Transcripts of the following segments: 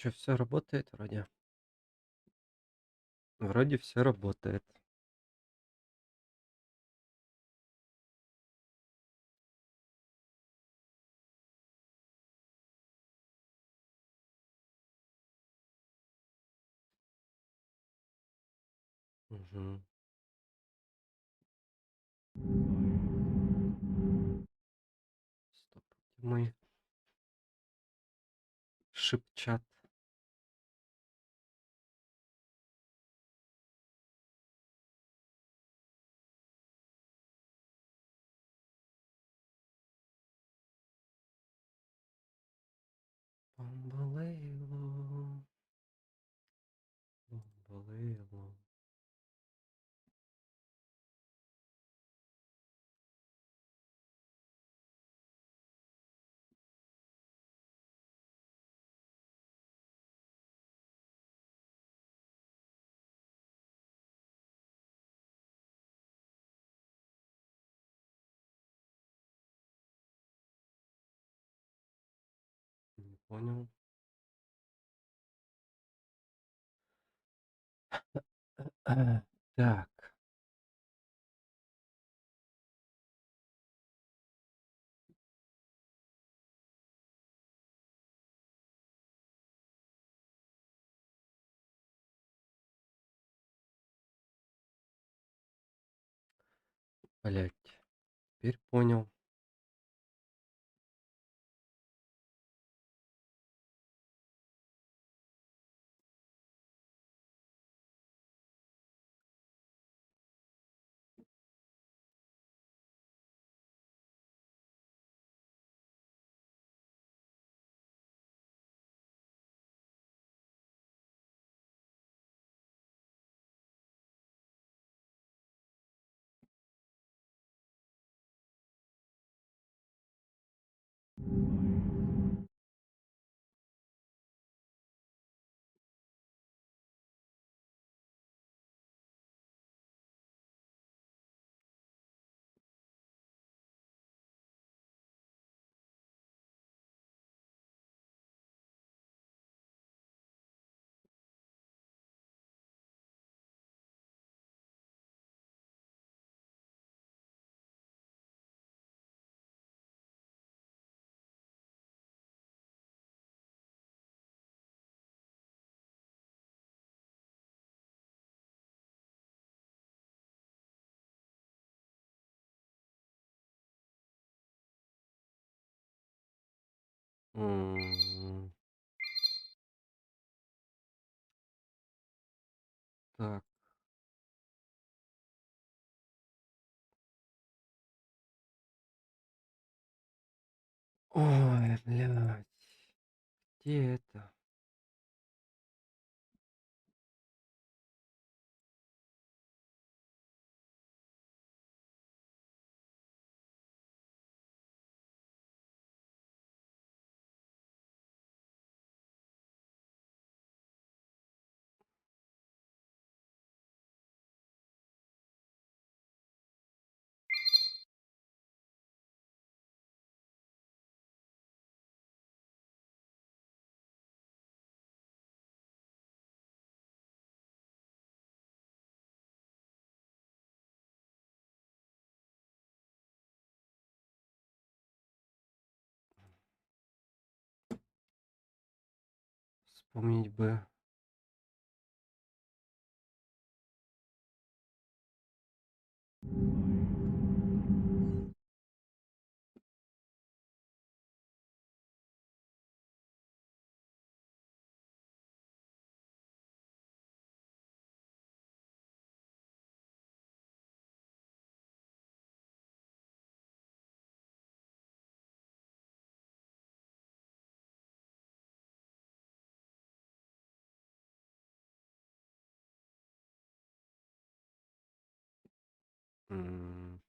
Что, все работает вроде? Вроде все работает. Мгм. Стоп. Где мой шипчат? Бомбалейло, бомбалейло. Не понял. Так, блядь, теперь понял. М, Так, ой, блядь, где это? Вспомнить бы. М,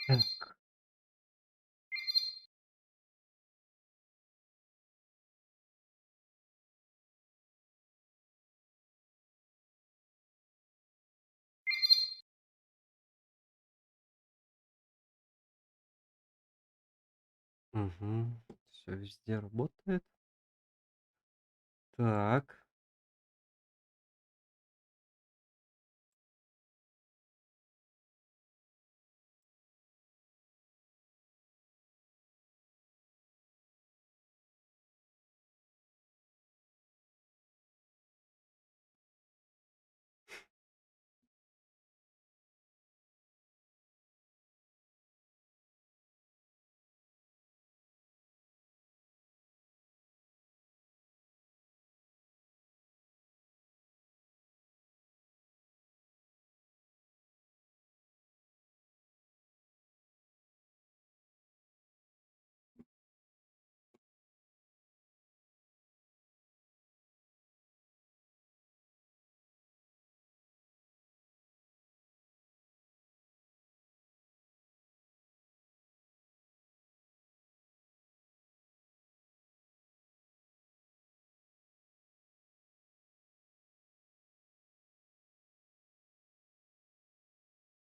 Так. Все везде работает. Так.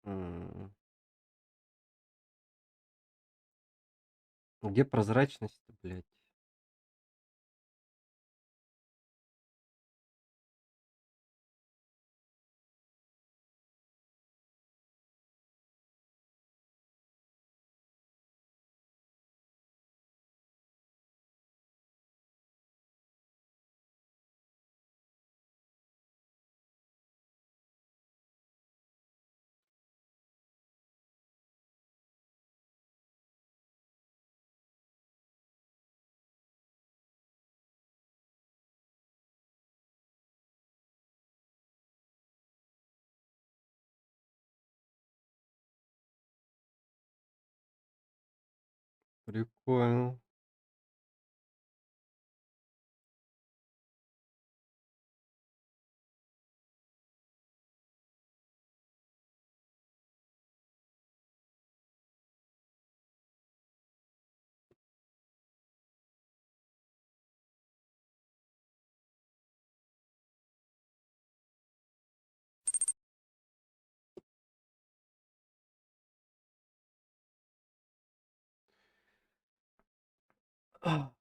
М. Где прозрачность-то, блядь? Прикольно. А.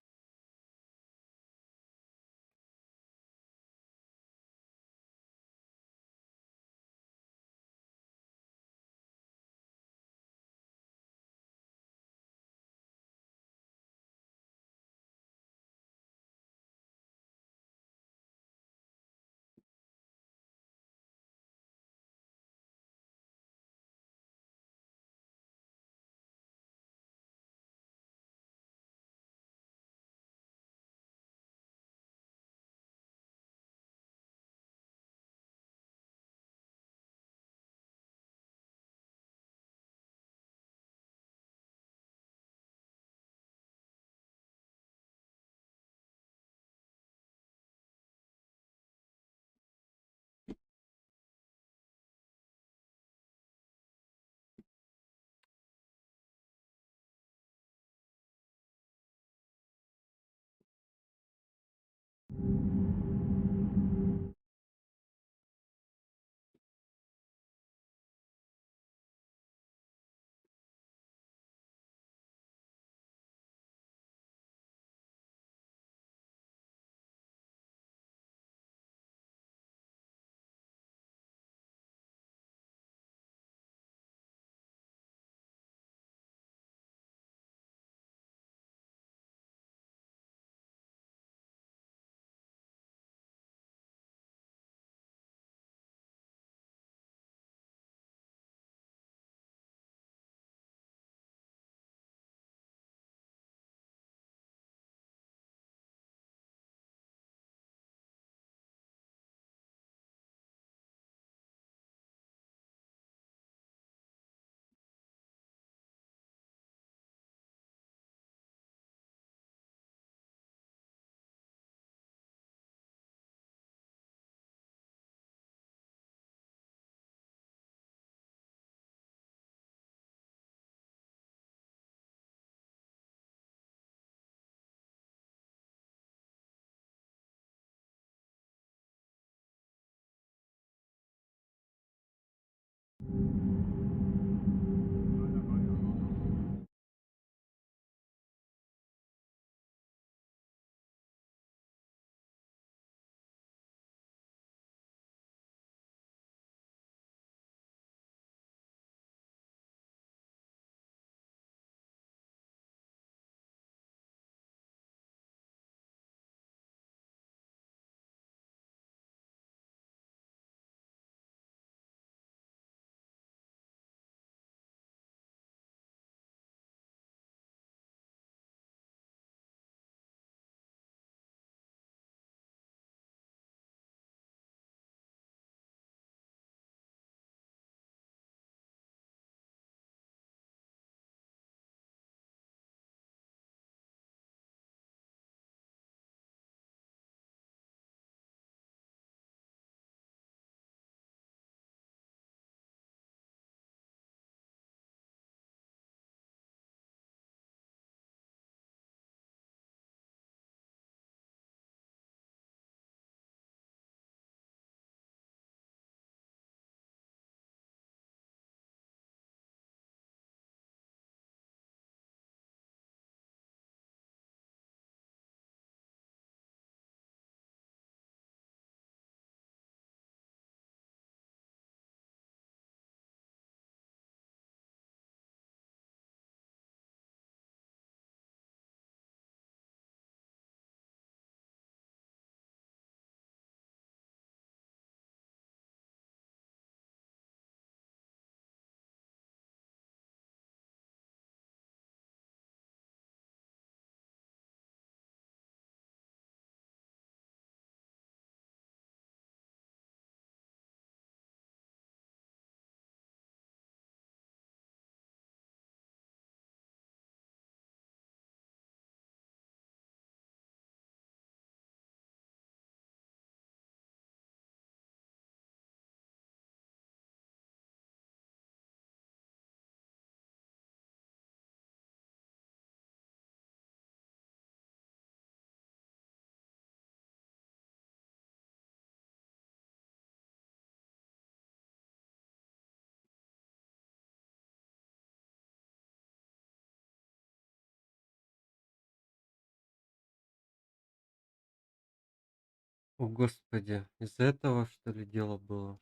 О, господи, из-за этого, что ли, дело было?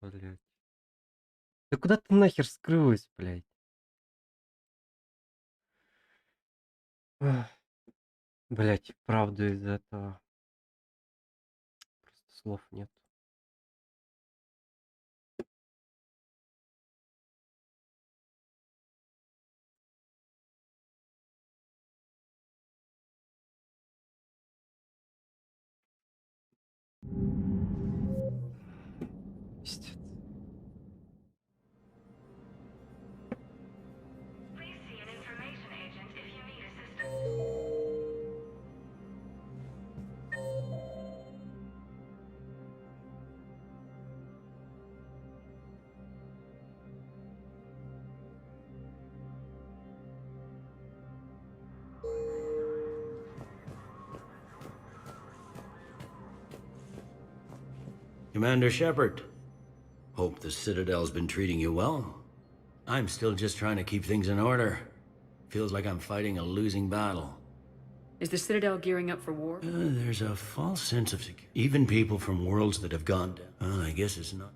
Блядь. Да куда ты нахер скрылась, блядь? Ах, блядь, правда из-за этого. Просто слов нет. Пиздец. Please see an information agent if you need assistance. Commander Shepard, hope the Citadel's been treating you well. I'm still just trying to keep things in order. Feels like I'm fighting a losing battle. Is the Citadel gearing up for war? There's a false sense of security. Even people from worlds that have gone down. Well, I guess it's not.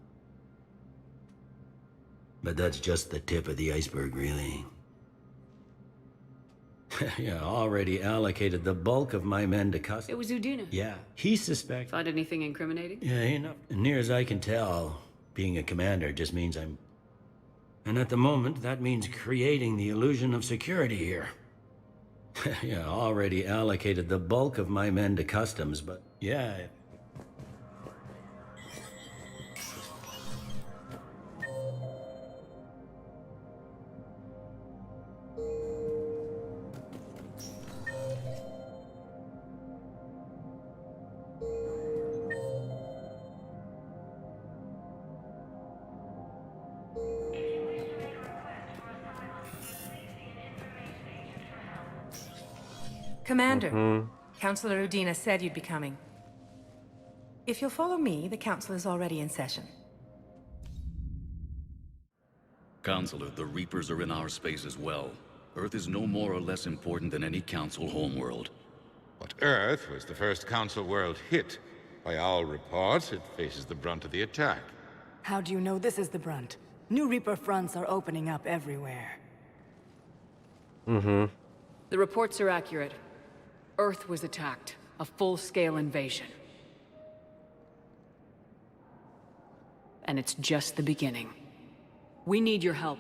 But that's just the tip of the iceberg, really. Yeah, already allocated the bulk of my men to custody. It was Udina. Yeah, he suspects. Find anything incriminating? Yeah, enough. Near as I can tell, being a commander just means I'm... And at the moment, that means creating the illusion of security here. Yeah, already allocated the bulk of my men to customs, but yeah... Commander, Councillor Udina said you'd be coming. If you'll follow me, the council is already in session. Counselor, the Reapers are in our space as well. Earth is no more or less important than any Council homeworld. But Earth was the first Council world hit. By all reports, it faces the brunt of the attack. How do you know this is the brunt? New Reaper fronts are opening up everywhere. The reports are accurate. Earth was attacked. A full-scale invasion. And it's just the beginning. We need your help.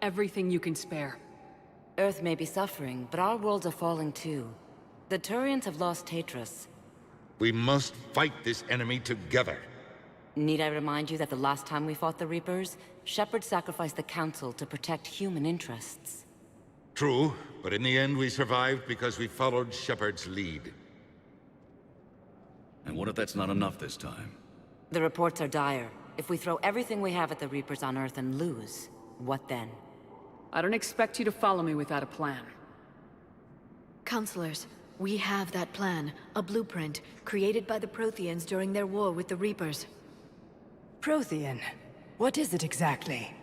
Everything you can spare. Earth may be suffering, but our worlds are falling too. The Turians have lost Tatris. We must fight this enemy together. Need I remind you that the last time we fought the Reapers, Shepard sacrificed the Council to protect human interests? True, but in the end we survived because we followed Shepard's lead. And what if that's not enough this time? The reports are dire. If we throw everything we have at the Reapers on Earth and lose, what then? I don't expect you to follow me without a plan. Counselors, we have that plan, a blueprint, created by the Protheans during their war with the Reapers. Prothean? What is it exactly?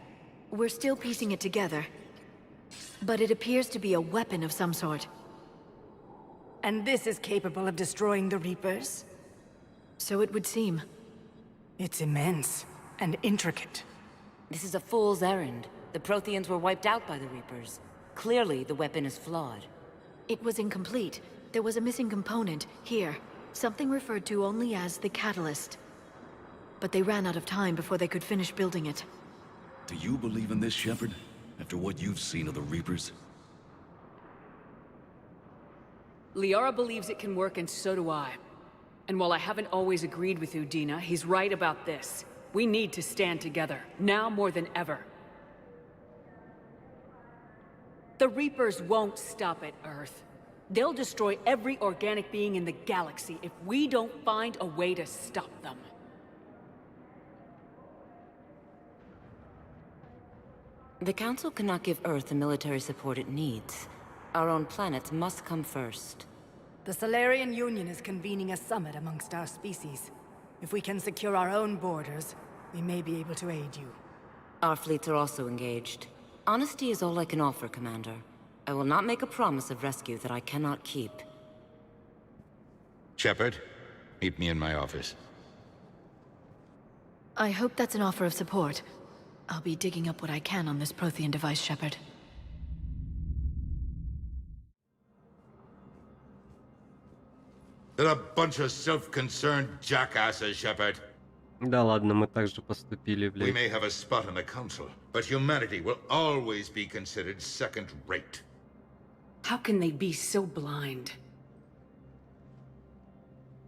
We're still piecing it together, but it appears to be a weapon of some sort. And this is capable of destroying the Reapers? So it would seem. It's immense and intricate. This is a fool's errand. The Protheans were wiped out by the Reapers. Clearly, the weapon is flawed. It was incomplete. There was a missing component, here. Something referred to only as the Catalyst. But they ran out of time before they could finish building it. Do you believe in this, Shepard? After what you've seen of the Reapers? Liara believes it can work, and so do I. And while I haven't always agreed with Udina, he's right about this. We need to stand together, now more than ever. The Reapers won't stop at Earth. They'll destroy every organic being in the galaxy if we don't find a way to stop them. The Council cannot give Earth the military support it needs. Our own planets must come first. The Solarian Union is convening a summit amongst our species. If we can secure our own borders, we may be able to aid you. Our fleets are also engaged. Honesty is all I can offer, Commander. I will not make a promise of rescue that I cannot keep. Shepard, Meet me in my office. I hope that's an offer of support. I'll be digging up what I can on this Prothean device, Shepard. They're a bunch of self-concerned jackasses, Shepard. Да ладно, мы так же поступили, We блядь. may have a spot on the council, but humanity will always be considered second-rate. How can they be so blind?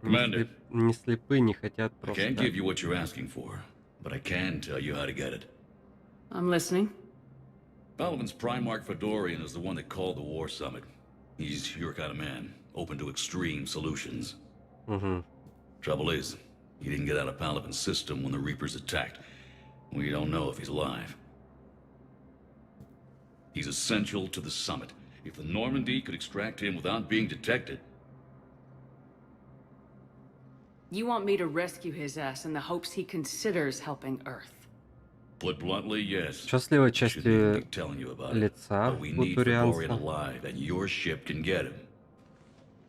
Commander. Не слепы, не хотят I просто. can't give you what you're asking for, but I can tell you how to get it. I'm listening. Palaven's Primarch Fedorian is the one that called the War Summit. He's your kind of man, open to extreme solutions. Trouble is, he didn't get out of Palaven's system when the Reapers attacked. We don't know if he's alive. He's essential to the summit. If the Normandy could extract him without being detected... You want me to rescue his ass in the hopes he considers helping Earth? Put bluntly, yes. Что с левой I shouldn't even части be telling you about it, лица but we need Fedorian Futурианца? alive, and your ship can get him.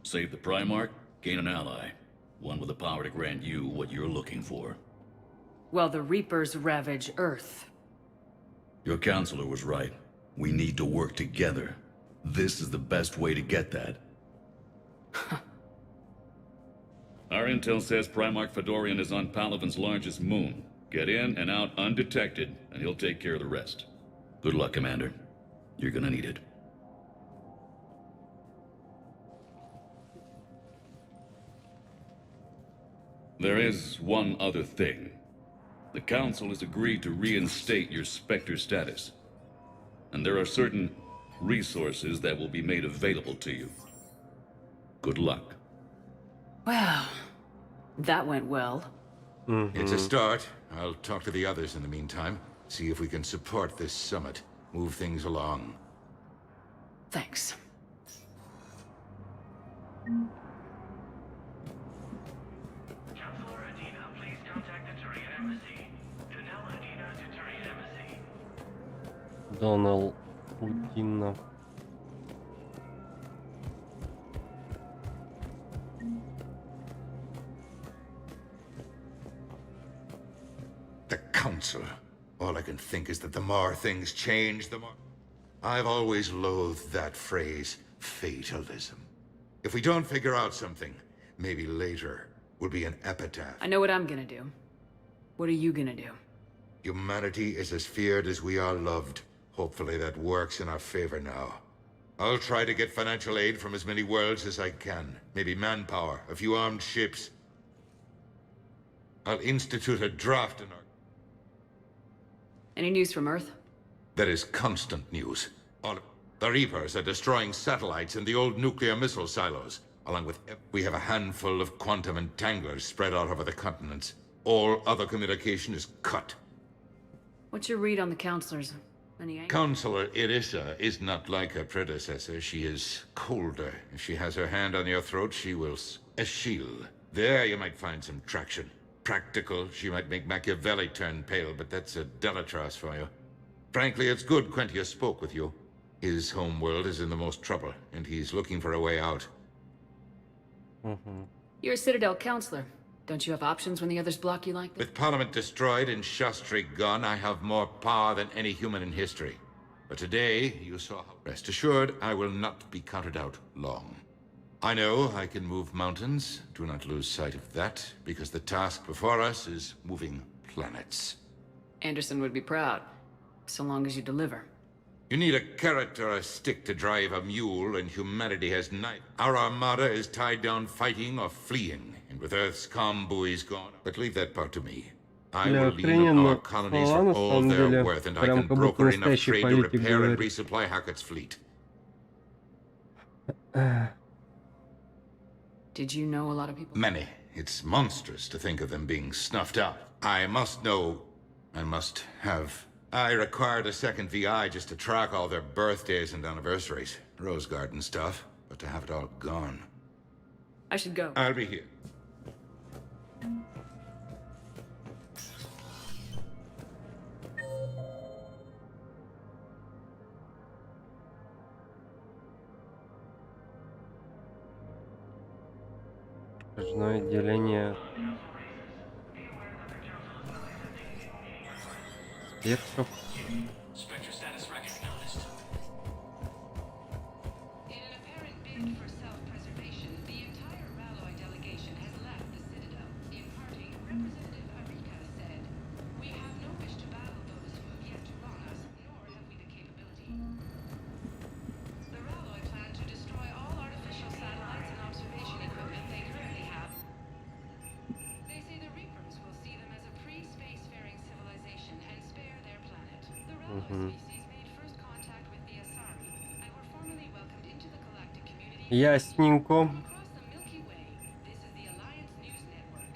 Save the Primarch, gain an ally. One with the power to grant you what you're looking for. Well, the Reapers ravage Earth. Your counselor was right. We need to work together. This is the best way to get that. Our intel says Primarch Fedorian is on Palaven's largest moon. Get in and out undetected, and he'll take care of the rest. Good luck, Commander. You're gonna need it. There is one other thing. The Council has agreed to reinstate your Spectre status. And there are certain resources that will be made available to you. Good luck. Well, that went well. It's a start. I'll talk to the others in the meantime. See if we can support this summit. Move things along. Thanks. Chancellor Adina, please contact the Turian Embassy. Donal Adina to Turian Embassy. Донал Удина. The Council. All I can think is that the more things change, the more... I've always loathed that phrase, fatalism. If we don't figure out something, maybe later will be an epitaph. I know what I'm gonna do. What are you gonna do? Humanity is as feared as we are loved. Hopefully that works in our favor now. I'll try to get financial aid from as many worlds as I can. Maybe manpower, a few armed ships. I'll institute a draft in our... Any news from Earth? There is constant news. The Reapers are destroying satellites in the old nuclear missile silos. Along with... We have a handful of quantum entanglers spread out over the continents. All other communication is cut. What's your read on the counselors? Any angry? Counselor Irissa is not like her predecessor. She is colder. If she has her hand on your throat, she will... Eschil. There you might find some traction. Practical, she might make Machiavelli turn pale, but that's a Delatras for you. Frankly, it's good Quentius spoke with you. His home world is in the most trouble, and he's looking for a way out. You're a Citadel counselor. Don't you have options when the others block you like this? With Parliament destroyed and Shastri gone, I have more power than any human in history. But today, you saw how... Rest assured, I will not be counted out long. I know I can move mountains. Do not lose sight of that, because the task before us is moving planets. Anderson would be proud, so long as you deliver. You need a carrot or a stick to drive a mule, and humanity has neither. Our armada is tied down fighting or fleeing, and with Earth's calm buoys gone. But leave that part to me. I Бля, will lean on our охрененно colonies слова, for на all самом their деле. worth, and I Прям can как будто broker enough настоящий trade to политик repair and говорит. resupply Hackett's fleet. Did you know a lot of people? Many. It's monstrous to think of them being snuffed out. I must know. I must have. I required a second VI just to track all their birthdays and anniversaries. Rose Garden stuff. But to have it all gone. I should go. I'll be here. Окружное отделение спецов. Spectre status recognized. In an apparent bid for self-preservation, the entire Ralloy delegation has left the Citadel. In parting, Representative Arika said, "We have no wish to battle those who have yet to wrong us, nor have we the capability." The Ralloy plan to destroy all artificial satellites and observation equipment they currently have. They say the Reapers will see them as a pre-spacefaring civilization and spare their planet. The Ralloy species made first contact with the Asari and were formally welcomed into the galactic community. Ясненько. Across the Milky Way, this is the Alliance News Network.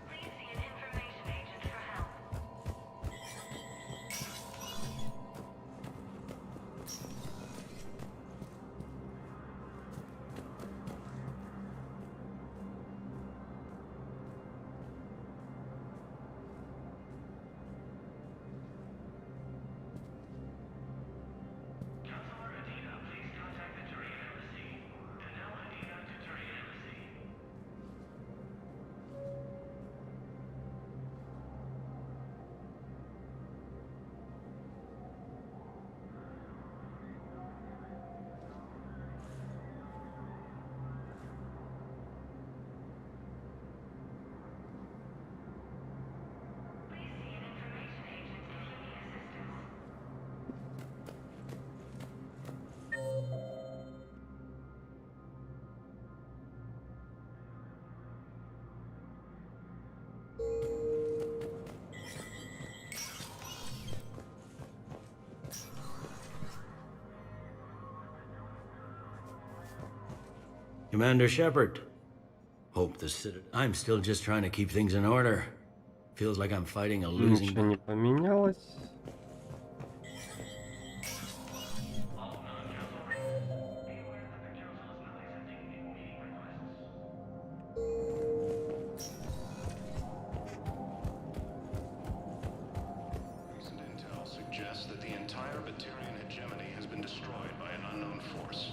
Please see an information agent for help. Counselor Adina, please contact the Turian Embassy. Denel Adina to Turian Embassy. Please see an information agent if you need assistance. Commander Shepard. Hope the Citadel. I'm still just trying to keep things in order. Feels like I'm fighting a losing. Ничего не поменялось. All non-council residents, be aware that the council is not accepting new meeting requests. Recent intel suggests that the entire Batarian hegemony has been destroyed by an unknown force.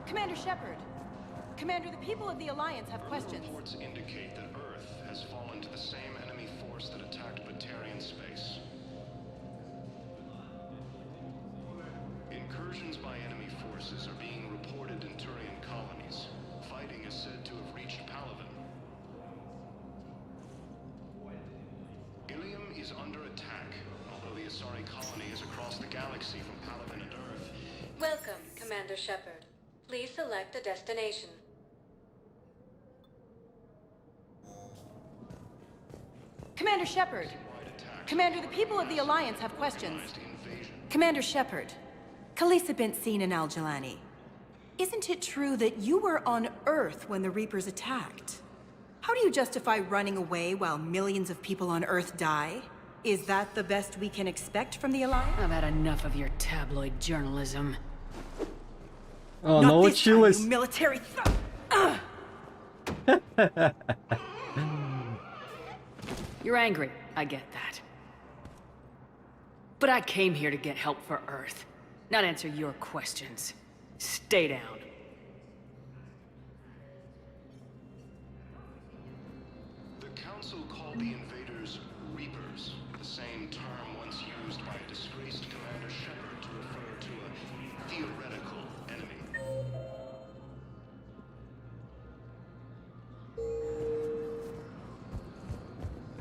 Commander Shepard! Commander, the people of the Alliance have questions. Reports indicate that Earth has fallen to the same enemy force that attacked Batarian space. Incursions by enemy forces are being reported in Turian colonies. Fighting is said to have reached Palaven. Ilium is under attack, although the Asari colony is across the galaxy from Palaven and Earth. Welcome, Commander Shepard. Please select a destination. Commander Shepard! Commander, the people of the Alliance have questions. Commander Shepard, Khalisah bint Sin and Al-Jalani. Isn't it true that you were on Earth when the Reapers attacked? How do you justify running away while millions of people on Earth die? Is that the best we can expect from the Alliance? I've had enough of your tabloid journalism. О, Not this time, научилась. you military You're angry, I get that. But I came here to get help for Earth, not answer your questions. Stay down. The Council called the invaders Reapers, the same term once used by a disgraced Commander Shepard to refer to a theoretical enemy.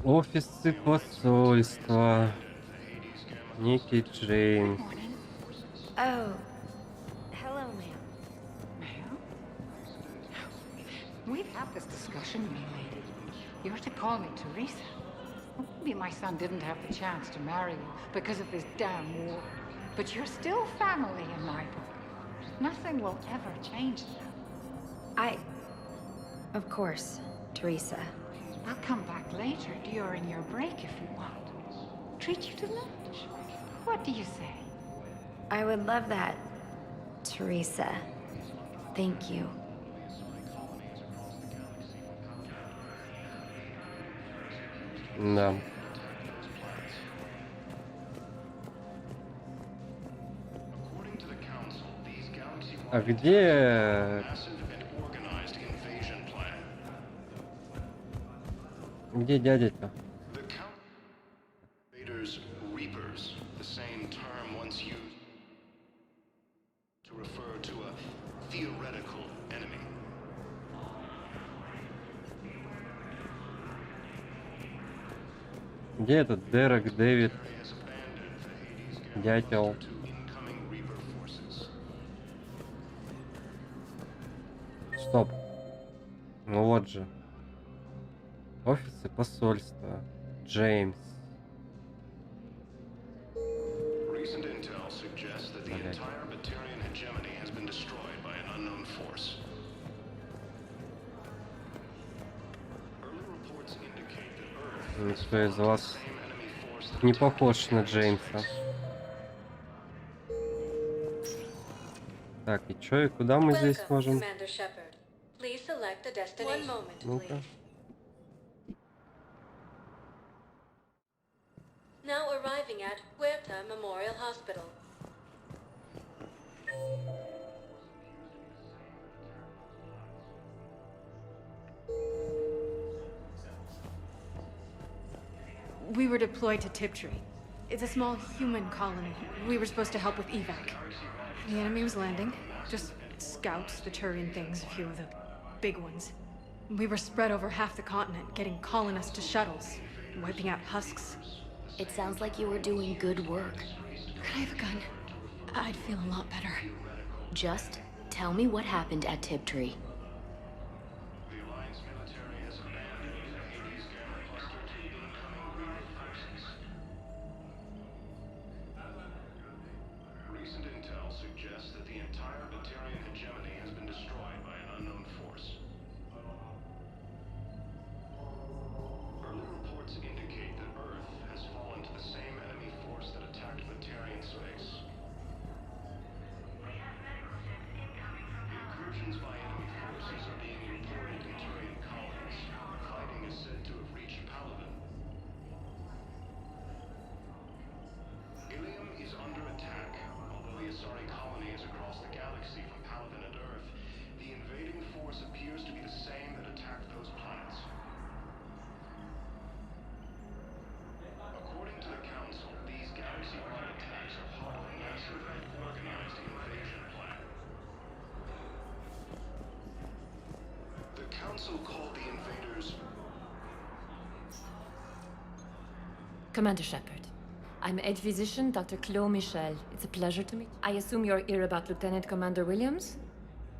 Офисы посольства. Некий Джеймс. Oh. Hello, ma'am. Ma'am? We've had this discussion, my lady. You're to call me Teresa. Maybe my son didn't have the chance to marry you because of this damn war. But you're still family in my book. Nothing will ever change that. Of course, Teresa. I'll come back later during your break if you want. Treat you to lunch. What do you say? I would love that, Teresa. Thank you. Да. А где... Где дядя-то? Invaders, Reapers, the same term once used to refer to a theoretical enemy. Где этот Дерек, Дэвид, дятел? Стоп. Ну вот же. Офисы посольства. Джеймс. Recent intel suggests that the entire Batarian hegemony has been destroyed by an unknown force. Early reports indicate that Earth Никто из вас не похож на Джеймса. Так, и чё, и куда мы здесь Welcome, можем? Commander Shepard. Please select a destination. One moment, Ну-ка. please. Now arriving at Huerta Memorial Hospital. We were deployed to Tiptree. It's a small human colony. We were supposed to help with evac. The enemy was landing. Just scouts, the Turian things, a few of the big ones. We were spread over half the continent, getting colonists to shuttles, wiping out husks. It sounds like you were doing good work. Could I have a gun? I'd feel a lot better. Just tell me what happened at Tiptree. Recent intel suggests that the entire Batarian hegemony has been destroyed by an unknown force. Early reports indicate that Earth has fallen to the same enemy force that attacked Batarian space. Incursions by enemy forces are being reported in Turian colonies. Fighting is said to have reached Palaven. Ilium is under attack. Although the Asari colony is across the galaxy from Palaven and Earth, the invading force appears to be the same that attacked those planets. According to the Council, these galaxy-wide attacks are part of a massive and organized invasion plan. The Council called the invaders... Commander Shepard. I'm Head Physician Dr. Claude Michel. It's a pleasure to meet you. I assume you're here about Lieutenant Commander Williams?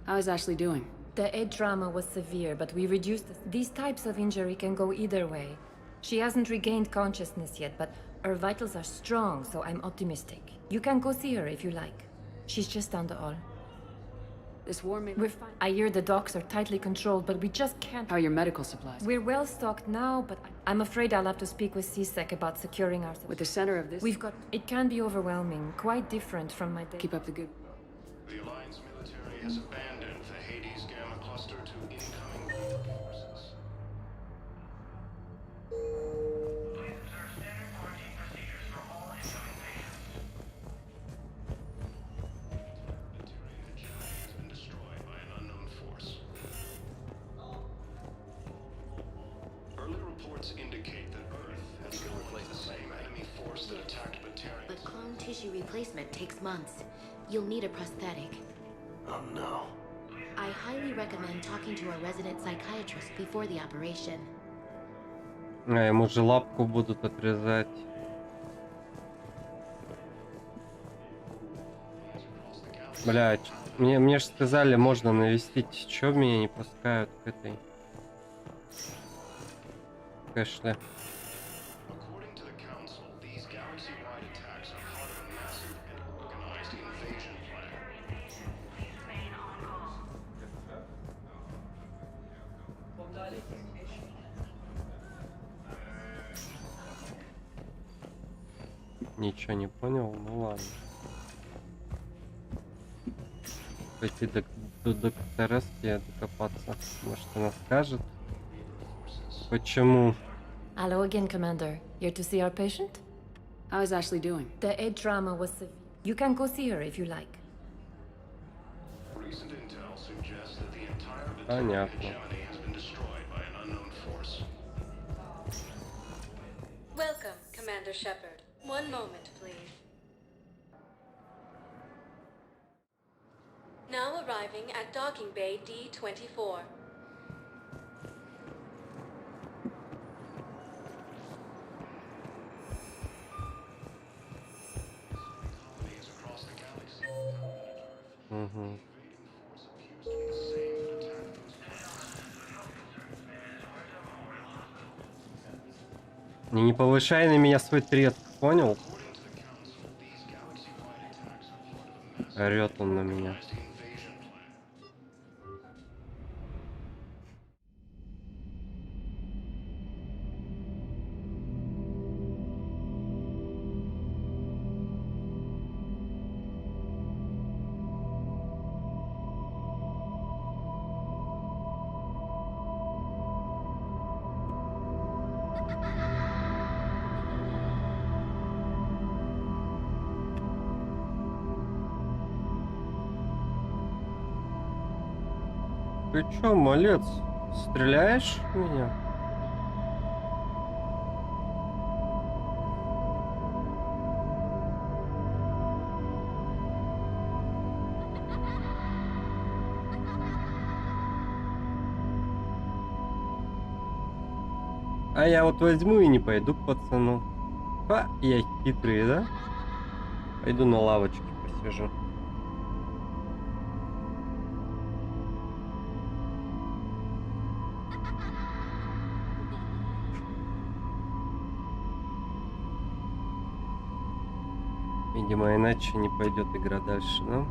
How is Ashley doing? The head trauma was severe, but we reduced these types of injury can go either way. She hasn't regained consciousness yet, but her vitals are strong, so I'm optimistic. You can go see her if you like. She's just down the hall. This war may... We're fine. I hear the docks are tightly controlled, but we just can't... How are your medical supplies? We're well stocked now, but I'm afraid I'll have to speak with CSEC about securing our... With the center of this... We've got... It can be overwhelming, quite different from my day. Keep up the good... The Alliance military has abandoned the Hades Gamma cluster to incoming Reaper forces. Please observe standard quarantine procedures for all incoming patients. Batarian hegemony has been destroyed by an unknown force. Early reports indicate that Earth has replaced the same enemy force that attacked Batarians. But clone tissue replacement takes months. You'll need a prosthetic. Oh no. I highly recommend talking to a resident psychiatrist before the operation. А, ему же лапку будут отрезать. Блядь, мне же сказали, можно навестить. Чё меня не пускают к этой Кэшли? According to the Council, these galaxy-wide attacks are part of a massive and organized invasion plan. Ничего не понял, ну ладно. Пойти до докторески докопаться. Может, она скажет, почему. Hello again, Commander. Here to see our patient? How is Ashley doing? The head trauma was severe. You can go see her if you like. Recent intel suggests that the entire Понятно. hegemony has been destroyed by an unknown force. Welcome, Commander Shepard. One moment, please. Now arriving at Docking Bay D-24. Угу. Не повышай на меня свой треск, понял? Орёт он на меня. Ты чё, малец, стреляешь в меня? А я вот возьму и не пойду к пацану. Я хитрый, да? Пойду на лавочке посижу. Видимо, иначе не пойдет игра дальше, да?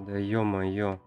Да ё-моё.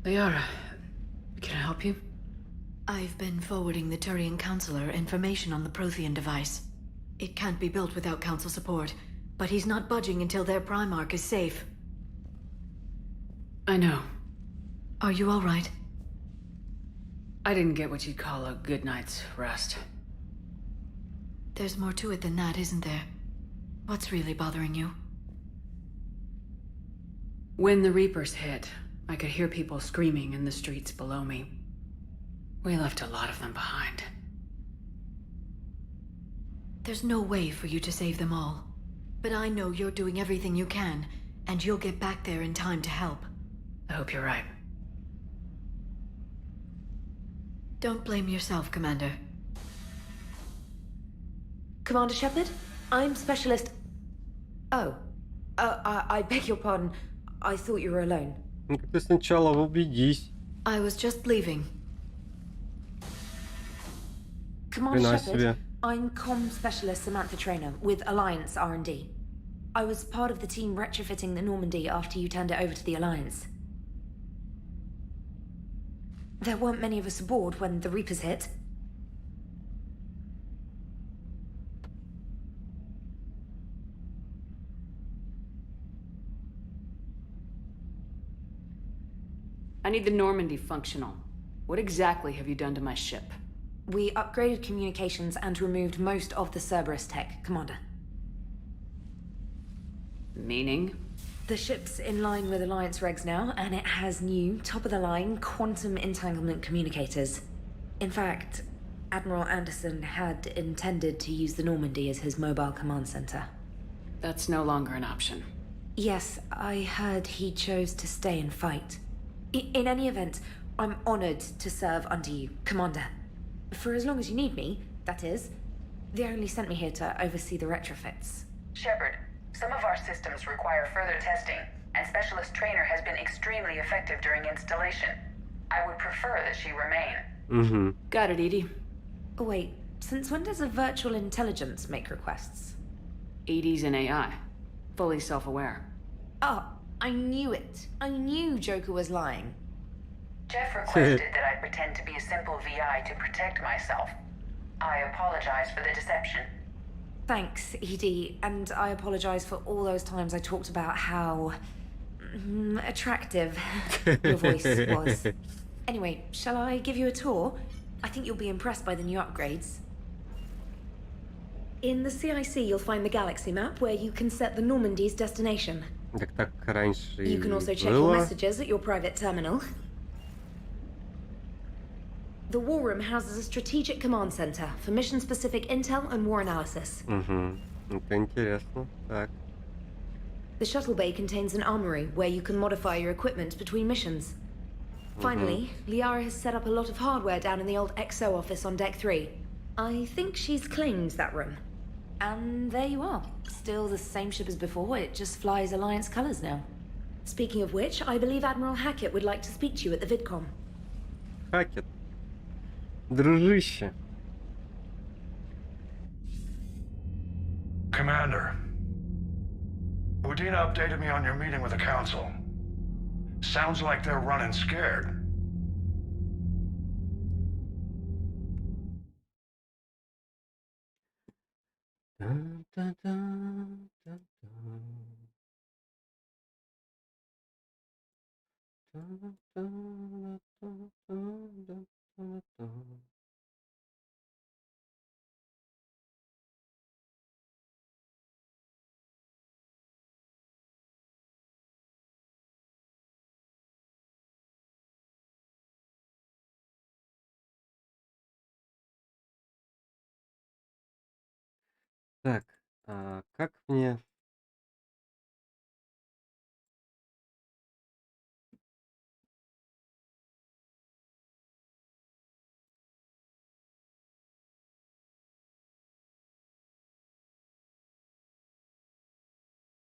Liara, can I help you? I've been forwarding the Turian Counselor information on the Prothean device. It can't be built without Council support, but he's not budging until their Primarch is safe. I know. Are you all right? I didn't get what you'd call a good night's rest. There's more to it than that, isn't there? What's really bothering you? When the Reapers hit, I could hear people screaming in the streets below me. We left a lot of them behind. There's no way for you to save them all. But I know you're doing everything you can, and you'll get back there in time to help. I hope you're right. Don't blame yourself, Commander. Commander Shepard, I'm Specialist... Oh. I beg your pardon. I thought you were alone. Ну-ка ты сначала убедись. I was just leaving. Commander Хрена Shepard, себе. I'm Comm Specialist Samantha Traynor with Alliance R&D. I was part of the team retrofitting the Normandy after you turned it over to the Alliance. There weren't many of us aboard when the Reapers hit. I need the Normandy functional. What exactly have you done to my ship? We upgraded communications and removed most of the Cerberus tech, Commander. Meaning? The ship's in line with Alliance regs now, and it has new, top-of-the-line quantum entanglement communicators. In fact, Admiral Anderson had intended to use the Normandy as his mobile command center. That's no longer an option. Yes, I heard he chose to stay and fight. In any event, I'm honored to serve under you, Commander. For as long as you need me, that is. They only sent me here to oversee the retrofits. Shepard, some of our systems require further testing, and Specialist Traynor has been extremely effective during installation. I would prefer that she remain. Got it, EDI. Oh, wait, since when does a virtual intelligence make requests? EDI's an AI. Fully self-aware. Oh, I knew it. I knew Joker was lying. Jeff requested that I pretend to be a simple VI to protect myself. I apologize for the deception. Thanks, ED, and I apologize for all those times I talked about how... attractive your voice was. Anyway, shall I give you a tour? I think you'll be impressed by the new upgrades. In the CIC, you'll find the galaxy map where you can set the Normandy's destination. Так раньше You can и also check your было. messages at your private terminal. The War Room houses a strategic command center for mission-specific intel and war analysis. Это интересно. Так. The shuttle bay contains an armory where you can modify your equipment between missions. Finally, Liara has set up a lot of hardware down in the old XO office on Deck 3. I think she's claimed that room. And there you are. Still the same ship as before, it just flies Alliance colors now. Speaking of which, I believe Admiral Hackett would like to speak to you at the VidCom. Hackett. Дружище. Commander, Udina updated me on your meeting with the Council. Sounds like they're running scared. Dun, dun, dun, dun, dun. Dun, dun, dun, dun, dun, dun, dun. Так, как мне...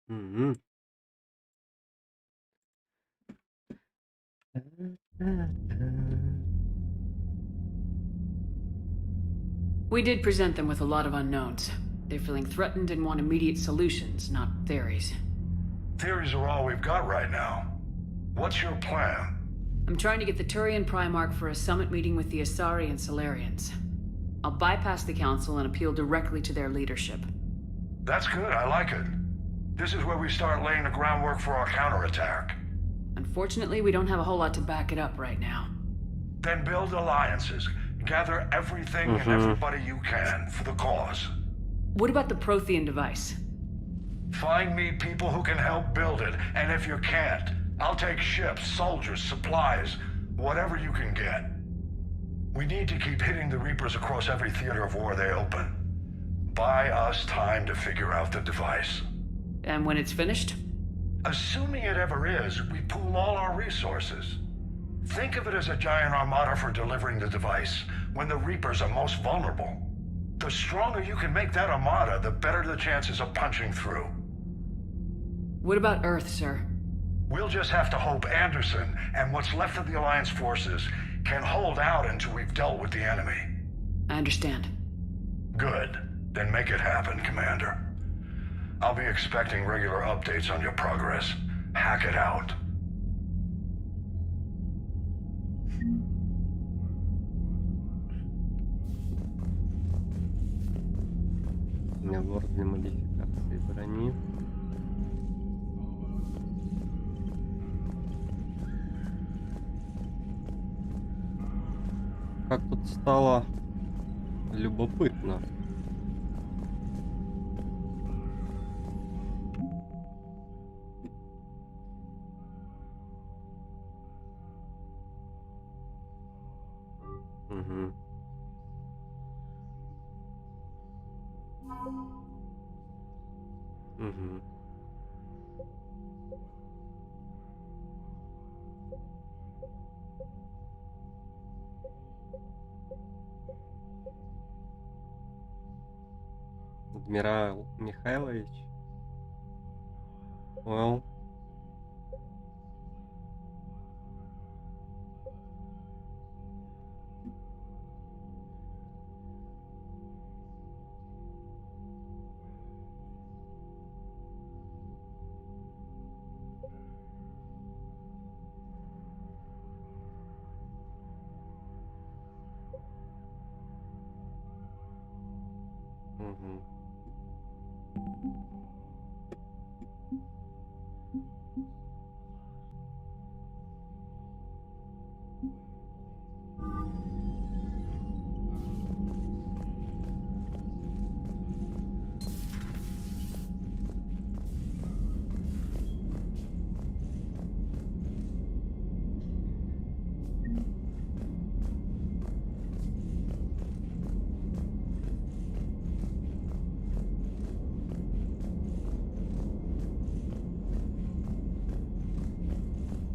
Мгм. We did present them with a lot of unknowns. They're feeling threatened and want immediate solutions, not theories. Theories are all we've got right now. What's your plan? I'm trying to get the Turian Primarch for a summit meeting with the Asari and Solarians. I'll bypass the Council and appeal directly to their leadership. That's good, I like it. This is where we start laying the groundwork for our counterattack. Unfortunately, we don't have a whole lot to back it up right now. Then build alliances. Gather everything and everybody you can for the cause. What about the Prothean device? Find me people who can help build it, and if you can't, I'll take ships, soldiers, supplies, whatever you can get. We need to keep hitting the Reapers across every theater of war they open. Buy us time to figure out the device. And when it's finished? Assuming it ever is, we pool all our resources. Think of it as a giant armada for delivering the device, when the Reapers are most vulnerable. The stronger you can make that armada, the better the chances of punching through. What about Earth, sir? We'll just have to hope Anderson and what's left of the Alliance forces can hold out until we've dealt with the enemy. I understand. Good. Then make it happen, Commander. I'll be expecting regular updates on your progress. Hack it out. Набор для модификации брони. Как тут стало любопытно. Угу. Угу. Адмирал Михайлович. Well. Угу.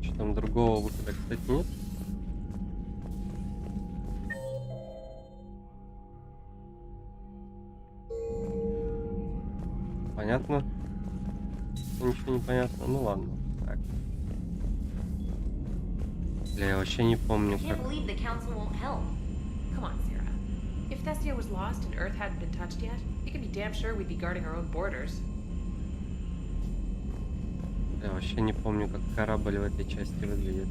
Что там другого выхода, кстати, нет? Понятно? Ничего не понятно. Ну ладно. Так. Бля, я вообще не помню, как. Come on, Sarah. If Thestia was lost and Earth hadn't been touched yet, you can be damn sure we'd be guarding our own borders. Я вообще не помню, как корабль в этой части выглядит.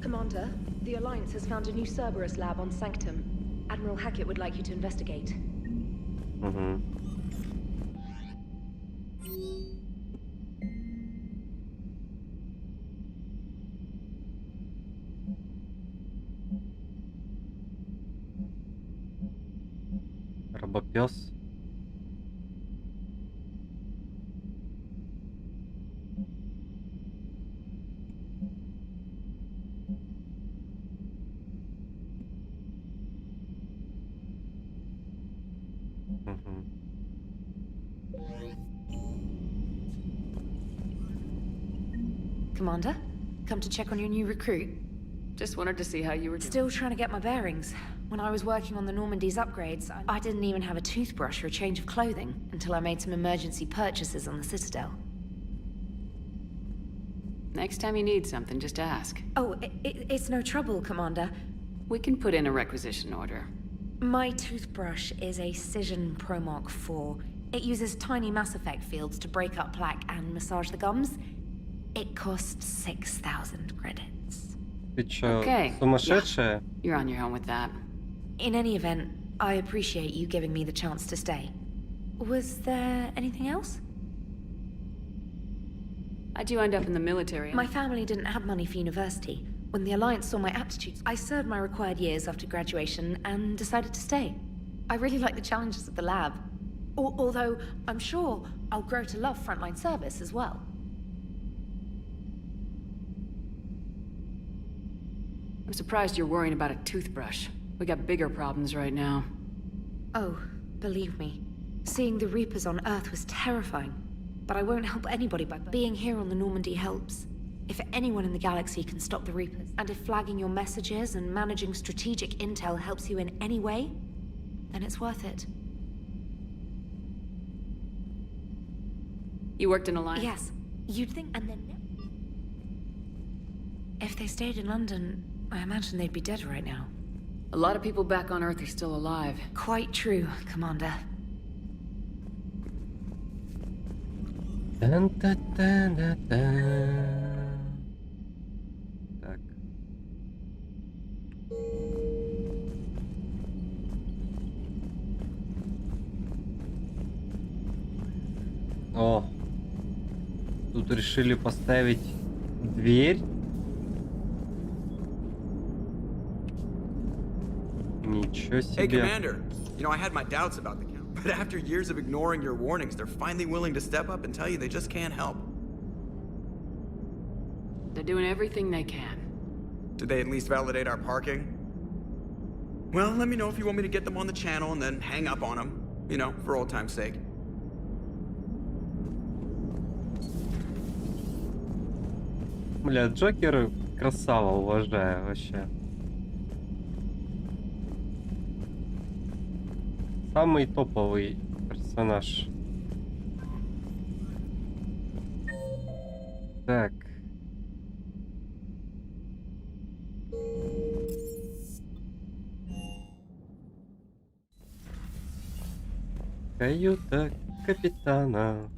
Commander, the Alliance has found a new Cerberus lab on Sanctum. Admiral Hackett would like you to investigate. Угу. Робопес. Угу. Commander, come to check on your new recruit. Just wanted to see how you were doing. Still trying to get my bearings. When I was working on the Normandy's upgrades, I didn't even have a toothbrush or a change of clothing until I made some emergency purchases on the Citadel. Next time you need something, just ask. Oh, it's no trouble, Commander. We can put in a requisition order. My toothbrush is a Cision Pro Mark IV. It uses tiny Mass Effect fields to break up plaque and massage the gums. It costs 6,000 credits. Ты чё, Okay. сумасшедшая? You're on your own with that. In any event, I appreciate you giving me the chance to stay. Was there anything else? How'd you end up in the military? My family didn't have money for university. When the Alliance saw my aptitudes, I served my required years after graduation and decided to stay. I really like the challenges of the lab. Although, I'm sure I'll grow to love frontline service as well. I'm surprised you're worrying about a toothbrush. We got bigger problems right now. Oh, Believe me, seeing the Reapers on Earth was terrifying. But I won't help anybody by being here on the Normandy helps. If anyone in the galaxy can stop the Reapers, and if flagging your messages and managing strategic intel helps you in any way, then it's worth it. You worked in Alliance? Yes. You'd think, and then... If they stayed in London, I imagine they'd be dead right now. A lot of people back on Earth are still alive. Quite true, Commander. Так. О, тут решили поставить дверь. Ничего Hey, себе. Commander. You know, I had my doubts about the Count, but after years of ignoring your warnings, they're finally willing to step up and tell you they just can't help. They're doing everything they can. Did they at least validate our parking? Well, let me know if you want me to get them on the channel and then hang up on them. You know, for old time's sake. Бля, Джокер красава, уважаю вообще. Самый топовый персонаж. Так. Каюта капитана.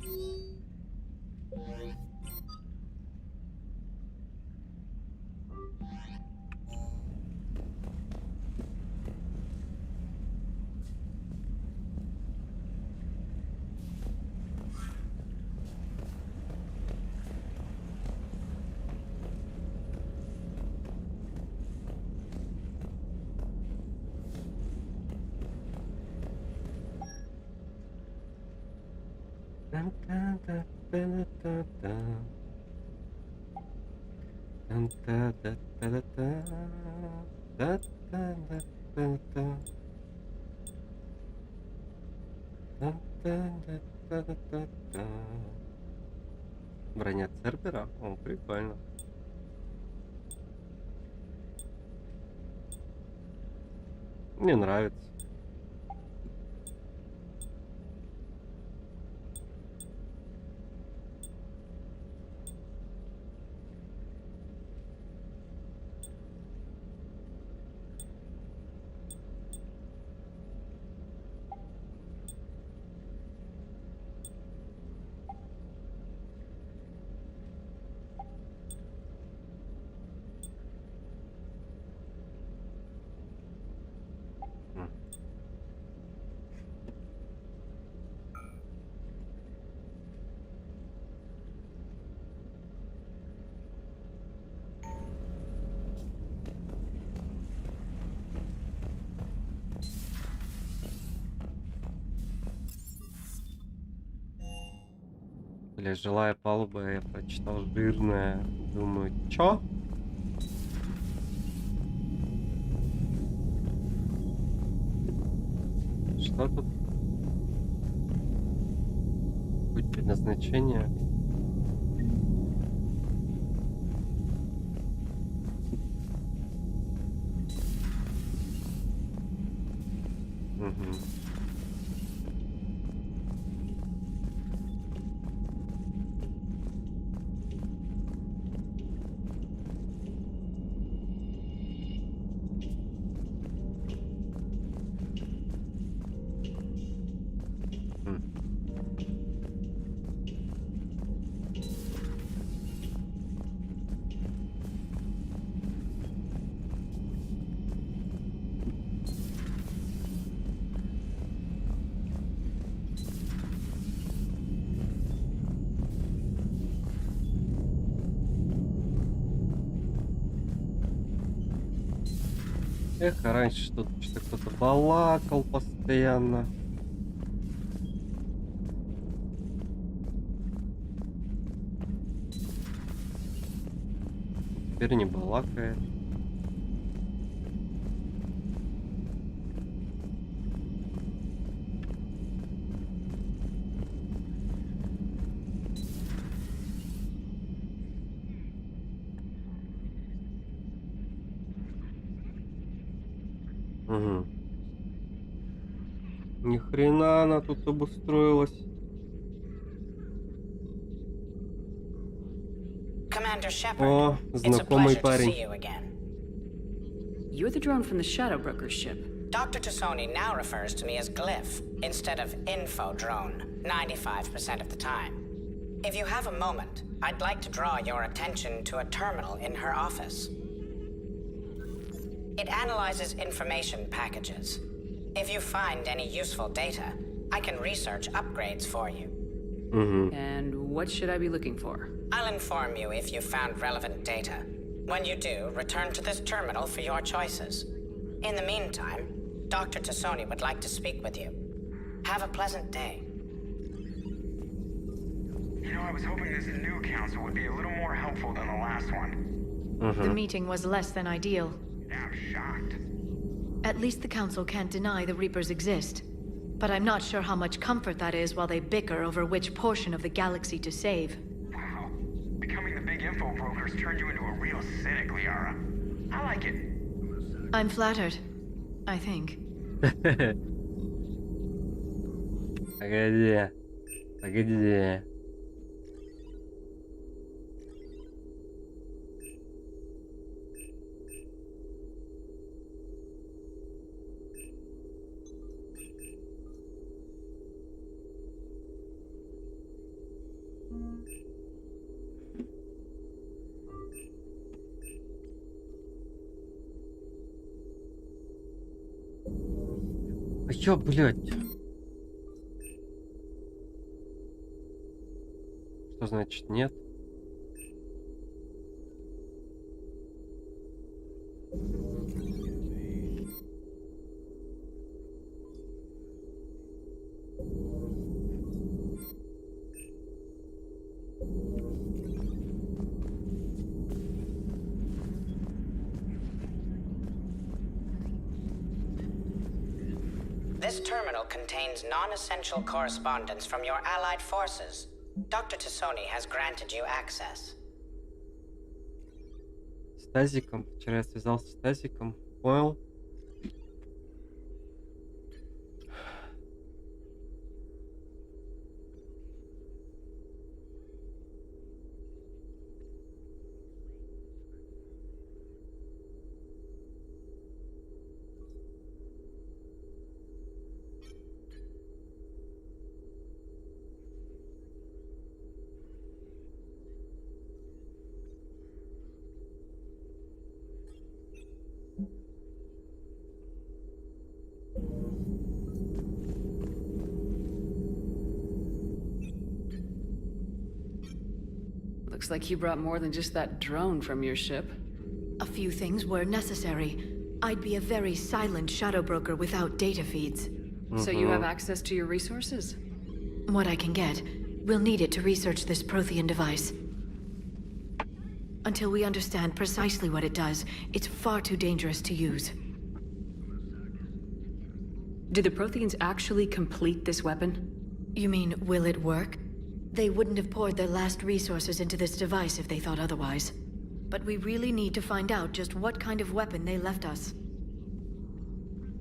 Броня Цербера? О, прикольно. Мне нравится. Бля, жилая палуба, я прочитал жирная. Думаю, чё? Что тут? Путь предназначения. Угу. Эх, а раньше тут что-то кто-то балакал постоянно. Теперь не балакает. Угу. Ни хрена она тут обустроилась. Commander Shepard, О, it's a знакомый pleasure to see парень. you again. You're the drone from the Shadow Broker's ship. Dr. Tassoni now refers to me as Glyph instead of Info Drone 95% of the time. If you have a moment, I'd like to draw your attention to a terminal in her office. It analyzes information packages. If you find any useful data, I can research upgrades for you. And what should I be looking for? I'll inform you if you found relevant data. When you do, return to this terminal for your choices. In the meantime, Dr. Tassoni would like to speak with you. Have a pleasant day. You know, I was hoping this new council would be a little more helpful than the last one. The meeting was less than ideal. Yeah, I'm shocked. At least the council can't deny the Reapers exist. But I'm not sure how much comfort that is while they bicker over which portion of the galaxy to save. Wow. Becoming the big info brokers turned you into a real cynic, Liara. I like it. I'm flattered. I think. Погоди. Погоди. А чё, блядь? Что значит нет? This terminal contains non-essential correspondence from your allied forces. Dr. Tassoni has granted you access. С Тазиком. Вчера я связался с Тазиком. Понял? Looks like you brought more than just that drone from your ship. A few things were necessary. I'd be a very silent shadow broker without data feeds. So you have access to your resources? What I can get. We'll need it to research this Prothean device. Until we understand precisely what it does, it's far too dangerous to use. Did the Protheans actually complete this weapon? You mean, will it work? They wouldn't have poured their last resources into this device if they thought otherwise. But we really need to find out just what kind of weapon they left us.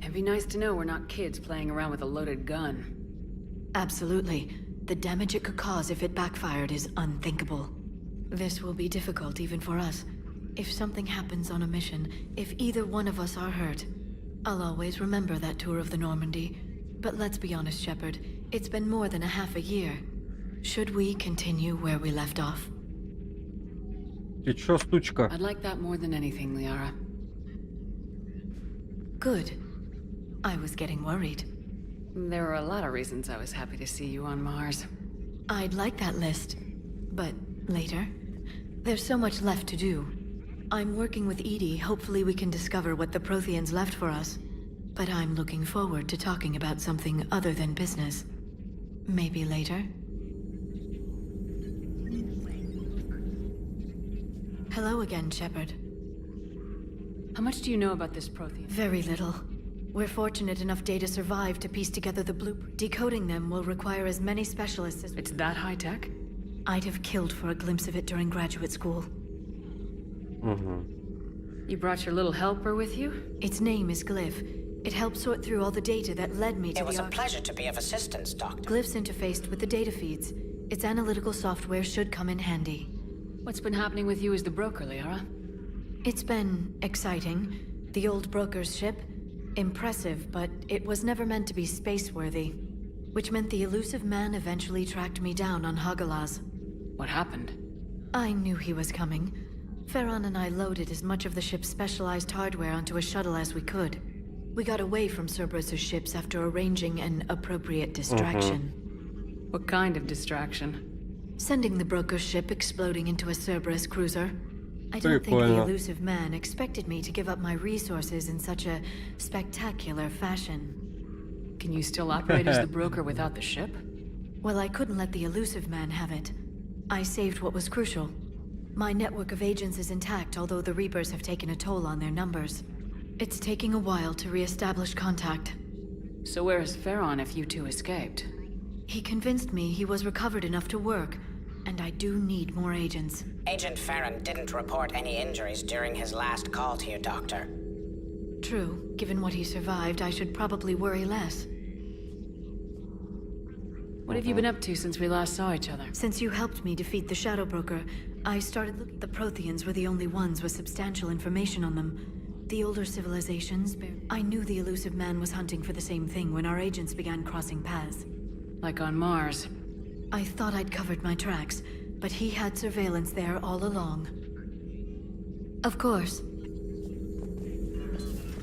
It'd be nice to know we're not kids playing around with a loaded gun. Absolutely. The damage it could cause if it backfired is unthinkable. This will be difficult even for us. If something happens on a mission, if either one of us are hurt, I'll always remember that tour of the Normandy. But let's be honest, Shepard. It's been more than a half a year. Should we continue where we left off? Ты чё, стучка? I'd like that more than anything, Liara. Good. I was getting worried. There were a lot of reasons I was happy to see you on Mars. I'd like that list. But later? There's so much left to do. I'm working with EDI. Hopefully we can discover what the Protheans left for us. But I'm looking forward to talking about something other than business. Maybe later? Hello again, Shepard. How much do you know about this Prothean? Very little. We're fortunate enough data survived to piece together the blueprint. Decoding them will require as many specialists as... It's that high-tech? I'd have killed for a glimpse of it during graduate school. You brought your little helper with you? Its name is Glyph. It helped sort through all the data that led me to It was the a pleasure to be of assistance, Doctor. Glyphs interfaced with the data feeds. Its analytical software should come in handy. What's been happening with you as the broker, Liara? It's been exciting. The old broker's ship, impressive, but it was never meant to be space-worthy. Which meant the elusive man eventually tracked me down on Hagalaz. What happened? I knew he was coming. Farron and I loaded as much of the ship's specialized hardware onto a shuttle as we could. We got away from Cerberus' ships after arranging an appropriate distraction. What kind of distraction? Sending the broker's ship exploding into a Cerberus cruiser. I don't think the elusive man expected me to give up my resources in such a spectacular fashion. Can you still operate as the broker without the ship? Well, I couldn't let the elusive man have it. I saved what was crucial. My network of agents is intact, although the Reapers have taken a toll on their numbers. It's taking a while to re-establish contact. So where is Farron if you two escaped? He convinced me he was recovered enough to work, and I do need more agents. Agent Farron didn't report any injuries during his last call to you, Doctor. True. Given what he survived, I should probably worry less. What have you been up to since we last saw each other? Since you helped me defeat the Shadow Broker, I started looking. The Protheans were the only ones with substantial information on them. The older civilizations. I knew the elusive man was hunting for the same thing when our agents began crossing paths. Like on Mars. I thought I'd covered my tracks, but he had surveillance there all along. Of course.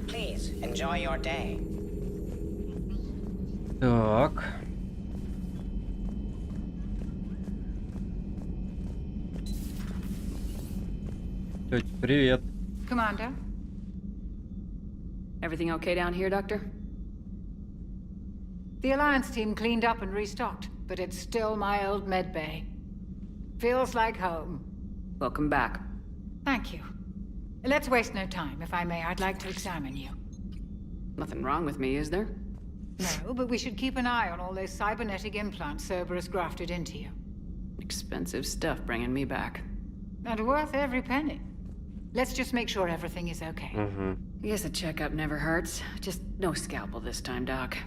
Please, enjoy your day. Так. Тётя, привет. Commander? Everything okay down here, Doctor? The Alliance team cleaned up and restocked, but it's still my old medbay. Feels like home. Welcome back. Thank you. Let's waste no time. If I may, I'd like to examine you. Nothing wrong with me, is there? No, but we should keep an eye on all those cybernetic implants Cerberus grafted into you. Expensive stuff bringing me back. And worth every penny. Let's just make sure everything is okay. I guess a checkup never hurts. Just no scalpel this time, Doc.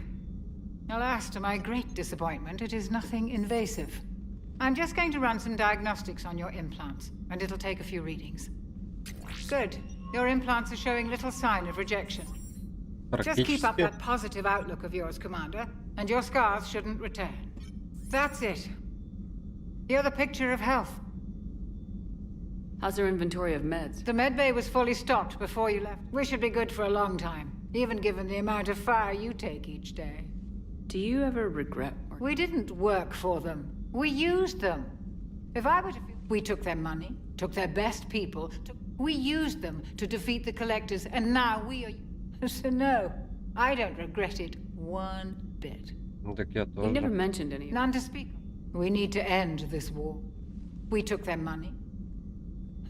Alas, to my great disappointment, it is nothing invasive. I'm just going to run some diagnostics on your implants, and it'll take a few readings. Good. Your implants are showing little sign of rejection. Just keep up that positive outlook of yours, Commander, and your scars shouldn't return. That's it. You're the picture of health. How's our inventory of meds? The medbay was fully stocked before you left. We should be good for a long time, even given the amount of fire you take each day. Do you ever regret? We didn't work for them. We used them. If I were to... We took their money, took their best people, we used them to defeat the Collectors, and now we are... So no, I don't regret it one bit. You never mentioned any. None to speak of. We need to end this war. We took their money.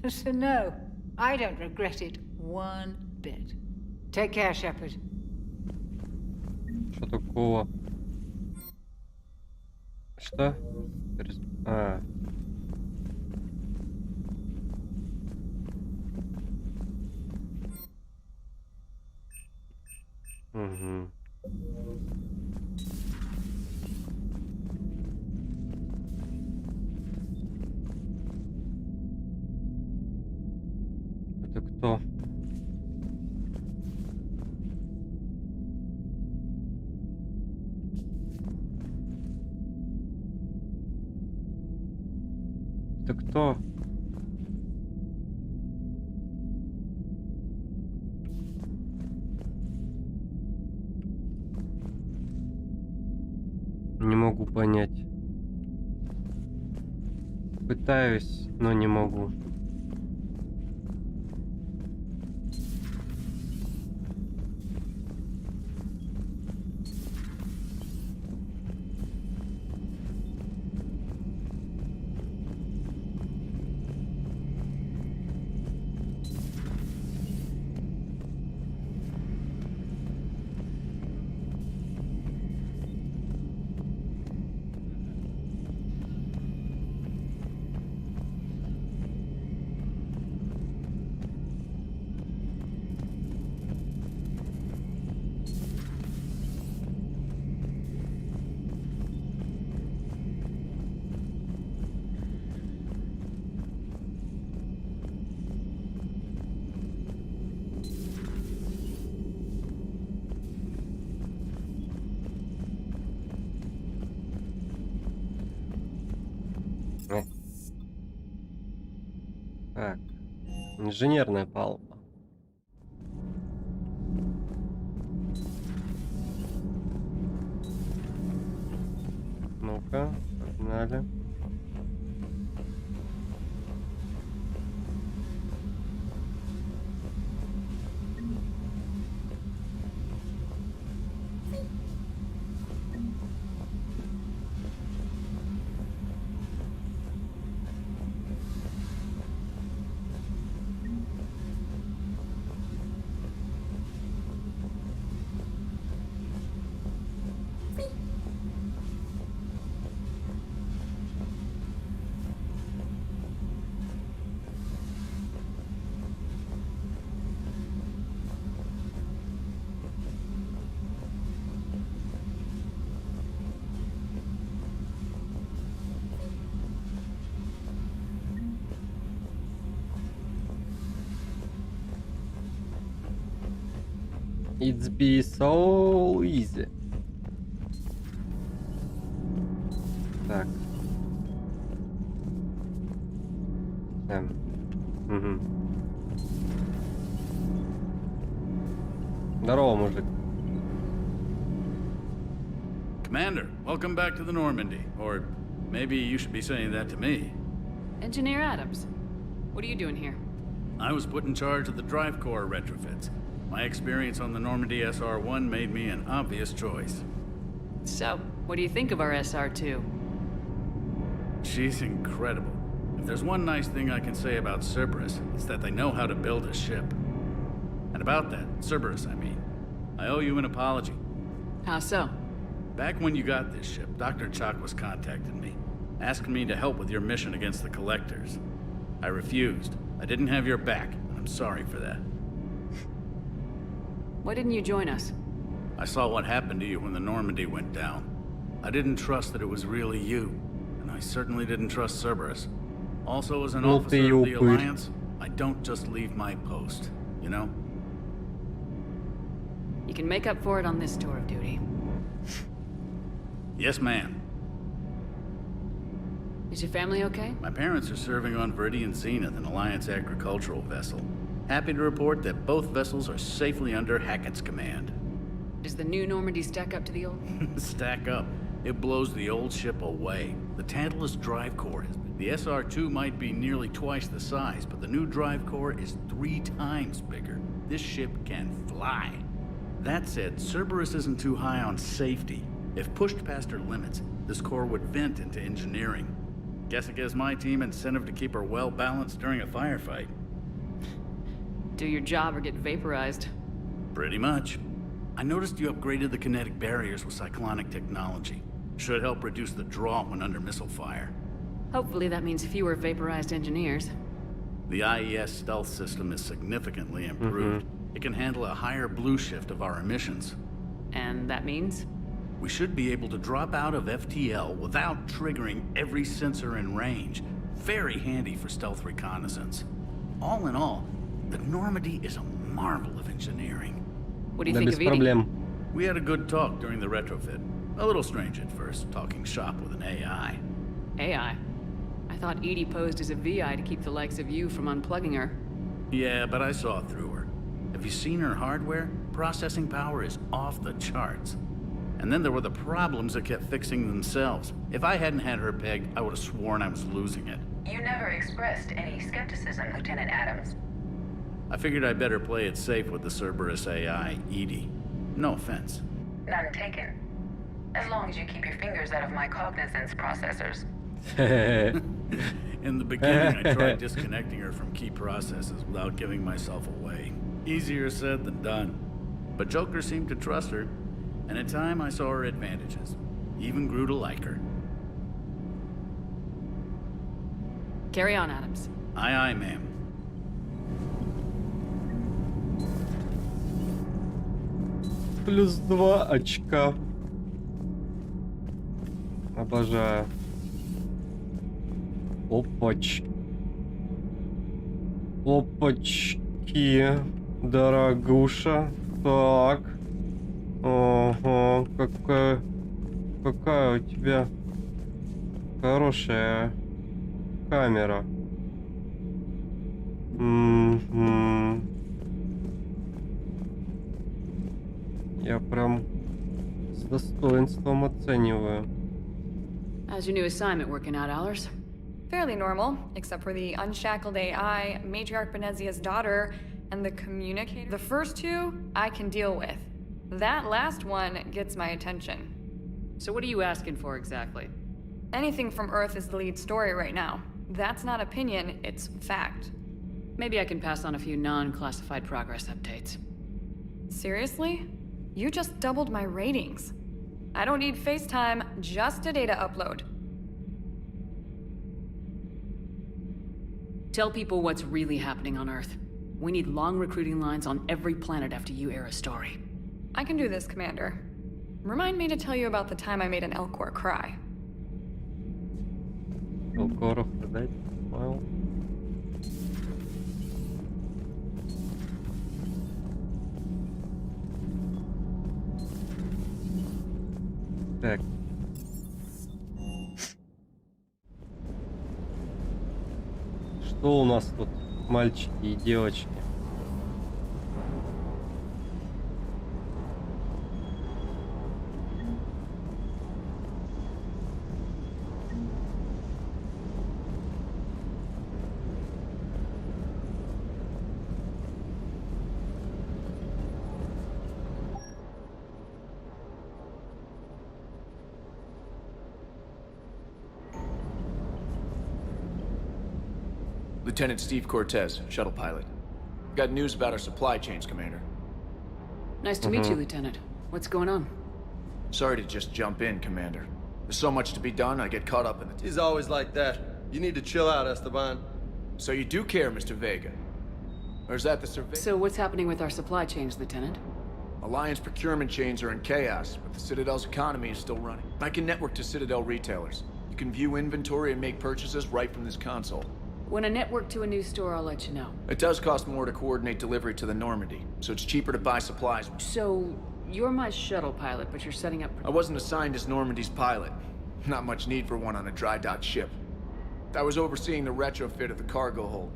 So no, I don't regret it one bit. Take care, Shepard. Что такого? Что? А. Угу. Это кто? Это кто? Не могу понять. Пытаюсь, но не могу. Инженерная палуба. Ну-ка, погнали. It's be so easy. Так. Угу. Здорово, мужик. Commander, welcome back to the Normandy. Or maybe you should be saying that to me. Engineer Adams, what are you doing here? I was put in charge of the drive core retrofits. My experience on the Normandy SR-1 made me an obvious choice. So, what do you think of our SR-2? She's incredible. If there's one nice thing I can say about Cerberus, it's that they know how to build a ship. And about that, Cerberus, I mean, I owe you an apology. How so? Back when you got this ship, Dr. Chakwas contacted me, asking me to help with your mission against the Collectors. I refused. I didn't have your back, and I'm sorry for that. Why didn't you join us? I saw what happened to you when the Normandy went down. I didn't trust that it was really you, and I certainly didn't trust Cerberus. Also, as an officer of the Alliance, I don't just leave my post, you know? You can make up for it on this tour of duty. Yes, ma'am. Is your family okay? My parents are serving on Viridian Zenith, an Alliance agricultural vessel. Happy to report that both vessels are safely under Hackett's command. Does the new Normandy stack up to the old? Stack up. It blows the old ship away. The Tantalus drive core is... The SR-2 might be nearly twice the size, but the new drive core is 3 times bigger. This ship can fly. That said, Cerberus isn't too high on safety. If pushed past her limits, this core would vent into engineering. Guess it gives my team incentive to keep her well balanced during a firefight. Do your job or get vaporized. Pretty much. I noticed you upgraded the kinetic barriers with cyclonic technology. Should help reduce the draw when under missile fire. Hopefully that means fewer vaporized engineers. The IES stealth system is significantly improved. It can handle a higher blue shift of our emissions. And that means? We should be able to drop out of FTL without triggering every sensor in range. Very handy for stealth reconnaissance. All in all, the Normandy is a marvel of engineering. What do you think of Edie? We had a good talk during the retrofit. A little strange at first, talking shop with an AI. AI? I thought Edie posed as a VI to keep the likes of you from unplugging her. Yeah, but I saw through her. Have you seen her hardware? Processing power is off the charts. And then there were the problems that kept fixing themselves. If I hadn't had her pegged, I would have sworn I was losing it. You never expressed any skepticism, Lieutenant Adams. I figured I'd better play it safe with the Cerberus AI, Edie. No offense. None taken. As long as you keep your fingers out of my cognizance processors. In the beginning, I tried disconnecting her from key processes without giving myself away. Easier said than done. But Joker seemed to trust her, and in time I saw her advantages. Even grew to like her. Carry on, Adams. Aye, aye, ma'am. Плюс 2 очка. Обожаю. Опачки. Опачки. Дорогуша. Так. Ага. Какая у тебя хорошая камера. Мгм. Я прям с достоинством оцениваю. How's your new assignment working out, Allers? Fairly normal, except for the unshackled AI, Matriarch Benezia's daughter, and the communicator. The first two, I can deal with. That last one gets my attention. So what are you asking for exactly? Anything from Earth is the lead story right now. That's not opinion, it's fact. Maybe I can pass on a few non-classified progress updates. Seriously? You just doubled my ratings. I don't need FaceTime, just a data upload. Tell people what's really happening on Earth. We need long recruiting lines on every planet after you air a story. I can do this, Commander. Remind me to tell you about the time I made an Elcor cry. Elcor of the Dead. Well. Так. Что у нас тут, мальчики и девочки? Lieutenant Steve Cortez, shuttle pilot. Got news about our supply chains, Commander. Nice to meet you, Lieutenant. What's going on? Sorry to just jump in, Commander. There's so much to be done, I get caught up in the... He's always like that. You need to chill out, Esteban. So you do care, Mr. Vega? Or is that the survey? So what's happening with our supply chains, Lieutenant? Alliance procurement chains are in chaos, but the Citadel's economy is still running. I can network to Citadel retailers. You can view inventory and make purchases right from this console. When I network to a new store, I'll let you know. It does cost more to coordinate delivery to the Normandy, so it's cheaper to buy supplies. So, you're my shuttle pilot, but you're setting up... I wasn't assigned as Normandy's pilot. Not much need for one on a dry dock ship. I was overseeing the retrofit of the cargo hold.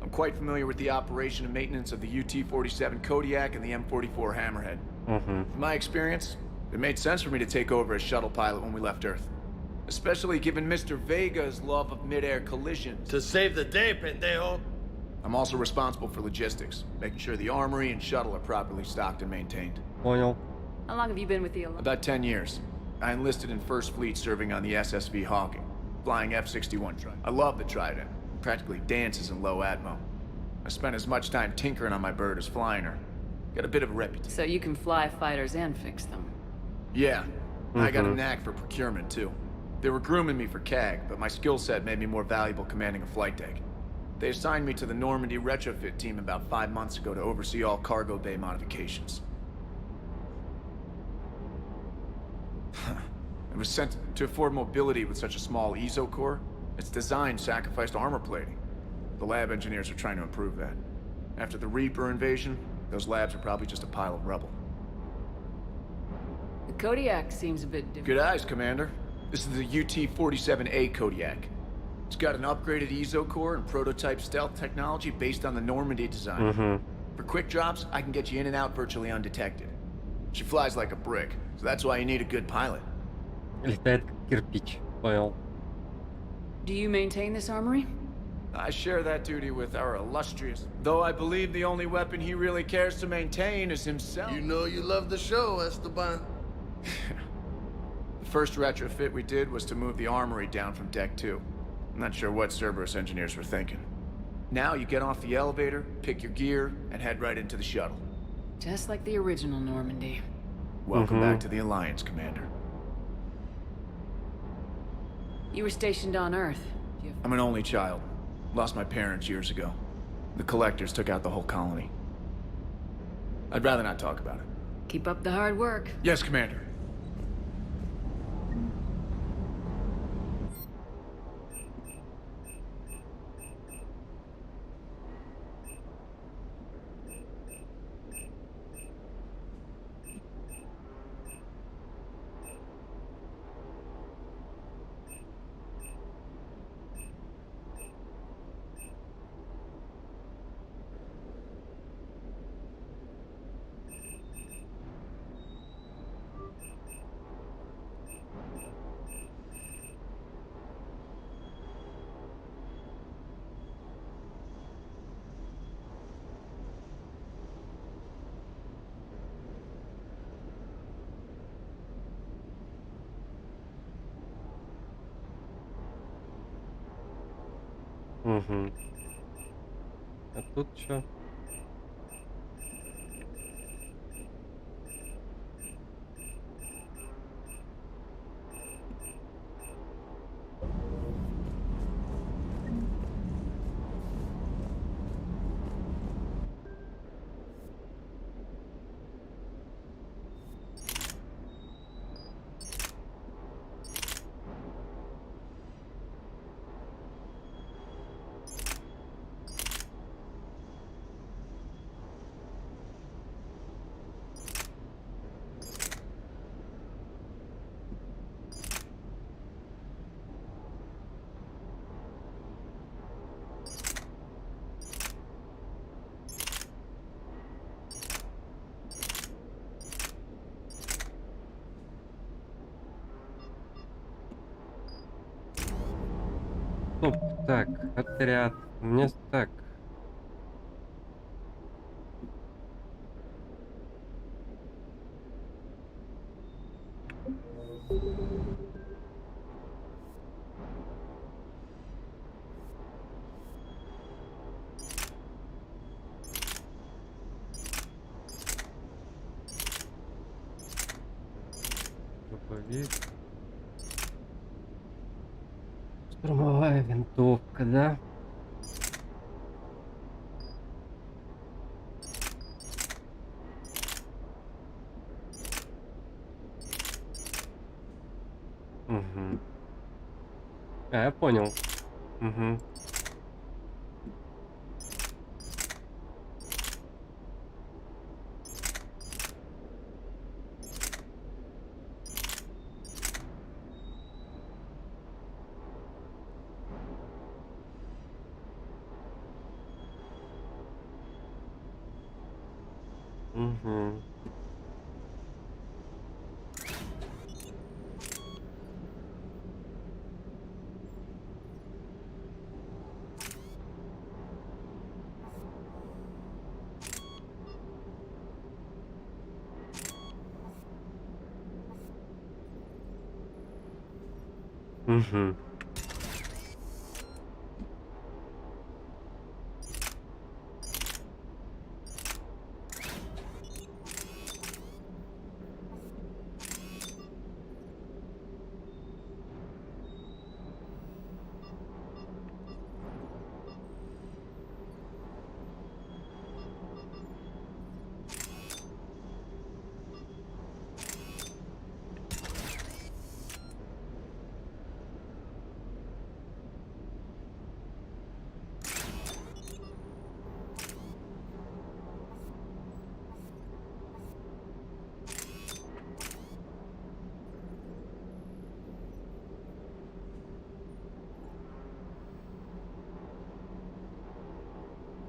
I'm quite familiar with the operation and maintenance of the UT-47 Kodiak and the M44 Hammerhead. In my experience, it made sense for me to take over as shuttle pilot when we left Earth. Especially given Mr. Vega's love of mid-air collisions. To save the day, pendejo. I'm also responsible for logistics, making sure the armory and shuttle are properly stocked and maintained. Понял. How long have you been with the Alliance? About 10 years. I enlisted in First Fleet serving on the SSV Hawking, flying F-61 Trident. I love the Trident. Practically dances in low atmo. I spent as much time tinkering on my bird as flying her. Got a bit of a reputation. So you can fly fighters and fix them. Yeah. I got a knack for procurement, too. They were grooming me for CAG, but my skill set made me more valuable commanding a flight deck. They assigned me to the Normandy retrofit team about 5 months ago to oversee all cargo bay modifications. It was sent to afford mobility with such a small ESO core. Its design sacrificed armor plating. The lab engineers are trying to improve that. After the Reaper invasion, those labs are probably just a pile of rubble. The Kodiak seems a bit different. Good eyes, Commander. This is the UT-47A Kodiak. It's got an upgraded ESO core and prototype stealth technology based on the Normandy design. For quick drops, I can get you in and out virtually undetected. She flies like a brick, so that's why you need a good pilot. Летает как кирпич. Понял. Do you maintain this armory? I share that duty with our illustrious, though I believe the only weapon he really cares to maintain is himself. You know you love the show, Esteban. The first retrofit we did was to move the armory down from Deck 2. I'm not sure what Cerberus engineers were thinking. Now you get off the elevator, pick your gear, and head right into the shuttle. Just like the original Normandy. Welcome back to the Alliance, Commander. You were stationed on Earth. I'm an only child. Lost my parents years ago. The Collectors took out the whole colony. I'd rather not talk about it. Keep up the hard work. Yes, Commander. Угу. А тут что? Стоп, так, отряд. У меня так. Дробовик. Штурмовая винтовка, да? Угу. А, я понял. Угу. Угу. Угу.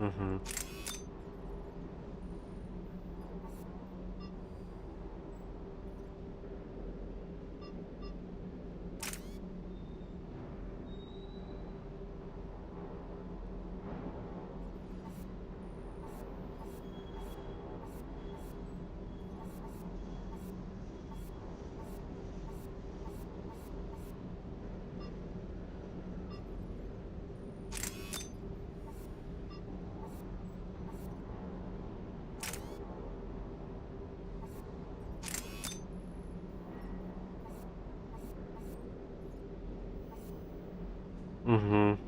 Угу. Угу.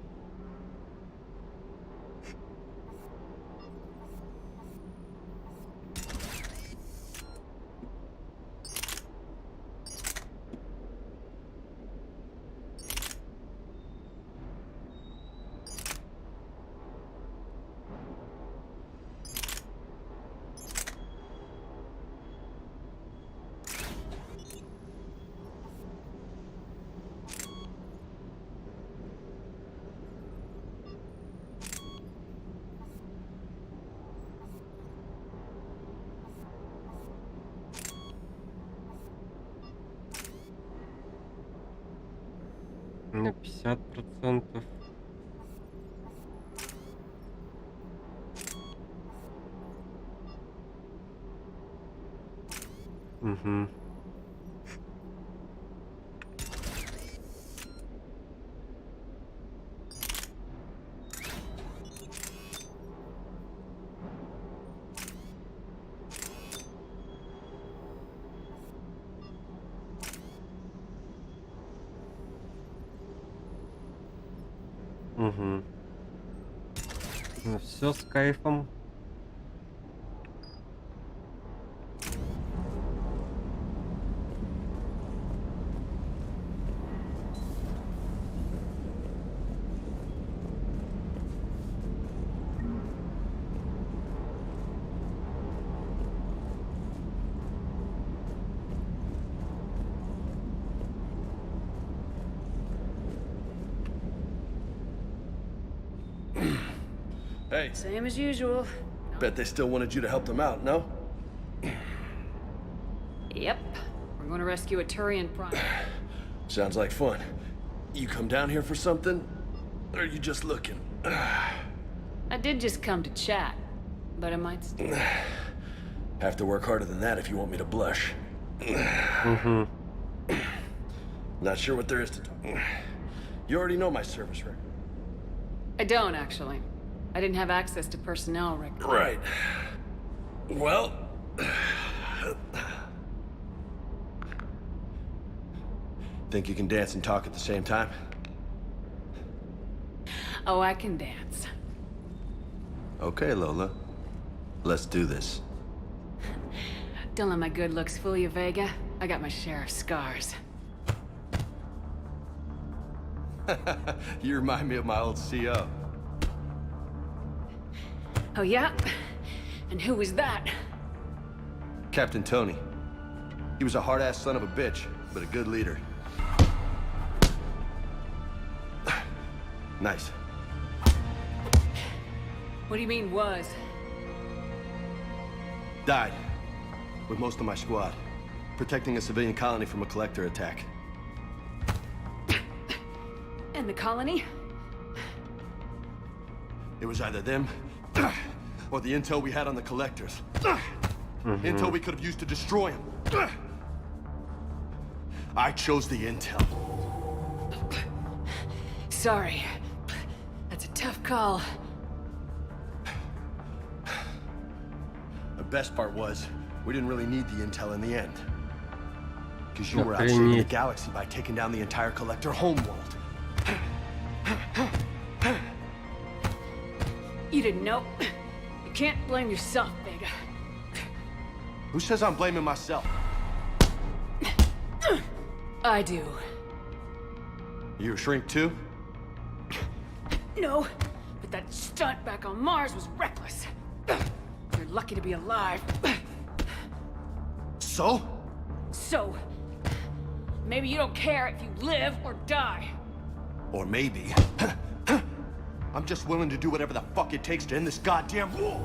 На 50%. Угу. Угу. Ну все с кайфом. Hey, Same as usual. bet they still wanted you to help them out, no? Yep. We're going to rescue a Turian Prime. Sounds like fun. You come down here for something? Or are you just looking? I did just come to chat, but I might still. Have to work harder than that if you want me to blush. Угу. Not sure what there is to talk. You already know my service record. I don't, actually. I didn't have access to personnel records. Right. Well... Think you can dance and talk at the same time? Oh, I can dance. Okay, Lola. Let's do this. Don't let my good looks fool you, Vega. I got my share of scars. You remind me of my old CO. Oh, yeah? And who was that? Captain Tony. He was a hard-ass son of a bitch, but a good leader. Nice. What do you mean, was? Died. With most of my squad. Protecting a civilian colony from a collector attack. And the colony? It was either them, or the intel we had on the collectors. Intel we could have used to destroy them. I chose the intel. Sorry. That's a tough call. The best part was, we didn't really need the intel in the end. Because you were out Охренеть. saving the galaxy by taking down the entire collector homeworld. You didn't know. You can't blame yourself, Vega. Who says I'm blaming myself? I do. You a shrink too? No, but that stunt back on Mars was reckless. You're lucky to be alive. So? So, maybe you don't care if you live or die. Or maybe... I'm just willing to do whatever the fuck it takes to end this goddamn war.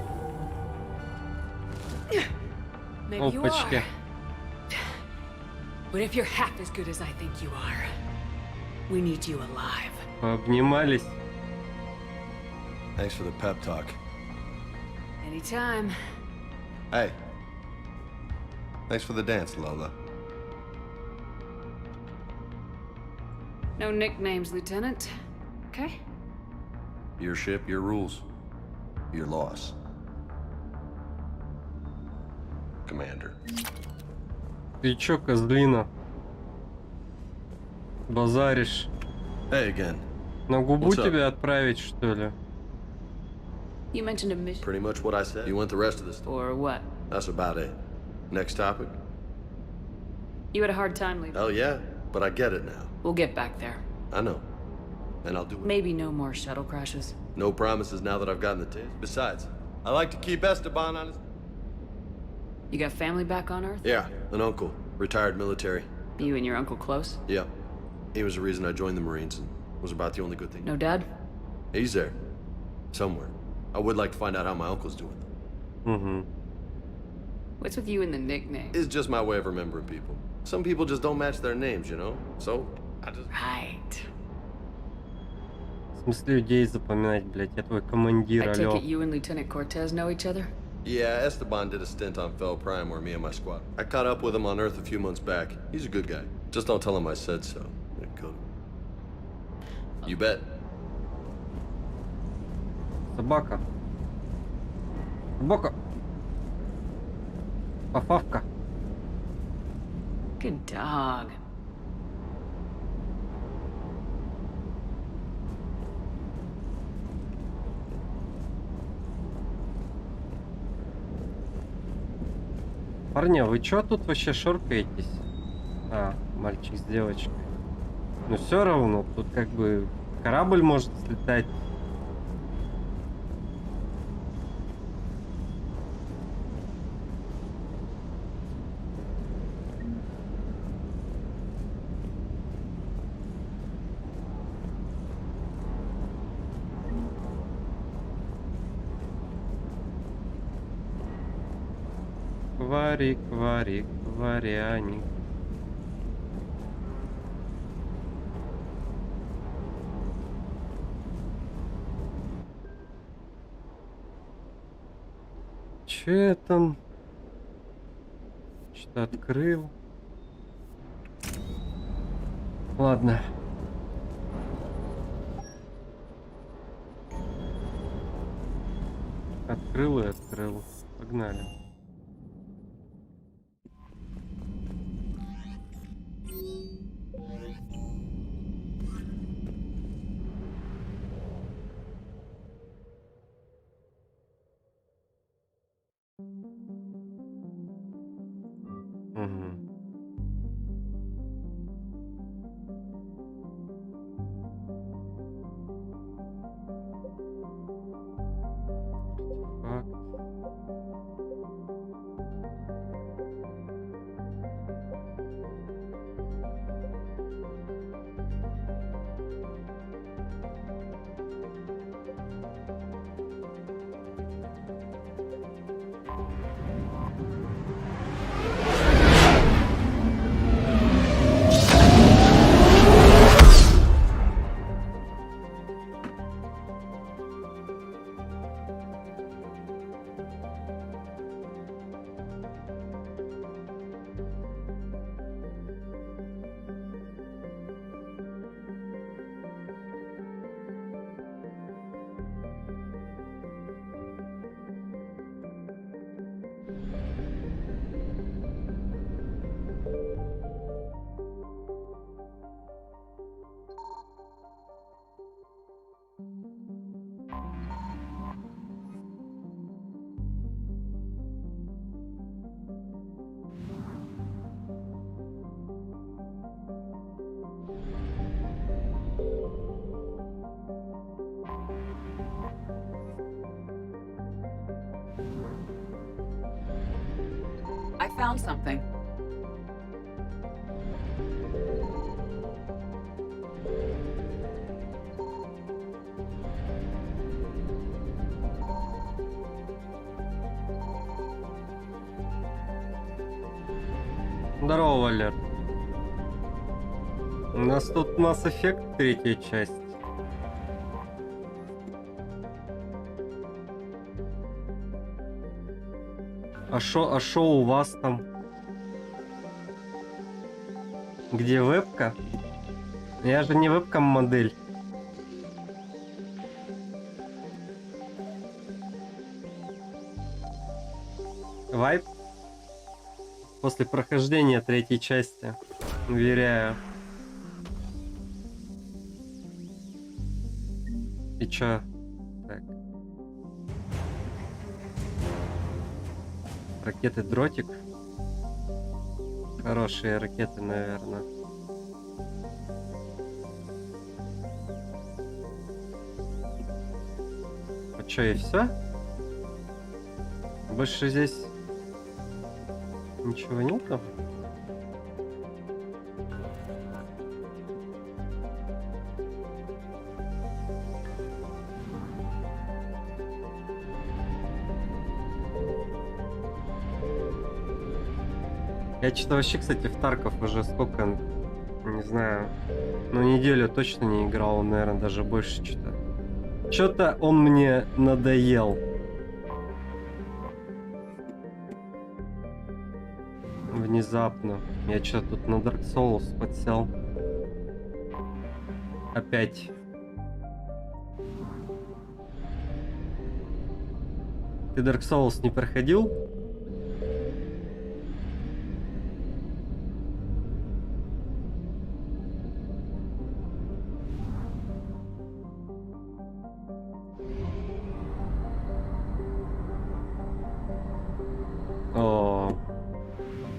Maybe you Опачки. are. But if you're half as good as I think you are, we need you alive. Пообнимались. Thanks for the pep talk. Anytime. Hey. Thanks for the dance, Lola. No nicknames, Lieutenant. Okay? Your ship, your rules. Your loss. Commander. Ты чё, козлина? Базаришь? Hey again. На губу What's up? тебя отправить, что ли? You mentioned a mission. Pretty much what I said. You want the rest of this? Or what? That's about it. Next topic? You had a hard time leaving. Oh yeah, but I get it now. We'll get back there. I know. And I'll do it. Maybe no more shuttle crashes. No promises now that I've gotten the taste. Besides, I like to keep Esteban on his... You got family back on Earth? Yeah, an uncle. Retired military. You and your uncle close? Yeah. He was the reason I joined the Marines and was about the only good thing. No dad? He's there. Somewhere. I would like to find out how my uncle's doing. Угу. What's with you and the nickname? It's just my way of remembering people. Some people just don't match their names, you know? So, I just... Right. В смысле людей запоминать, блядь? Я твой командир, I take алё. it you and Lieutenant Cortez know each other? Yeah, Esteban did a stint on Fel Prime where me and my squad. I caught up with him on Earth a few months back. He's a good guy. Just don't tell him I said so. It could. You bet. Собака. Собака. Пафавка. Good dog. Парня, вы чё тут вообще шоркаетесь? А, мальчик с девочкой. Но все равно, тут как бы корабль может слетать. Варик, варик, варяник. Че я там? Что-то открыл. Ладно. Открыл и открыл. Погнали. Мгм. Факт. I found something. Здорово, Валер. У нас тут Mass Effect, третья часть. А шо у вас там? Где вебка? Я же не вебкам модель. Вайп? После прохождения третьей части. Уверяю. И чё? Так. Ракеты дротик. Хорошие ракеты, наверное. А чё, и все? Больше здесь ничего нету? Я что-то вообще, кстати, в Тарков уже сколько, не знаю, ну неделю точно не играл, наверное, даже больше что-то. Что-то он мне надоел. Внезапно. Я что-то тут на Dark Souls подсел. Опять. Ты Dark Souls не проходил? О,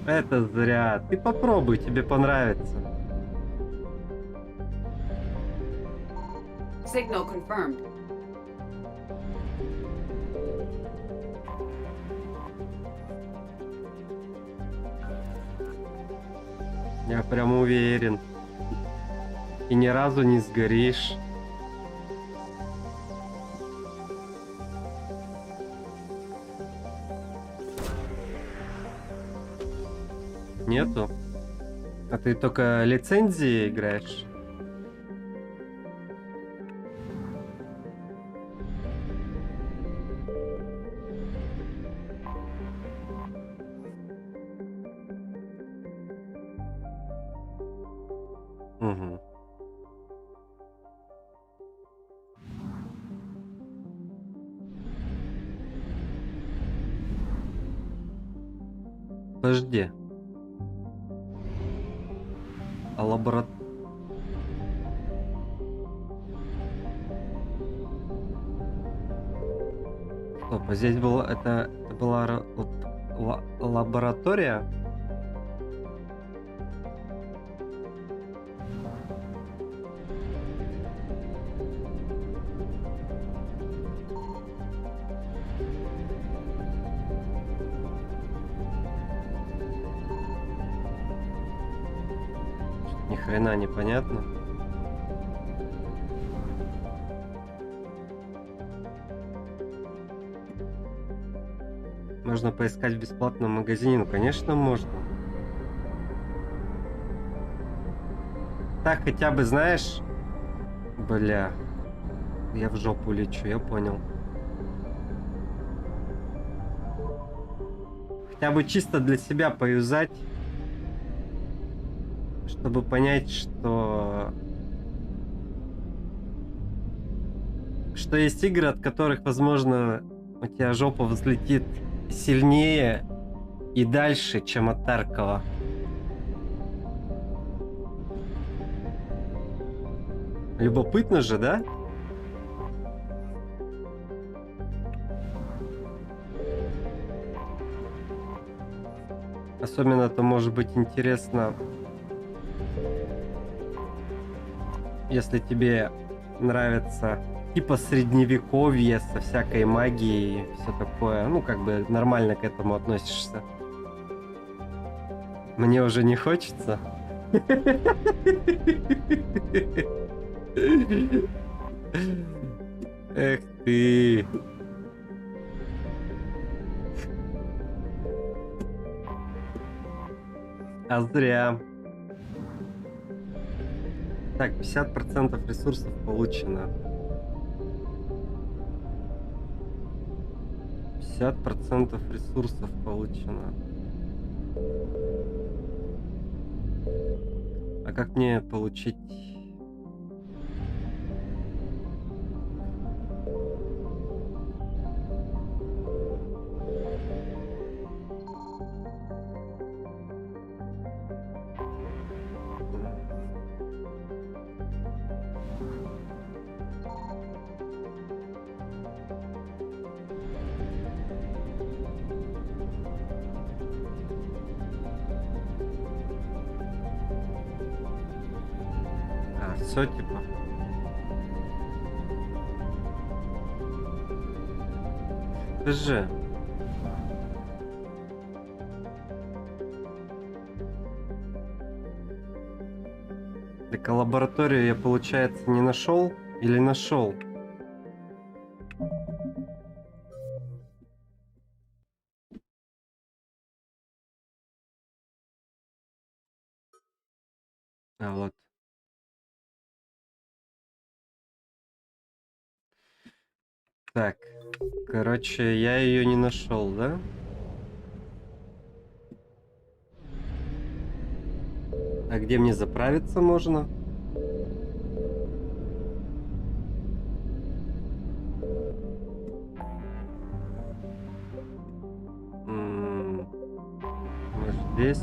Это зря. Ты попробуй, тебе понравится. Signal confirmed. Я прям уверен. И ни разу не сгоришь. Нету? А ты только лицензии играешь? Угу. Подожди. А лаборатория... Стоп, а здесь было... Это была лаборатория? Ни хрена непонятно. Можно поискать в бесплатном магазине? Ну, конечно, можно. Так, хотя бы, знаешь... Бля. Я в жопу лечу, я понял. Хотя бы чисто для себя поюзать. Чтобы понять, что есть игры, от которых, возможно, у тебя жопа взлетит сильнее и дальше, чем от Таркова. Любопытно же, да? Особенно это может быть интересно, если тебе нравится типа средневековье со всякой магией и все такое. Ну, как бы нормально к этому относишься. Мне уже не хочется. Эх ты. А зря. Так, 50% ресурсов получено. 50% ресурсов получено. А как мне получить... Все типа. Скажи. Так, а лабораторию я, получается, не нашел или нашел? А вот. Так, короче, я ее не нашел, да? А где мне заправиться можно? Может, здесь?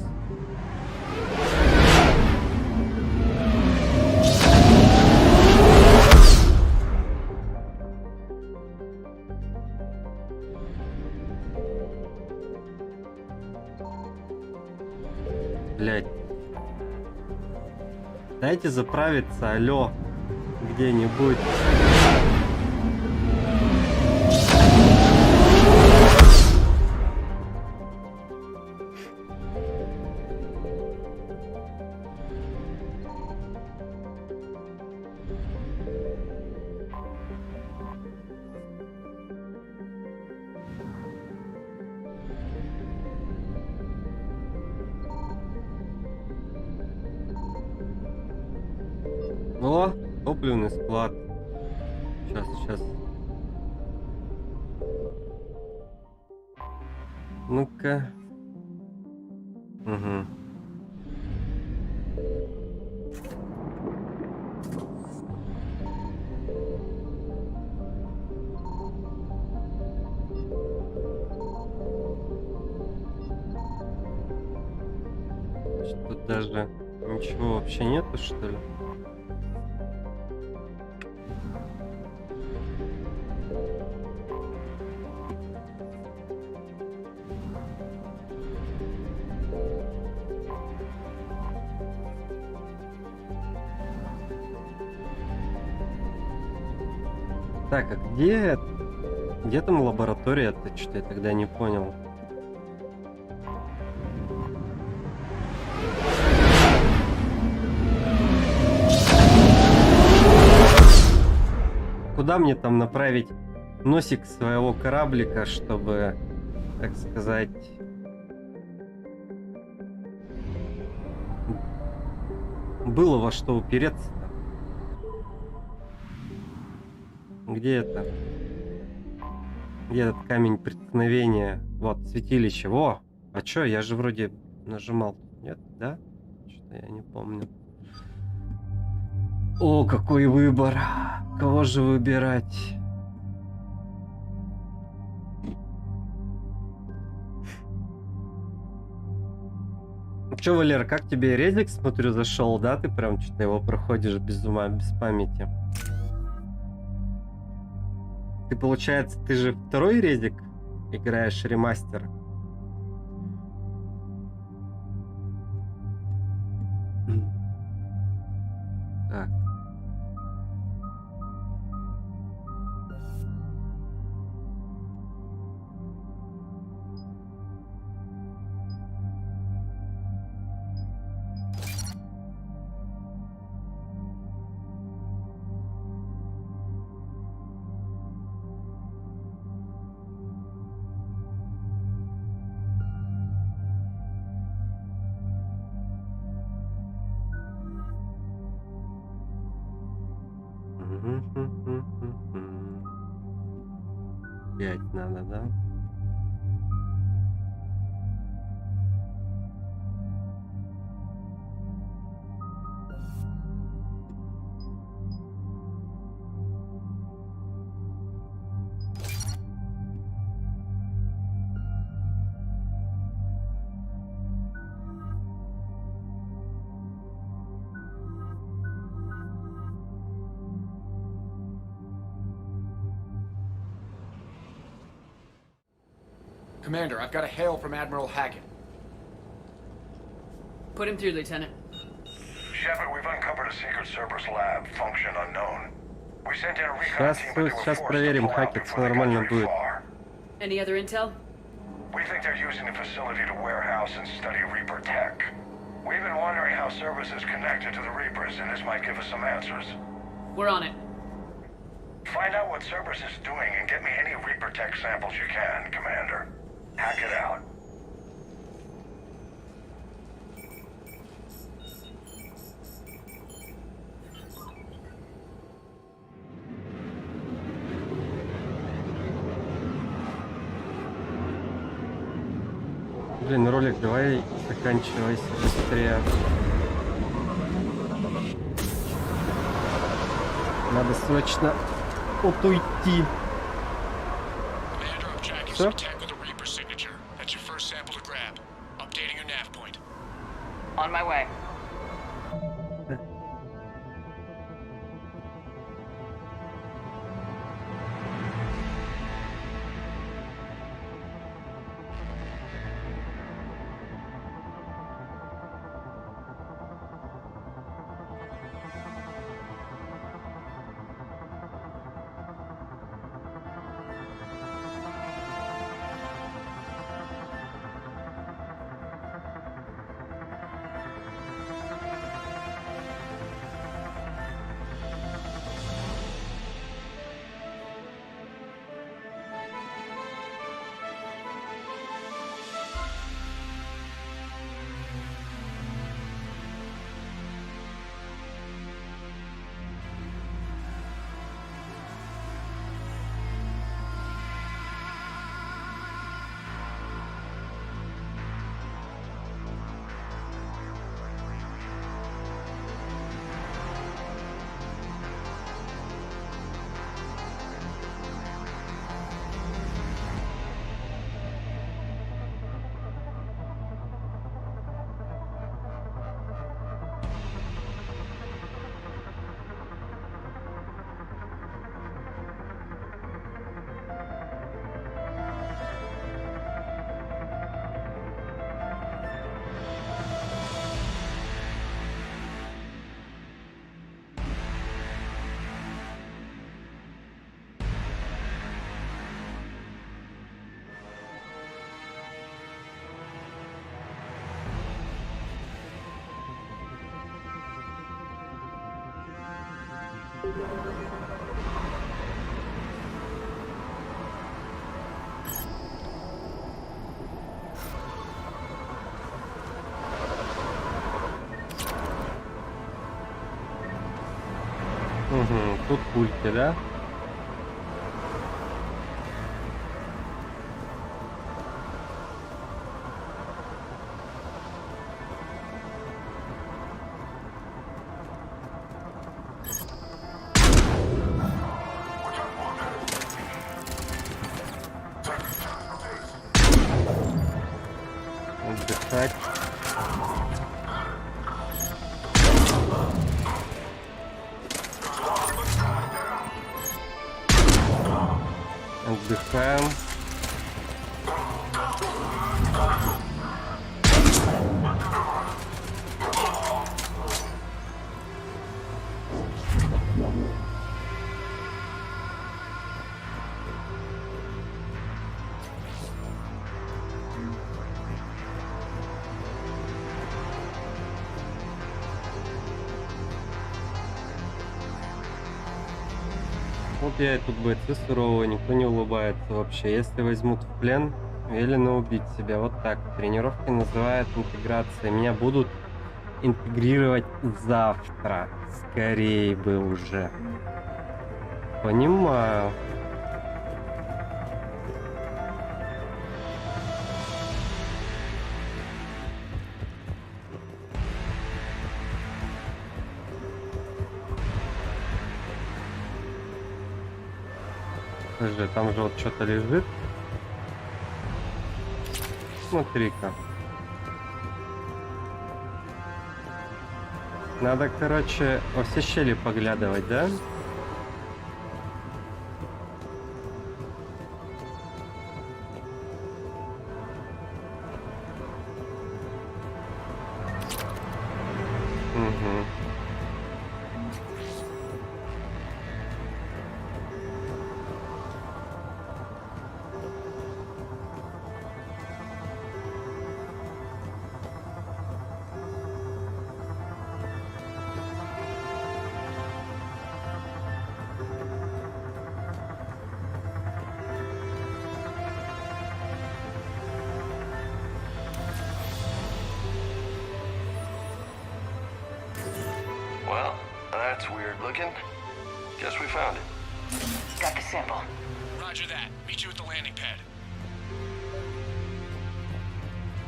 Дайте заправиться, алло, где-нибудь. О, топливный склад. Сейчас. Ну-ка. Угу. Тут даже ничего вообще нету, что ли? Так, а где там лаборатория-то? Что-то я тогда не понял. Куда мне там направить носик своего кораблика, чтобы, так сказать, было во что упереться? Где это? Где этот камень преткновения? Вот, святилище. Во! А чё? Я же вроде нажимал. Нет, да? Что-то я не помню. О, какой выбор! Кого же выбирать? Чё, Валер, как тебе резик, смотрю, зашел, да? Ты прям что-то его проходишь без ума, без памяти. Ты, получается, ты же второй резик играешь ремастер? Так. Пять надо, да? Commander, I've got a hail from Admiral Hackett. Put him through, Lieutenant. Shepard, we've uncovered a secret Cerberus lab, function unknown. We sent in a recon team, but they were Сейчас forced to проверим, pull out Хакет, before все they got нормально very будет. far. Any other intel? We think they're using the facility to warehouse and study Reaper tech. We've been wondering how Cerberus is connected to the Reapers, and this might give us some answers. We're on it. Find out what Cerberus is doing and get me any Reaper tech samples you can, Commander. Hack it out. Блин, ролик, давай заканчивайся быстрее. Надо срочно уйти. Все? On my way. Угу, тут пульки, да? Отдыхать. Отдыхаем. Вот я и тут бойцы суровые, никто не улыбается вообще. Если возьмут в плен, велено убить себя. Вот так. Тренировки называют интеграцией. Меня будут интегрировать завтра. Скорее бы уже. Понимаю. Подожди, там же вот что-то лежит. Смотри-ка. Надо, короче, во все щели поглядывать, да? Угу. Well, that's weird looking. Guess we found it. Got the sample. Roger that. Meet you at the landing pad.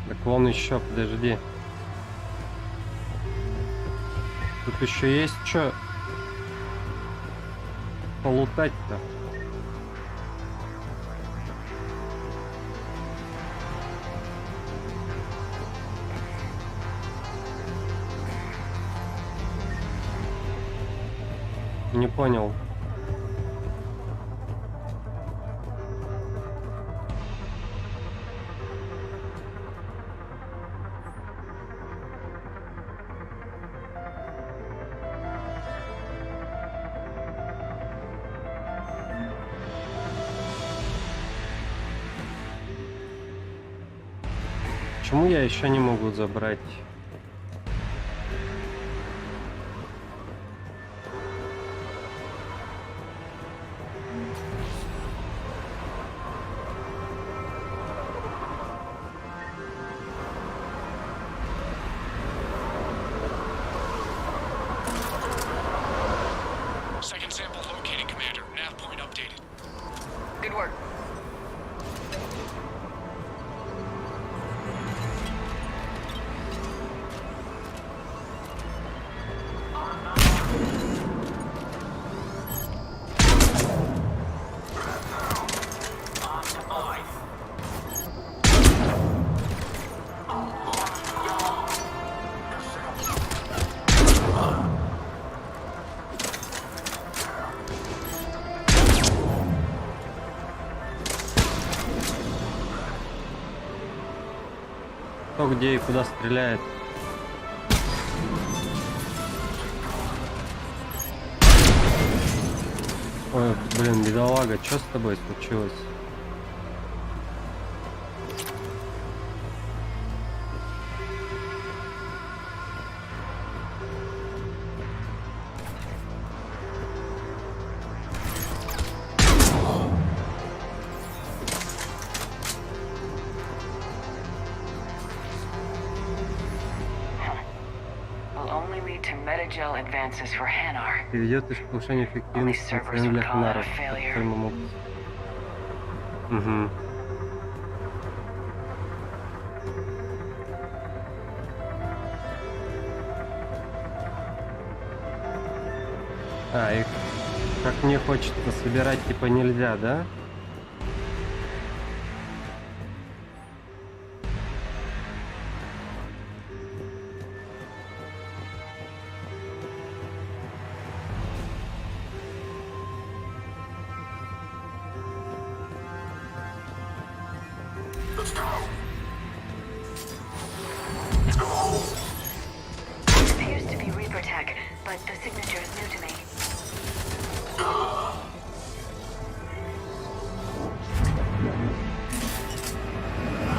Так вон еще, подожди. Тут еще есть что полутать-то. Не понял. Почему я еще не могу забрать? Second sample located, Commander. Nav point updated. Good work. Кто где и куда стреляет. Ой, блин, бедолага, что с тобой случилось? Metagel advances for Hanar. Приведет лишь к повышению эффективности для Ханаров. Угу. А, и как мне хочется собирать, типа, нельзя, да? Appears to be Reaper tech, but the signature is new to me.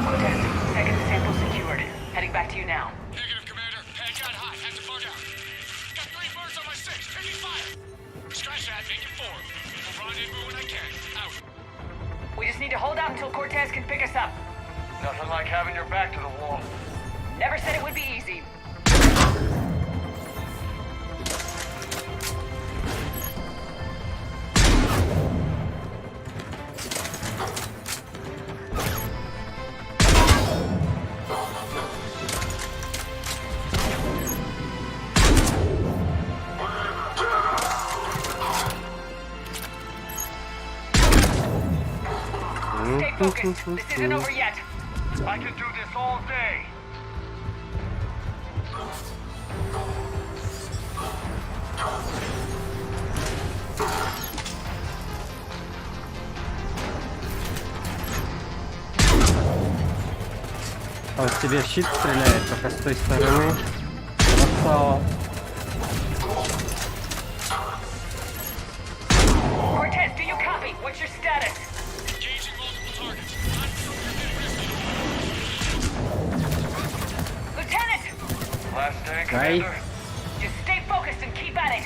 Cortez, second sample secured. Heading back to you now. Negative, Commander. Pad got hot. Had to bug out. Got 3 birds on my 6. Taking fire. Scratch that. Make it 4. We'll rendezvous when I can. Out. We just need to hold out until Cortez can pick us up. Nothing like having your back to the wall. Never said it would be easy. Stay focused. This isn't over yet. I can do this all day. А вот тебе щит стреляет, пока с той стороны. Красава. Cortez, do you copy? What's your status? Engaging multiple targets. Lieutenant! Last day, Hey. Commander. Just stay focused and keep at it.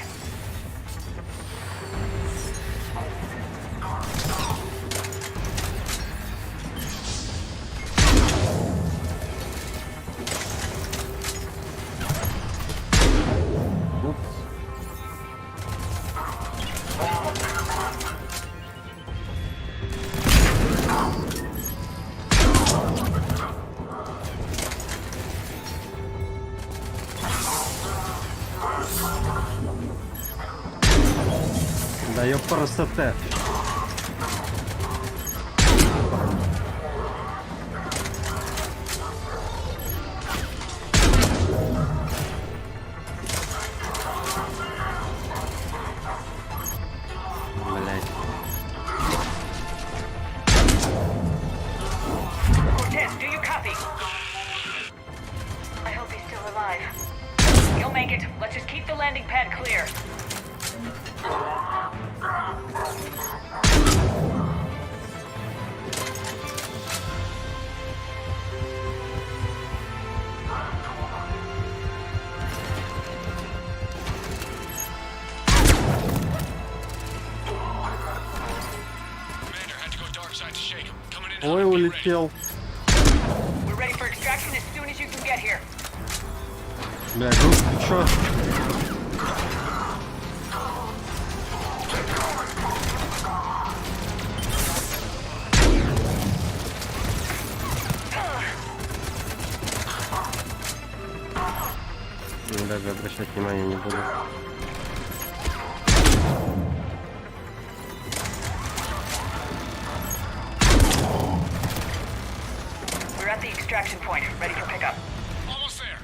Да ёп, красота. Блять. Cortez, do you copy? I hope he's still alive. You'll make it. Let's just keep the landing pad clear. Commander had to go dark side to shake him. Coming in. Ой, улетел. We're ready for extraction as soon as you can get here. Бля, ну ты чё? Ну, даже обращать внимания не буду. We're at the extraction point, ready for pickup. Almost there.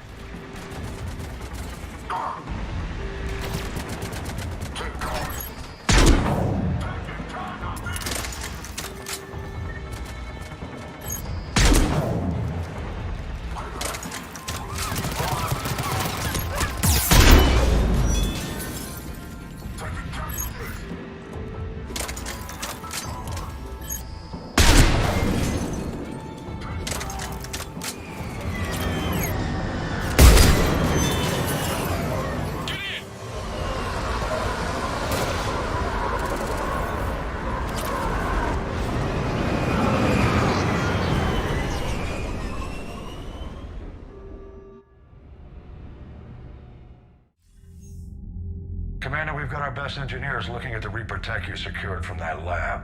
Commander, we've got our best engineers looking at the Reaper tech you secured from that lab.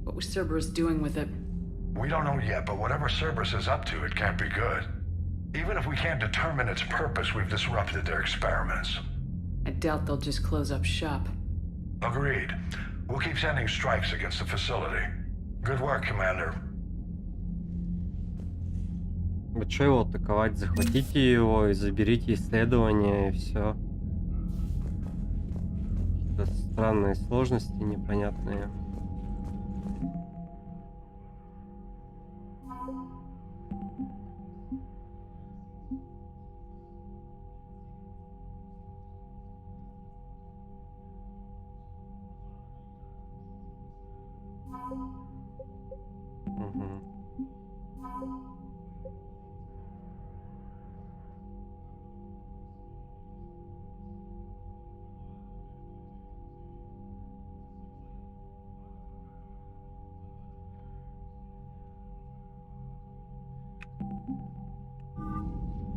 What was Cerberus doing with it? We don't know yet, but whatever Cerberus is up to, it can't be good. Even if we can't determine its purpose, we've disrupted their experiments. I doubt they'll just close up shop. Agreed. We'll keep sending strikes against the facility. Good work, Commander. Вы что его атаковать? Захватите его и заберите исследования, и все. Какие-то странные сложности, непонятные.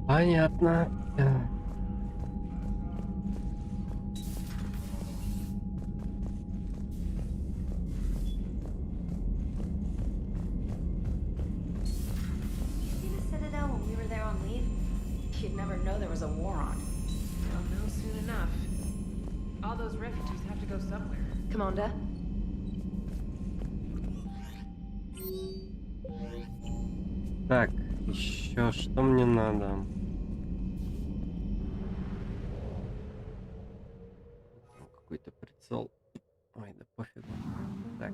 Понятно. See the Citadel when we were there on leave? You'd never know there was a war on. I'll know soon enough. All those refugees have to go somewhere. Commander? Так, еще что мне надо? Какой-то прицел. Ой, да пофигу. Так.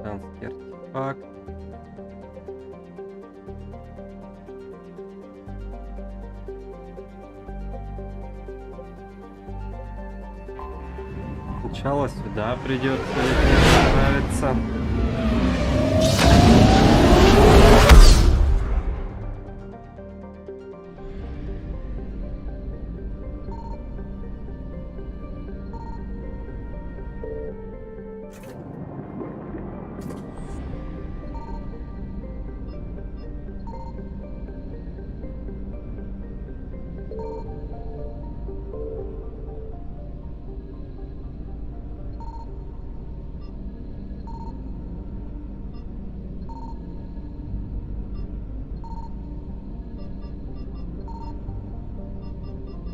Танский артефакт. Сначала сюда придется отправиться.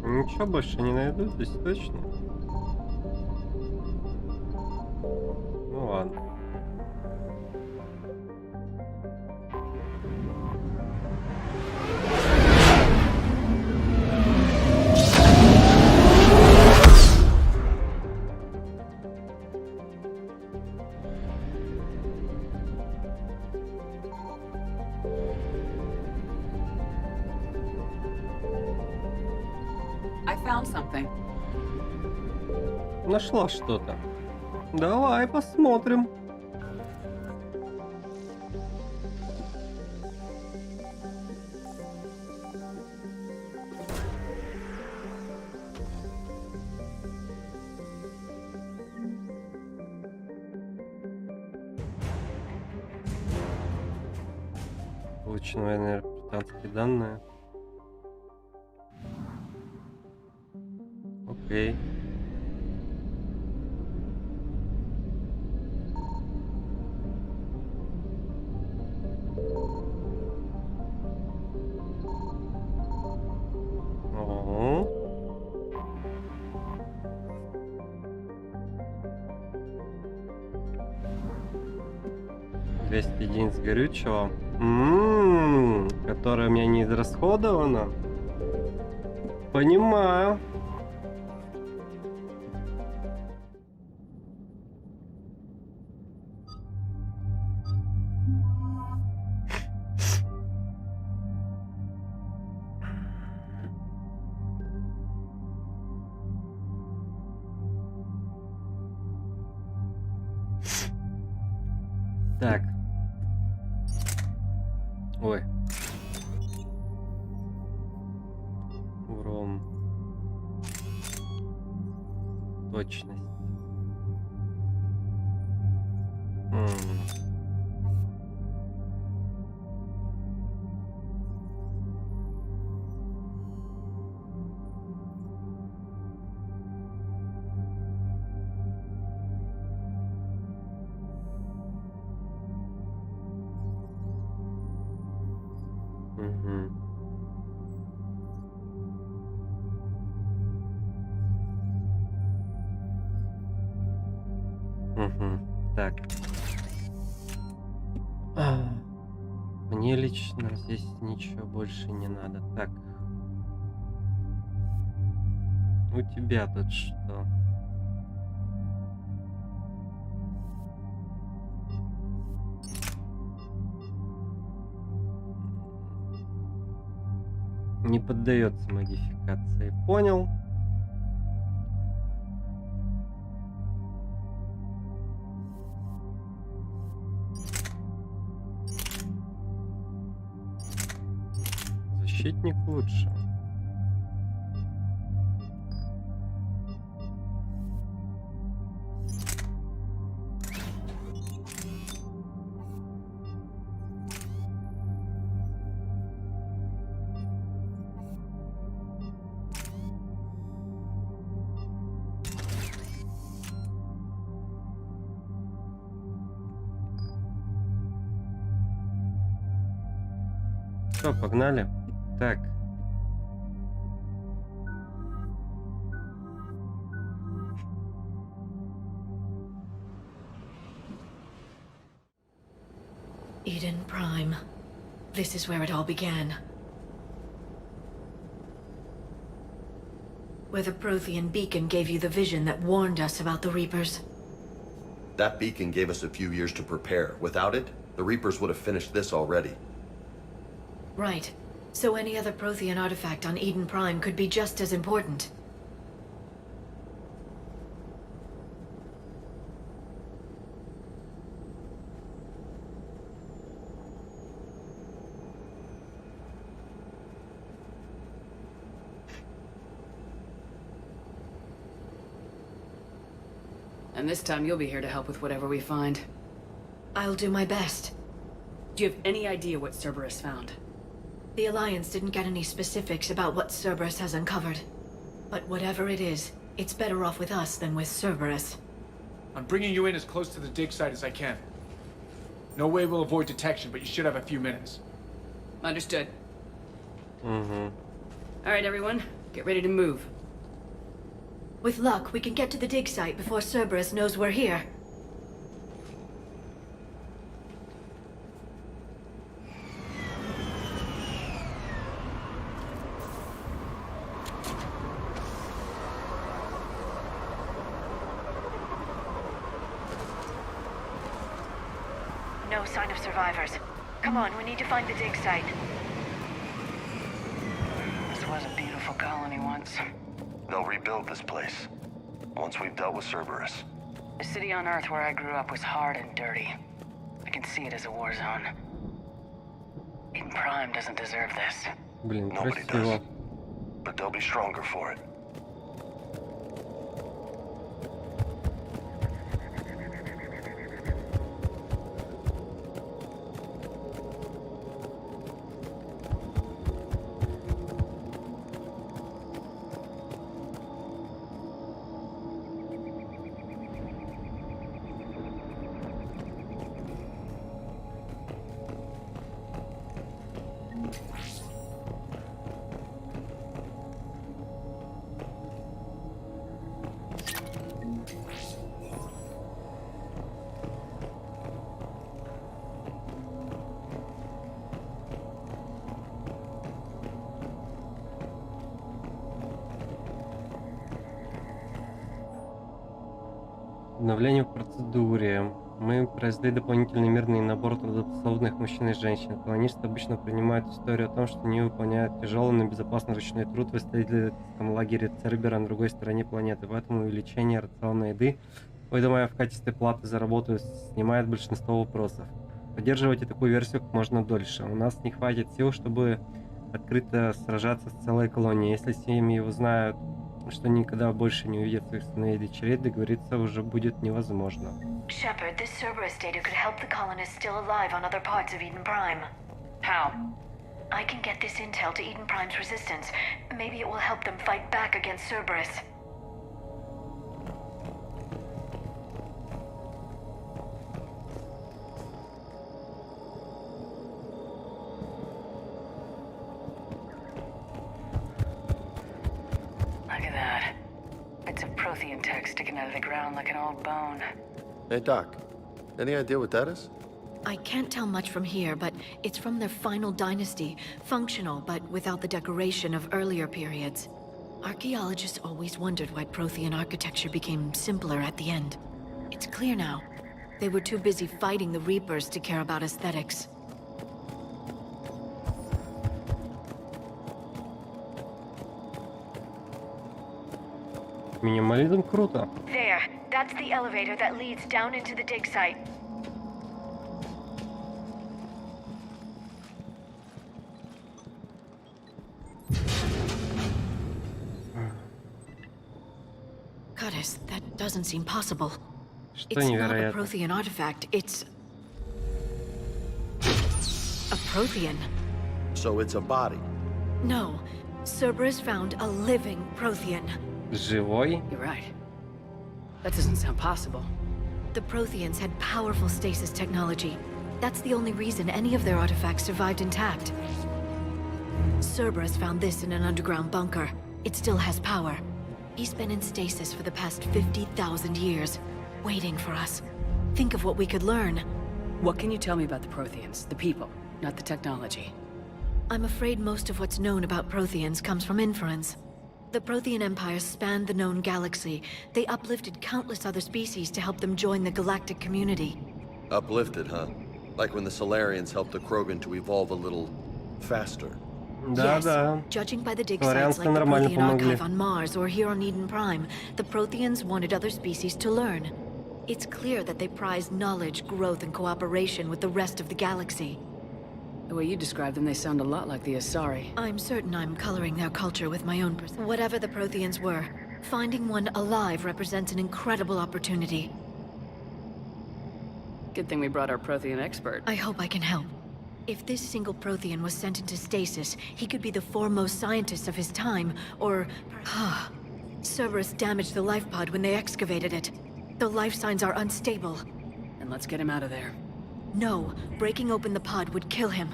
Ничего больше не найду здесь точно. Ну ладно. I found something. Нашла что-то. Давай посмотрим. Получено военные репутанские данные. Окей. Ого. $200 единиц горючего. Которое у меня не израсходовано. Понимаю. Так, Ой. Урон. Точность. Так. Мне лично здесь ничего больше не надо. Так. У тебя тут что? Не поддается модификации. Понял. Защитник лучше. Все, погнали. Так. Eden Prime. This is where it all began. Where the Prothean beacon gave you the vision that warned us about the Reapers. That beacon gave us a few years to prepare. Without it, the Reapers would have finished this already. Right. So any other Prothean artifact on Eden Prime could be just as important. And this time you'll be here to help with whatever we find. I'll do my best. Do you have any idea what Cerberus found? The Alliance didn't get any specifics about what Cerberus has uncovered. But whatever it is, it's better off with us than with Cerberus. I'm bringing you in as close to the dig site as I can. No way we'll avoid detection, but you should have a few minutes. Understood. All right, everyone. Get ready to move. With luck, we can get to the dig site before Cerberus knows we're here. No sign of survivors. Come on, we need to find the dig site. This was a beautiful colony once. They'll rebuild this place, once we've dealt with Cerberus. The city on Earth where I grew up was hard and dirty. I can see it as a war zone. Eden Prime doesn't deserve this. Блин, Nobody красиво. does. But they'll be stronger for it. Обновление в процедуре. Мы произвели дополнительный мирный набор трудоспособных мужчин и женщин. Колонисты обычно принимают историю о том, что они выполняют тяжелый, но безопасный ручной труд в исследовательском лагере Цербера на другой стороне планеты. Поэтому увеличение рациона еды, выдаваемое в качестве платы за работу, снимает большинство вопросов. Поддерживайте такую версию как можно дольше. У нас не хватит сил, чтобы открыто сражаться с целой колонией. Если семьи узнают, что никогда больше не увидят своих сыновей и дочерей, договориться уже будет невозможно. Shepard, this Cerberus data could help the colonists still alive on other parts of Eden Prime. How? I can get this intel to Eden Prime's resistance. Maybe it will help them fight back against Cerberus. Look at that. Bits of Prothean tech sticking out of the ground like an old bone. Hey, Doc. Any idea what that is? I can't tell much from here, but it's from their final dynasty. Functional, but without the decoration of earlier periods. Archaeologists always wondered why Prothean architecture became simpler at the end. It's clear now. They were too busy fighting the Reapers to care about aesthetics. Минимализм круто. There. That's the elevator that leads down into the dig site. Curtis, that doesn't seem possible. Что It's not a невероятно. Prothean artifact, it's... a Prothean. So it's a body. No. Cerberus found a living Prothean. Живой? You're right. That doesn't sound possible. The Protheans had powerful stasis technology. That's the only reason any of their artifacts survived intact. Cerberus found this in an underground bunker. It still has power. He's been in stasis for the past 50,000 years, waiting for us. Think of what we could learn. What can you tell me about the Protheans? The people, not the technology. I'm afraid most of what's known about Protheans comes from inference. The Prothean Empire spanned the known galaxy. They uplifted countless other species to help them join the galactic community. Uplifted, huh? Like when the Solarians helped the Krogan to evolve a little faster. Yes, Да-да. judging by the dig sites Соларианцы like the нормально Prothean помогли. Archive on Mars or here on Eden Prime, the Protheans wanted other species to learn. It's clear that they prize knowledge, growth, and cooperation with the rest of the galaxy. The way you describe them, they sound a lot like the Asari. I'm certain I'm coloring their culture with my own Whatever the Protheans were, finding one alive represents an incredible opportunity. Good thing we brought our Prothean expert. I hope I can help. If this single Prothean was sent into stasis, he could be the foremost scientist of his time, or... Cerberus damaged the life pod when they excavated it. The life signs are unstable. And let's get him out of there. No, breaking open the pod would kill him.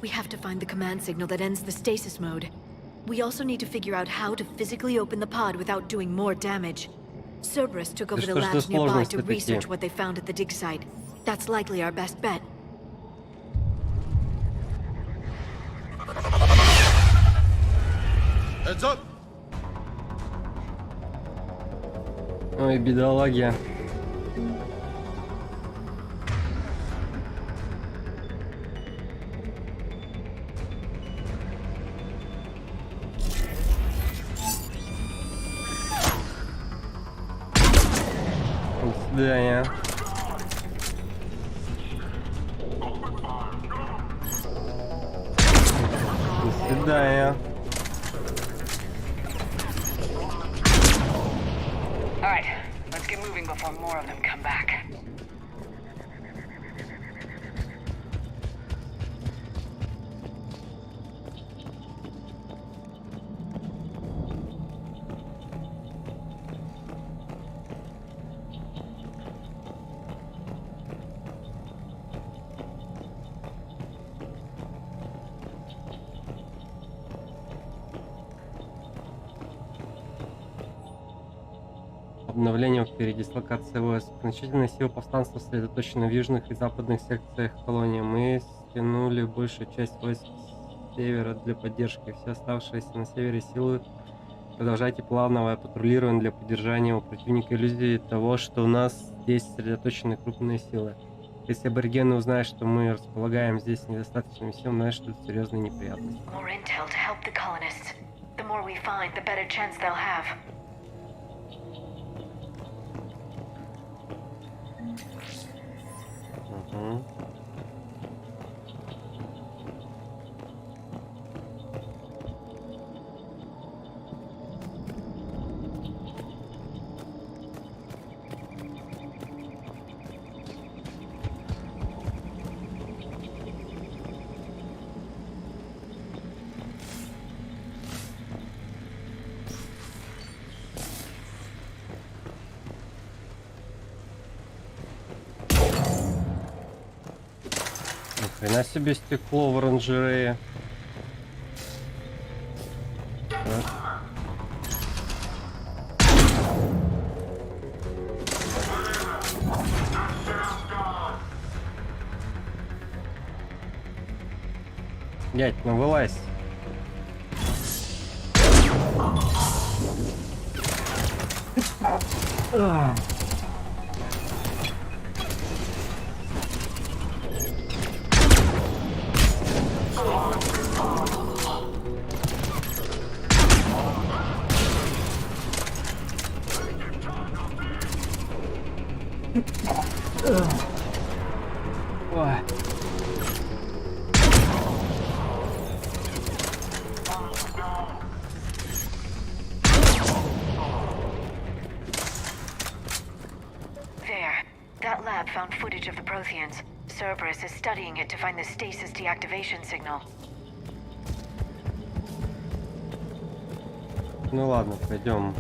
We have to find the command signal that ends the stasis mode. We also need to figure out how to physically open the pod without doing more damage. Cerberus took over the что ж за labs nearby сложности to research такие? what they found at the dig site. That's likely our best bet. Heads up! Ой, бедолаги. До свидания. До свидания. All right, let's get moving before more of them come back. Обновление в передислокации войск. Значительные силы повстанцев сосредоточены в южных и западных секциях колонии. Мы стянули большую часть войск с севера для поддержки. Все оставшиеся на севере силы продолжайте плановое патрулирование для поддержания у противника иллюзии того, что у нас здесь сосредоточены крупные силы. Если аборигены узнают, что мы располагаем здесь недостаточными силами, знаешь, что это серьезные неприятности. More intel to help the colonists. The more we find, the better chance they'll have. Угу. Ни хрена себе стекло в оранжерее. Так. Дядь, ну вылазь. Ой. There. That lab found footage of the Protheans. Cerberus is studying it to find the stasis deactivation signal. Ну ладно, пойдем.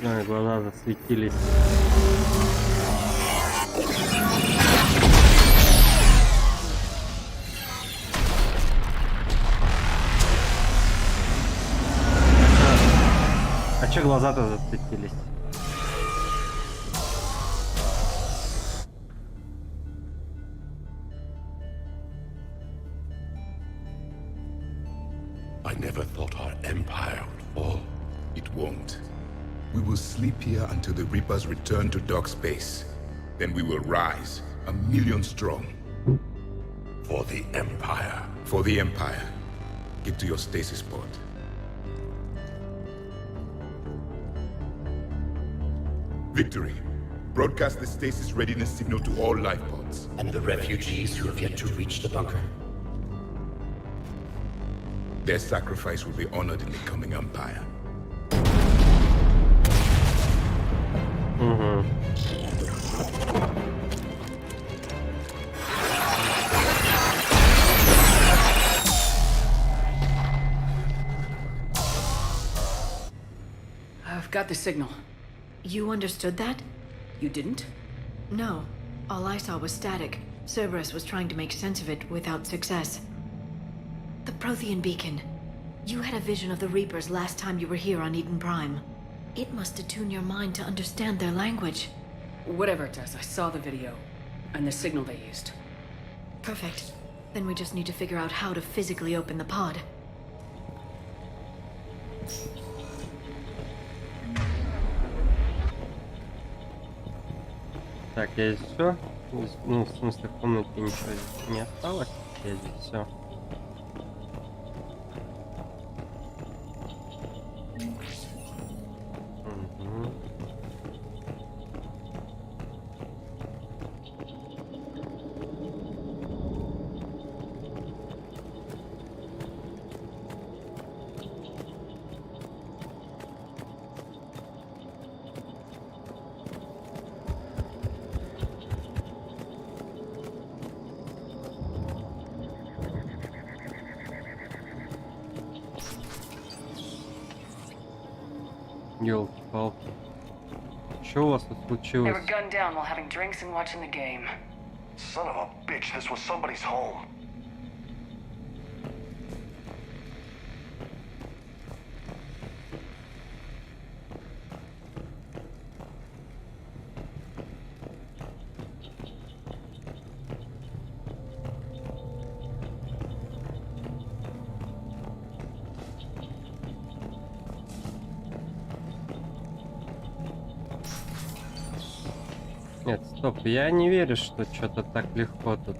Ой, глаза засветились. А чё глаза-то засветились? I never thought our empire would fall. It won't. We will sleep here until the Reapers return to dark space. Then we will rise, 1,000,000 strong. For the Empire. For the Empire. Get to your stasis pod. Victory. Broadcast the stasis readiness signal to all life pods. And the refugees who have yet to reach the bunker? Their sacrifice will be honored in the coming Empire. I've got the signal. You understood that? You didn't? No. All I saw was static. Cerberus was trying to make sense of it without success. The Prothean beacon. You had a vision of the Reapers last time you were here on Eden Prime. It must attune your mind to understand their language. Whatever it does, I saw the video. And the signal they used. Perfect. Then we just need to figure out how to physically open the pod. Так, я здесь все. Ну, в смысле, в комнате ничего здесь не осталось. Я здесь все. Ёлки-палки. Что у вас тут They случилось? were gunned down while having drinks and watching the game. Son of a bitch, this was somebody's home. Нет, стоп, я не верю, что что-то так легко тут.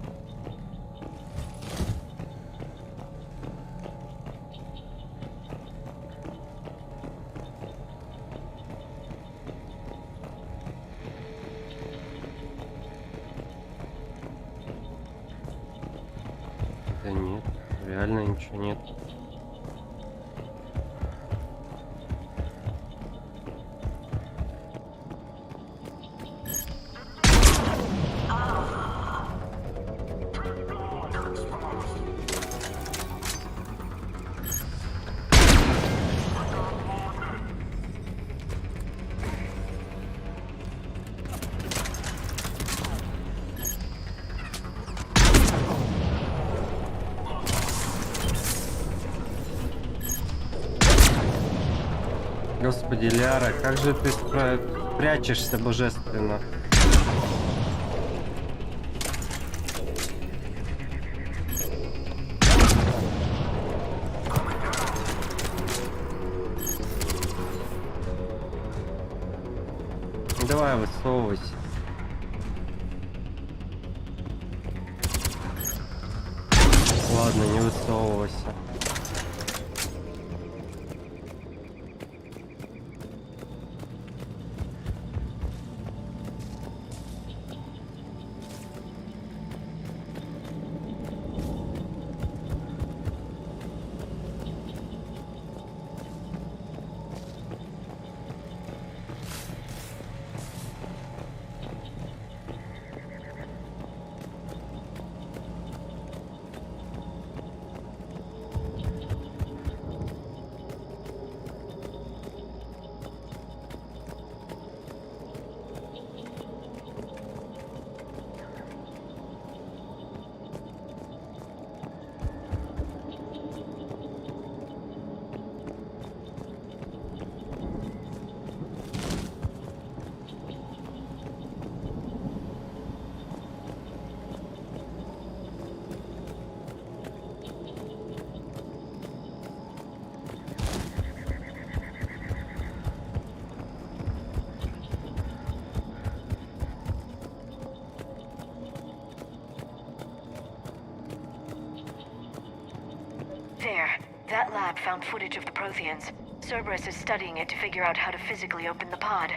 Да нет, реально ничего нет. Господи, Ляра, как же ты прячешься божественно. Давай, высовывайся. Ладно, не высовывайся. There. That lab found footage of the Protheans. Cerberus is studying it to figure out how to physically open the pod.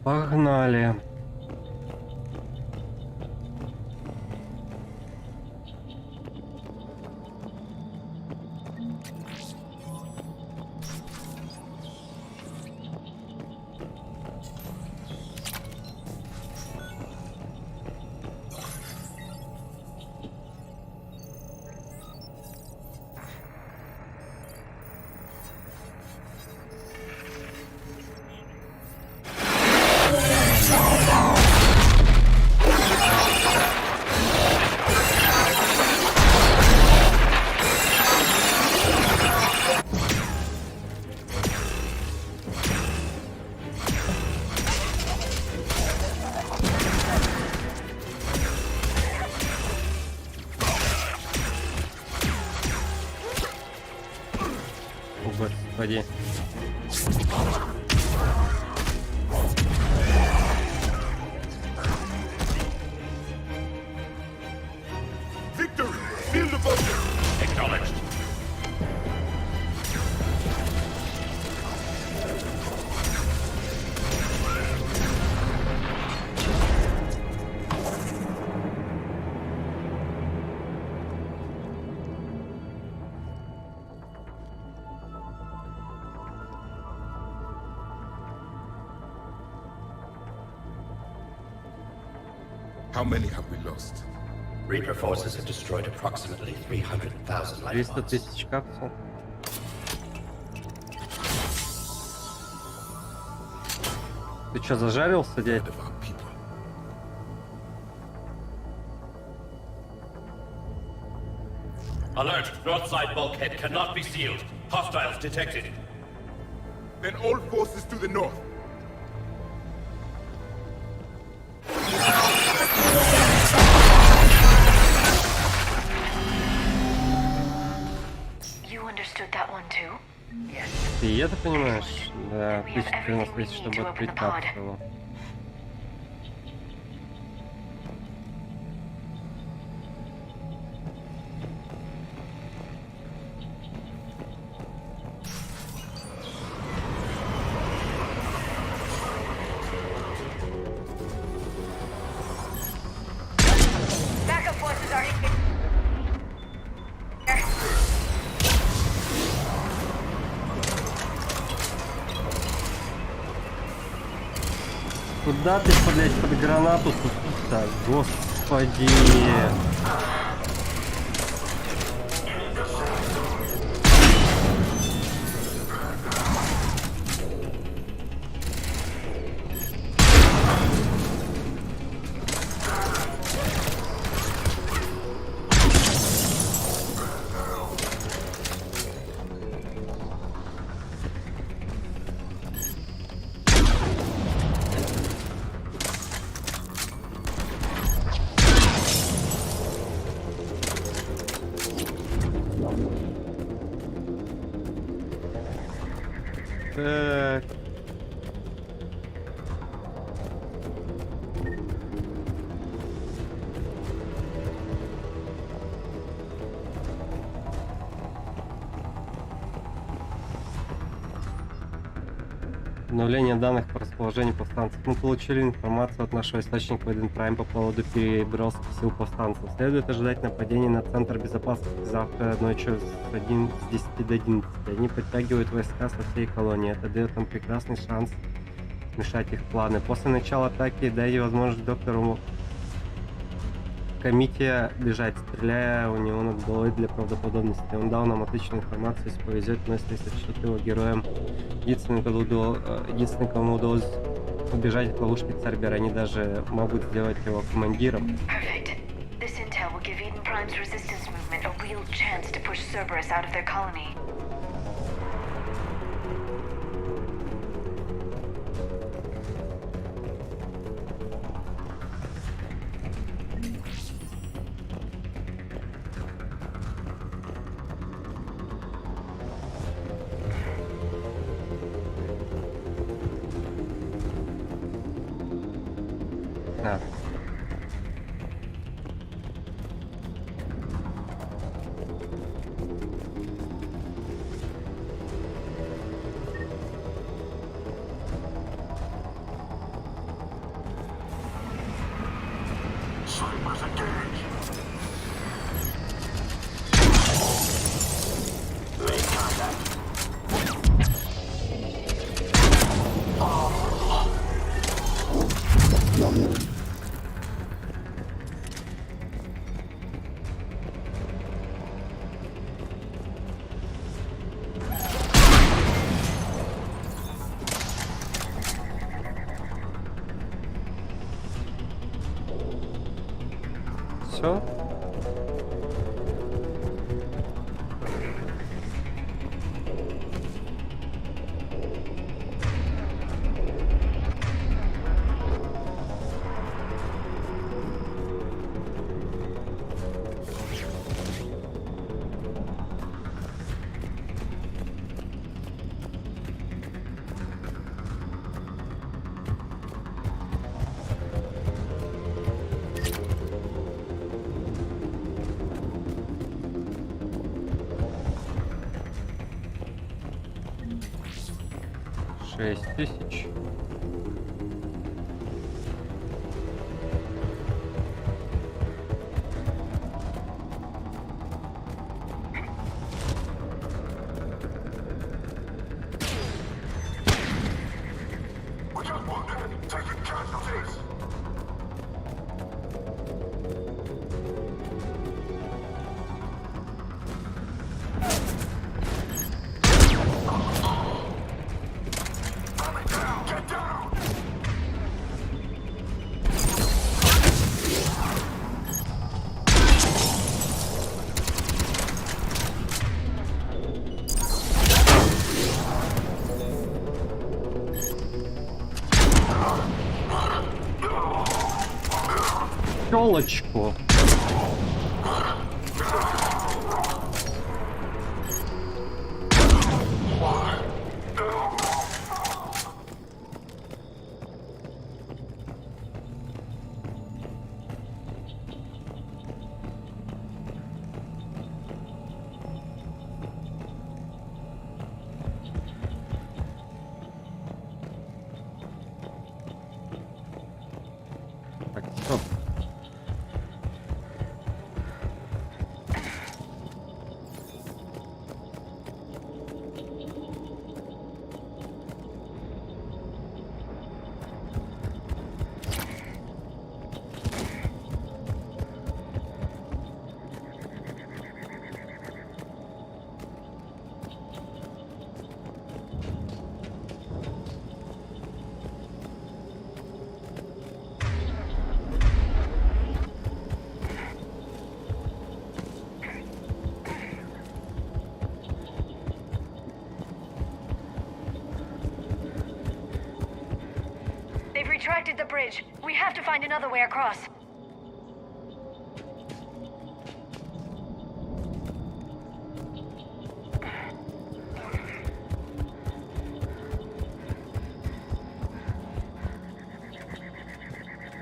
Погнали. Господи. Victory! Feel the bunker! Acknowledged. How many have we lost? Reaper forces have destroyed approximately 300,000 life 300 тысяч капсул. Ты чё, зажарился, дядь? Alert! North side bulkhead cannot be sealed. Hostiles detected. Then all forces to the north. understood that one too? Yes. И это, понимаешь? Да, We have пусть у нас everything we есть, need чтобы to open открыть the pod. капсулу. Backup forces are here. Куда ты, блядь, под гранату так, господи. Так. Обновление данных по расположению повстанцев. Мы получили информацию от нашего источника Widen Prime по поводу переброски сил повстанцев. Следует ожидать нападения на Центр безопасности завтра ночью с 10 до 11. Они подтягивают войска со всей колонии. Это дает нам прекрасный шанс смешать их планы. После начала атаки дайте возможность доктору Комите бежать, стреляя у него над головой для правдоподобности. Он дал нам отличную информацию, если повезет, но если сочтет его героем. Единственный, кому удалось убежать от ловушки Цербера, они даже могут сделать его командиром. Perfect. This intel will give Eden Prime's resistance movement a real chance to push Cerberus out of their colony. Да. Sleepers engaged. Make contact. Все? Шесть тысяч. We got wounded. Taking casualties. Get down! Щелочку. extracted the bridge. We have to find another way across.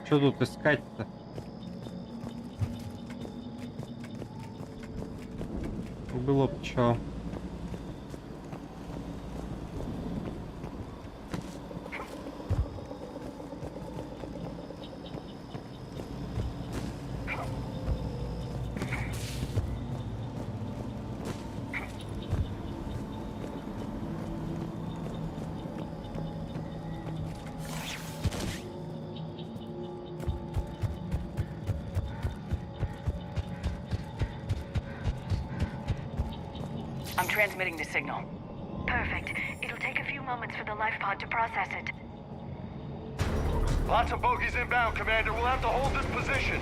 Что тут искать-то? Было бы чё. I'm transmitting the signal. Perfect. It'll take a few moments for the life pod to process it. Lots of bogies inbound, Commander. We'll have to hold this position.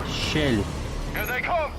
Щель. Here they come!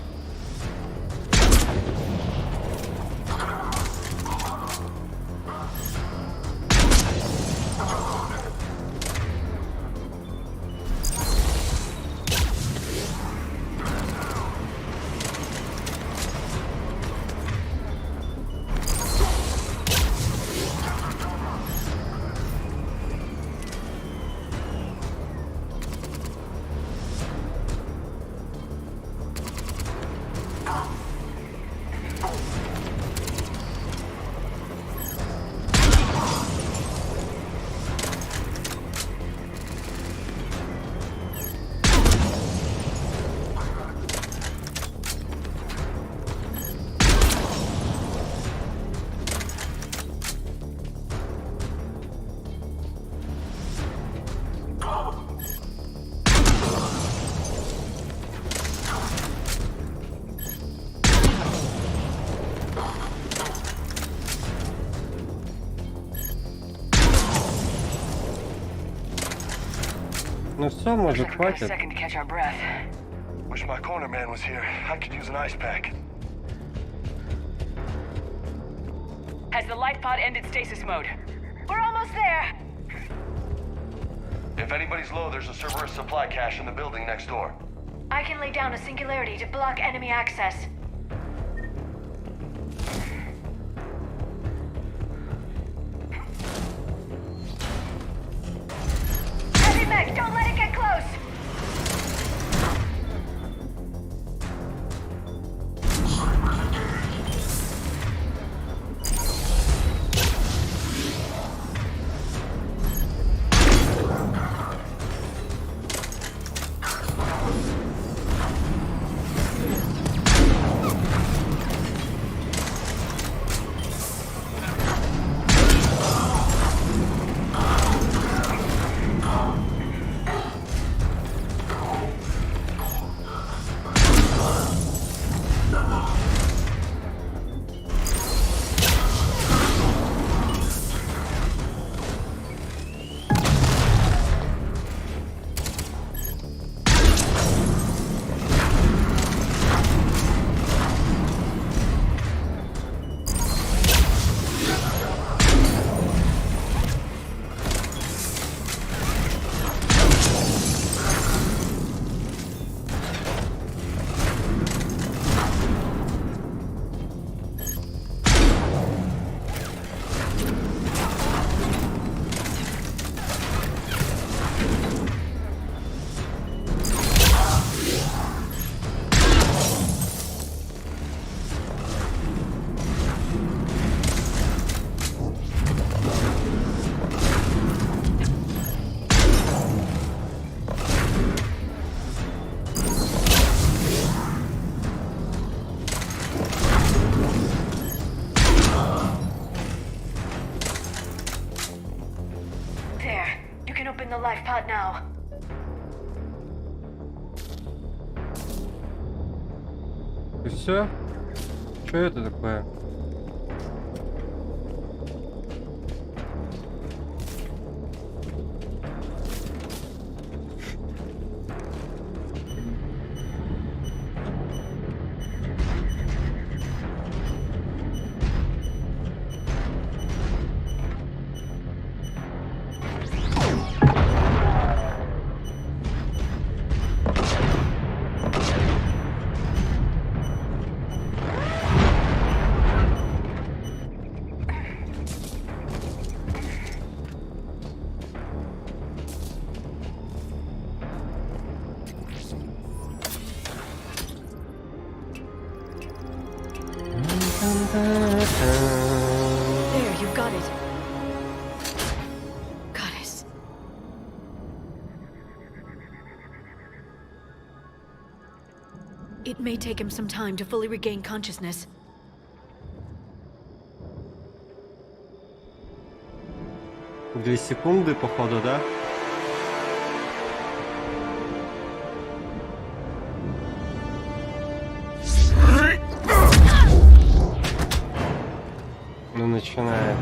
Ну все, может, Looks like we've got a хватит. second to catch our breath. Wish my corner man was here. I could use an ice pack. Has the life pod ended stasis mode? We're almost there! If anybody's low, there's a Cerberus supply cache in the building next door. I can lay down a singularity to block enemy access. Heavy mech, don't let it get close! Open the life pod now. И все? Что это такое? may take him some time to fully regain consciousness. Две секунды, походу, да? Ну, начинает.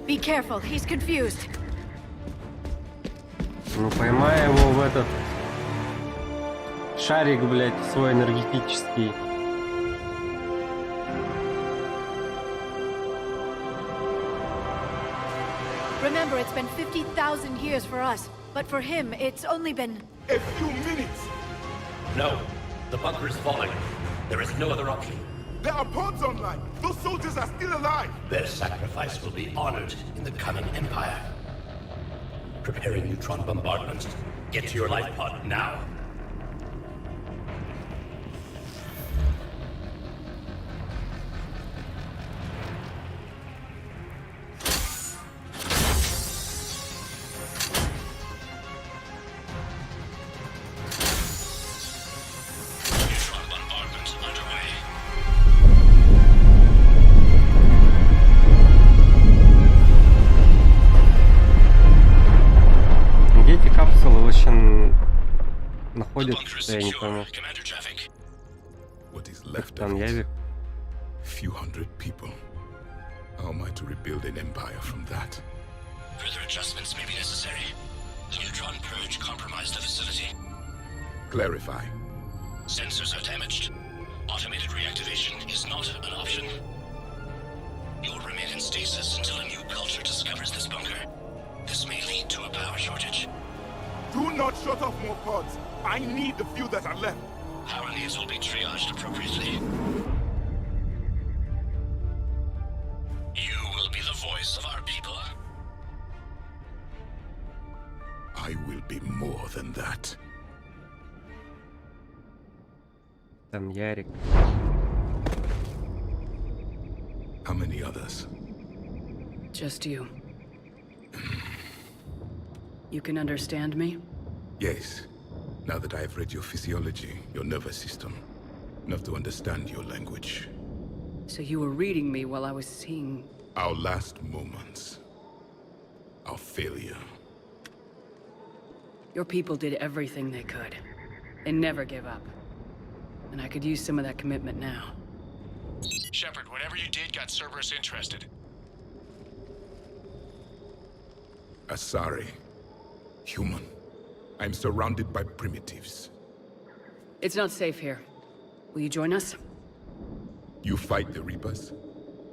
Be careful, he's confused. Ну, поймай его в этот шарик, блядь, свой энергетический. Remember, it's been 50,000 years for us, but for him, it's only been... A few minutes! No. The bunker is falling. There is no other option. There are pods online! Those soldiers are still alive! Their sacrifice will be honored in the coming Empire. Preparing neutron bombardment. Get to your life pod now. Neutron bombardment underway. Где эти капсулы вообще находятся, я не пойму. What is left Там of it? Явик. Few hundred people. How am I to rebuild an empire from that? Further adjustments may be necessary. The neutron purge compromised the facility. Clarify. Sensors are damaged. Automated reactivation is not an option. You'll remain in stasis until a new culture discovers this bunker. This may lead to a power shortage. Do not shut off more pods! I need the few that are left! Power needs will be triaged appropriately. You will be the voice of our people. I will be more than that. Там Ярик. How many others? Just you. You can understand me? Yes. Now that I have read your physiology, your nervous system, enough to understand your language. So you were reading me while I was seeing... Our last moments. Our failure. Your people did everything they could. They never gave up. And I could use some of that commitment now. Shepard, whatever you did got Cerberus interested. Asari. Human. I'm surrounded by primitives. It's not safe here. Will you join us? You fight the Reapers?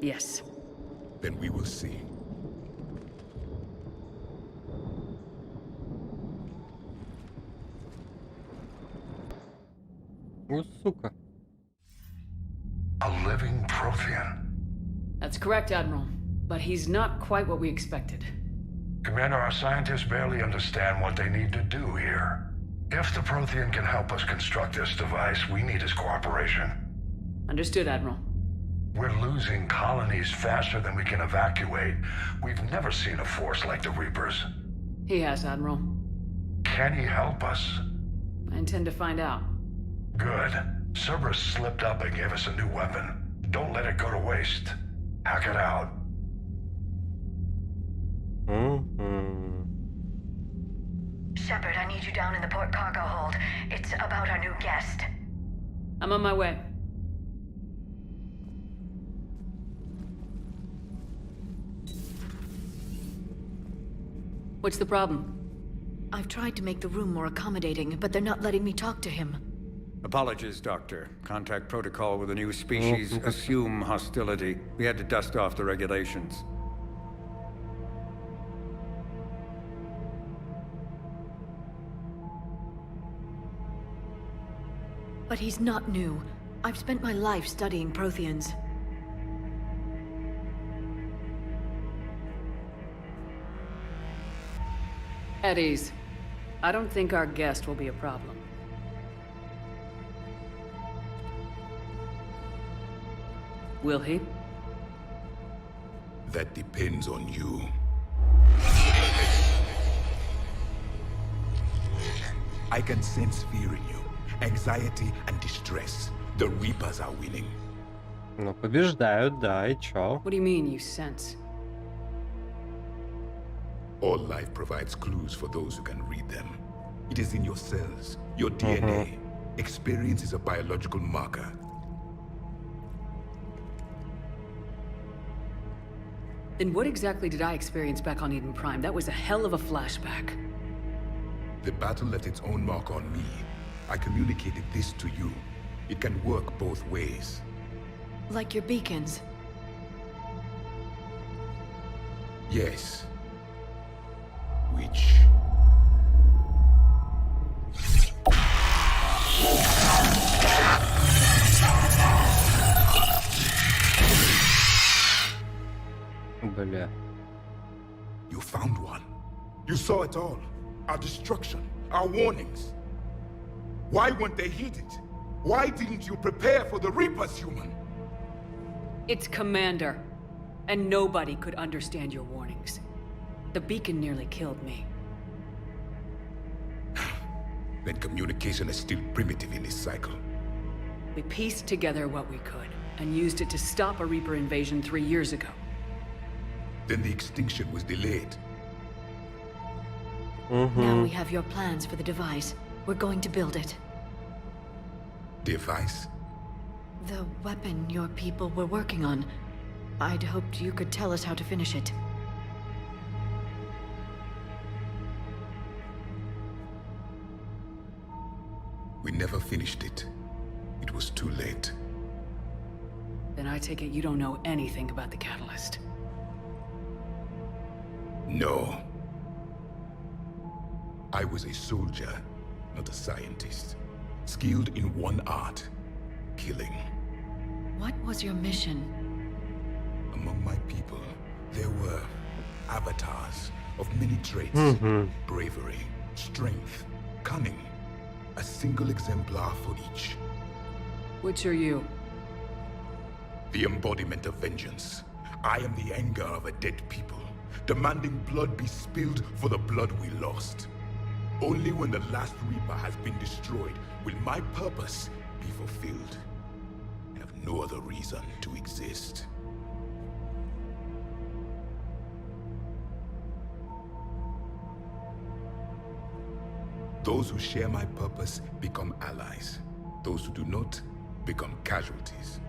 Yes. Then we will see. Ну, сука. A living Prothean. That's correct, Admiral. But he's not quite what we expected. Commander, our scientists barely understand what they need to do here. If the Prothean can help us construct this device, we need his cooperation. Understood, Admiral. We're losing colonies faster than we can evacuate. We've never seen a force like the Reapers. He has, Admiral. Can he help us? I intend to find out. Good. Cerberus slipped up and gave us a new weapon. Don't let it go to waste. Hack it out. Shepard, I need you down in the port cargo hold. It's about our new guest. I'm on my way. What's the problem? I've tried to make the room more accommodating, but they're not letting me talk to him. Apologies, Doctor. Contact protocol with a new species. Assume hostility. We had to dust off the regulations. But he's not new. I've spent my life studying Protheans. At ease. I don't think our guest will be a problem. Will he? That depends on you. I can sense fear in you, anxiety and distress. The Reapers are winning. Ну, побеждают, да, и чё? What do you mean, you sense? All life provides clues for those who can read them. It is in your cells, your DNA. Experience is a biological marker. Then what exactly did I experience back on Eden Prime? That was a hell of a flashback. The battle left its own mark on me. I communicated this to you. It can work both ways. Like your beacons. Yes. Which... Бля. You found one. You saw it all. Our destruction, our warnings. Why weren't they heeded? Why didn't you prepare for the Reapers, human? It's Commander. And nobody could understand your warnings. The beacon nearly killed me. Then communication is still primitive in this cycle. We pieced together what we could, and used it to stop a Reaper invasion 3 years ago. Then the extinction was delayed. Now we have your plans for the device. We're going to build it. Device? The weapon your people were working on. I'd hoped you could tell us how to finish it. We never finished it. It was too late. Then I take it you don't know anything about the catalyst. No. I was a soldier, not a scientist. Skilled in one art, killing. What was your mission? Among my people, there were avatars of many traits. Bravery, strength, cunning. A single exemplar for each. Which are you? The embodiment of vengeance. I am the anger of a dead people, demanding blood be spilled for the blood we lost. Only when the last Reaper has been destroyed will my purpose be fulfilled. I have no other reason to exist. Those who share my purpose become allies. Those who do not become casualties.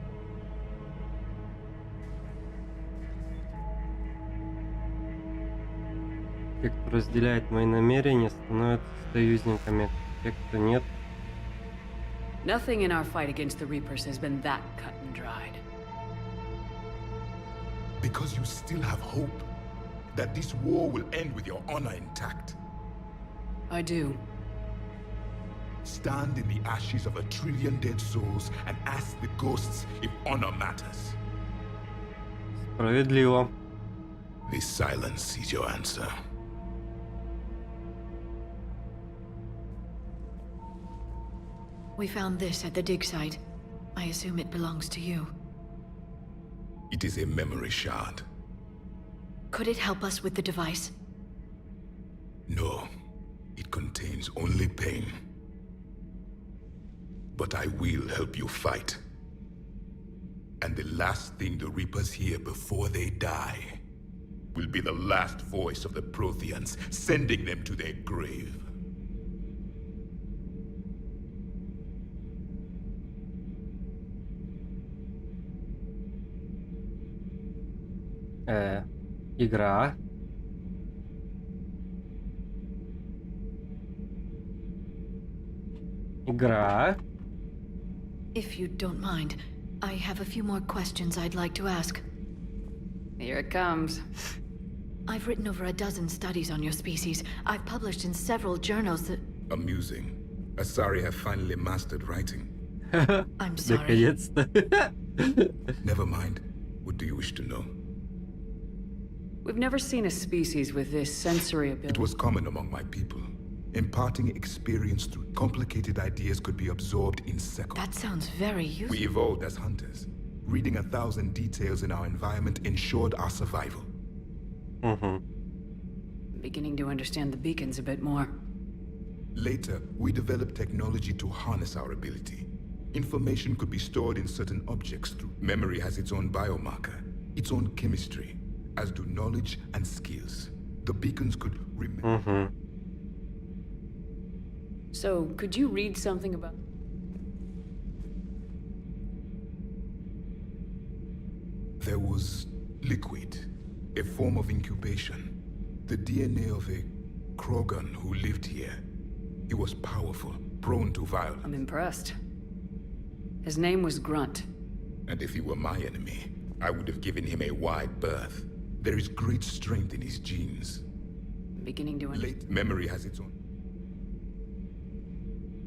Те, кто разделяет мои намерения, становятся союзниками. Те, кто нет. Nothing in our fight against the Reapers has been that cut and dried. Because you still have hope that this war will end with your honor intact. I do. Stand in the ashes of 1 trillion dead souls and ask the ghosts if honor matters. Справедливо. This silence is your answer. We found this at the dig site. I assume it belongs to you. It is a memory shard. Could it help us with the device? No. It contains only pain. But I will help you fight. And the last thing the Reapers hear before they die will be the last voice of the Protheans, sending them to their grave. Игра. Игра. If you don't mind, I have a few more questions I'd like to ask. Here it comes. I've written over a dozen studies on your species. I've published in several journals that... Amusing. Asari have finally mastered writing. I'm sorry. Наконец-то. Never mind. What do you wish to know? We've never seen a species with this sensory ability. It was common among my people. Imparting experience through complicated ideas could be absorbed in seconds. That sounds very useful. We evolved as hunters. Reading 1,000 details in our environment ensured our survival. I'm beginning to understand the beacons a bit more. Later, we developed technology to harness our ability. Information could be stored in certain objects through memory has its own biomarker, its own chemistry, as do knowledge and skills. The beacons could remember. So, could you read something about... There was liquid, a form of incubation. The DNA of a Krogan who lived here. He was powerful, prone to violence. I'm impressed. His name was Grunt. And if he were my enemy, I would have given him a wide berth. There is great strength in his genes. I'm beginning to understand. Late memory has its own.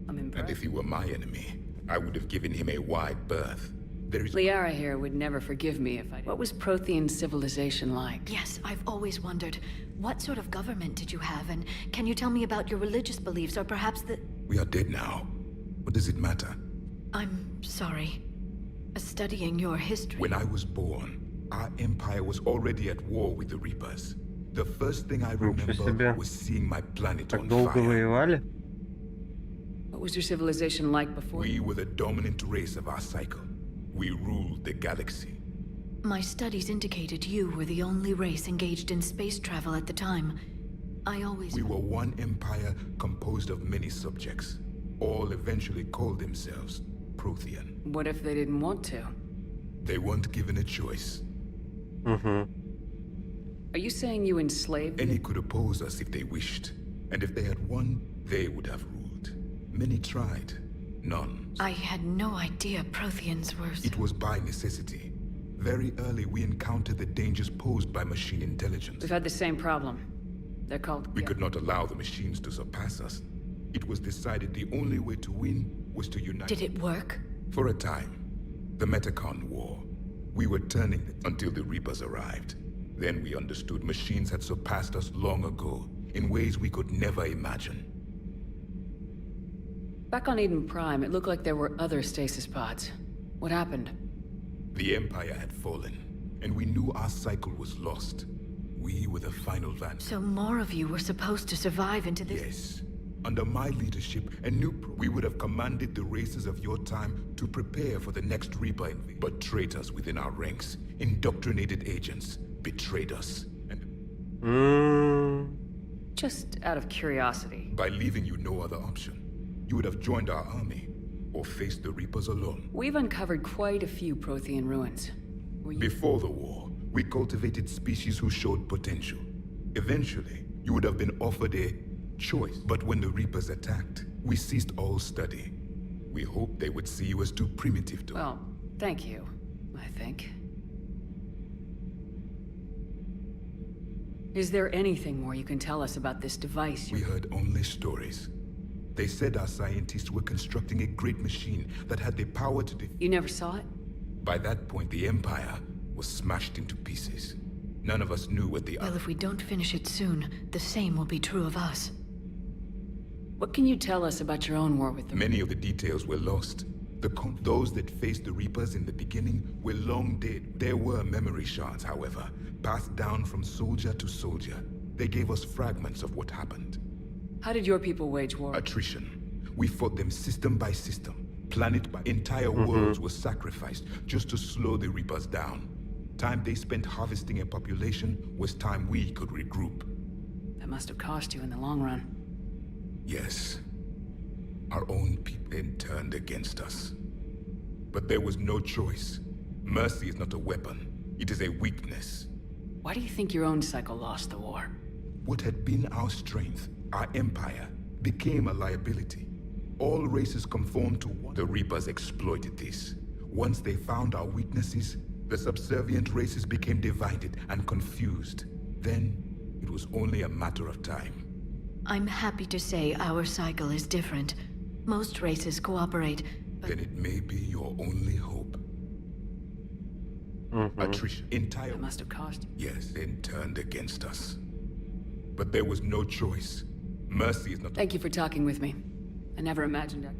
I'm impressed. And if he were my enemy, I would have given him a wide berth. There is... Liara here would never forgive me if I... What was Prothean civilization like? Yes, I've always wondered. What sort of government did you have, and can you tell me about your religious beliefs, or perhaps the... We are dead now. What does it matter? I'm sorry. Studying your history... When I was born, our empire was already at war with the Reapers. The first thing I remember was seeing my planet on fire. What was your civilization like before? We were the dominant race of our cycle. We ruled the galaxy. My studies indicated you were the only race engaged in space travel at the time. We were one empire composed of many subjects. All eventually called themselves Prothean. What if they didn't want to? They weren't given a choice. Are you saying you enslaved Any could oppose us if they wished. And if they had won, they would have ruled. Many tried. None. I had no idea Protheans were... It was by necessity. Very early, we encountered the dangers posed by machine intelligence. We've had the same problem. They're called... We could not allow the machines to surpass us. It was decided the only way to win was to unite. Did it work? For a time. The Metacon War. We were turning it until the Reapers arrived. Then we understood machines had surpassed us long ago, in ways we could never imagine. Back on Eden Prime, it looked like there were other stasis pods. What happened? The Empire had fallen, and we knew our cycle was lost. We were the final vanguard. So more of you were supposed to survive into this... Yes. Under my leadership, we would have commanded the races of your time to prepare for the next Reaper invasion. But traitors within our ranks, indoctrinated agents, betrayed us. And... Just out of curiosity. By leaving you no other option. You would have joined our army, or faced the Reapers alone. We've uncovered quite a few Prothean ruins. Before the war, we cultivated species who showed potential. Eventually, you would have been offered a choice. But when the Reapers attacked, we ceased all study. We hoped they would see you as too primitive to... Well, thank you, I think. Is there anything more you can tell us about this device? We heard only stories. They said our scientists were constructing a great machine that had the power to... You never saw it? By that point, the Empire was smashed into pieces. None of us knew what the... Well, if we don't finish it soon, the same will be true of us. What can you tell us about your own war with them? Many of the details were lost. Those that faced the Reapers in the beginning were long dead. There were memory shards, however, passed down from soldier to soldier. They gave us fragments of what happened. How did your people wage war? Attrition. We fought them system by system. Planet by entire worlds were sacrificed just to slow the Reapers down. Time they spent harvesting a population was time we could regroup. That must have cost you in the long run. Yes. Our own people then turned against us. But there was no choice. Mercy is not a weapon. It is a weakness. Why do you think your own cycle lost the war? What had been our strength, our empire, became a liability. All races conformed to one. The Reapers exploited this. Once they found our weaknesses, the subservient races became divided and confused. Then, it was only a matter of time. I'm happy to say our cycle is different. Most races cooperate, but... Then it may be your only hope. Attrition. It must have cost you. Yes, then turned against us. But there was no choice. Mercy is not... Thank you for talking with me. I never imagined it.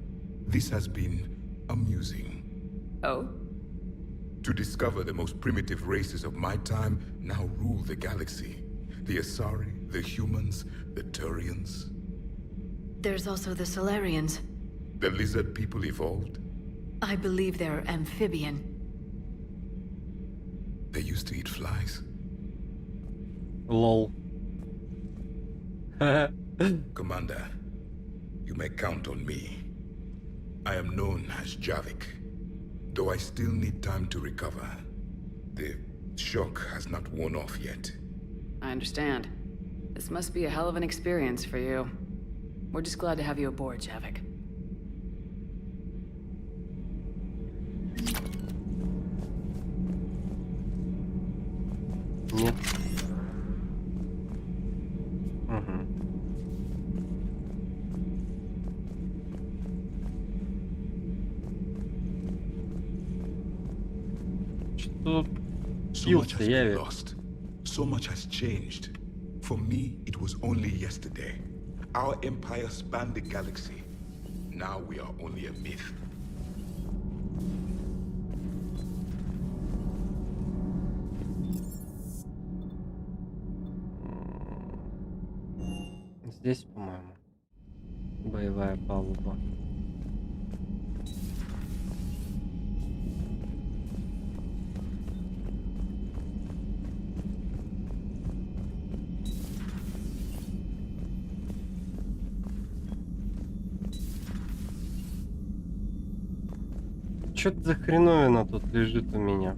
This has been amusing. Oh? To discover the most primitive races of my time now rule the galaxy. The Asari, the humans, the Turians. There's also the Solarians. The lizard people evolved? I believe they're amphibian. They used to eat flies. Lol. Commander, you may count on me. I am known as Javik, though I still need time to recover. The shock has not worn off yet. I understand. This must be a hell of an experience for you. We're just glad to have you aboard, Javik. Нет. Угу. Что So much has been lost. So much has changed. For me, it was only yesterday. Our empire spanned the galaxy. Now we are only a myth. Здесь, по-моему, боевая палуба. Что-то за хреновина тут лежит у меня.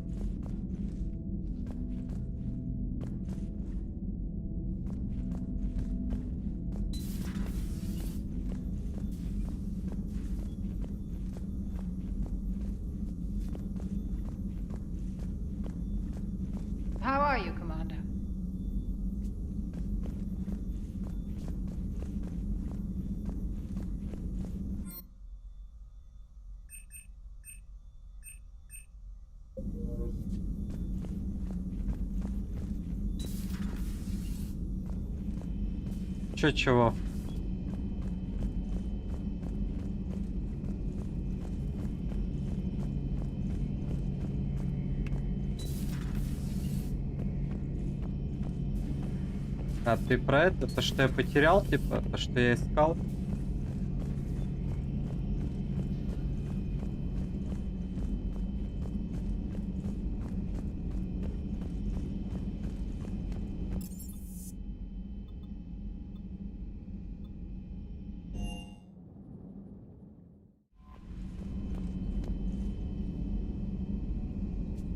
How are you, Commander? Чего? А ты про это? То, что я потерял, типа? То, что я искал?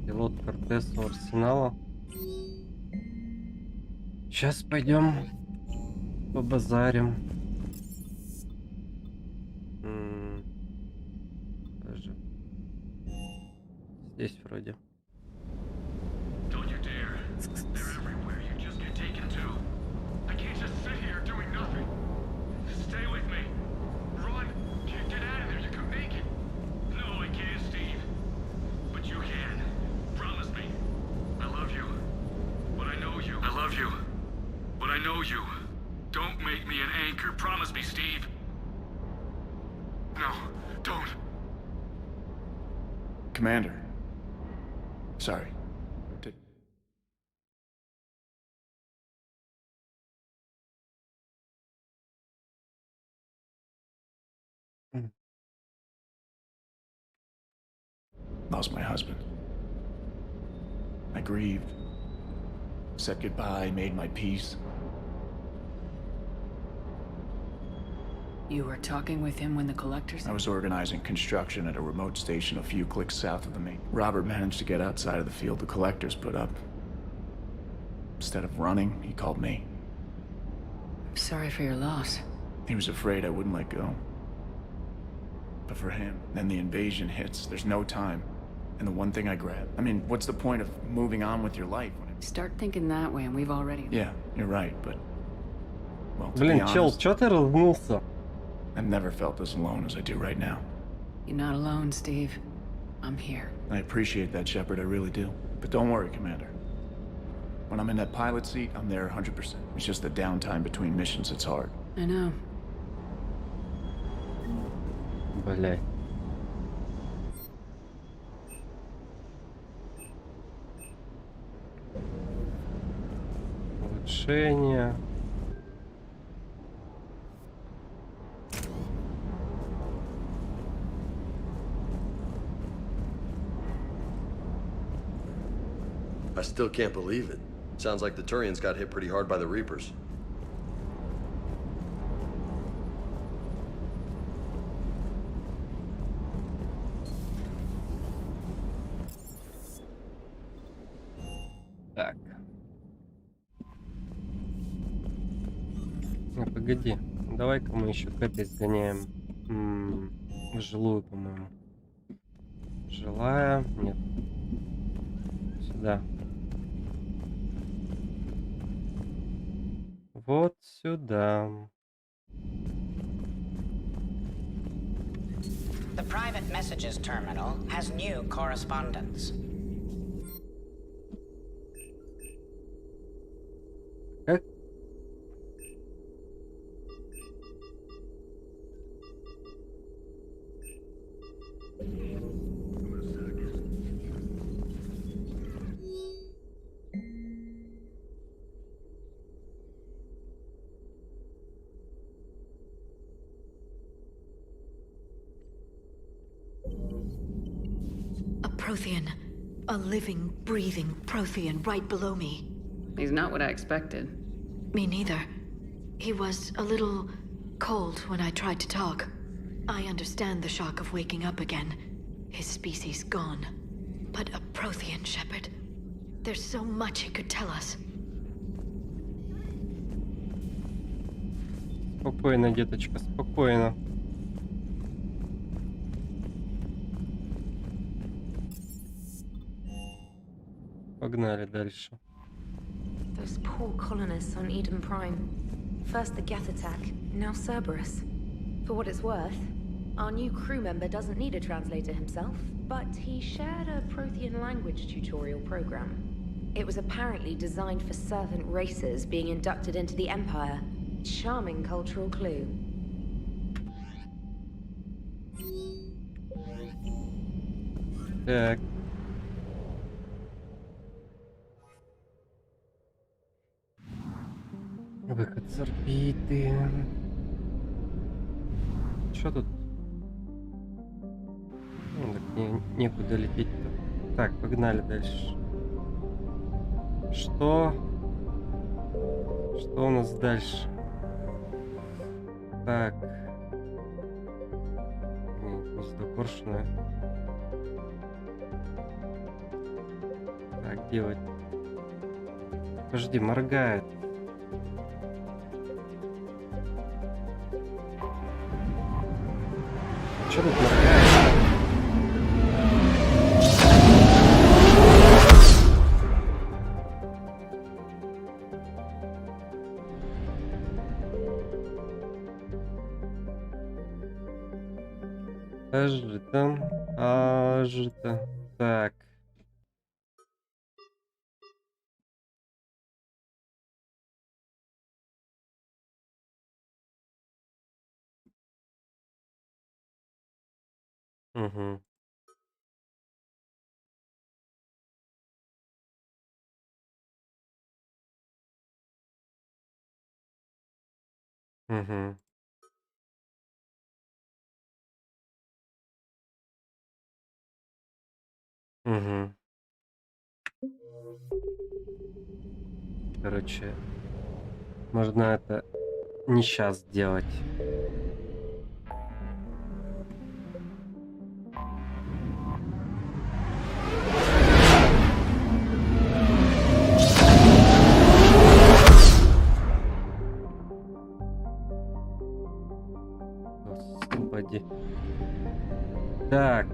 Пилот Кортеса у Арсенала. Сейчас пойдем побазарим. Даже здесь вроде. Commander. Sorry. Lost my husband. I grieved. Said goodbye, made my peace. You were talking with him when the Collectors... I was organizing construction at a remote station a few clicks south of the main. Robert managed to get outside of the field the Collectors put up. Instead of running, he called me. I'm sorry for your loss. He was afraid I wouldn't let go. But for him, then the invasion hits. There's no time. And the one thing I grabbed... I mean, what's the point of moving on with your life when it... Start thinking that way and we've already... Yeah, you're right, but... Well, to Блин, be honest, чел, чё ты разгнулся? I've never felt as alone as I do right now. You're not alone, Steve. I'm here. I appreciate that, Shepard, I really do. But don't worry, Commander. When I'm in that pilot seat, I'm there 100%. It's just the downtime between missions that's hard. I know. Блядь. Решение. I still can't believe it. Sounds like the Turians got hit pretty hard by the Reapers. Так. Погоди. Давай-ка мы еще к этой сгоняем. В жилую, по-моему. Жилая. Нет. Сюда. Вот сюда. The private messages terminal has new correspondence. Как? A Prothean. A living, breathing Prothean right below me. He's not what I expected. Me neither. He was a little cold when I tried to talk. I understand the shock of waking up again. His species gone. But a Prothean, Shepard. There's so much he could tell us. Спокойно, деточка, спокойно. Погнали дальше. Those poor colonists on Eden Prime. First the Geth attack, now Cerberus. For what it's worth, our new crew member doesn't need a translator himself, but he shared a Prothean language tutorial program. It was apparently designed for servant races being inducted into the Empire. Charming cultural clue. Так. Выход с орбиты. Что тут? Ну, так некуда лететь-то. Так, погнали дальше. Что у нас дальше? Так. Гнездо коршуна. Так, делать. Подожди, моргает. Что тут моргает? Ажита. Так. Угу. Угу. Угу. Короче, можно это не сейчас делать. Господи. Так.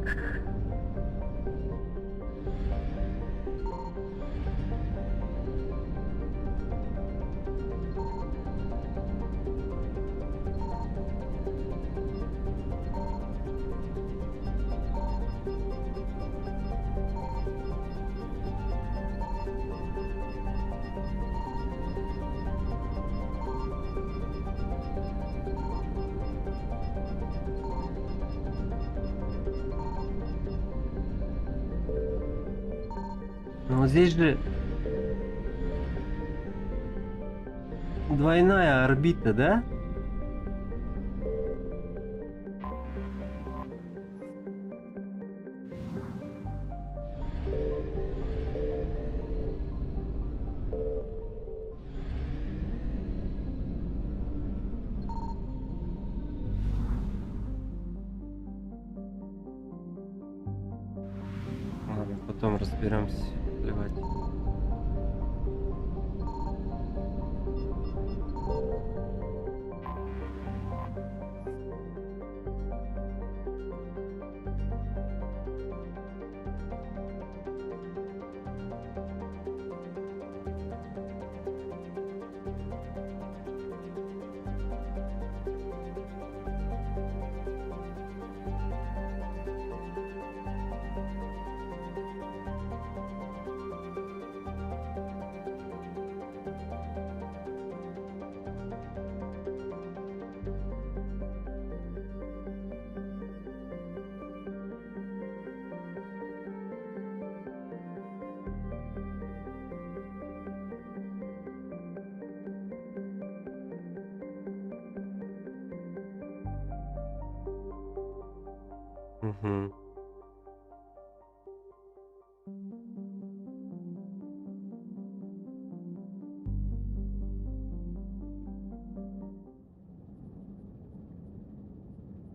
Ну здесь же Двойная орбита, да? Ладно, потом разберемся. Плевать. Угу.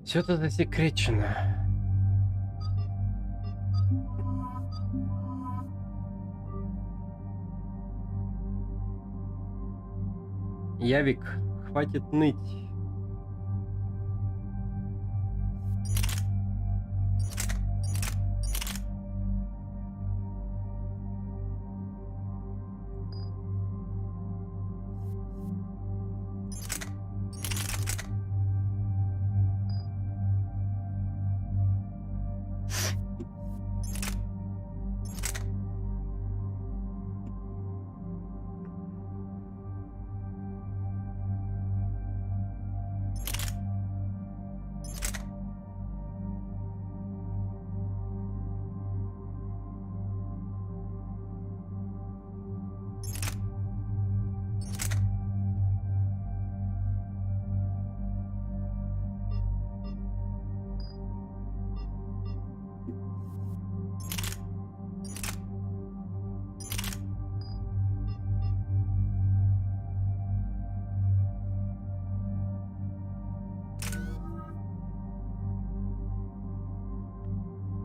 Все тут засекречено. Явик, хватит ныть.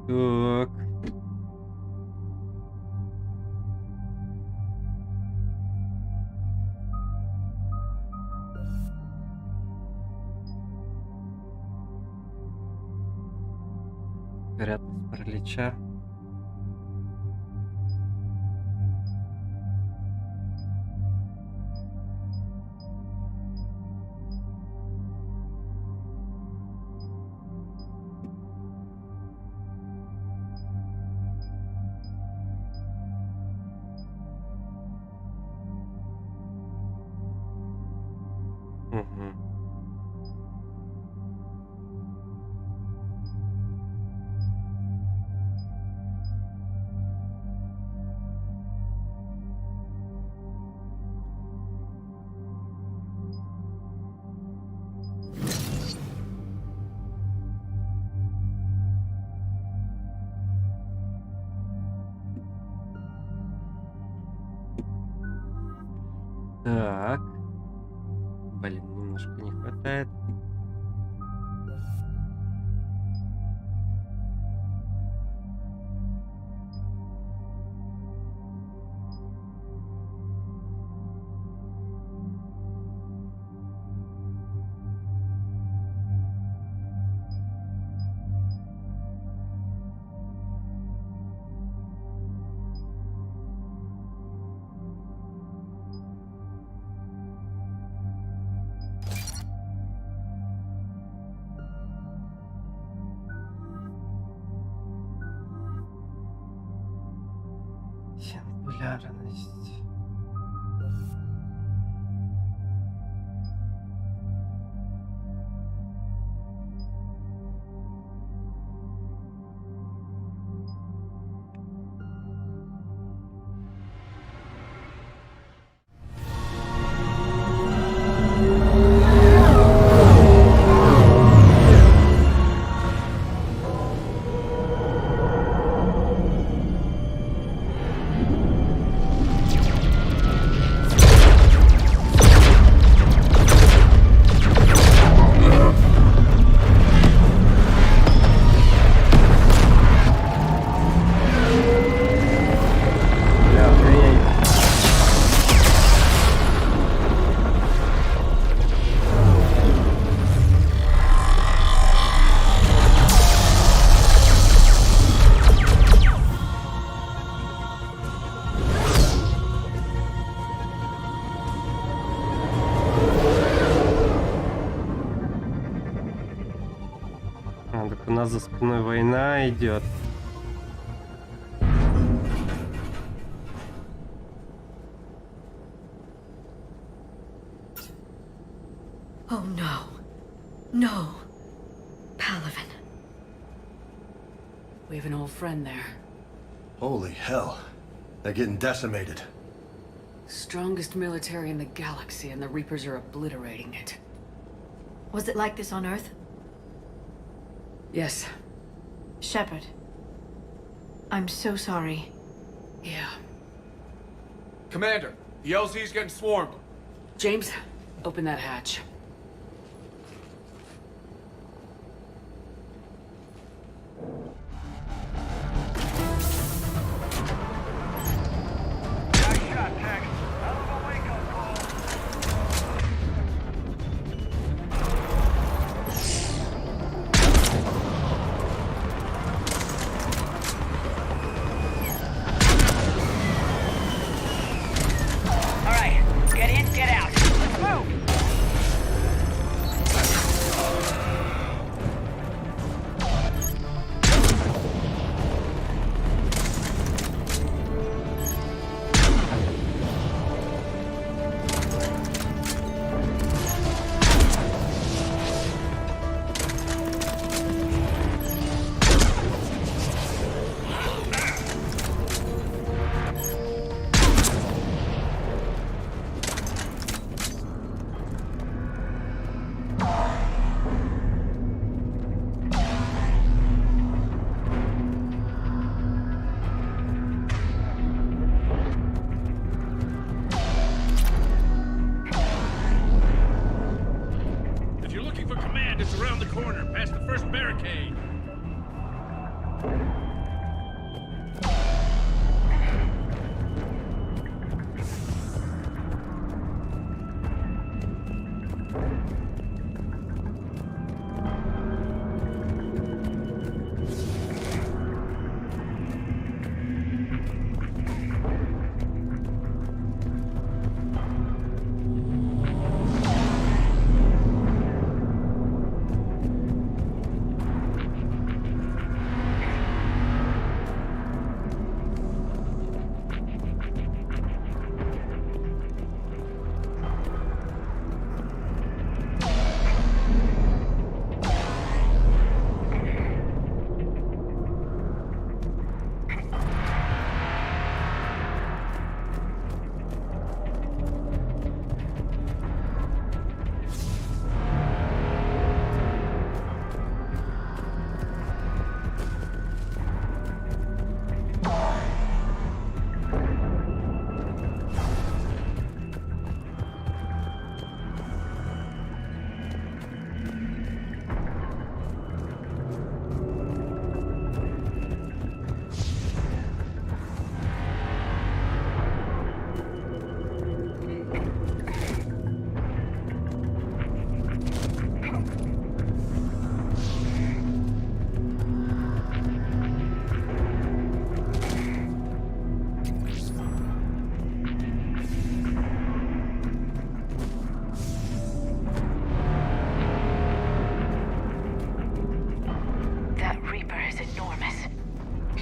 Так. Вероятность паралича. Угу. Так. Блин, немножко не хватает. Сингулярность. нас за спиной война идет. Oh no. No. Palaven. We have an old friend there. Holy hell. They're getting decimated. Strongest military in the galaxy, and the Reapers are obliterating it. Was it like this on Earth? Yes. Shepard. I'm so sorry. Yeah. Commander, the LZ's getting swarmed. James, open that hatch.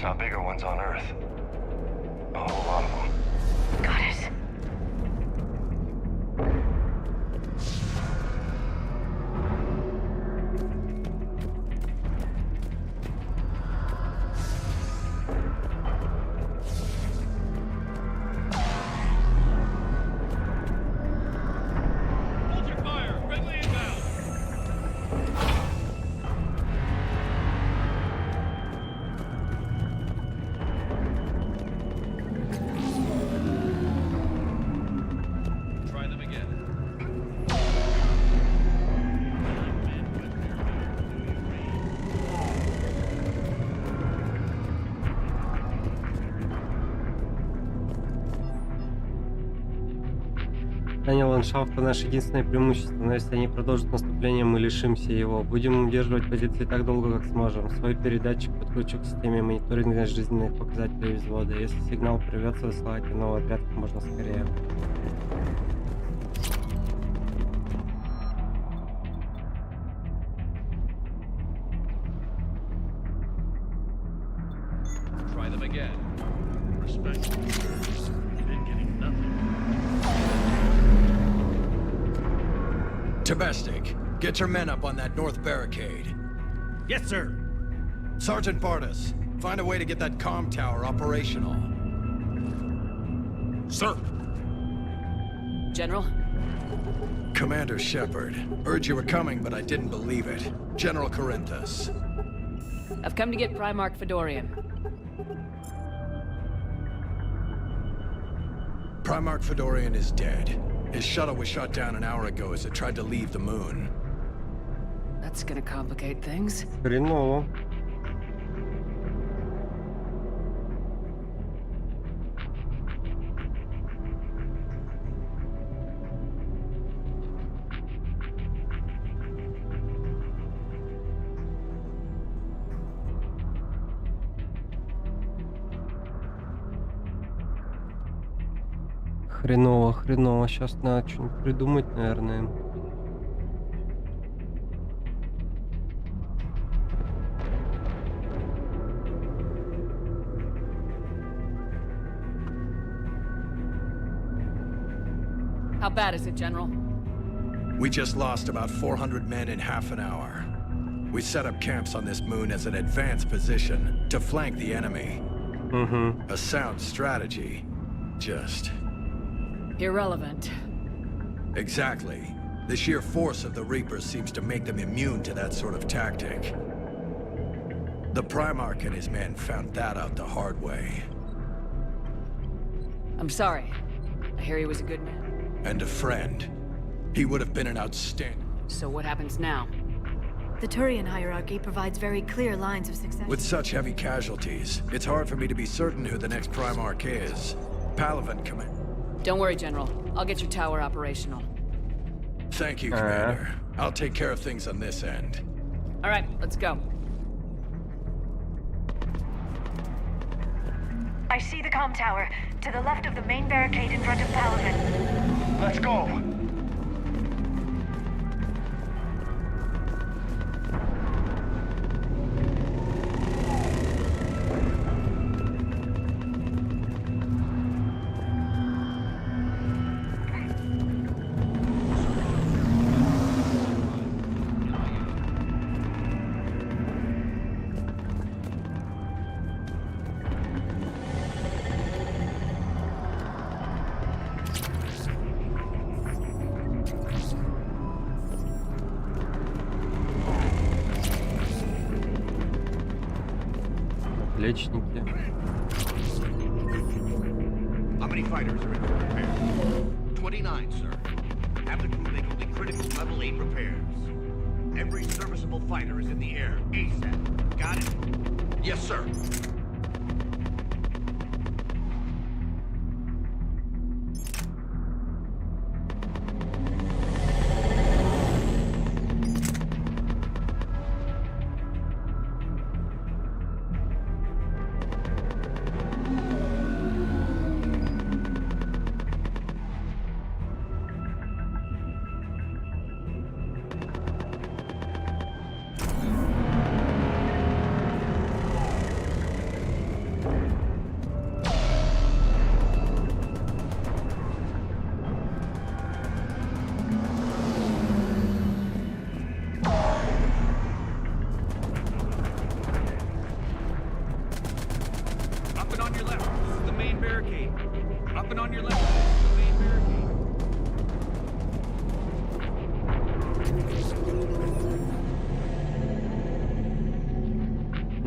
Saw bigger ones on Earth. A whole lot of them. Got it. Здание ландшафта — наше единственное преимущество, но если они продолжат наступление, мы лишимся его. Будем удерживать позиции так долго, как сможем. Свой передатчик подключу к системе мониторинга жизненных показателей взвода. Если сигнал прервется, высылайте новый отряд как можно скорее. Tebestik, get your men up on that north barricade. Yes, sir. Sergeant Bartas, find a way to get that comm tower operational. Sir. General? Commander Shepard. Heard you were coming, but I didn't believe it. General Corinthus. I've come to get Primarch Fedorian. Primarch Fedorian is dead. His shuttle was shot down an hour ago as it tried to leave the moon. That's gonna complicate things. Хреново. Хреново. Сейчас надо что-нибудь придумать, наверное. How bad is it, General? We just lost about 400 men in half an hour. We set up camps on this moon as an advanced position to flank the enemy. A sound strategy. Just... irrelevant. Exactly. The sheer force of the Reapers seems to make them immune to that sort of tactic. The Primarch and his men found that out the hard way. I'm sorry. I hear he was a good man. And a friend. He would have been an outstanding... So what happens now? The Turian hierarchy provides very clear lines of succession. With such heavy casualties, it's hard for me to be certain who the next Primarch is. Palaven, come in. Don't worry, General. I'll get your tower operational. Thank you, Commander. I'll take care of things on this end. All right, let's go. I see the comm tower, to the left of the main barricade in front of Palaven. Let's go! Лечники. How many fighters are in repair? 29, sir. Have the crew make only critical level 8 repairs. Every serviceable fighter is in the air ASAP. Got it? Yes, sir.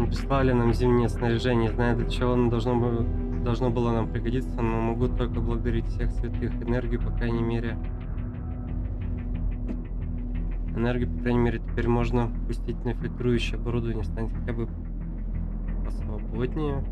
Прислали нам зимнее снаряжение. Знаю, для чего оно должно было нам пригодиться, но могу только благодарить всех святых. Энергию, по крайней мере, теперь можно пустить на фильтрующее оборудование, станет хотя бы посвободнее.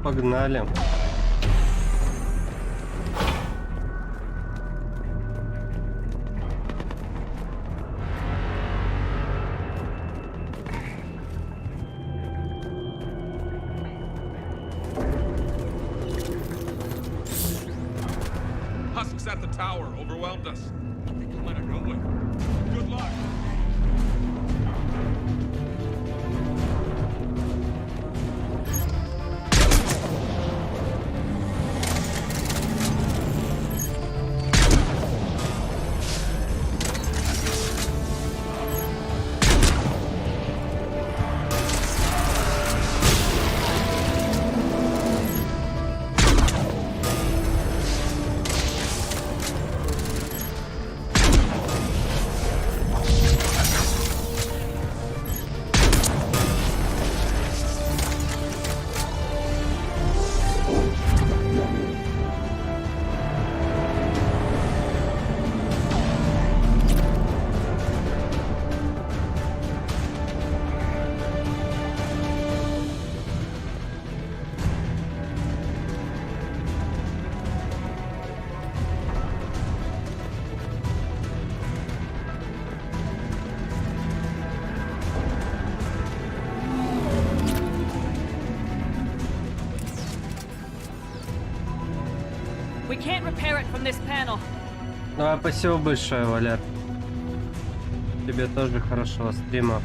погнали. Husks at the tower overwhelmed us. They come out of nowhere. Good luck. We can't repair it from this panel. Ну, спасибо большое, Валер. Тебе тоже хорошего стрима.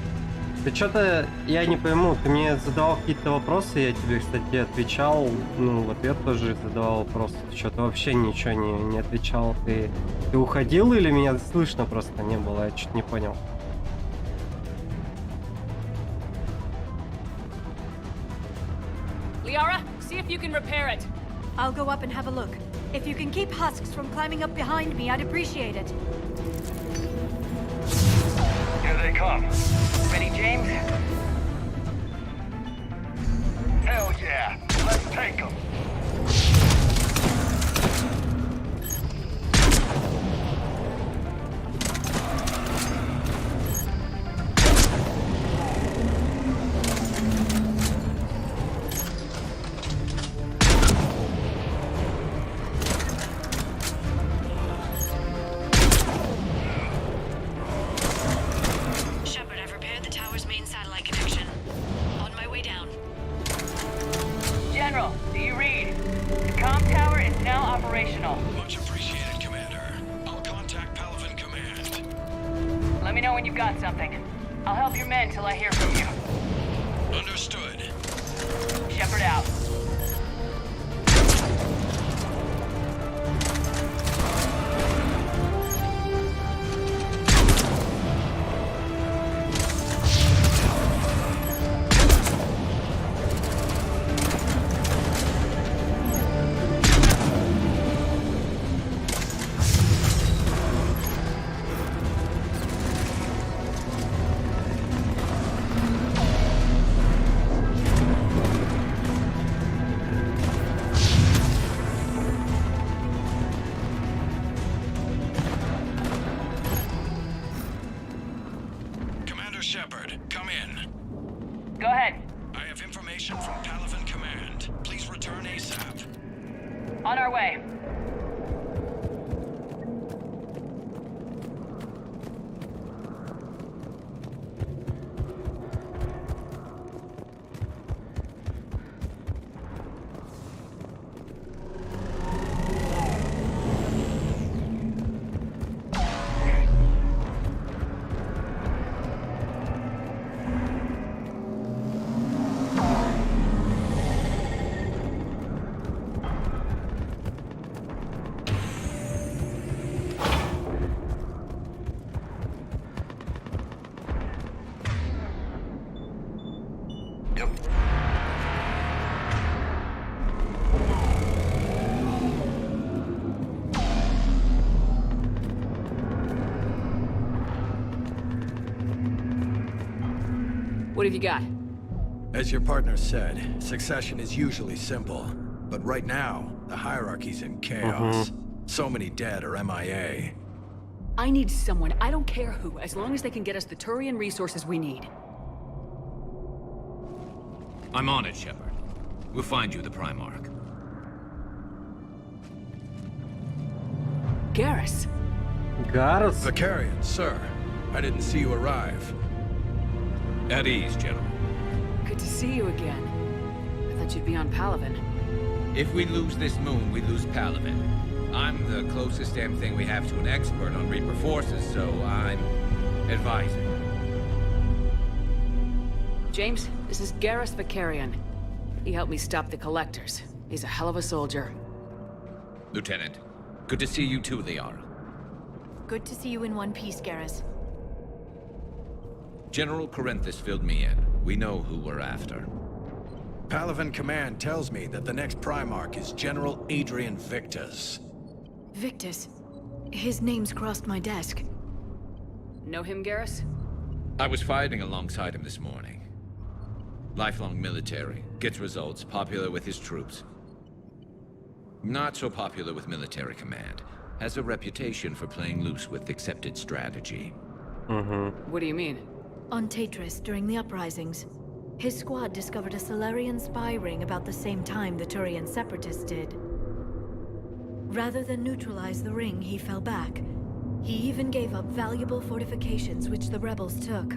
Ты что-то, я не пойму, ты мне задавал какие-то вопросы, я тебе, кстати, отвечал, ну, в ответ тоже задавал вопросы. Ты что-то вообще ничего не отвечал. Ты уходил или меня слышно просто не было? Я что-то не понял. Liara, see if you can repair it. I'll go up and have a look. If you can keep husks from climbing up behind me, I'd appreciate it. Here they come. Ready, James? Hell yeah! Let's take them! Shepard, come in. Go ahead. I have information from Palaven Command. Please return ASAP. On our way. What have you got? As your partner said, succession is usually simple. But right now, the hierarchy's in chaos. So many dead or MIA. I need someone, I don't care who, as long as they can get us the Turian resources we need. I'm on it, Shepard. We'll find you the Primarch. Garrus. Garrus? Vicarian, sir. I didn't see you arrive. At ease, General. Good to see you again. I thought you'd be on Palaven. If we lose this moon, we lose Palaven. I'm the closest damn thing we have to an expert on Reaper forces, so I'm advising. James, this is Garrus Vicarian. He helped me stop the Collectors. He's a hell of a soldier. Lieutenant, good to see you too, Liara. Good to see you in one piece, Garrus. General Corinthus filled me in. We know who we're after. Palaven Command tells me that the next Primarch is General Adrian Victus. Victus. His name's crossed my desk. Know him, Garrus? I was fighting alongside him this morning. Lifelong military, gets results, popular with his troops. Not so popular with military command. Has a reputation for playing loose with accepted strategy. What do you mean? On Tatris, during the uprisings, his squad discovered a Salarian spy ring about the same time the Turian Separatists did. Rather than neutralize the ring, he fell back. He even gave up valuable fortifications which the rebels took.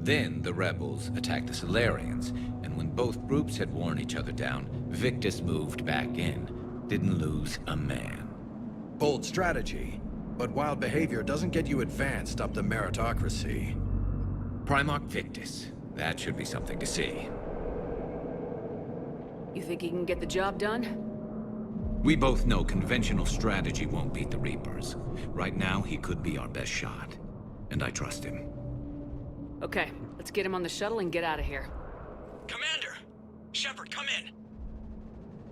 Then the rebels attacked the Salarians, and when both groups had worn each other down, Victus moved back in. Didn't lose a man. Bold strategy, but wild behavior doesn't get you advanced up the meritocracy. Primarch Victus. That should be something to see. You think he can get the job done? We both know conventional strategy won't beat the Reapers. Right now, he could be our best shot. And I trust him. Okay, let's get him on the shuttle and get out of here. Commander! Shepard, come in!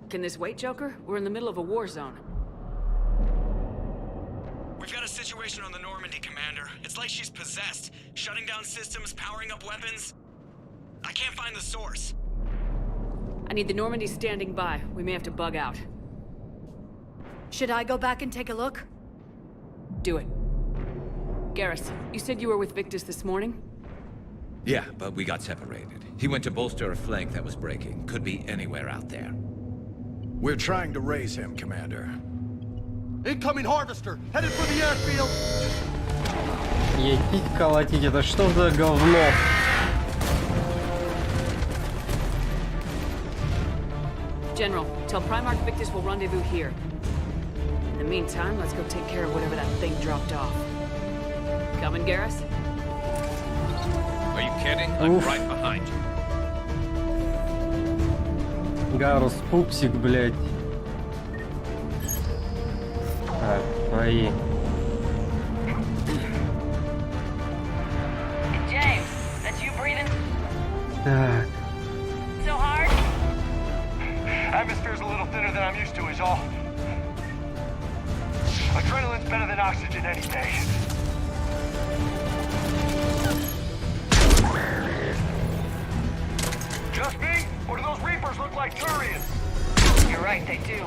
Can this wait, Joker? We're in the middle of a war zone. We've got a situation on the Normandy, Commander. It's like she's possessed. Shutting down systems, powering up weapons. I can't find the source. I need the Normandy standing by. We may have to bug out. Should I go back and take a look? Do it. Garrus, you said you were with Victus this morning? Yeah, but we got separated. He went to bolster a flank that was breaking. Could be anywhere out there. We're trying to raise him, Commander. Incoming harvester, headed for the airfield. Едить, колотить, это что за говно? General, tell Primarch Victus we'll rendezvous here. In the meantime, let's go take care of whatever that thing dropped off. Coming, Garrus? Are you kidding? I'm right behind you. Гарус, пупсик, блядь. Так, твои. James, that's you breathing? Так. So hard? Atmosphere's a little thinner than I'm used to, is all. Adrenaline's better than oxygen any day. Just me? Or do those Reapers look like Turians? You're right, they do.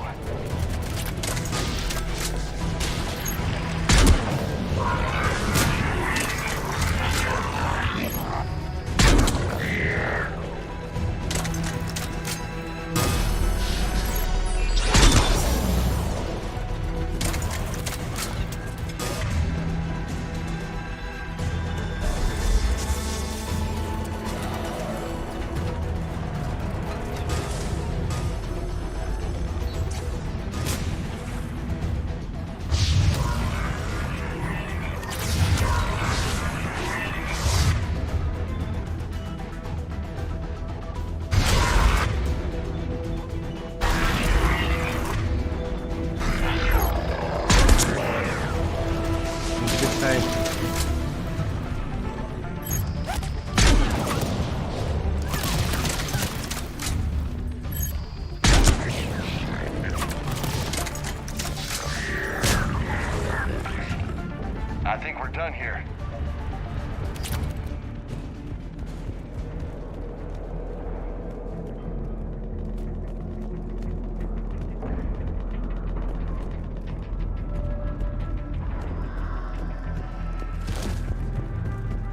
I think we're done here.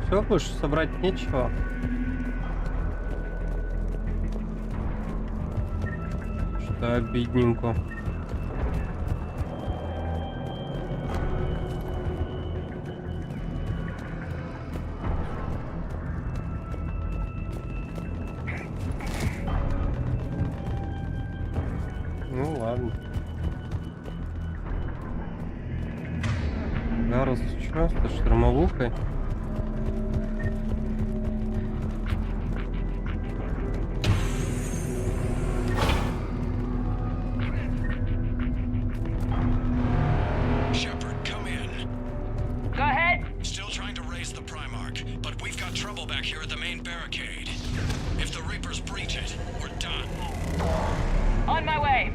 Все, больше собрать нечего. Что-то обидненько. Ну ладно. Гарус, что? Со штурмовухой? Shepard, come in. Go ahead. Still trying to raise the Primarch, but we've got trouble back here at the main barricade. If the Reapers breach it, we're done. On my way.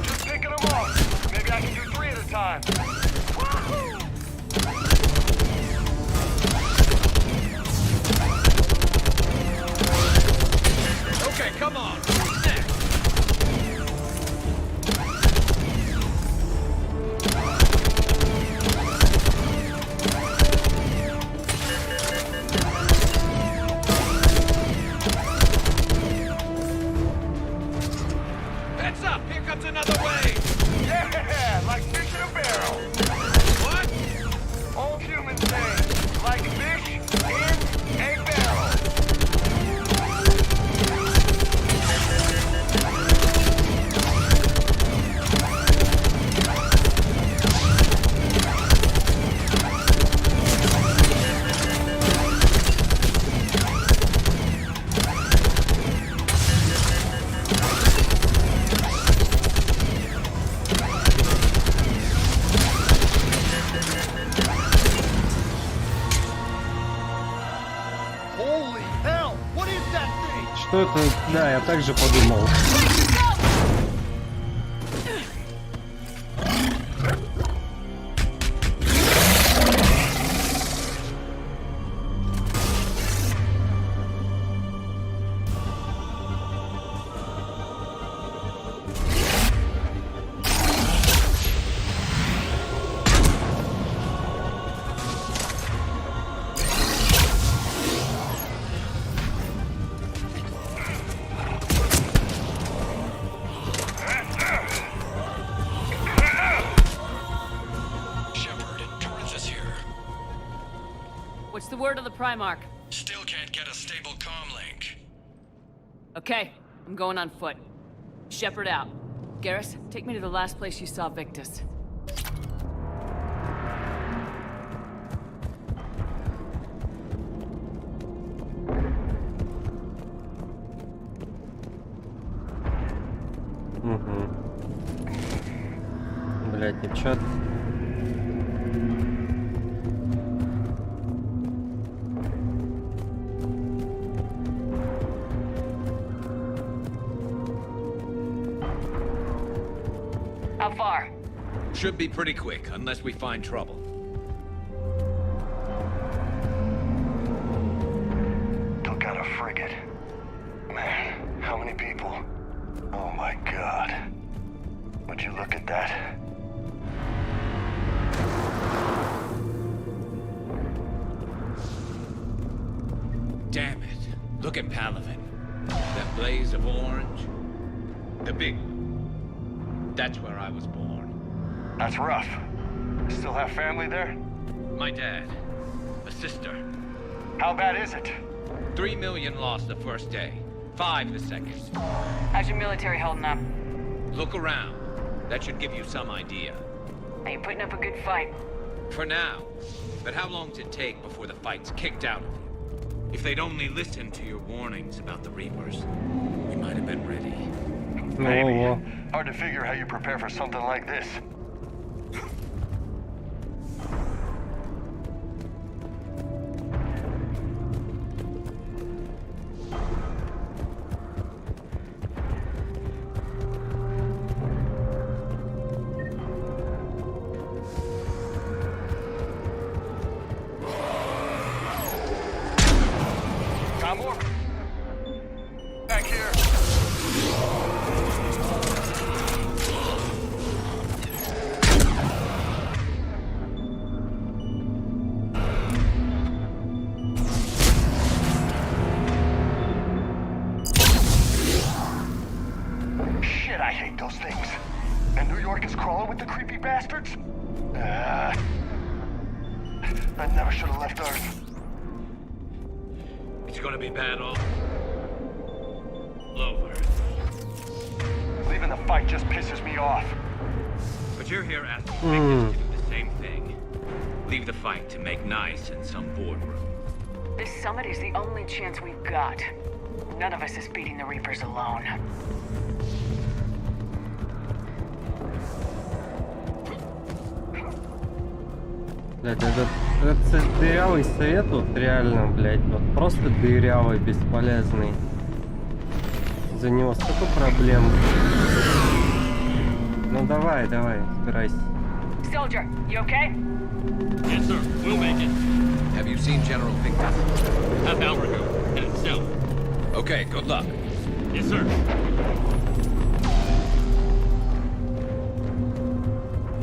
Just picking them off. Maybe I can do 3 at a time. Okay, come on. Heads up! Here comes another wave! Yeah, like fish in a barrel. What? Old human saying, like fish in a barrel. Holy hell! What is that thing? Что это? Да, я также подумал. Shepard, Corinthus here. What's the word of the Primarch? Still can't get a stable comm link. Okay, I'm going on foot. Shepard out. Garrus, take me to the last place you saw Victus. Угу. Блять, девчат. How far? Should be pretty quick, unless we find trouble. Took out a frigate. Man, how many people? Oh my god. Would you look at that? Damn it. Look at Palaven. That blaze of orange. The big one. That's where I was born. That's rough. Still have family there? My dad. A sister. How bad is it? 3 million lost the first day. 5 the second. How's your military holding up? Look around. That should give you some idea. Are you putting up a good fight? For now. But how long does it take before the fight's kicked out of you? If they'd only listened to your warnings about the Reapers, we might have been ready. Maybe. Hard to figure how you prepare for something like this. I'm over. Back here. Shit, I hate those things. And New York is crawling with the creepy bastards? I never should have left Earth. It's gonna be bad all over. Leaving the fight just pisses me off. But you're here asking Victus to do the same thing. Leave the fight to make nice in some boardroom. This summit is the only chance we've got. None of us is beating the Reapers alone. Блядь, этот дырявый совет вот реально, блядь, вот просто дырявый, бесполезный. За него столько проблем. Ну давай, собирайся. Soldier, you okay? Yes, sir. We'll make it. Have you seen General Victus? Half hour ago, headed south. Okay, good luck. Yes, sir.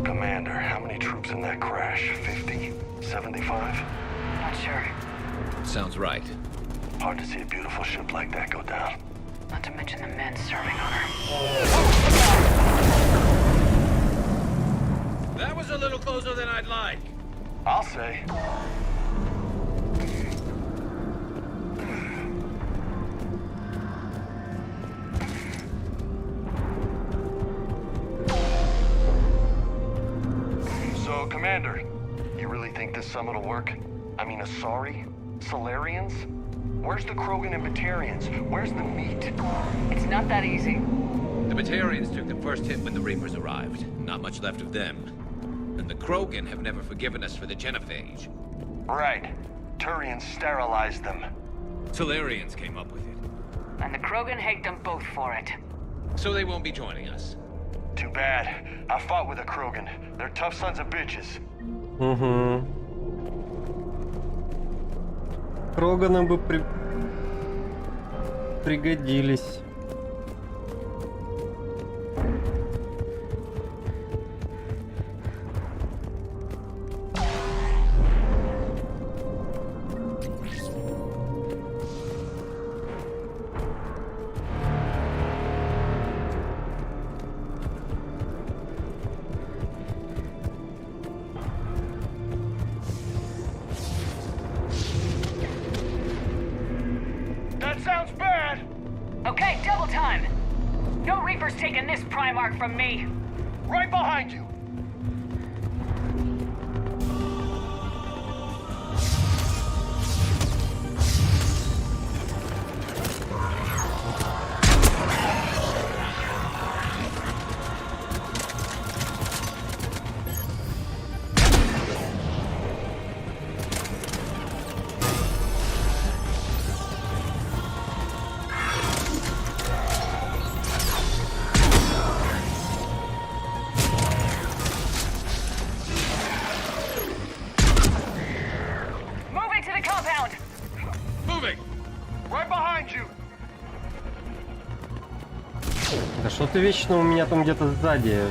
Commander, how many troops in that crash? 50? 75? Not sure. Sounds right. Hard to see a beautiful ship like that go down. Not to mention the men serving on her. That was a little closer than I'd like. I'll say. So, Commander, you really think this summit will work? I mean, Asari? Solarians? Where's the Krogan and Batarians? Where's the meat? It's not that easy. The Batarians took the first hit when the Reapers arrived. Not much left of them. And the Krogan have never forgiven us for the Genophage. Right. Turians sterilized them. Solarians came up with it. And the Krogan hate them both for it. So they won't be joining us. Too bad. I fought with a Krogan. They're tough sons of bitches. Кроганам бы пригодились. That sounds bad! Okay, double time! No Reapers taking this Primarch from me! Right behind you! Moving to the compound! Moving! Right behind you! Да что ты вечно у меня там где-то сзади?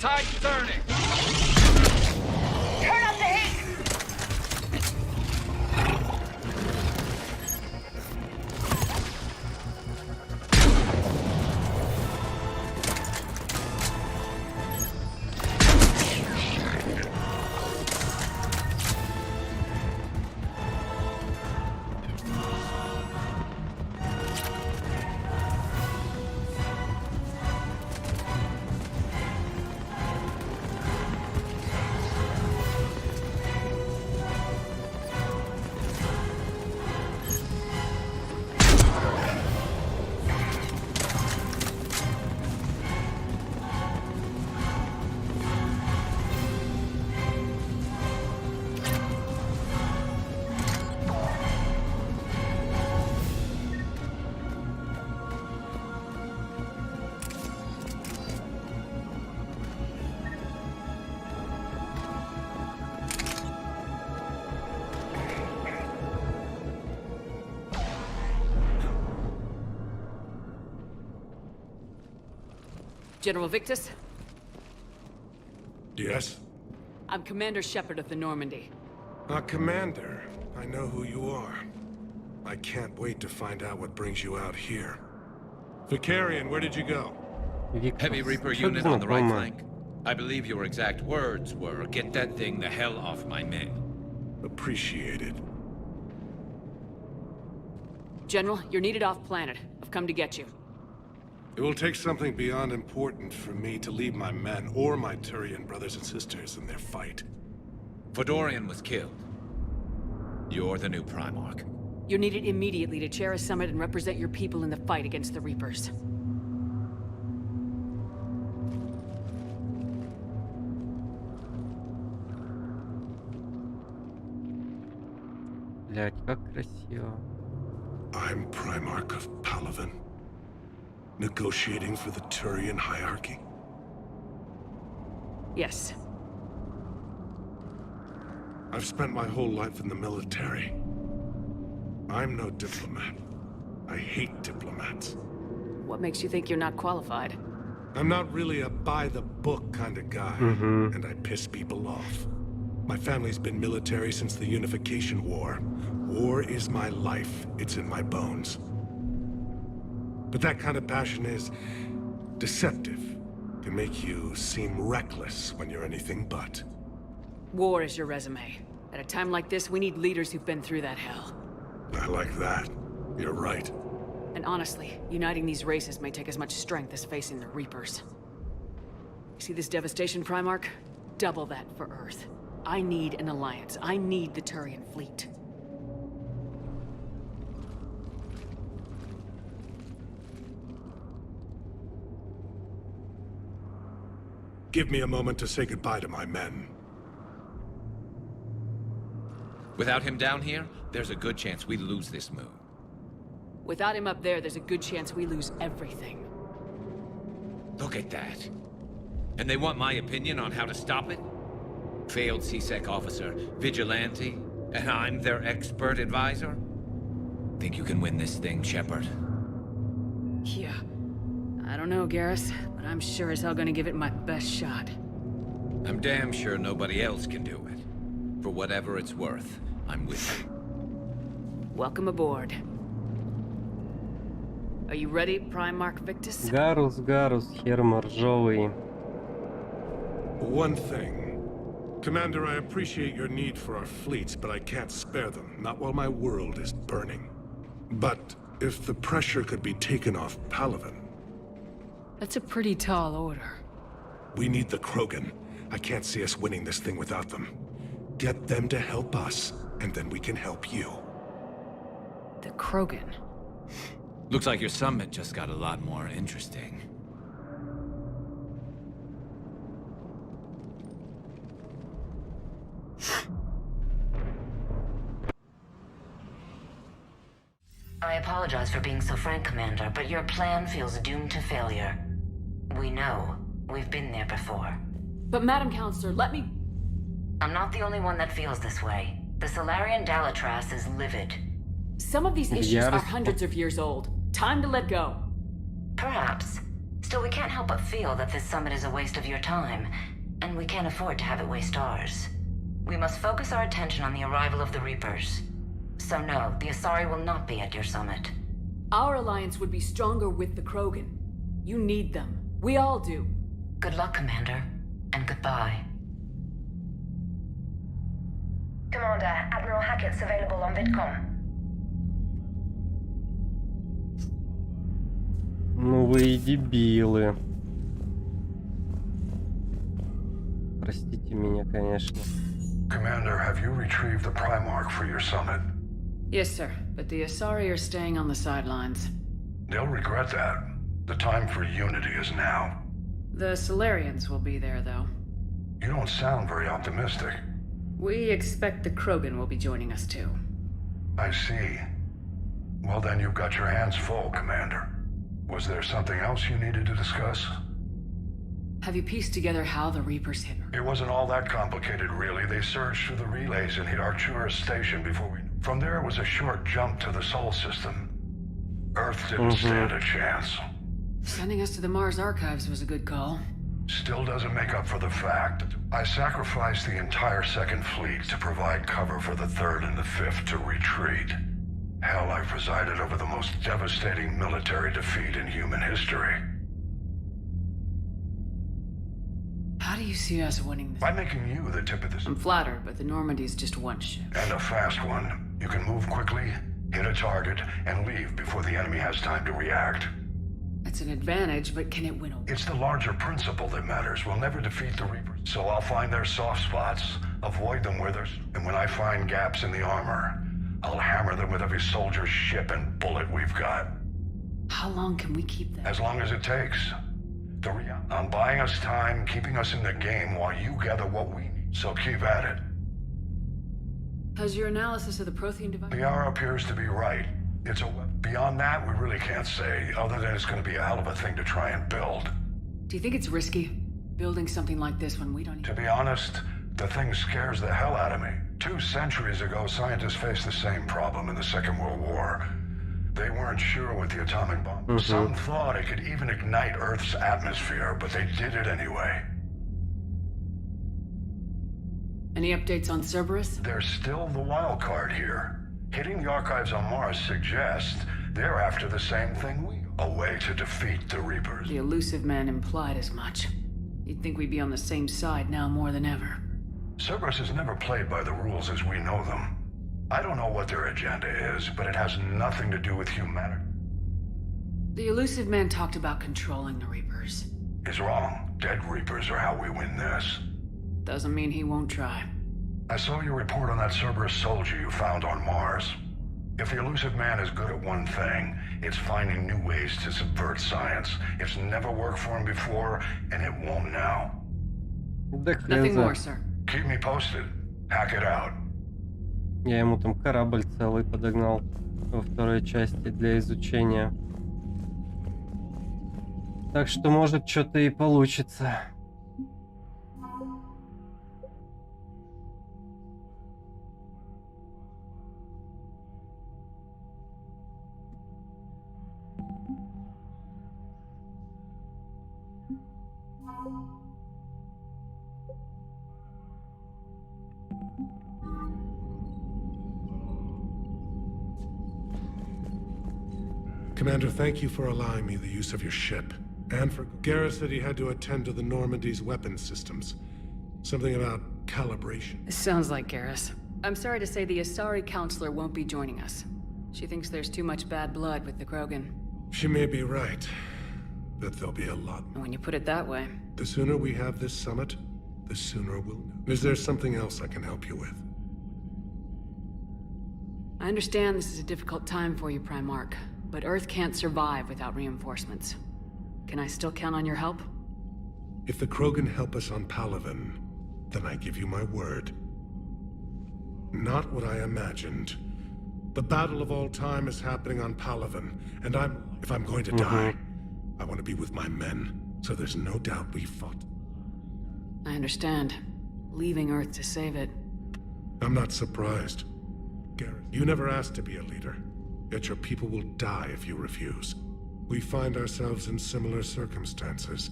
Tide's turning! Turn up the heat! General Victus? Yes? I'm Commander Shepard of the Normandy. Commander. I know who you are. I can't wait to find out what brings you out here. Vicarian, where did you go? Heavy Reaper unit on the right flank. I believe your exact words were, "Get that thing the hell off my men." Appreciated. General, you're needed off-planet. I've come to get you. It will take something beyond important for me to leave my men or my Turian brothers and sisters in their fight. Fedorian was killed. You're the new Primarch. You're needed immediately to chair a summit and represent your people in the fight against the Reapers. Блять, как красиво. I'm Primarch of Palaven. Negotiating for the Turian hierarchy? Yes. I've spent my whole life in the military. I'm no diplomat. I hate diplomats. What makes you think you're not qualified? I'm not really a by-the-book kind of guy, and I piss people off. My family's been military since the Unification War. War is my life. It's in my bones. But that kind of passion is deceptive. Can make you seem reckless when you're anything but. War is your resume. At a time like this, we need leaders who've been through that hell. I like that. You're right. And honestly, uniting these races may take as much strength as facing the Reapers. See this devastation, Primarch? Double that for Earth. I need an alliance. I need the Turian fleet. Give me a moment to say goodbye to my men. Without him down here, there's a good chance we lose this moon. Without him up there's a good chance we lose everything. Look at that. And they want my opinion on how to stop it? Failed C-Sec officer, vigilante, and I'm their expert advisor? Think you can win this thing, Shepard? Yeah. I don't know, Garrus, but I'm sure as hell gonna give it my best shot. I'm damn sure nobody else can do it. For whatever it's worth, I'm with you. Welcome aboard. Are you ready, Primarch Victus? Гарус, хер моржовый. One thing. Commander, I appreciate your need for our fleets, but I can't spare them. Not while my world is burning. But if the pressure could be taken off Palaven... That's a pretty tall order. We need the Krogan. I can't see us winning this thing without them. Get them to help us, and then we can help you. The Krogan? Looks like your summit just got a lot more interesting. I apologize for being so frank, Commander, but your plan feels doomed to failure. We know. We've been there before. But Madam Counselor, let me... I'm not the only one that feels this way. The Solarian Dalatras is livid. Some of these issues are hundreds of years old. Time to let go. Perhaps. Still, we can't help but feel that this summit is a waste of your time, and we can't afford to have it waste ours. We must focus our attention on the arrival of the Reapers. So no, the Asari will not be at your summit. Our alliance would be stronger with the Krogan. You need them. We all do. Good luck, Commander, and goodbye. Commander, Admiral Hackett's available on VidCom. Ну вы и дебилы. Простите меня, конечно. Commander, have you retrieved the Primarch for your summit? Yes, sir. But the Asari are staying on the sidelines. They'll regret that. The time for unity is now. The Solarians will be there, though. You don't sound very optimistic. We expect the Krogan will be joining us, too. I see. Well, then you've got your hands full, Commander. Was there something else you needed to discuss? Have you pieced together how the Reapers hit her? It wasn't all that complicated, really. They surged through the relays and hit Arcturus Station before we... From there was a short jump to the Sol system. Earth didn't stand a chance. Sending us to the Mars Archives was a good call. Still doesn't make up for the fact I sacrificed the entire Second Fleet to provide cover for the Third and the Fifth to retreat. Hell, I presided over the most devastating military defeat in human history. How do you see us winning this? By making you the tip of the... I'm flattered, but the Normandy's just one ship. And a fast one. You can move quickly, hit a target, and leave before the enemy has time to react. That's an advantage, but can it win a war? It's the larger principle that matters. We'll never defeat the Reapers. So I'll find their soft spots, avoid them where there's... And when I find gaps in the armor, I'll hammer them with every soldier's ship and bullet we've got. How long can we keep that? As long as it takes. I'm buying us time, keeping us in the game while you gather what we need. So keep at it. Has your analysis of the Prothean device... Liara appears to be right. It's a... Beyond that, we really can't say, other than it's going to be a hell of a thing to try and build. Do you think it's risky, building something like this when we don't... To be honest, the thing scares the hell out of me. 2 centuries ago, scientists faced the same problem in the Second World War. They weren't sure with the atomic bomb. Some thought it could even ignite Earth's atmosphere, but they did it anyway. Any updates on Cerberus? There's still the wild card here. Hitting the archives on Mars suggests they're after the same thing we are. A way to defeat the Reapers. The Elusive Man implied as much. You'd think we'd be on the same side now more than ever. Cerberus has never played by the rules as we know them. I don't know what their agenda is, but it has nothing to do with humanity. The Elusive Man talked about controlling the Reapers. He's wrong. Dead Reapers are how we win this. Doesn't mean he won't try. I saw your report on that Cerberus soldier you found on Mars. If the Elusive Man is good at one thing, it's finding new ways to subvert science. It's never worked for him before, and it won't now. Nothing more, sir. Keep me posted. Hack it out. Я ему там корабль целый подогнал во второй части для изучения. Так что может что-то и получится. Commander, thank you for allowing me the use of your ship. And for... Garrus said he had to attend to the Normandy's weapons systems. Something about calibration. This sounds like Garrus. I'm sorry to say the Asari Counselor won't be joining us. She thinks there's too much bad blood with the Krogan. She may be right, but there'll be a lot. When you put it that way. The sooner we have this summit, the sooner we'll know. Is there something else I can help you with? I understand this is a difficult time for you, Primarch, but Earth can't survive without reinforcements. Can I still count on your help? If the Krogan help us on Palaven, then I give you my word. Not what I imagined. The battle of all time is happening on Palaven, and if I'm going to die, I want to be with my men, so there's no doubt we fought. I understand. Leaving Earth to save it. I'm not surprised. Garrus, you never asked to be a leader, yet your people will die if you refuse. We find ourselves in similar circumstances.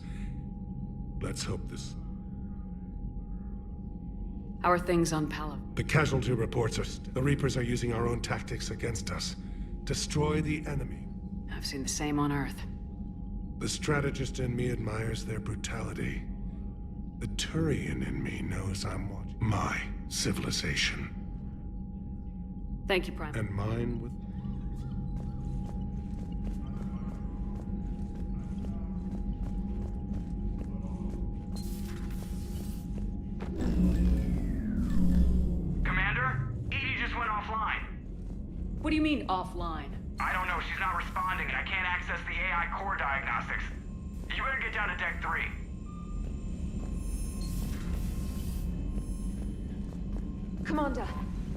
Let's hope this... How are things on Palaven? The casualty reports are... The Reapers are using our own tactics against us. Destroy the enemy. I've seen the same on Earth. The strategist in me admires their brutality. The Turian in me knows I'm what? My civilization. Thank you, Prime. And mine with... Commander? Edie just went offline. What do you mean, offline? I don't know, she's not responding and I can't access the AI core diagnostics. You better get down to Deck 3. Commander,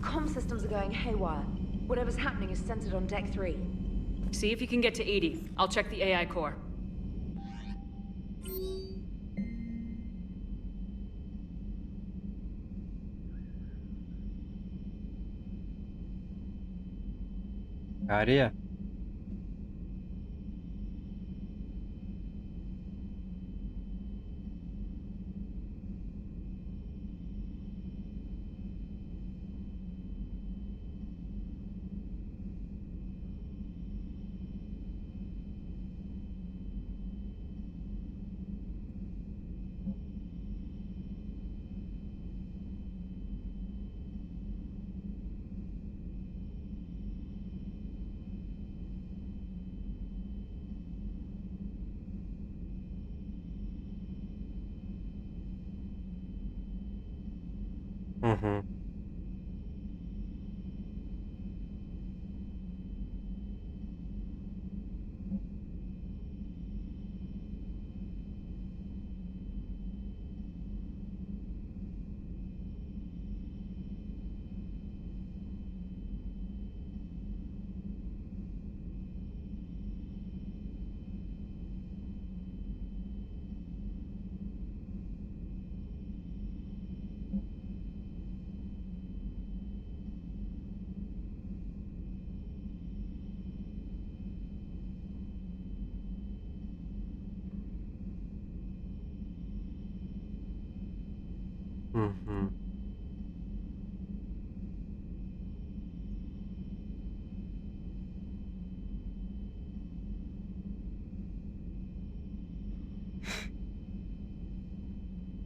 comm systems are going haywire. Whatever's happening is centered on Deck 3. See if you can get to Edie. I'll check the AI core. Ария. Угу. Угу.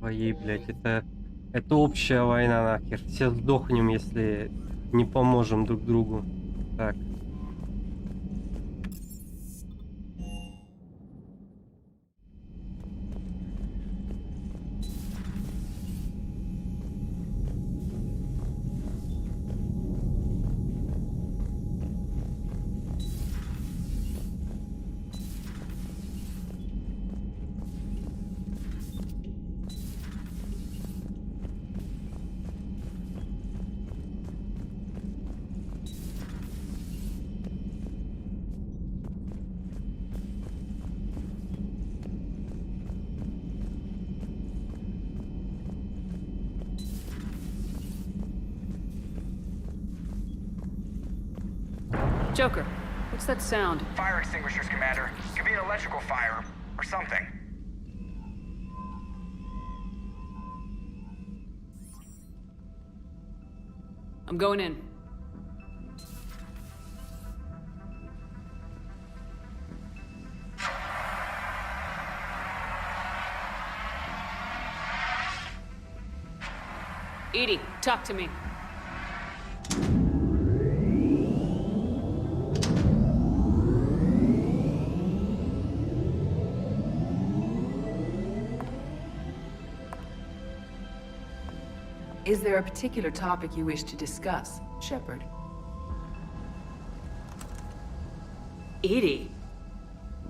Бои, блядь, это общая война нахер. Все сдохнем, если не поможем друг другу. Так. Joker, what's that sound? Fire extinguishers, Commander. Could be an electrical fire, or something. I'm going in. Edie, talk to me. Is there a particular topic you wish to discuss, Shepard? Edie?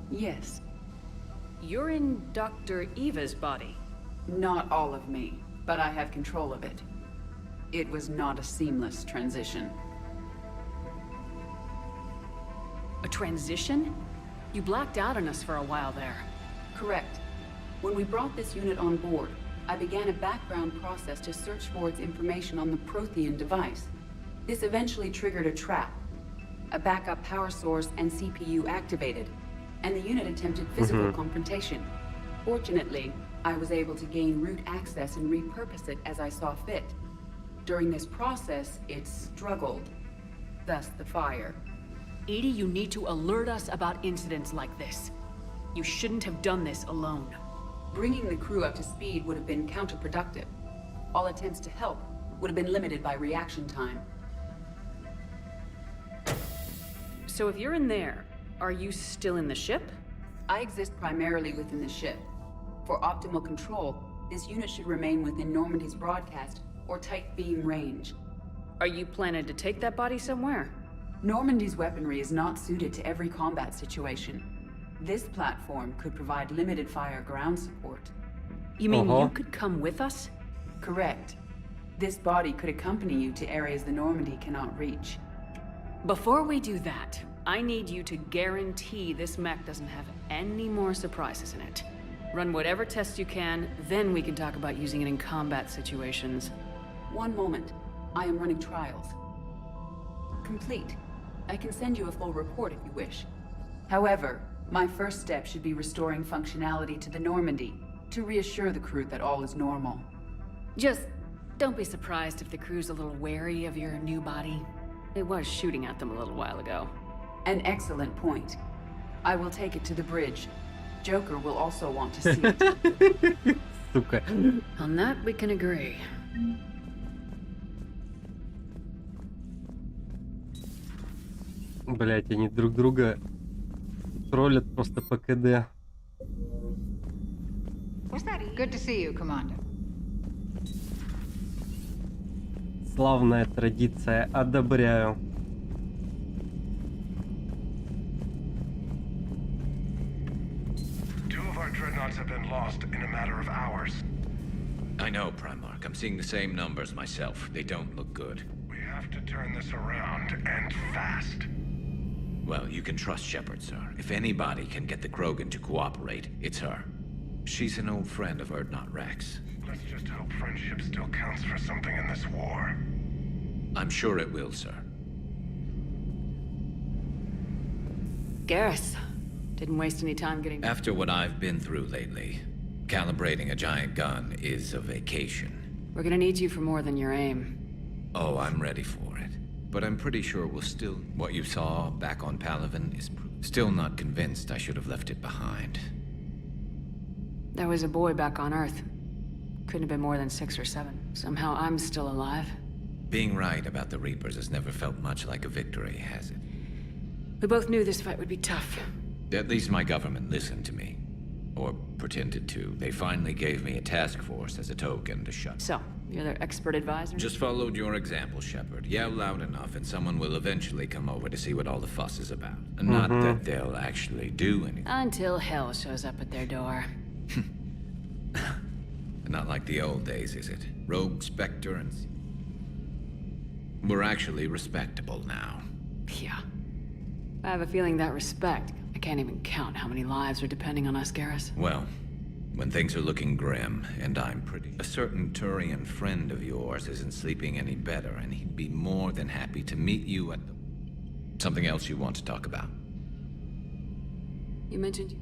Yes. You're in Dr. Eva's body. Not all of me, but I have control of it. It was not a seamless transition. A transition? You blacked out on us for a while there. Correct. When we brought this unit on board, I began a background process to search for its information on the Prothean device. This eventually triggered a trap. A backup power source and CPU activated. and the unit attempted physical confrontation. Fortunately, I was able to gain root access and repurpose it as I saw fit. During this process, it struggled. Thus the fire. EDI, you need to alert us about incidents like this. You shouldn't have done this alone. Bringing the crew up to speed would have been counterproductive. All attempts to help would have been limited by reaction time. So if you're in there, are you still in the ship? I exist primarily within the ship. For optimal control, this unit should remain within Normandy's broadcast or tight beam range. Are you planning to take that body somewhere? Normandy's weaponry is not suited to every combat situation. This platform could provide limited fire ground support. You mean you could come with us? Correct. This body could accompany you to areas the Normandy cannot reach. Before we do that, I need you to guarantee this mech doesn't have any more surprises in it. Run whatever tests you can, then we can talk about using it in combat situations. One moment. I am running trials. Complete. I can send you a full report if you wish. However, my first step should be restoring functionality to the Normandy, to reassure the crew that all is normal. Just don't be surprised if the crew's a little wary of your new body. It was shooting at them a little while ago. An excellent point. I will take it to the bridge. Joker will also want to see it. Сука. On that, we can agree. Блять, они друг друга троллят просто по КД. Good to see you, Commander. Славная традиция, одобряю. Two of our dreadnoughts have been lost in a matter of hours. I know, Primarch. I'm seeing the same numbers myself. They don't look good. We have to turn this around, and fast. Well, you can trust Shepard, sir. If anybody can get the Krogan to cooperate, it's her. She's an old friend of Urdnot Rex. Let's just hope friendship still counts for something in this war. I'm sure it will, sir. Garrus, didn't waste any time getting... After what I've been through lately, calibrating a giant gun is a vacation. We're gonna need you for more than your aim. Oh, I'm ready for it. But I'm pretty sure we'll still... What you saw back on Palaven is... Still not convinced I should have left it behind. There was a boy back on Earth. Couldn't have been more than 6 or 7. Somehow I'm still alive. Being right about the Reapers has never felt much like a victory, has it? We both knew this fight would be tough. At least my government listened to me. Or pretended to. They finally gave me a task force as a token to shut. So, you're their expert advisor? Just followed your example, Shepard. Yell loud enough and someone will eventually come over to see what all the fuss is about. Not that they'll actually do anything. Until hell shows up at their door. Not like the old days, is it? Rogue, Spectre, and... We're actually respectable now. Yeah. I have a feeling that respect, I can't even count how many lives are depending on us, Garrus. Well, when things are looking grim, and I'm pretty... A certain Turian friend of yours isn't sleeping any better, and he'd be more than happy to meet you at the... Something else you want to talk about? You mentioned...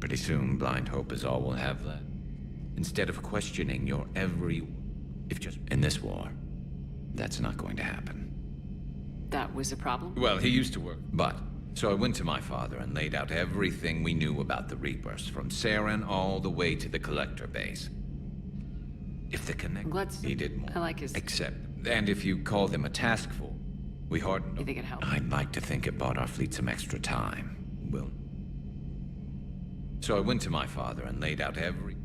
Pretty soon, blind hope is all we'll have left. Instead of questioning your every... If just... In this war, that's not going to happen. That was a problem? Well, he used to work. But, so I went to my father and laid out everything we knew about the Reapers, from Saren all the way to the Collector base. If the Connect... He did more. I like his... Except, and if you call them a task force, we hardened... You think it helped? I'd like to think it bought our fleet some extra time. Well... So I went to my father and laid out every...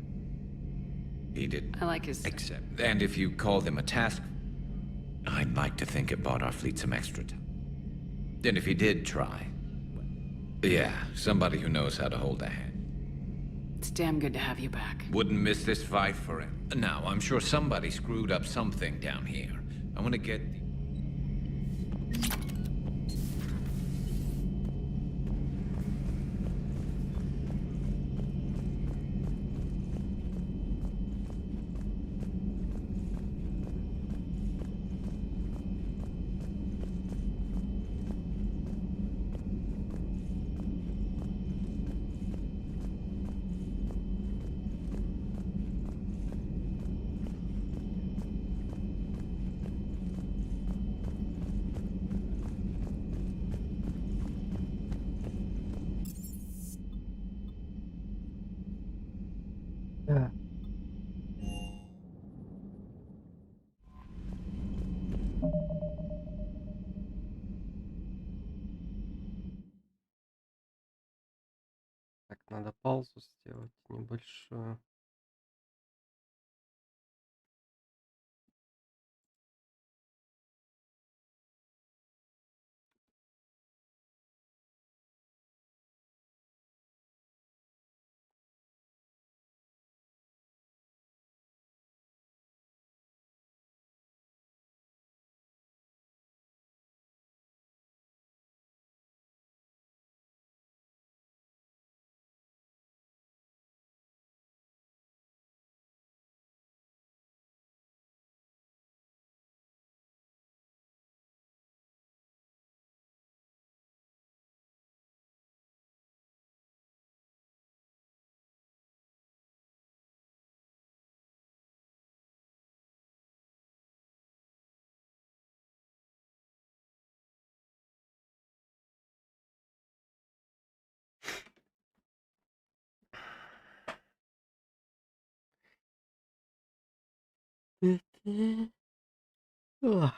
He did... I like his... Except, and if you call them a task... I'd like to think it bought our fleet some extra time. And if he did try... Yeah, somebody who knows how to hold a hand. It's damn good to have you back. Wouldn't miss this fight for him. Now, I'm sure somebody screwed up something down here. I want to get... паузу сделать небольшую. Ugh.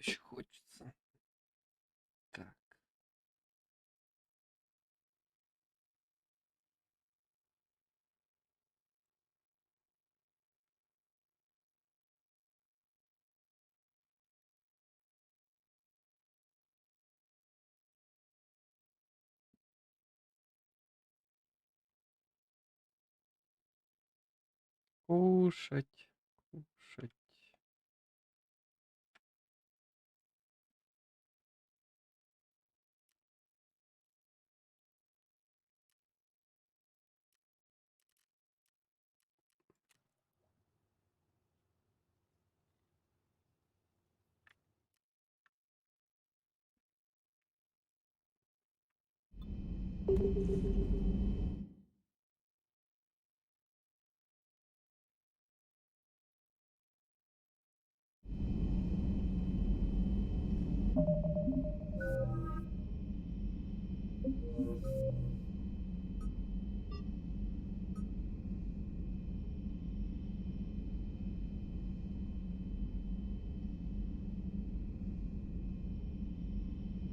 еще хочется. Так. Кушать, кушать.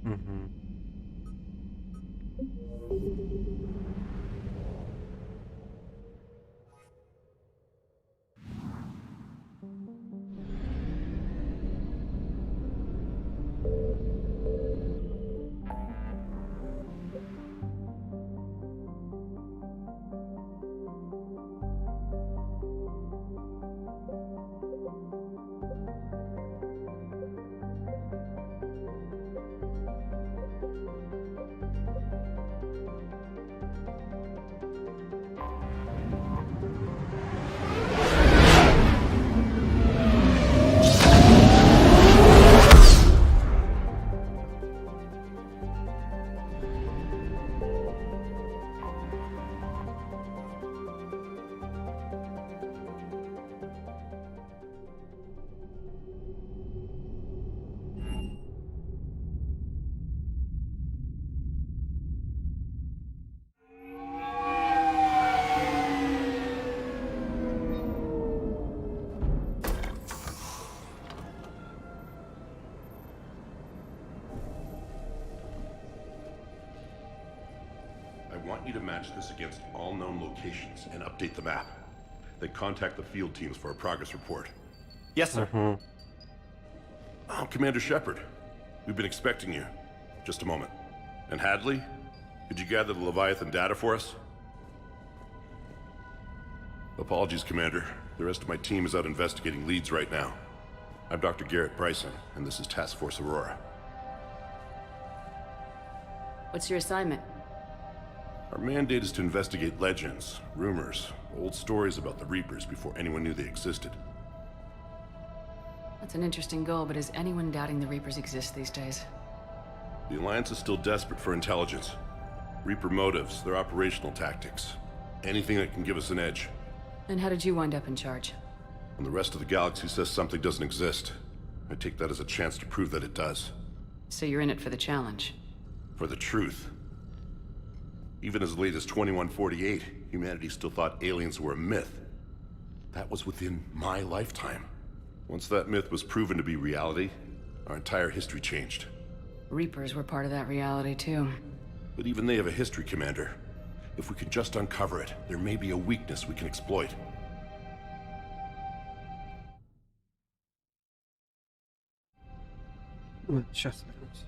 Мгм. I want you to match this against all known locations and update the map. Then contact the field teams for a progress report. Yes, sir. Мгм. Oh, Commander Shepard. We've been expecting you. Just a moment. And Hadley? Could you gather the Leviathan data for us? Apologies, Commander. The rest of my team is out investigating leads right now. I'm Dr. Garrett Bryson, and this is Task Force Aurora. What's your assignment? Our mandate is to investigate legends, rumors, old stories about the Reapers before anyone knew they existed. That's an interesting goal, but is anyone doubting the Reapers exist these days? The Alliance is still desperate for intelligence. Reaper motives, their operational tactics. Anything that can give us an edge. And how did you wind up in charge? When the rest of the galaxy says something doesn't exist, I take that as a chance to prove that it does. So you're in it for the challenge. For the truth. Even as late as 2148, humanity still thought aliens were a myth. That was within my lifetime. Once that myth was proven to be reality, our entire history changed. Reapers were part of that reality, too. But even they have a history, Commander. If we can just uncover it, there may be a weakness we can exploit. Вот, сейчас вернусь.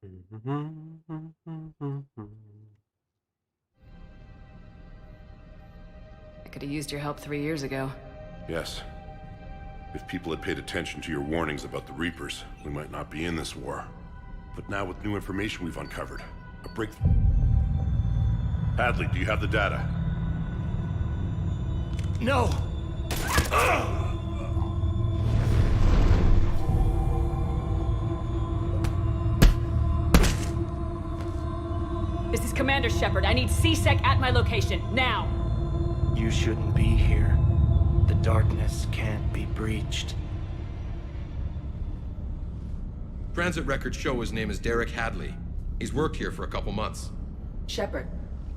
I could have used your help 3 years ago. Yes. If people had paid attention to your warnings about the Reapers, we might not be in this war. But now with new information we've uncovered, a breakthrough... Hadley, do you have the data? No! This is Commander Shepard. I need C-Sec at my location, now! You shouldn't be here. The darkness can't be breached. Transit records show his name is Derek Hadley. He's worked here for a couple months. Shepard,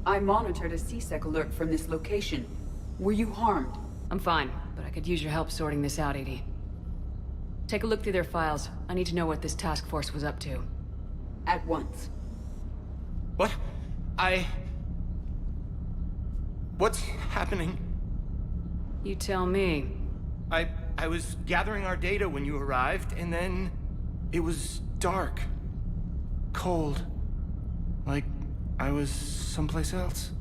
I monitored a C-Sec alert from this location. Were you harmed? I'm fine, but I could use your help sorting this out, EDI. Take a look through their files. I need to know what this task force was up to. At once. What? What's happening? You tell me. I was gathering our data when you arrived, and then... it was dark. Cold. Like I was someplace else.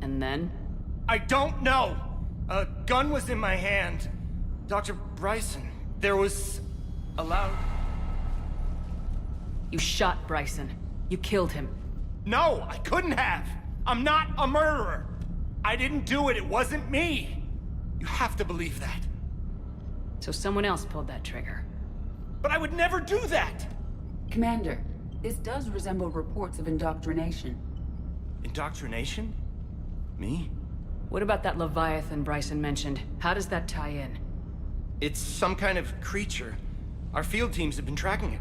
And then? I don't know! A gun was in my hand. Dr. Bryson, there was a loud... You shot Bryson. You killed him. No, I couldn't have! I'm not a murderer! I didn't do it, it wasn't me! You have to believe that. So someone else pulled that trigger. But I would never do that! Commander, this does resemble reports of indoctrination. Indoctrination? Me? What about that Leviathan Bryson mentioned? How does that tie in? It's some kind of creature. Our field teams have been tracking it.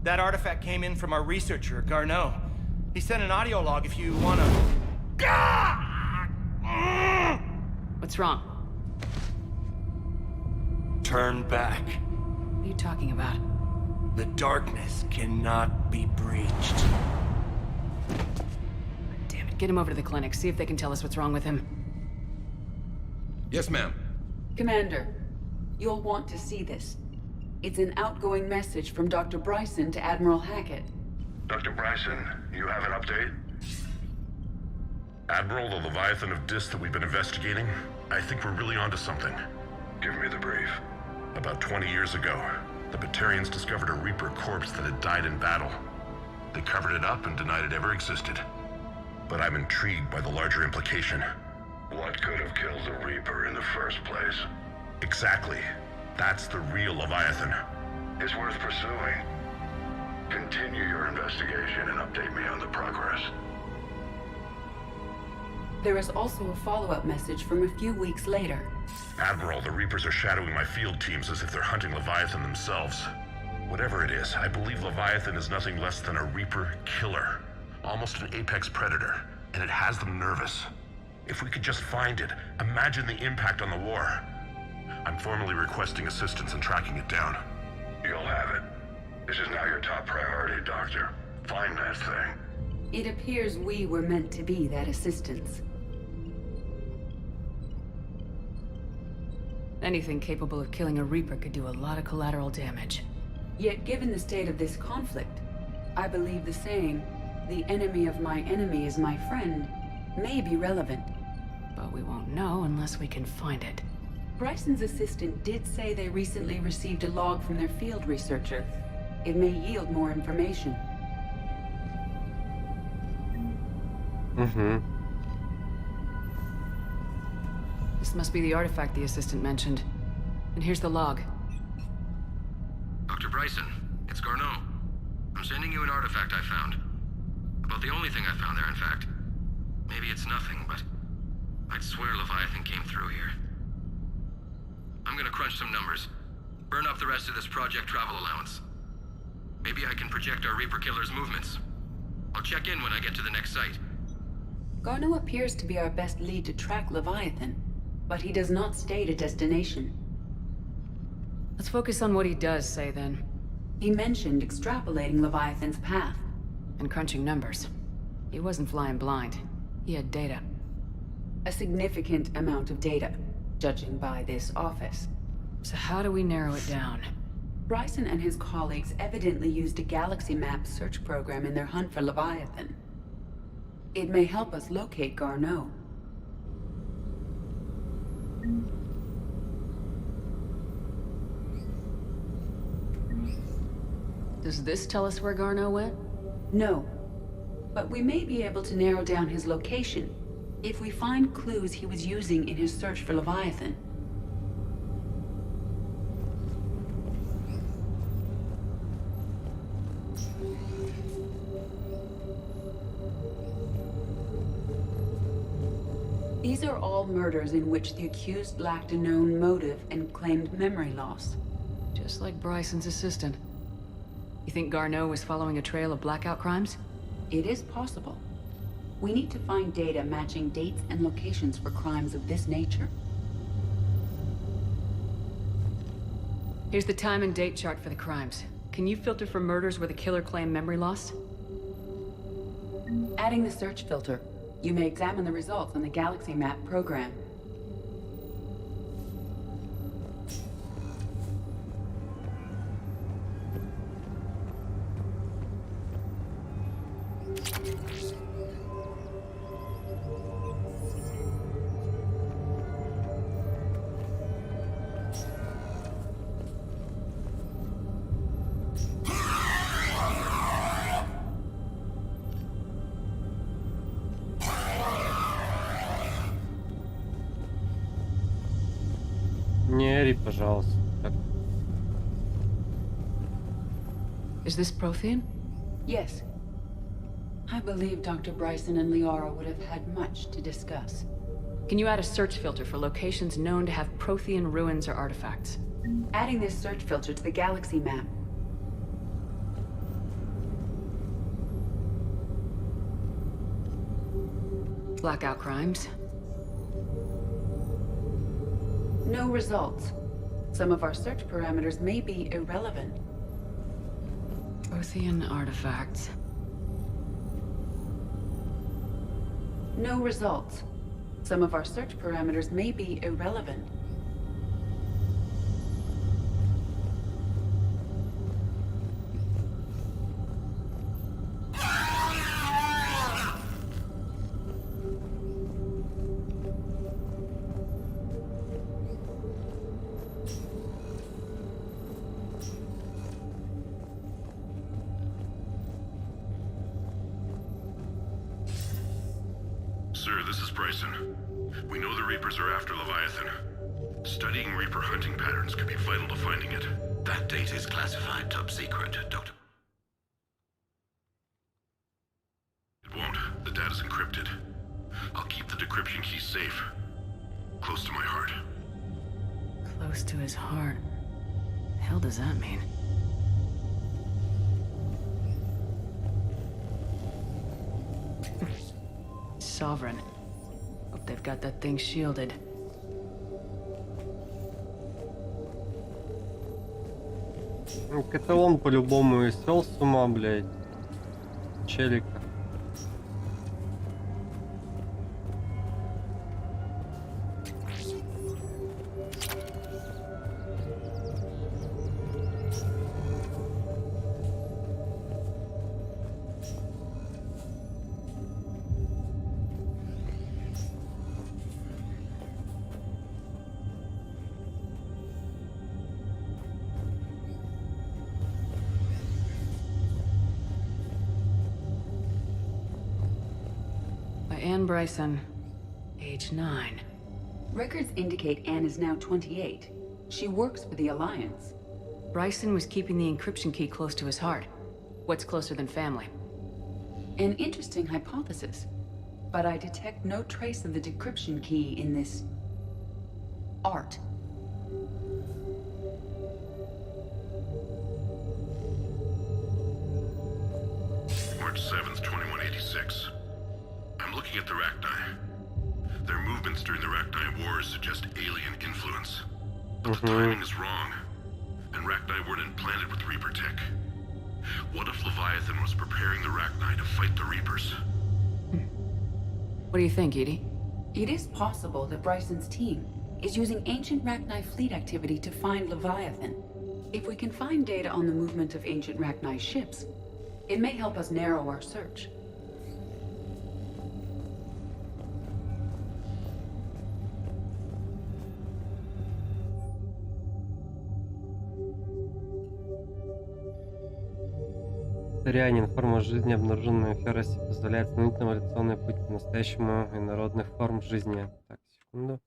That artifact came in from our researcher, Garneau. He sent an audio log if you wanna... What's wrong? Turn back. What are you talking about? The darkness cannot be breached. Damn it, get him over to the clinic. See if they can tell us what's wrong with him. Yes, ma'am. Commander, you'll want to see this. It's an outgoing message from Dr. Bryson to Admiral Hackett. Dr. Bryson, you have an update? Admiral, the Leviathan of Dis that we've been investigating, I think we're really onto something. Give me the brief. About 20 years ago, the Batarians discovered a Reaper corpse that had died in battle. They covered it up and denied it ever existed. But I'm intrigued by the larger implication. What could have killed the Reaper in the first place? Exactly. That's the real Leviathan. It's worth pursuing. Continue your investigation and update me on the progress. There is also a follow-up message from a few weeks later. Admiral, the Reapers are shadowing my field teams as if they're hunting Leviathan themselves. Whatever it is, I believe Leviathan is nothing less than a Reaper killer. Almost an apex predator, and it has them nervous. If we could just find it, imagine the impact on the war. I'm formally requesting assistance in tracking it down. You'll have it. This is now your top priority, Doctor. Find that thing. It appears we were meant to be that assistance. Anything capable of killing a Reaper could do a lot of collateral damage. Yet given the state of this conflict, I believe the saying, "The enemy of my enemy is my friend," may be relevant. But we won't know unless we can find it. Bryson's assistant did say they recently received a log from their field researcher. It may yield more information. This must be the artifact the assistant mentioned. And here's the log. Dr. Bryson, it's Garneau. I'm sending you an artifact I found. About the only thing I found there, in fact. Maybe it's nothing, but I'd swear Leviathan came through here. I'm gonna crunch some numbers. Burn up the rest of this Project Travel allowance. Maybe I can project our Reaper killer's movements. I'll check in when I get to the next site. Garneau appears to be our best lead to track Leviathan, but he does not state a destination. Let's focus on what he does say, then. He mentioned extrapolating Leviathan's path. And crunching numbers. He wasn't flying blind. He had data. A significant amount of data, judging by this office. So how do we narrow it down? Bryson and his colleagues evidently used a galaxy map search program in their hunt for Leviathan. It may help us locate Garneau. Does this tell us where Garneau went? No. But we may be able to narrow down his location if we find clues he was using in his search for Leviathan. These are all murders in which the accused lacked a known motive and claimed memory loss. Just like Bryson's assistant. You think Garneau was following a trail of blackout crimes? It is possible. We need to find data matching dates and locations for crimes of this nature. Here's the time and date chart for the crimes. Can you filter for murders where the killer claimed memory loss? Adding the search filter, you may examine the results on the Galaxy Map program. Не ори, пожалуйста. Так. Is this Prothean? Yes. I believe Dr. Bryson and Liara would have had much to discuss. Can you add a search filter for locations known to have Prothean ruins or artifacts? Adding this search filter to the Galaxy Map. Blackout crimes. No results. Some of our search parameters may be irrelevant. Prothean artifacts. No results. Some of our search parameters may be irrelevant. Sir, this is Bryson. We know the Reapers are after Leviathan. Studying Reaper hunting patterns could be vital to finding it. That data is classified top secret, Dr. It won't. The data's encrypted. I'll keep the decryption key safe. Close to my heart. Close to his heart. The hell does that mean? Sovereign. Hope they've got that thing shielded. Это он по-любому и сел с ума, блядь. Челика. Anne Bryson, age 9. Records indicate Anne is now 28. She works for the Alliance. Bryson was keeping the encryption key close to his heart. What's closer than family? An interesting hypothesis, but I detect no trace of the decryption key in this art. March 7th, 2186. I'm looking at the Rachni. Their movements during the Rachni Wars suggest alien influence. But the timing is wrong. And Rachni weren't implanted with Reaper tech. What if Leviathan was preparing the Rachni to fight the Reapers? What do you think, Edie? It is possible that Bryson's team is using ancient Rachni fleet activity to find Leviathan. If we can find data on the movement of ancient Rachni ships, it may help us narrow our search. Торианин. Форма жизни, обнаруженная в Ферросе, позволяет сменить эволюционный путь к настоящему инородных форм жизни. Так, секунду.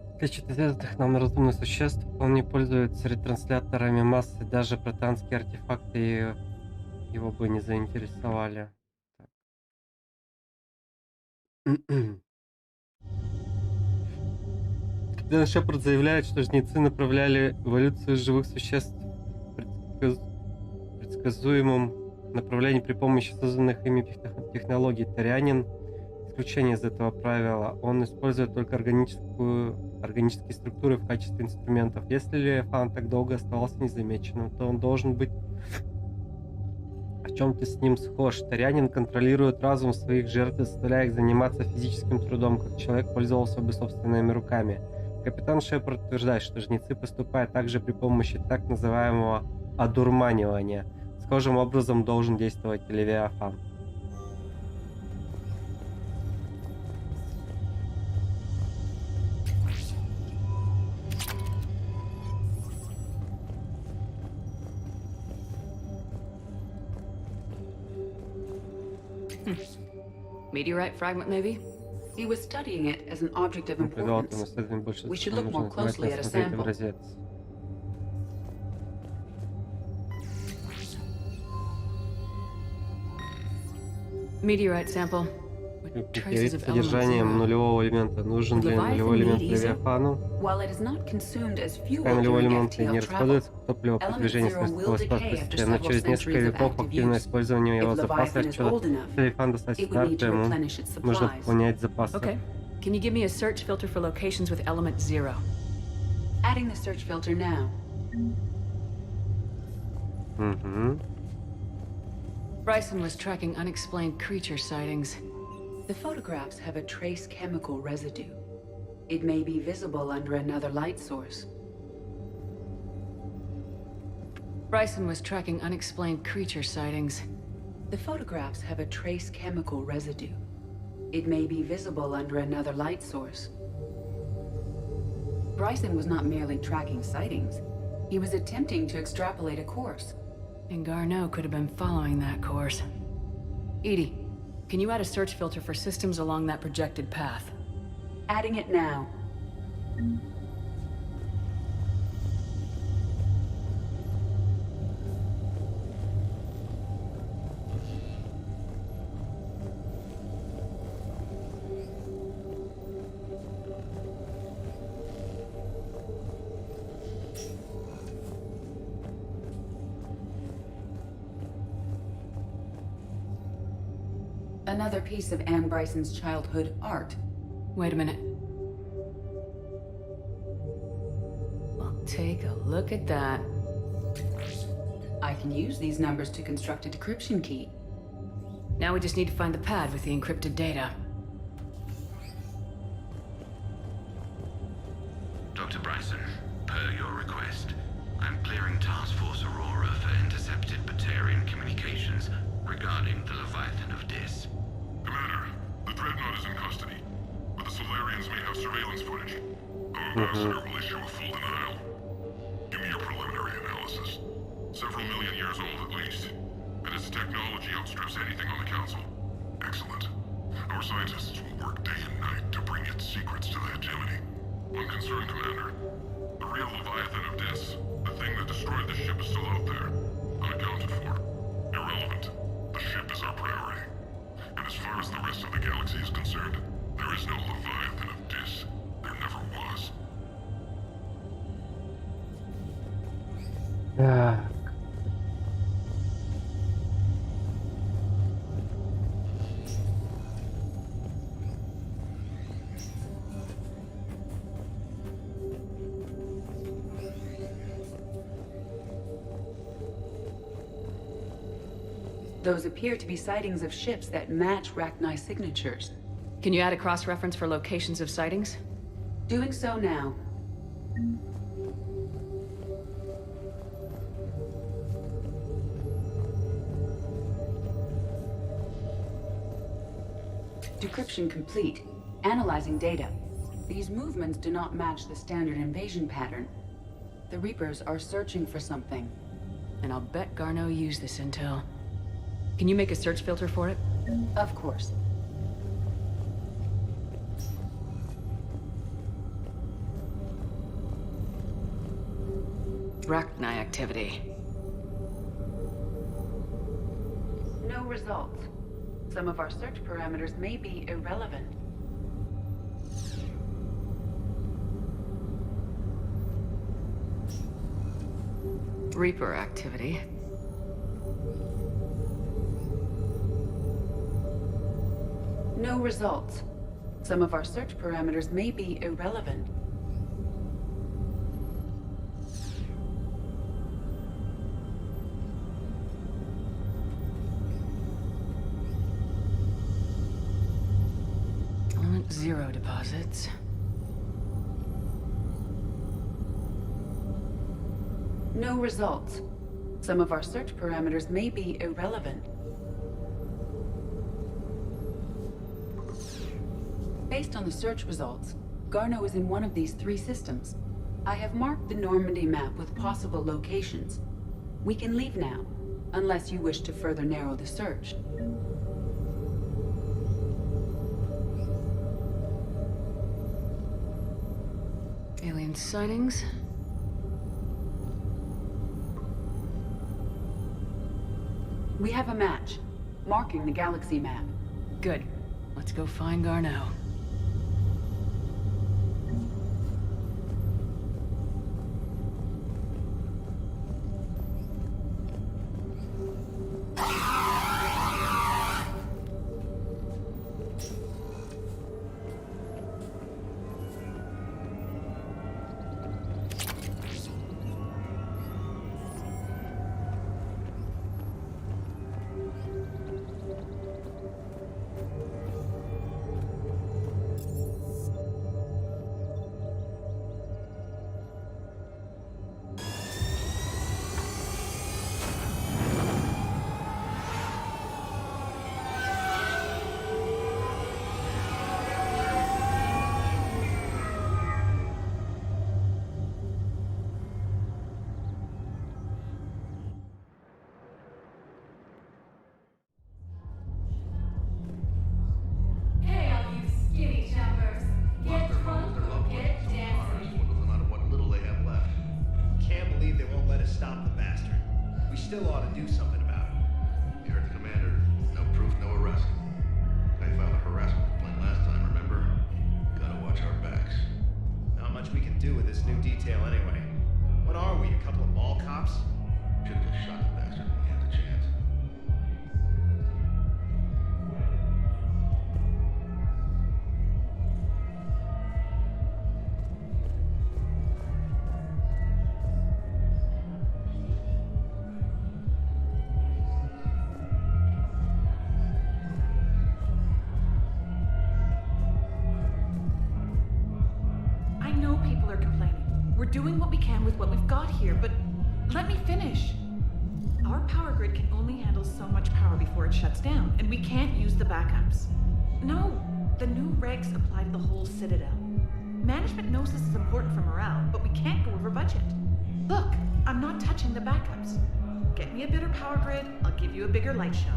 В отличие от известных нам разумных существ, он не пользуется ретрансляторами массы, даже протанские артефакты его бы не заинтересовали. Капитан Шепард заявляет, что жнецы направляли эволюцию живых существ в предсказуемом направлении при помощи созданных ими технологий. Торианин исключение из этого правила. Он использует только органические структуры в качестве инструментов. Если Левиафан так долго оставался незамеченным, то он должен быть в чем-то с ним схож. Торианин контролирует разум своих жертв, заставляя их заниматься физическим трудом, как человек пользовался бы собственными руками. Капитан Шепард утверждает, что жнецы поступают также при помощи так называемого одурманивания. Схожим образом должен действовать и Левиафан. Meteorite fragment, maybe? He was studying it as an object of importance. We should look more closely at a sample. Meteorite sample. Метеорит с содержанием нулевого элемента. Нужен ли нулевой элемент Левиафану? Пока нулевой элемент не расходуется как топливо при движении средства способности, но через несколько веков активное использование его запасов, что Левиафан достаточно стар, то ему нужно пополнять запасы. Can you give me a search filter for locations with element 0? Adding the search filter now. Bryson was tracking unexplained creature sightings. The photographs have a trace chemical residue. It may be visible under another light source. Bryson was tracking unexplained creature sightings. The photographs have a trace chemical residue. It may be visible under another light source. Bryson was not merely tracking sightings. He was attempting to extrapolate a course. And Garneau could have been following that course. Edie, can you add a search filter for systems along that projected path? Adding it now. Another piece of Anne Bryson's childhood art. Wait a minute. Well, take a look at that. I can use these numbers to construct a decryption key. Now we just need to find the pad with the encrypted data. Dr. Bryson, per your request, I'm clearing Task Force Aurora for intercepted Batarian communications regarding the Leviathan of Dis. Commander, the Dreadnought is in custody, but the Solarians may have surveillance footage. Our ambassador will issue a full denial. Give me your preliminary analysis. Several million years old at least, and its technology outstrips anything on the Council. Excellent. Our scientists will work day and night to bring its secrets to the hegemony. One concern, Commander. The real Leviathan of Dis, the thing that destroyed the ship is still out there, unaccounted for. Irrelevant. The ship is our priority. And as far as the rest of the galaxy is concerned, there is no Leviathan of Dis. There never was. Так. Those appear to be sightings of ships that match Rachni signatures. Can you add a cross-reference for locations of sightings? Doing so now. Decryption complete. Analyzing data. These movements do not match the standard invasion pattern. The Reapers are searching for something. And I'll bet Garneau used this intel. Can you make a search filter for it? Of course. Rachni activity. No results. Some of our search parameters may be irrelevant. Reaper activity. No results. Some of our search parameters may be irrelevant. Element 0 deposits. No results. Some of our search parameters may be irrelevant. Based on the search results, Garneau is in one of these 3 systems. I have marked the Normandy map with possible locations. We can leave now, unless you wish to further narrow the search. Alien sightings. We have a match, marking the galaxy map. Good. Let's go find Garneau. Still ought to do something about it. You heard the commander. No proof, no arrest. I filed a harassment complaint last time, remember? Gotta watch our backs. Not much we can do with this new detail anyway. What are we, a couple of mall cops? Should've just shot the bastard when we had the chance. Doing what we can with what we've got here, but let me finish. Our power grid can only handle so much power before it shuts down, and we can't use the backups. No, the new regs apply to the whole Citadel. Management knows this is important for morale, but we can't go over budget. Look, I'm not touching the backups. Get me a better power grid, I'll give you a bigger light show.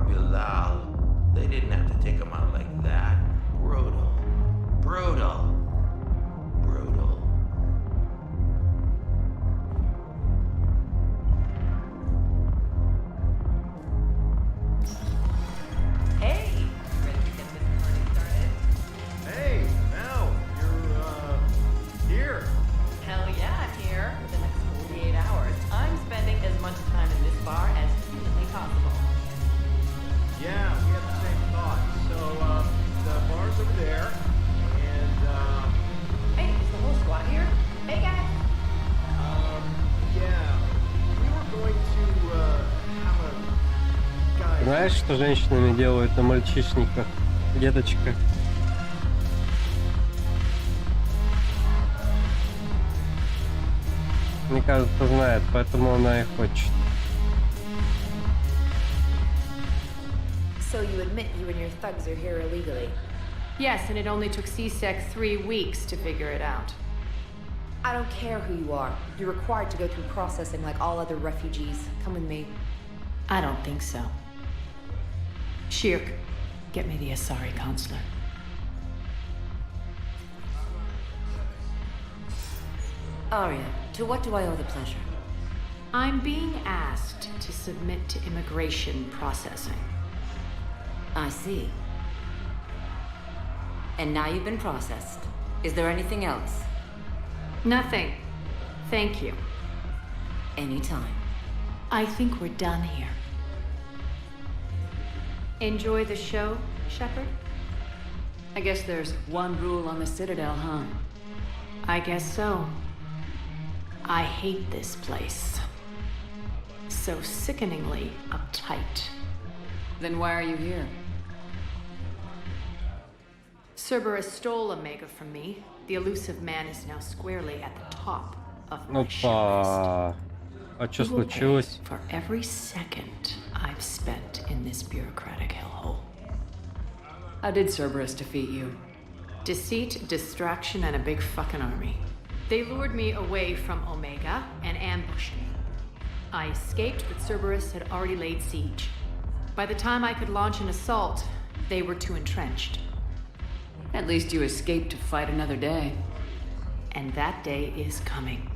Bilal. They didn't have to take him out like that. Brutal. Brutal. Brutal. Hey! Ready to get this party started? Hey, Mel, you're here. Hell yeah, I'm here. For the next 48 hours, I'm spending as much time in this bar as humanly possible. Yeah, we had the same thought. So, the bar's over there, and, Hey, is the whole squad here? Hey, guys! yeah, we were going to, have a guy... Знаешь, что женщинами делают на мальчишниках, деточка? Мне кажется, знает, поэтому она и хочет. So you admit you and your thugs are here illegally? Yes, and it only took CSEC 3 weeks to figure it out. I don't care who you are. You're required to go through processing like all other refugees. Come with me. I don't think so. Shirk, get me the Asari consular. Arya, to what do I owe the pleasure? I'm being asked to submit to immigration processing. I see. And now you've been processed. Is there anything else? Nothing. Thank you. Anytime. I think we're done here. Enjoy the show, Shepard? I guess there's one rule on the Citadel, huh? I guess so. I hate this place. So sickeningly uptight. Then why are you here? Cerberus stole Omega from me. The elusive man is now squarely at the top of my Опа. А что случилось? for every second I've spent in this bureaucratic hellhole. How did Cerberus defeat you? Deceit, distraction, and a big fucking army. They lured me away from Omega and ambushed me. I escaped, but Cerberus had already laid siege. By the time I could launch an assault, they were too entrenched. At least you escaped to fight another day. And that day is coming.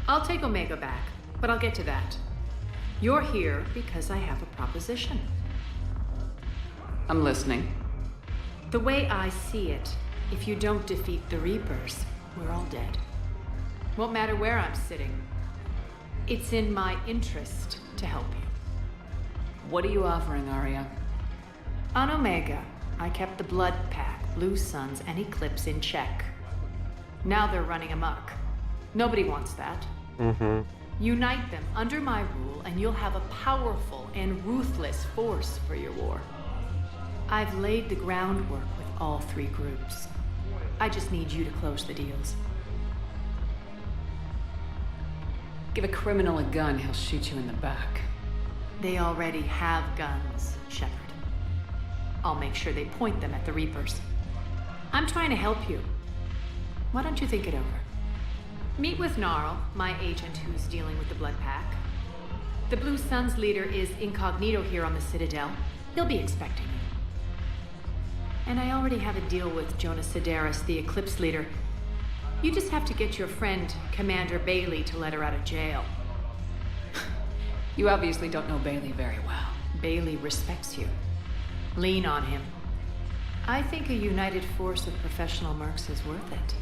I'll take Omega back, but I'll get to that. You're here because I have a proposition. I'm listening. The way I see it, if you don't defeat the Reapers, we're all dead. Won't matter where I'm sitting. It's in my interest to help you. What are you offering, Arya? On Omega, I kept the Blood Pack, Blue Suns, and Eclipse in check. Now they're running amok. Nobody wants that. Mm-hmm. Unite them under my rule, and you'll have a powerful and ruthless force for your war. I've laid the groundwork with all 3 groups. I just need you to close the deals. Give a criminal a gun, he'll shoot you in the back. They already have guns, Shepard. I'll make sure they point them at the Reapers. I'm trying to help you. Why don't you think it over? Meet with Gnarl, my agent who's dealing with the Blood Pack. The Blue Suns leader is incognito here on the Citadel. He'll be expecting you. And I already have a deal with Jonas Sidaris, the Eclipse leader. You just have to get your friend, Commander Bailey, to let her out of jail. You obviously don't know Bailey very well. Bailey respects you. Lean on him. I think a united force of professional mercs is worth it.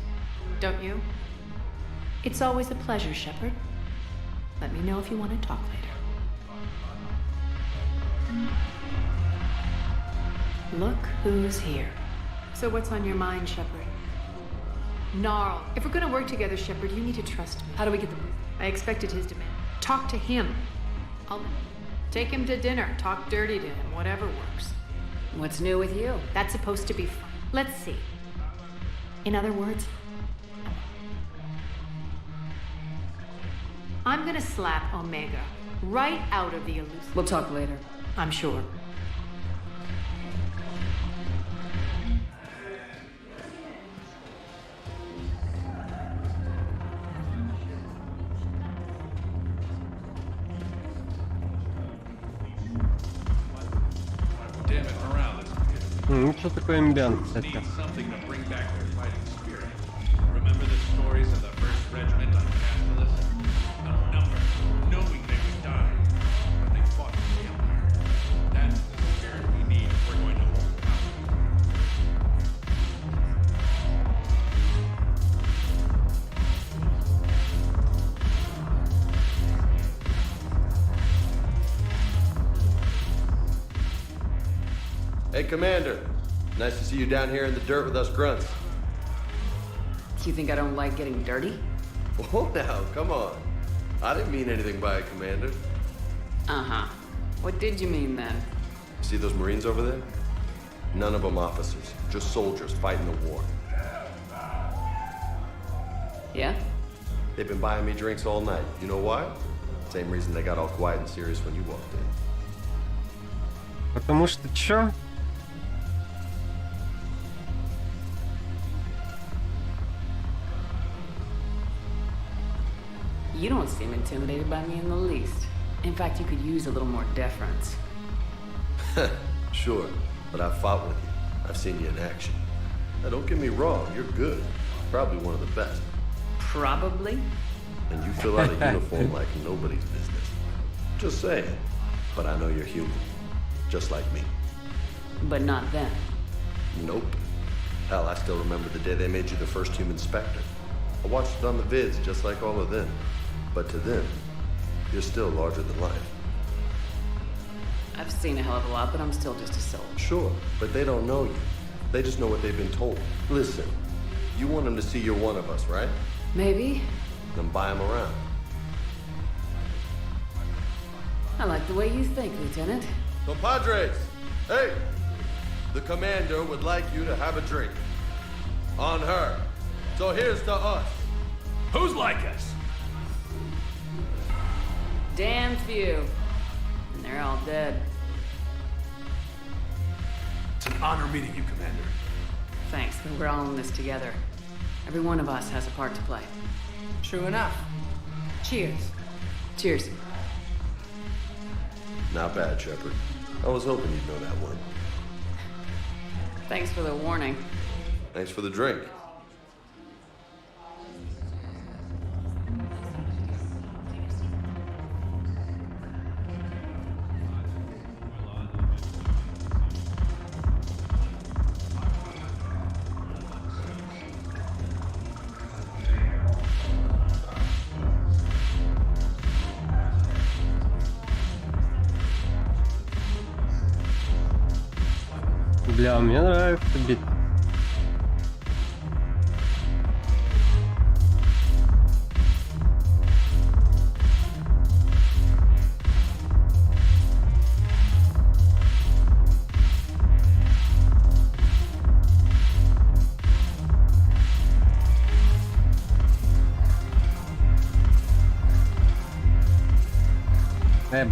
Don't you? It's always a pleasure, Shepard. Let me know if you want to talk later. Look who's here. So what's on your mind, Shepard? Gnarl. If we're gonna work together, Shepard, you need to trust me. How do we get the... I expected his demand. Talk to him. I'll take him to dinner, talk dirty to him, whatever works. What's new with you? That's supposed to be fun. Let's see. In other words, I'm gonna slap Omega right out of the elusive. We'll talk later. I'm sure. Что такое имбиант, кстати? Need something to bring back their fighting spirit. Remember the stories of the first regiment on Castellus? Outnumbered, knowing they would die, but they fought for the Empire. That's the spirit we need if we're going to hold power. Hey, Commander. Nice to see you down here in the dirt with us grunts. You think I don't like getting dirty? Oh, now, come on. I didn't mean anything by it, Commander. Uh-huh. What did you mean then? See those Marines over there? None of them officers, just soldiers fighting the war. Yeah? They've been buying me drinks all night. You know why? Same reason they got all quiet and serious when you walked in. Потому что чё? You don't seem intimidated by me in the least. In fact, you could use a little more deference. Sure, but I've fought with you. I've seen you in action. Now, don't get me wrong, you're good. Probably one of the best. Probably? And you fill out a uniform like nobody's business. Just saying. But I know you're human. Just like me. But not then. Nope. Hell, I still remember the day they made you the first human Spectre. I watched it on the vids, just like all of them. But to them, you're still larger than life. I've seen a hell of a lot, but I'm still just a soul. Sure, but they don't know you. They just know what they've been told. Listen, you want them to see you're one of us, right? Maybe. Then buy them around. I like the way you think, Lieutenant. Compadres! Hey! The commander would like you to have a drink. On her. So here's to us. Who's like us? Damn few. And they're all dead. It's an honor meeting you, Commander. Thanks, but we're all in this together. Every one of us has a part to play. True enough. Cheers. Cheers. Not bad, Shepard. I was hoping you'd know that one. Thanks for the warning. Thanks for the drink. Бля, мне нравится бит.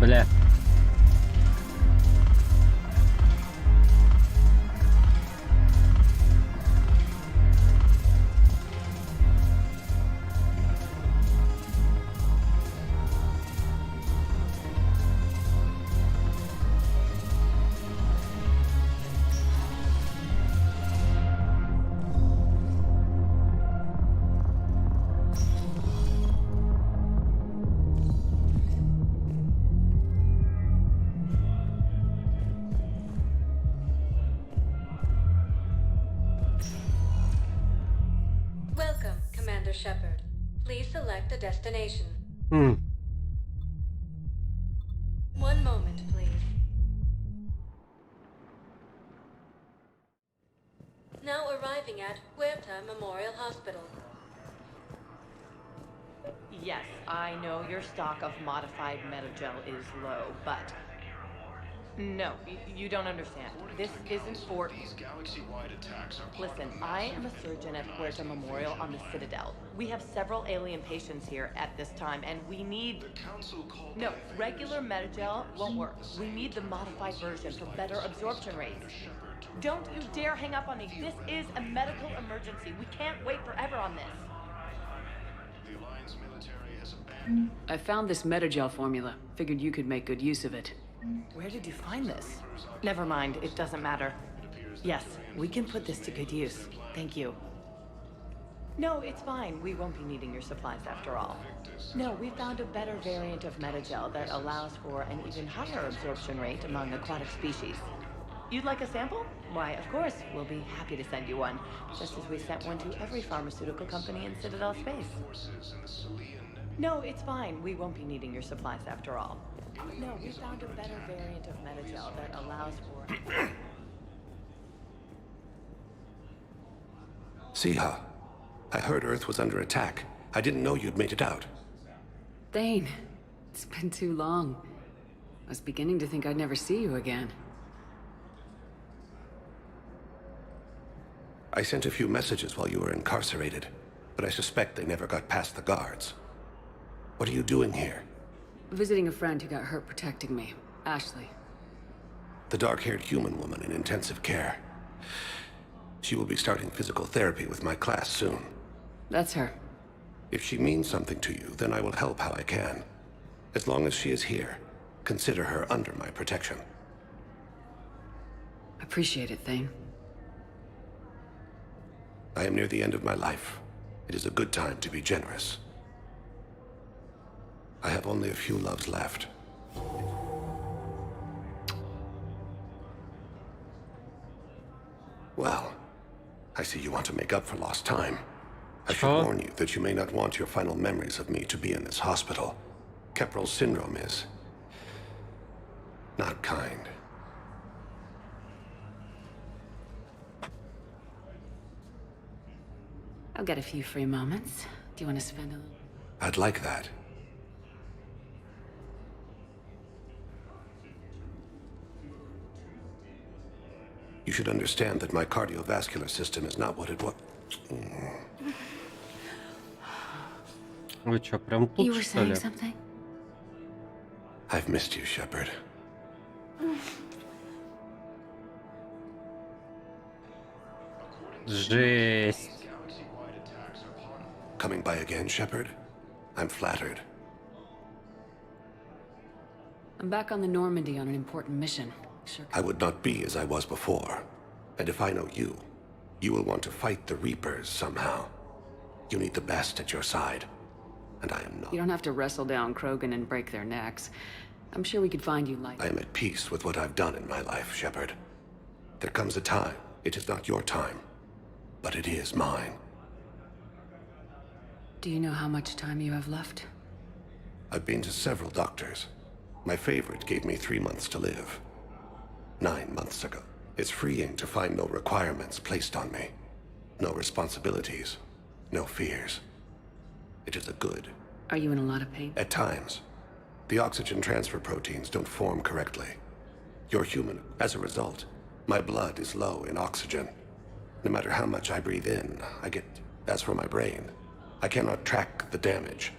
Бля. Welcome, Commander Shepard. Please select a destination. One moment, please. Now arriving at Huerta Memorial Hospital. Yes, I know your stock of modified metagel is low, but... No, you don't understand. This isn't for... These galaxy-wide attacks are... Listen, I am a surgeon at Huerta Memorial on the Citadel. We have several alien patients here at this time, and we need... The Council called... No, regular metagel won't work. We need the modified version for better absorption rates. Don't you dare hang up on me. This is a medical emergency. We can't wait forever on this. The Alliance military has abandoned... I found this metagel formula. Figured you could make good use of it. Where did you find this? Never mind, it doesn't matter. It appears Yes, we can put this to good use. Thank you. No, it's fine. We won't be needing your supplies after all. No, we found a better variant of Metagel that allows for an even higher absorption rate among aquatic species. You'd like a sample? Why, of course, we'll be happy to send you one, just as we sent one to every pharmaceutical company in Citadel space. No, it's fine. We won't be needing your supplies after all. No, we found a better variant of Metagel that allows for... Siha, I heard Earth was under attack. I didn't know you'd made it out. Thane, it's been too long. I was beginning to think I'd never see you again. I sent a few messages while you were incarcerated, but I suspect they never got past the guards. What are you doing here? Visiting a friend who got hurt protecting me, Ashley. The dark-haired human woman in intensive care. She will be starting physical therapy with my class soon. That's her. If she means something to you, then I will help how I can. As long as she is here, consider her under my protection. Appreciate it, Thane. I am near the end of my life. It is a good time to be generous. I have only a few loves left. Well, I see you want to make up for lost time. I should warn you that you may not want your final memories of me to be in this hospital. Kepral's syndrome is... not kind. I'll get a few free moments. Do you want to spend a little? I'd like that. You should understand that my cardiovascular system is not what it was. Вы чё, прям тут, You were что ли? saying something? I've missed you, Shepard. Жесть. Coming by again, Shepard? I'm flattered. I'm back on the Normandy on an important mission. Sure. I would not be as I was before. And if I know you, you will want to fight the Reapers somehow. You need the best at your side. And I am not. You don't have to wrestle down Krogan and break their necks. I'm sure we could find you like... I am at peace with what I've done in my life, Shepard. There comes a time. It is not your time. But it is mine. Do you know how much time you have left? I've been to several doctors. My favorite gave me 3 months to live. 9 months ago. It's freeing to find no requirements placed on me. No responsibilities. No fears. It is a good. Are you in a lot of pain? At times. The oxygen transfer proteins don't form correctly. You're human. As a result, my blood is low in oxygen. No matter how much I breathe in, I get... As for my brain, I cannot track the damage.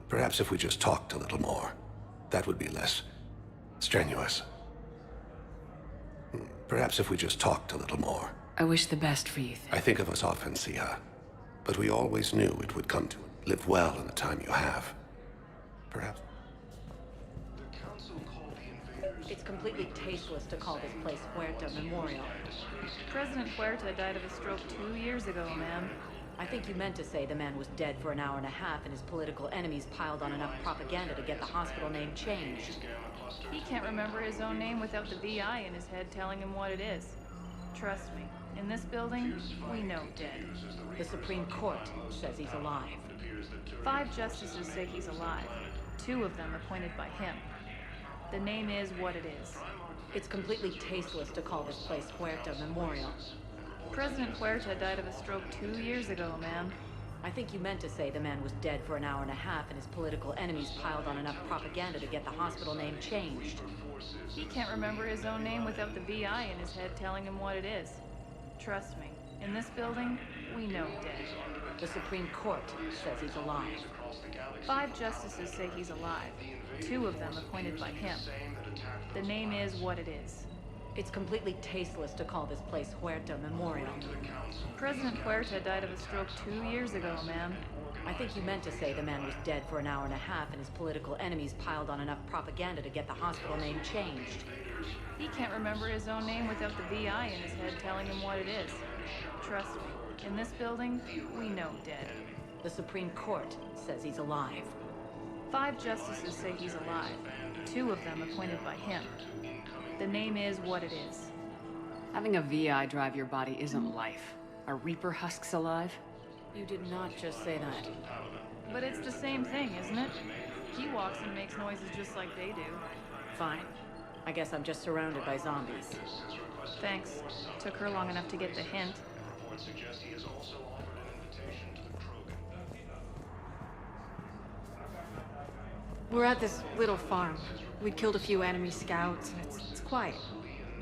Perhaps if we just talked a little more, that would be less strenuous. Perhaps if we just talked a little more. I wish the best for you. I think of us often, Siha, but we always knew it would come to it. Live well in the time you have. Perhaps. It's completely tasteless to call this place Huerta Memorial. President Huerta died of a stroke 2 years ago, ma'am. I think you meant to say the man was dead for an hour and a half and his political enemies piled on enough propaganda to get the hospital name changed. He can't remember his own name without the VI in his head telling him what it is. Trust me, in this building, we know dead. The Supreme Court says he's alive. 5 justices say he's alive. 2 of them appointed by him. The name is what it is. It's completely tasteless to call this place Huerta Memorial. President Huerta died of a stroke 2 years ago, ma'am. I think you meant to say the man was dead for an hour and a half and his political enemies piled on enough propaganda to get the hospital name changed. He can't remember his own name without the VI in his head telling him what it is. Trust me, in this building, we know dead. The Supreme Court says he's alive. 5 justices say he's alive. 2 of them appointed by him. The name is what it is. It's completely tasteless to call this place Huerta Memorial. President Huerta died of a stroke 2 years ago, ma'am. I think you meant to say the man was dead for an hour and a half and his political enemies piled on enough propaganda to get the hospital name changed. He can't remember his own name without the VI in his head telling him what it is. Trust me, in this building, we know dead. The Supreme Court says he's alive. 5 justices say he's alive. 2 of them appointed by him. The name is what it is. Having a VI drive your body isn't life. Are Reaper husks alive? You did not just say that. But it's the same thing, isn't it? He walks and makes noises just like they do. Fine. I guess I'm just surrounded by zombies. Thanks. Took her long enough to get the hint. We're at this little farm. We'd killed a few enemy scouts, and it's quiet.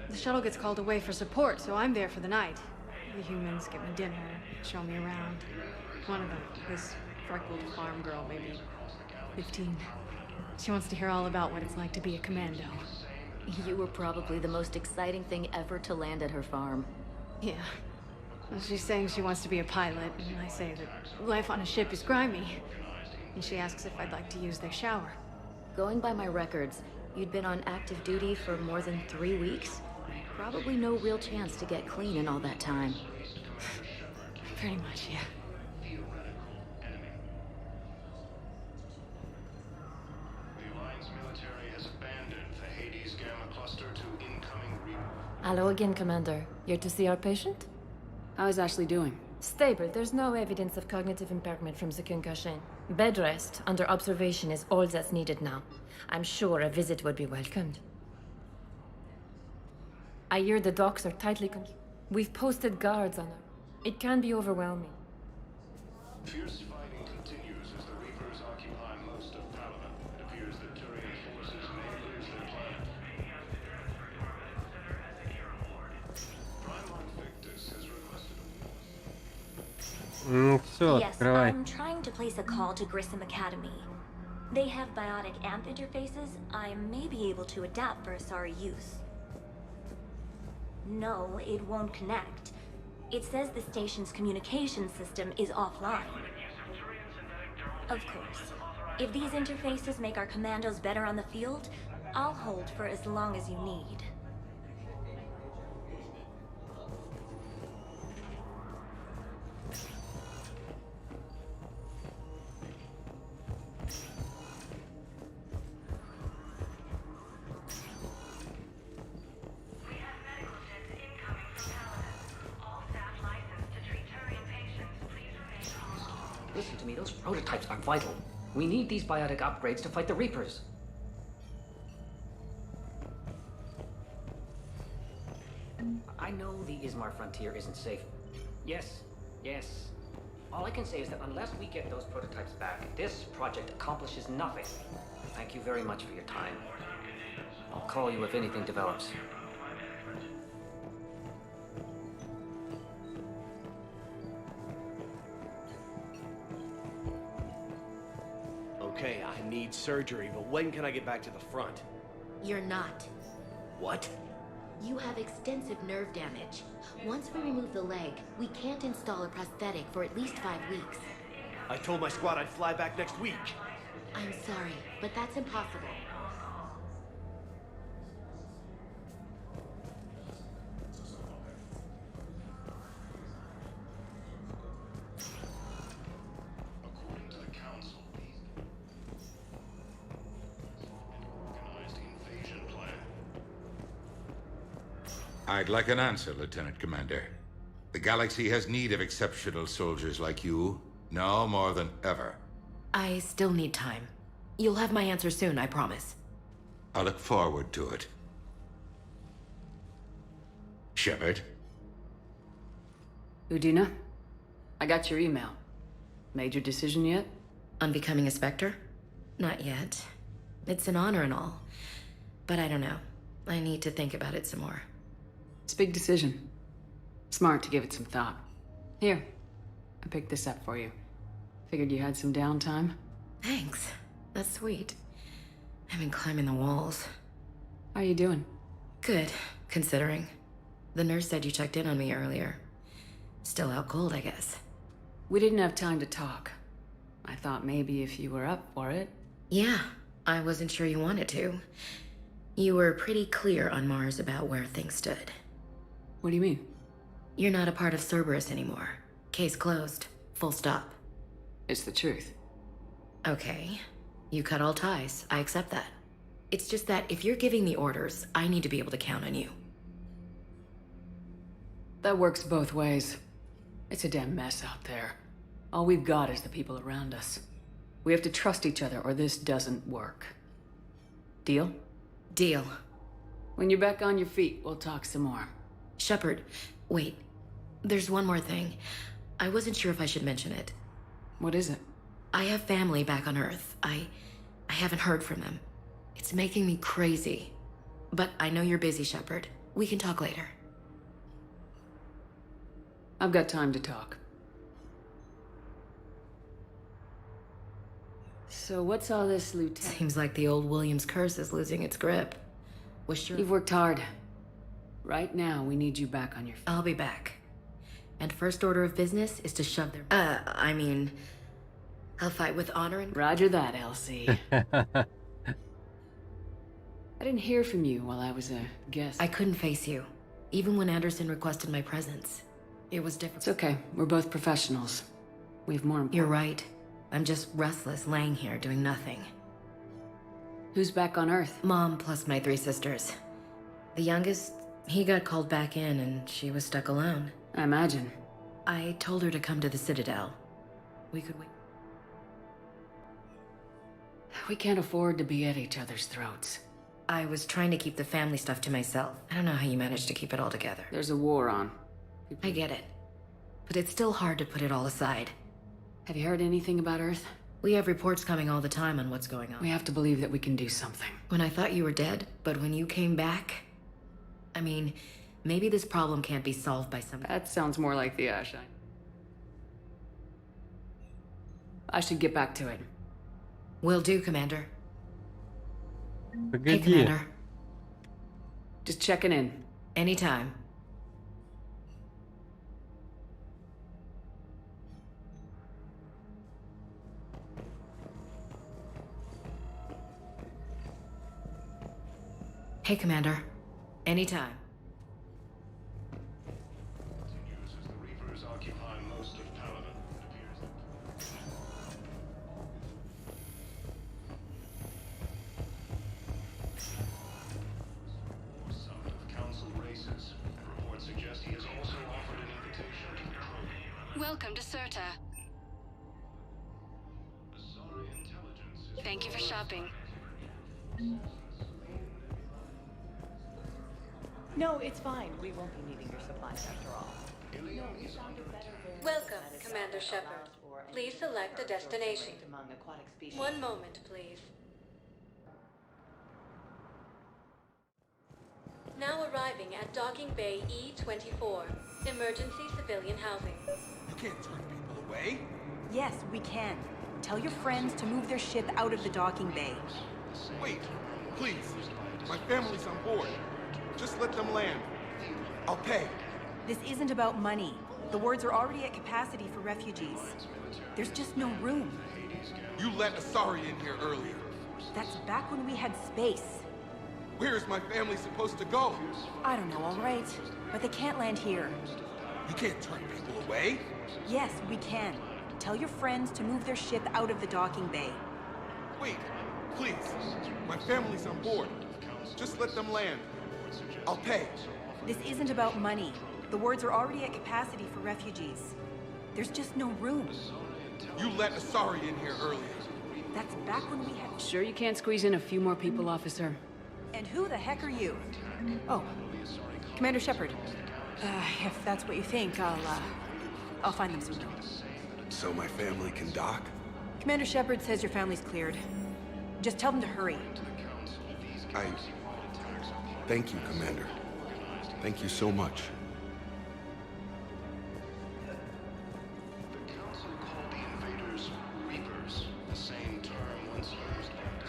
The shuttle gets called away for support, so I'm there for the night. The humans get me dinner, show me around. One of them, this freckled farm girl, maybe 15. She wants to hear all about what it's like to be a commando. You were probably the most exciting thing ever to land at her farm. Yeah. Well, she's saying she wants to be a pilot, and I say that life on a ship is grimy. And she asks if I'd like to use their shower. Going by my records, you'd been on active duty for more than 3 weeks. Probably no real chance to get clean in all that time. Pretty much, yeah. Hello again, Commander. Here to see our patient? How is Ashley doing? Stable. There's no evidence of cognitive impairment from the concussion. Bed rest under observation is all that's needed now. I'm sure a visit would be welcomed. I hear the docks are tightly We've posted guards on her. It can be overwhelming. Fierce fighting continues as the Reapers occupy most of Parliament. It appears that Turian forces may lose their planet. Primarch Victus has requested Все, Yes, открывай. I'm trying to place a call to Grissom Academy. They have biotic amp interfaces. I may be able to adapt for Asari use. No, it won't connect. It says the station's communication system is offline. Of course. If these interfaces make our commandos better on the field, I'll hold for as long as you need. Listen to me, those prototypes are vital. We need these biotic upgrades to fight the Reapers. I know the Ismar frontier isn't safe. Yes. All I can say is that unless we get those prototypes back, this project accomplishes nothing. Thank you very much for your time. I'll call you if anything develops. Okay, I need surgery, but when can I get back to the front? You're not. What? You have extensive nerve damage. Once we remove the leg, we can't install a prosthetic for at least 5 weeks. I told my squad I'd fly back next week. I'm sorry, but that's impossible. I'd like an answer, Lieutenant Commander. The galaxy has need of exceptional soldiers like you, now more than ever. I still need time. You'll have my answer soon, I promise. I look forward to it. Shepard? Udina? I got your email. Made your decision yet? On becoming a Spectre? Not yet. It's an honor and all. But I don't know. I need to think about it some more. It's a big decision. Smart to give it some thought. Here, I picked this up for you. Figured you had some downtime. Thanks. That's sweet. I've been climbing the walls. How are you doing? Good, considering. The nurse said you checked in on me earlier. Still out cold, I guess. We didn't have time to talk. I thought maybe if you were up for it. Yeah, I wasn't sure you wanted to. You were pretty clear on Mars about where things stood. What do you mean? You're not a part of Cerberus anymore. Case closed. Full stop. It's the truth. Okay. You cut all ties. I accept that. It's just that if you're giving the orders, I need to be able to count on you. That works both ways. It's a damn mess out there. All we've got is the people around us. We have to trust each other or this doesn't work. Deal? Deal. When you're back on your feet, we'll talk some more. Shepard, wait. There's one more thing. I wasn't sure if I should mention it. What is it? I have family back on Earth. I haven't heard from them. It's making me crazy. But I know you're busy, Shepard. We can talk later. I've got time to talk. So what's all this, Lieutenant? Seems like the old Williams curse is losing its grip. You've worked hard. Right now, we need you back on your feet. I'll be back. And first order of business is to shove their... I'll fight with honor and... Roger that, Elsie. I didn't hear from you while I was a guest. I couldn't face you. Even when Anderson requested my presence. It was difficult. It's okay. We're both professionals. We have more important... You're right. I'm just restless, laying here, doing nothing. Who's back on Earth? Mom plus my 3 sisters. The youngest, he got called back in and she was stuck alone. I imagine. I told her to come to the Citadel. We could wait. We can't afford to be at each other's throats. I was trying to keep the family stuff to myself. I don't know how you managed to keep it all together. There's a war on. I get it. But it's still hard to put it all aside. Have you heard anything about Earth? We have reports coming all the time on what's going on. We have to believe that we can do something. When I thought you were dead, but when you came back... I mean, maybe this problem can't be solved by some... That sounds more like the Ash. I should get back to it. Will do, Commander. Погоди. Hey, Commander. Just checking in. Anytime. Hey, Commander. Anytime. Welcome to Serta. Thank you for shopping. No, it's fine. We won't be needing your supplies after all. No, we found a better variant Welcome, of medicine Commander that Shepard. allows for an Please even select a higher growth destination. rate among aquatic species. One moment, please. Now arriving at Docking Bay E-24, emergency civilian housing. You can't turn people away. Yes, we can. Tell your friends to move their ship out of the docking bay. Wait, please. My family's on board. Just let them land. I'll pay. This isn't about money. The wards are already at capacity for refugees. There's just no room. You let Asari in here earlier. That's back when we had space. Where is my family supposed to go? I don't know, all right. But they can't land here. You can't turn people away. Yes, we can. Tell your friends to move their ship out of the docking bay. Wait, please. My family's on board. Just let them land. I'll pay. This isn't about money. The wards are already at capacity for refugees. There's just no room. You let Asari in here earlier. That's back when we had... Sure you can't squeeze in a few more people, officer? And who the heck are you? Oh, Commander Shepard. If that's what you think, I'll find them soon. So my family can dock? Commander Shepard says your family's cleared. Just tell them to hurry. Thank you, Commander. Thank you so much. The Council called the invaders Reapers, the same term once used by the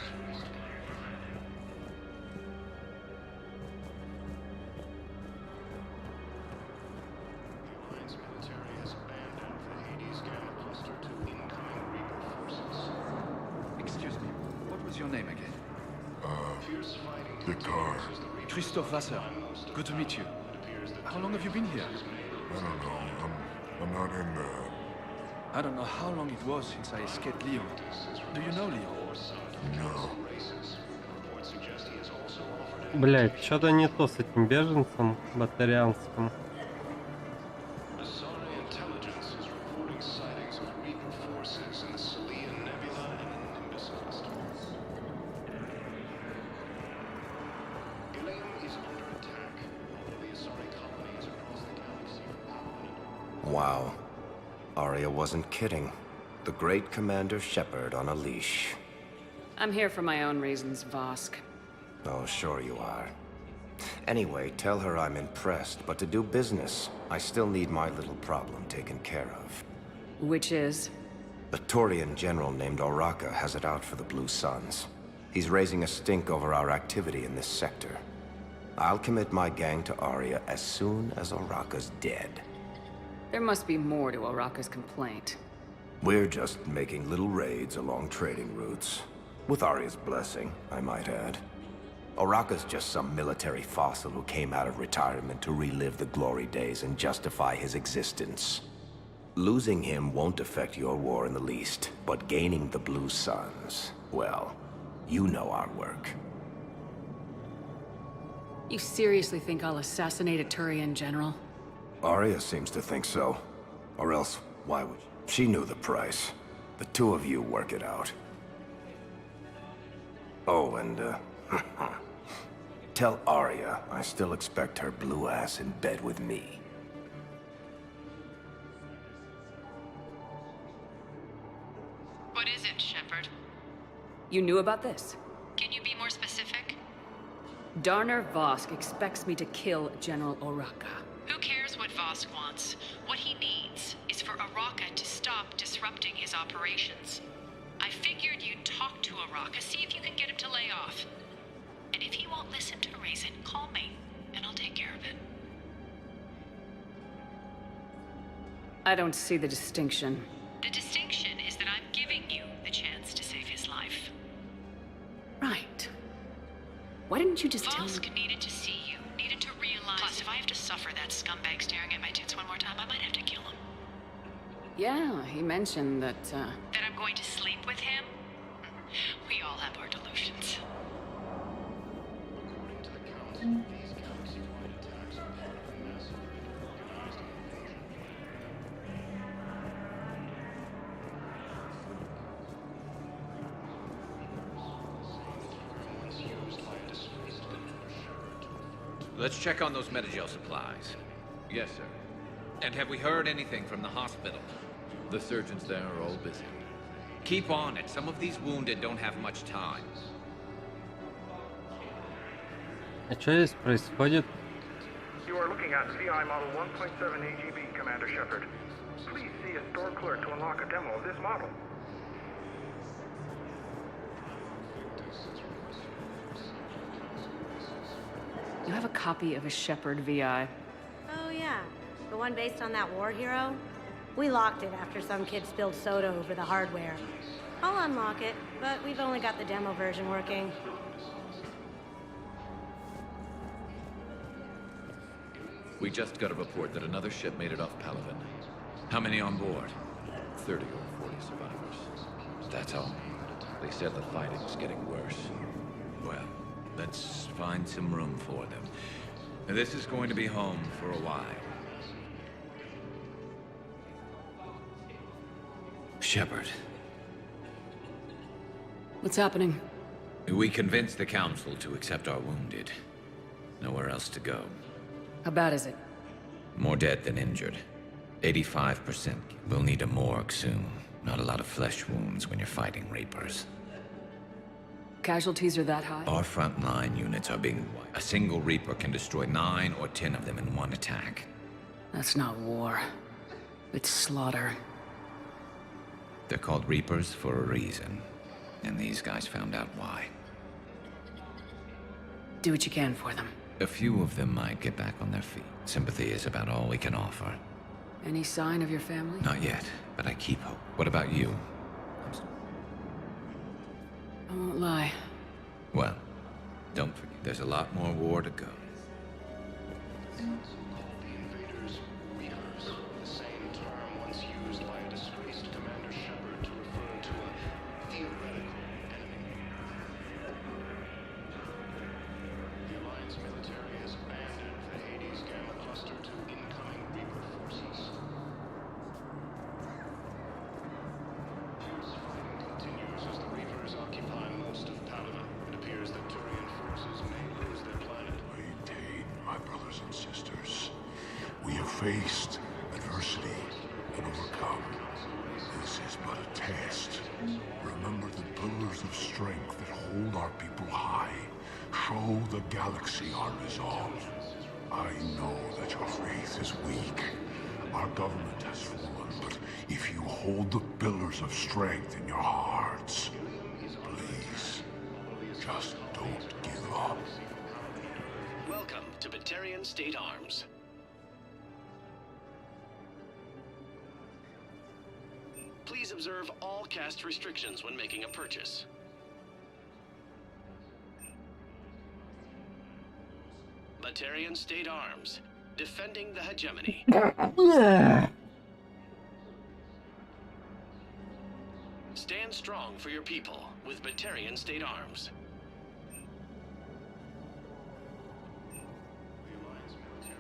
Alliance military has banned out the Hades Gamma Cluster to incoming Reaper forces. Victor. Christophe Vassar. Good to meet you. How long have you been here? I don't know. I'm not in there. I don't know how long it was since I escaped Leon. Do you know Leon? No. Блять, что-то не то с этим беженцем батарианским. Wow. Arya wasn't kidding. The great Commander Shepard on a leash. I'm here for my own reasons, Vosk. Oh, sure you are. Anyway, tell her I'm impressed, but to do business, I still need my little problem taken care of. Which is? A Turian general named Oraka has it out for the Blue Suns. He's raising a stink over our activity in this sector. I'll commit my gang to Arya as soon as Oraka's dead. There must be more to Oraka's complaint. We're just making little raids along trading routes. With Arya's blessing, I might add. Oraka's just some military fossil who came out of retirement to relive the glory days and justify his existence. Losing him won't affect your war in the least, but gaining the Blue Suns, well, you know our work. You seriously think I'll assassinate a Turian general? Arya seems to think so. Or else, why would she? She knew the price. The two of you work it out. Oh, and, tell Arya I still expect her blue ass in bed with me. What is it, Shepard? You knew about this? Can you be more specific? Darner Vosk expects me to kill General Oraka. Who cares what Vosk wants? What he needs is for Oraka to stop disrupting his operations. I figured you'd talk to Oraka, see if you can get him to lay off. And if he won't listen to reason, call me, and I'll take care of it. I don't see the distinction. The distinction is that I'm giving you the chance to save his life. Right. Why didn't you just tell me? Vosk needed to see you, needed to realize. Plus, if I have to suffer that scumbag staring at my tits one more time, I might have to kill him. Yeah, he mentioned that, That I'm going to sleep with him? We all have our delusions. Let's check on those Metagel supplies. Yes, sir. And have we heard anything from the hospital? The surgeons there are all busy. Keep on it. Some of these wounded don't have much time. А что здесь происходит? You are looking at CI Model 1.7 AGB, Commander Shepard. Please see a store clerk to unlock a demo of this model. you have a copy of a Shepard VI. Oh yeah, the one based on that war hero? We locked it after some kid spilled soda over the hardware. I'll unlock it, but we've only got the demo version working. We just got a report that another ship made it off Palaven. How many on board? 30 or 40 survivors. That's all. They said the fighting's getting worse. Well, let's find some room for them. This is going to be home for a while. Shepard. What's happening? We convinced the Council to accept our wounded. Nowhere else to go. How bad is it? More dead than injured. 85%. We'll need a morgue soon. Not a lot of flesh wounds when you're fighting Reapers. Casualties are that high? Our frontline units are being wiped. A single Reaper can destroy 9 or 10 of them in one attack. That's not war. It's slaughter. They're called Reapers for a reason. And these guys found out why. Do what you can for them. A few of them might get back on their feet. Sympathy is about all we can offer. Any sign of your family? Not yet, but I keep hope. What about you? I won't lie. Well, Don't forget, there's a lot more war to go. Faced adversity and overcome. This is but a test. Remember the pillars of strength that hold our people high. Show the galaxy our resolve. I know that your faith is weak. Our government has fallen, but if you hold the pillars of strength in your hearts, please, just don't give up. Welcome to Batarian State Arms. Please observe all caste restrictions when making a purchase. Batarian State Arms, defending the hegemony. Stand strong for your people with Batarian State Arms.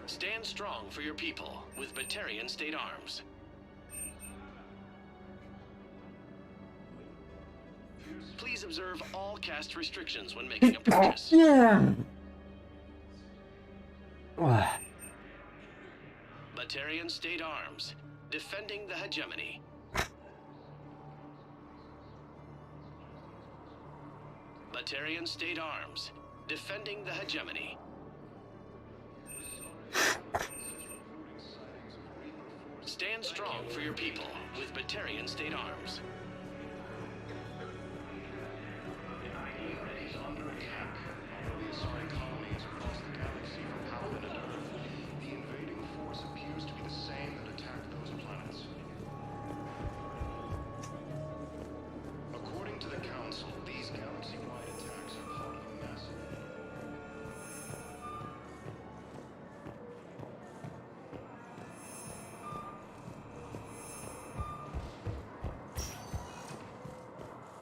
Stand strong for your people with Batarian State Arms. Please observe all caste restrictions when making a purchase. Batarian State Arms, defending the hegemony. Batarian State Arms, defending the hegemony. Stand strong for your people with Batarian State Arms.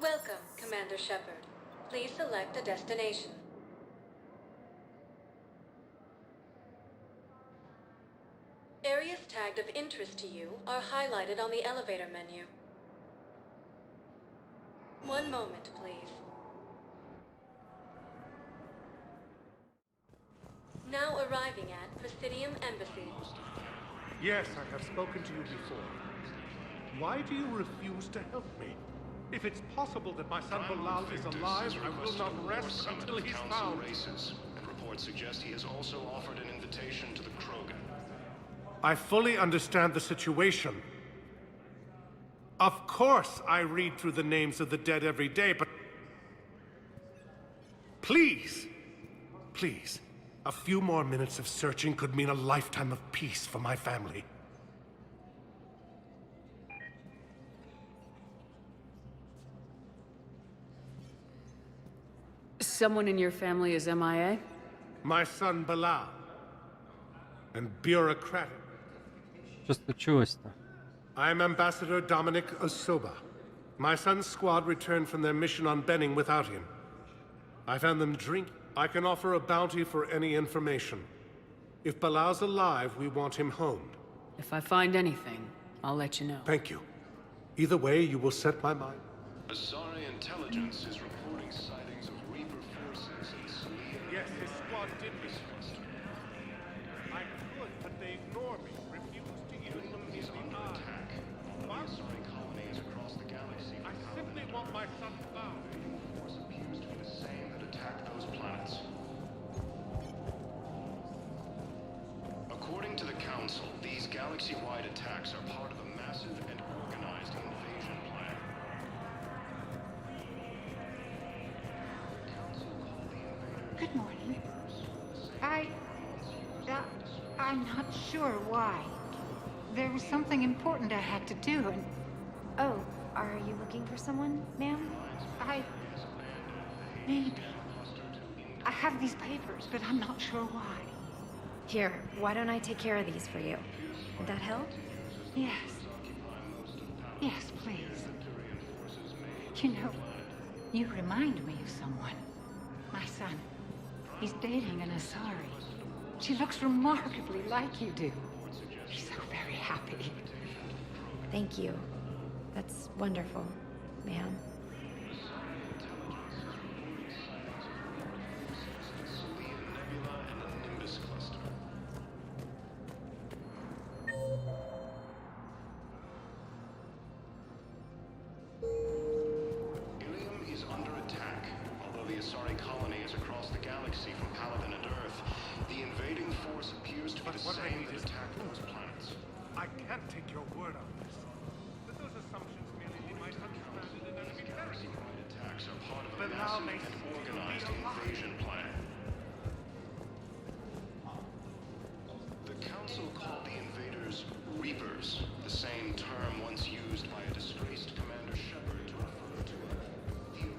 Welcome, Commander Shepard. Please select a destination. Areas tagged of interest to you are highlighted on the elevator menu. One moment, please. Now arriving at Presidium Embassy. Yes, I have spoken to you before. Why do you refuse to help me? If it's possible that my son Bilal is alive, I will not rest until he's found. And reports suggest he has also offered an invitation to the Krogan. I fully understand the situation. Of course I read through the names of the dead every day, but... Please! Please. A few more minutes of searching could mean a lifetime of peace for my family. Someone in your family is MIA? My son Bilal. And bureaucratic. Что случилось-то? I'm Ambassador Dominic Osoba. My son's squad returned from their mission on Benning without him. I found them drinking. I can offer a bounty for any information. If Bilal's alive, we want him homed. If I find anything, I'll let you know. Thank you. Either way, you will set my mind. Azari intelligence is reporting sightings of Reaper forces in Selene. Yes, his squad did mistrust. I could, but they ignore me, refuse to use them in the attack. Azari colonies across the galaxy. I simply want my son found. Force appears to be the same that attacked those planets. According to the Council, these galaxy-wide attacks are part of a massive and organized invasion plan. Good morning. I'm not sure why. There was something important I had to do, and... Oh, are you looking for someone, ma'am? Maybe. have these papers, but I'm not sure why. Here, why don't I take care of these for you? Would that help? Yes. Yes, please. You know, you remind me of someone. My son. He's dating an Asari. She looks remarkably like you do. He's so very happy. Thank you. That's wonderful, ma'am. Ilium is under attack. Although the Asari colony is across the galaxy from Paladin and Earth, the invading force appears to be the same that attacked those planets. I can't take your word on this. But those assumptions merely lead my understanding an enemy territory. Attacks are part of a But now massive they and organized invasion plan. The Council called the invaders Reapers, the same term once used by a disgraced Commander Shepard to refer to a theoretical enemy.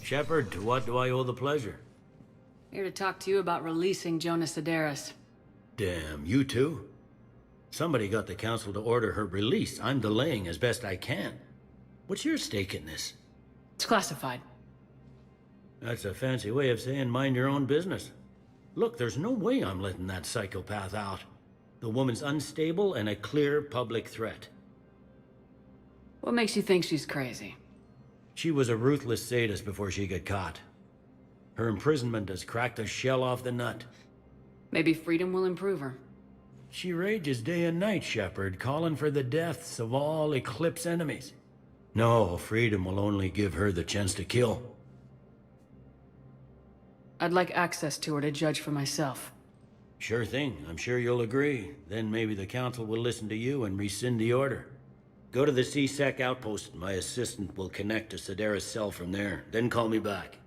Shepard, to what do I owe the pleasure? Here to talk to you about releasing Jonas Sederis. Damn, you too? Somebody got the Council to order her release. I'm delaying as best I can. What's your stake in this? It's classified. That's a fancy way of saying mind your own business. Look, there's no way I'm letting that psychopath out. The woman's unstable and a clear public threat. What makes you think she's crazy? She was a ruthless sadist before she got caught. Her imprisonment has cracked the shell off the nut. Maybe freedom will improve her. She rages day and night, Shepard, calling for the deaths of all Eclipse enemies. No, freedom will only give her the chance to kill. I'd like access to her to judge for myself. Sure thing. I'm sure you'll agree. Then maybe the Council will listen to you and rescind the order. Go to the C-Sec outpost. My assistant will connect to Sederis' cell from there. Then call me back.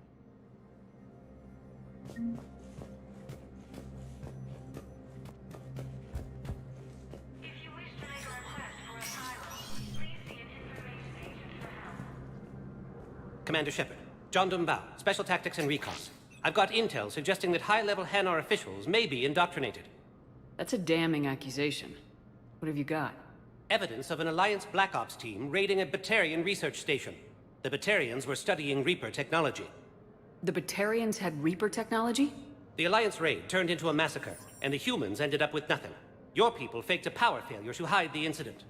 Commander Shepard, John Dumbao, Special Tactics and Recon. I've got intel suggesting that high-level Hanar officials may be indoctrinated. That's a damning accusation. What have you got? Evidence of an Alliance Black Ops team raiding a Batarian research station. The Batarians were studying Reaper technology. The Batarians had Reaper technology? The Alliance raid turned into a massacre, and the humans ended up with nothing. Your people faked a power failure to hide the incident.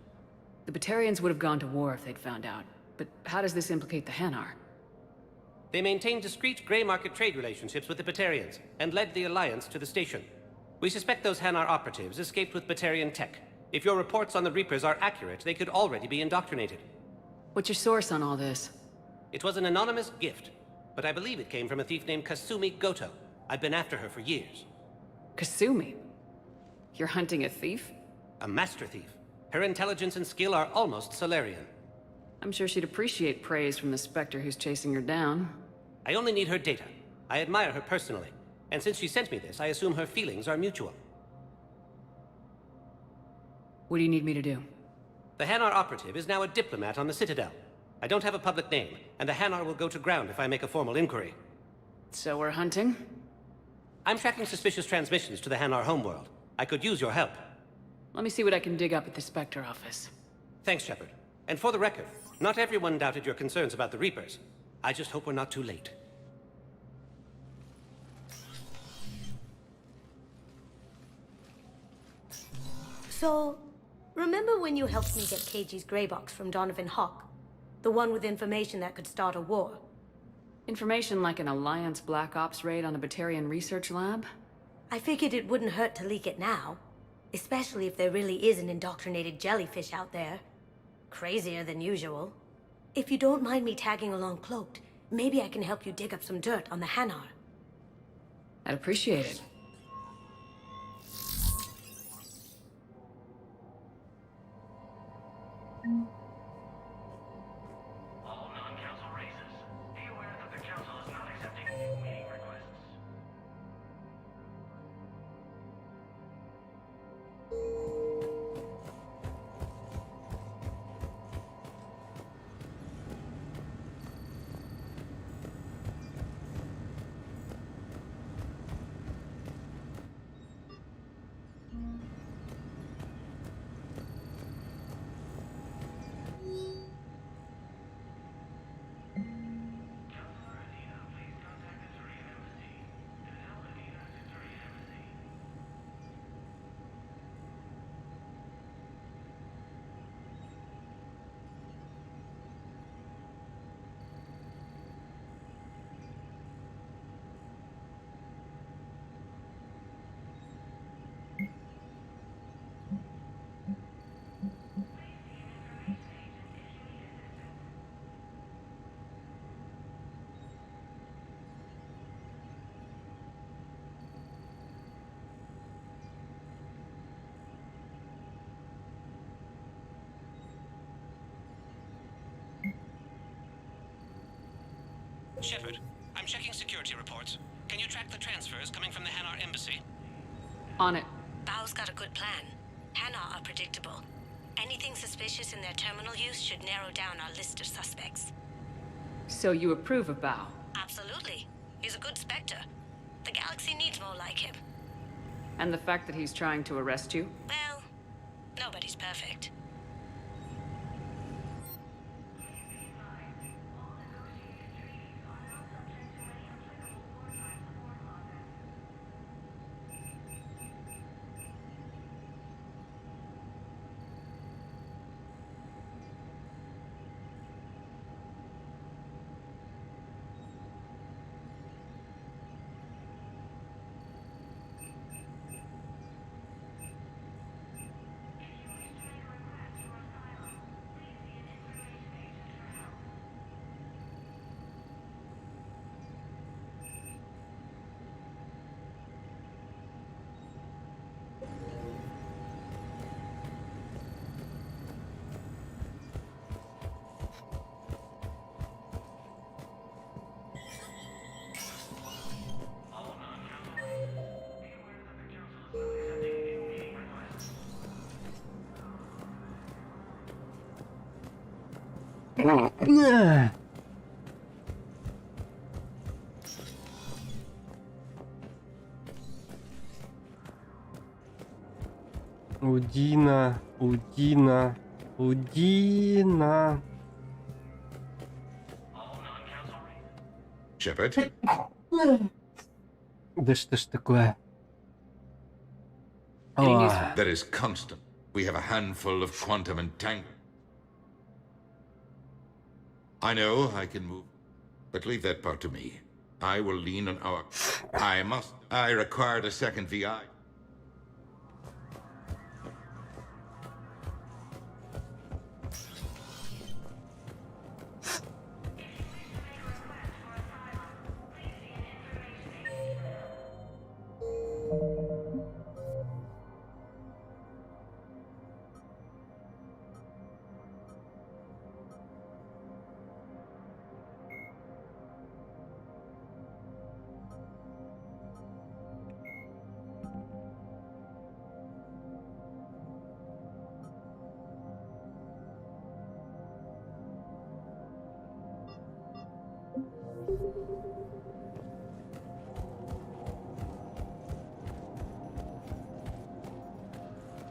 The Batarians would have gone to war if they'd found out. But how does this implicate the Hanar? They maintained discreet gray market trade relationships with the Batarians, and led the Alliance to the station. We suspect those Hanar operatives escaped with Batarian tech. If your reports on the Reapers are accurate, they could already be indoctrinated. What's your source on all this? It was an anonymous gift, but I believe it came from a thief named Kasumi Goto. I've been after her for years. Kasumi? You're hunting a thief? A master thief. Her intelligence and skill are almost Solarian. I'm sure she'd appreciate praise from the Spectre who's chasing her down. I only need her data. I admire her personally. And since she sent me this, I assume her feelings are mutual. What do you need me to do? The Hanar operative is now a diplomat on the Citadel. I don't have a public name, and the Hanar will go to ground if I make a formal inquiry. So we're hunting? I'm tracking suspicious transmissions to the Hanar homeworld. I could use your help. Let me see what I can dig up at the Spectre office. Thanks, Shepard. And for the record, not everyone doubted your concerns about the Reapers. I just hope we're not too late. So, remember when you helped me get KG's grey box from Donovan Hawk? The one with information that could start a war? Information like an Alliance Black Ops raid on a Batarian research lab? I figured it wouldn't hurt to leak it now. Especially if there really is an indoctrinated jellyfish out there. Crazier than usual. If you don't mind me tagging along cloaked, maybe I can help you dig up some dirt on the Hanar. I'd appreciate it. All non-council races, be aware that the council is not accepting new meeting requests. Shepard, I'm checking security reports. Can you track the transfers coming from the Hanar embassy? On it. Bao's got a good plan. Hanar are predictable. Anything suspicious in their terminal use should narrow down our list of suspects. So you approve of Bao? Absolutely. He's a good Spectre. The galaxy needs more like him. And the fact that he's trying to arrest you? Well, nobody's perfect. Удина, Удина, Удина. Shepard? Да что ж такое? That is constant. We have a handful of quantum entanglement. I know I can move, but leave that part to me. I will lean on our... I required a second VI.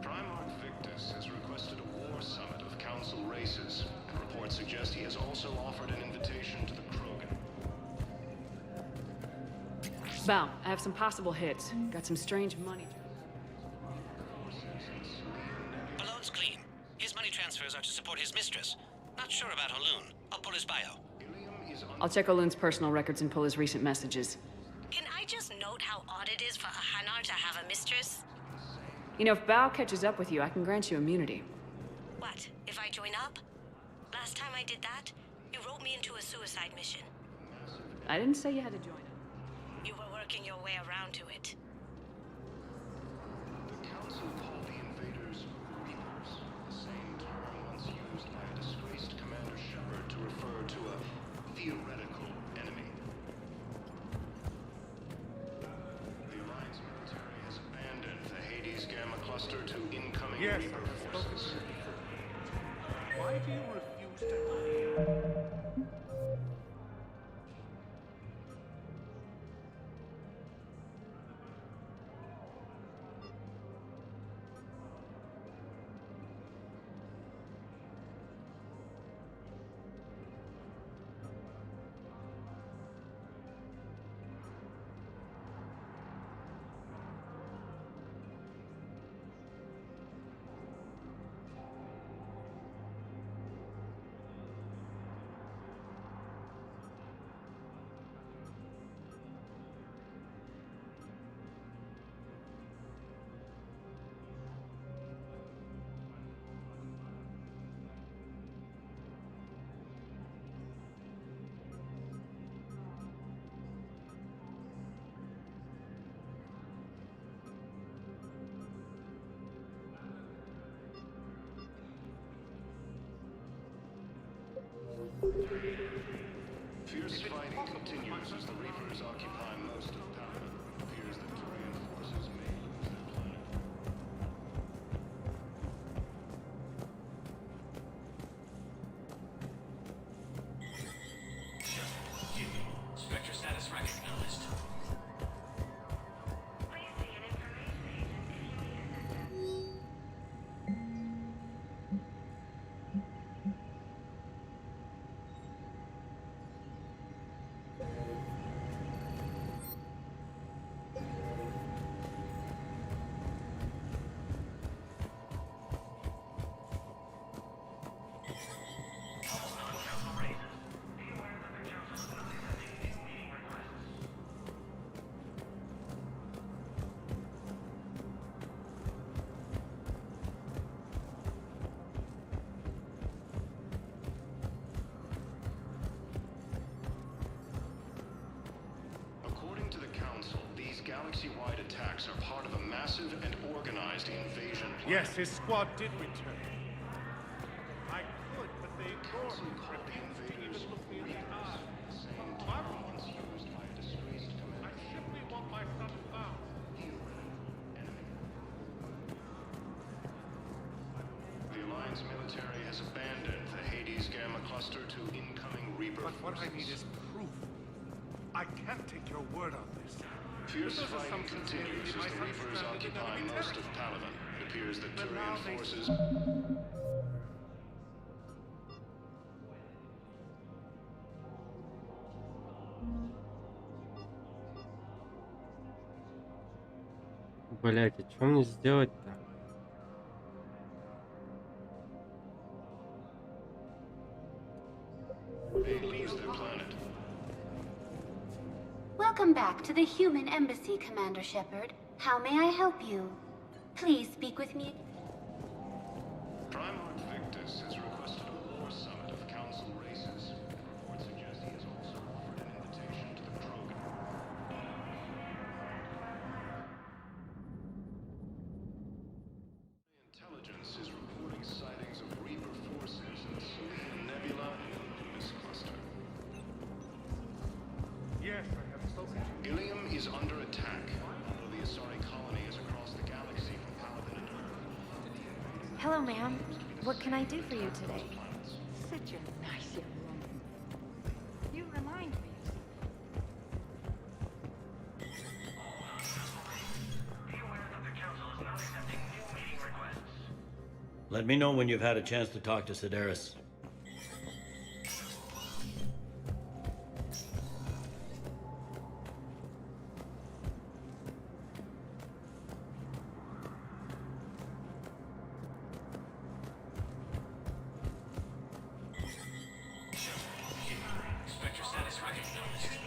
Primarch Victus has requested a war summit of Council races. Reports suggest he has also offered an invitation to the Krogan. Bao, I have some possible hits. Got some strange money. Balloon's clean. His money transfers are to support his mistress. Not sure about Haloon. I'll pull his bio. I'll check Aloon's personal records and pull his recent messages. Can I just note how odd it is for a Hanar to have a mistress? You know, if Bao catches up with you, I can grant you immunity. What, if I join up? Last time I did that, you wrote me into a suicide mission. I didn't say you had to join up. You were working your way around to it. The Council called the invaders Reapers, the same term once used by a disgraced Commander Shepard to refer to a theoretical enemy. The Alliance military has abandoned the Hades Gamma cluster to incoming Reaper forces. Why do you refuse to... Fierce Fierce fighting continues as the Reapers occupy most of Palaven. It appears that Turian forces may lose their planet. Spectre status recognized. According to the Council, these galaxy-wide attacks are part of a massive and organized invasion plan. Yes, his squad did return. I could, but they ignored me. Refused to even look me in the eye. Why would once used by a disgraced commander? I simply want my son found. The Alliance military has abandoned the Hades Gamma cluster to incoming Reaper But what I forces. need is proof. I can't take your word on this. Fierce Those are fighting some continues sincerity as the my Reapers son's occupy enemy most of Palaven. It appears that But now Turian they- forces... Блять, а что мне сделать-то? They lose their planet. Welcome back to the Human Embassy, Commander Shepard. How may I help you? Please speak with me. Primarch Victus has requested a war summit of Council races. Reports suggest he has also offered an invitation to the Krogan. Intelligence is reporting sightings of Reaper forces in the Selenium Nebula and Nimbus cluster. Yes, I have spoken to you. Ilium is under attack, although the Asari colony is across the galaxy from Palaven and Earth. Hello, ma'am. What can I do for you today? Such a nice young woman. You remind me of Let me know when you've had a chance to talk to Sedaris. Spectre status recognized.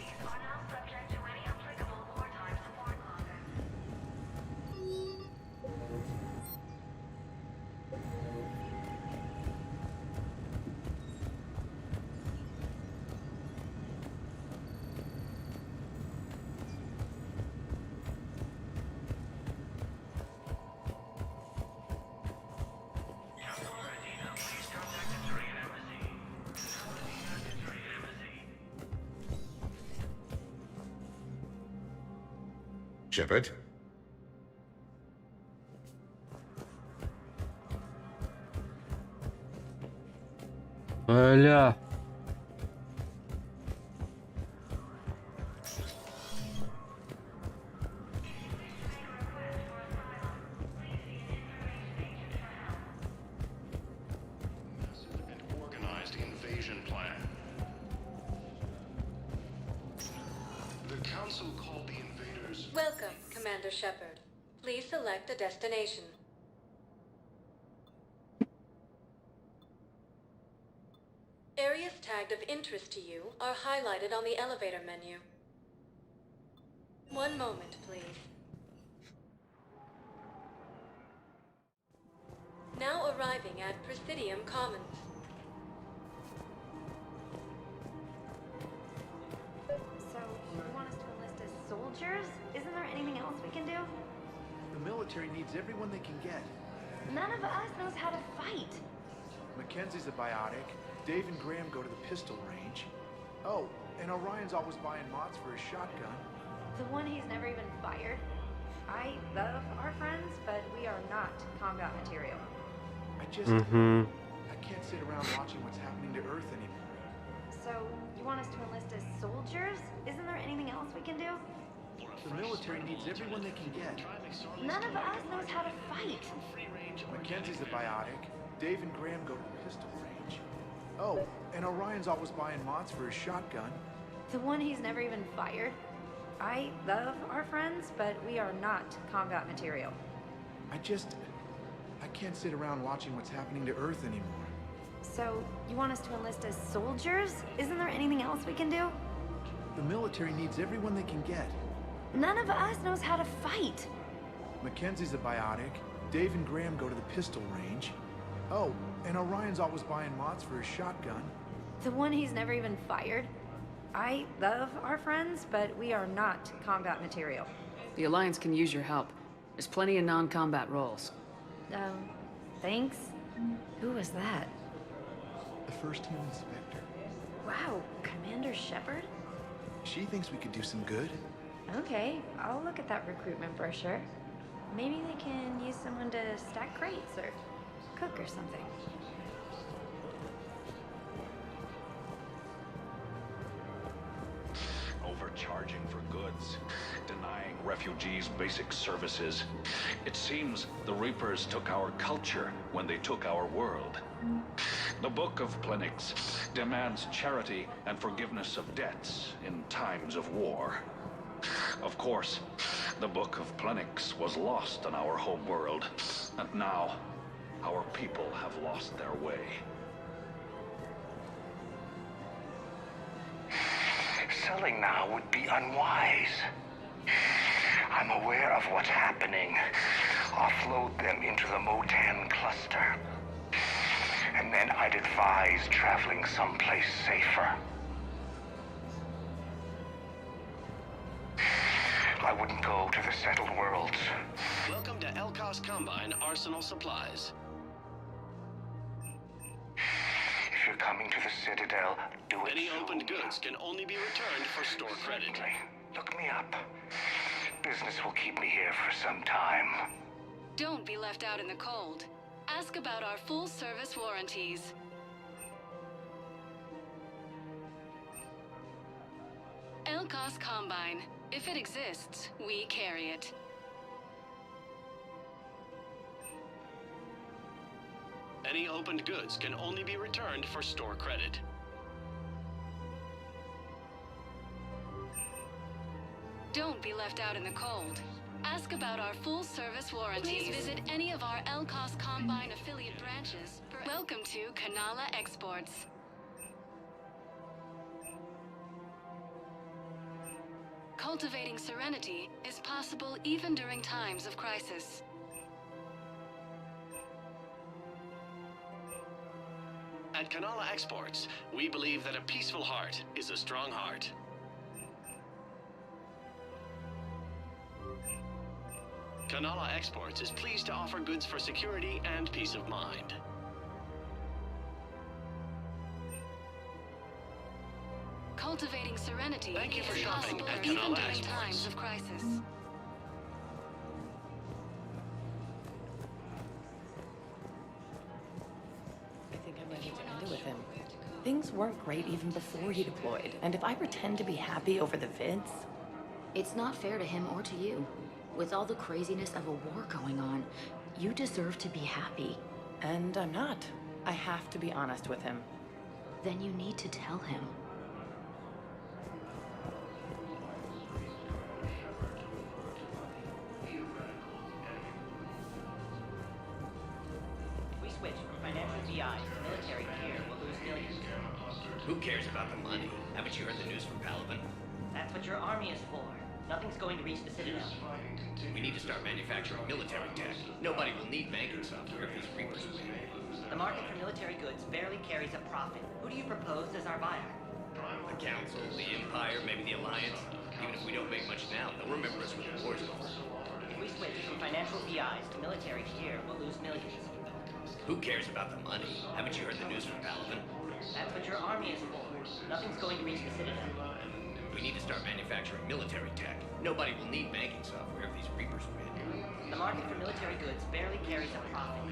Shepard? Бля. Organized invasion plan. The Council called the invaders... Welcome, Commander Shepard. Please select a destination. Areas tagged of interest to you are highlighted on the elevator menu. One moment, please. Now arriving at Presidium Commons. So, you want us to enlist as soldiers? Isn't there anything else we can do? The military needs everyone they can get. None of us knows how to fight. Mackenzie's a biotic. Dave and Graham go to the pistol range. Oh, and Orion's always buying mods for his shotgun. The one he's never even fired. I love our friends, but we are not combat material. I just... Mm-hmm. I can't sit around watching what's happening to Earth anymore. So, you want us to enlist as soldiers? Isn't there anything else we can do? The military needs everyone they can get. None of us knows how to fight. Mackenzie's a biotic. Dave and Graham go to pistol range. Oh, and Orion's always buying mods for his shotgun. The one he's never even fired. I love our friends, but we are not combat material. I can't sit around watching what's happening to Earth anymore. So, you want us to enlist as soldiers? Isn't there anything else we can do? The military needs everyone they can get. None of us knows how to fight. Mackenzie's a biotic. Dave and Graham go to the pistol range. Oh, and Orion's always buying mods for his shotgun. The one he's never even fired. I love our friends, but we are not combat material. The Alliance can use your help. There's plenty of non-combat roles. Thanks. Who was that? The first team inspector. Wow, Commander Shepard? She thinks we could do some good. Okay, I'll look at that recruitment brochure. Maybe they can use someone to stack crates or cook or something. Overcharging for goods, denying refugees basic services. It seems the Reapers took our culture when they took our world. The Book of Plenix demands charity and forgiveness of debts in times of war. Of course, the Book of Plenix was lost on our home world, and now our people have lost their way. Selling now would be unwise. I'm aware of what's happening. Offload them into the Motan cluster. And then I'd advise traveling someplace safer. I wouldn't go to the settled worlds. Welcome to Elkos Combine Arsenal Supplies. If you're coming to the Citadel, do it Any soon. opened goods can only be returned for store credit. Certainly. Look me up. Business will keep me here for some time. Don't be left out in the cold. Ask about our full-service warranties. Elkos Combine. If it exists, we carry it. Any opened goods can only be returned for store credit. Don't be left out in the cold. Ask about our full-service warranties. Please visit any of our Elkos Combine affiliate branches. Welcome to Kanala Exports. Cultivating serenity is possible even during times of crisis. At Kanala Exports, we believe that a peaceful heart is a strong heart. Kanala Exports is pleased to offer goods for security and peace of mind. Cultivating serenity Thank you for is shopping possible at even Kanala during Exports. times of crisis. I think I'm ready to end it with him. Things weren't great even before he deployed, and if I pretend to be happy over the vids... It's not fair to him or to you. With all the craziness of a war going on, you deserve to be happy. And I'm not. I have to be honest with him. Then you need to tell him. If we switch from financial BI to military gear, we'll lose millions. Who cares about the money? Haven't you heard the news from Palaven? That's what your army is for. Nothing's going to reach the Citadel. We need to start manufacturing military tech. Nobody will need banking software if these Reapers win. The market for military goods barely carries a profit. Who do you propose as our buyer? The Council, the Empire, maybe the Alliance. Even if we don't make much now, they'll remember us when the war's over. If we switch from financial BIs to military gear, we'll lose millions. Who cares about the money? Haven't you heard the news from Palaven? That's what your army is for. Nothing's going to reach the Citadel. We need to start manufacturing military tech. Nobody will need banking software if these Reapers win. The market for military goods barely carries a profit.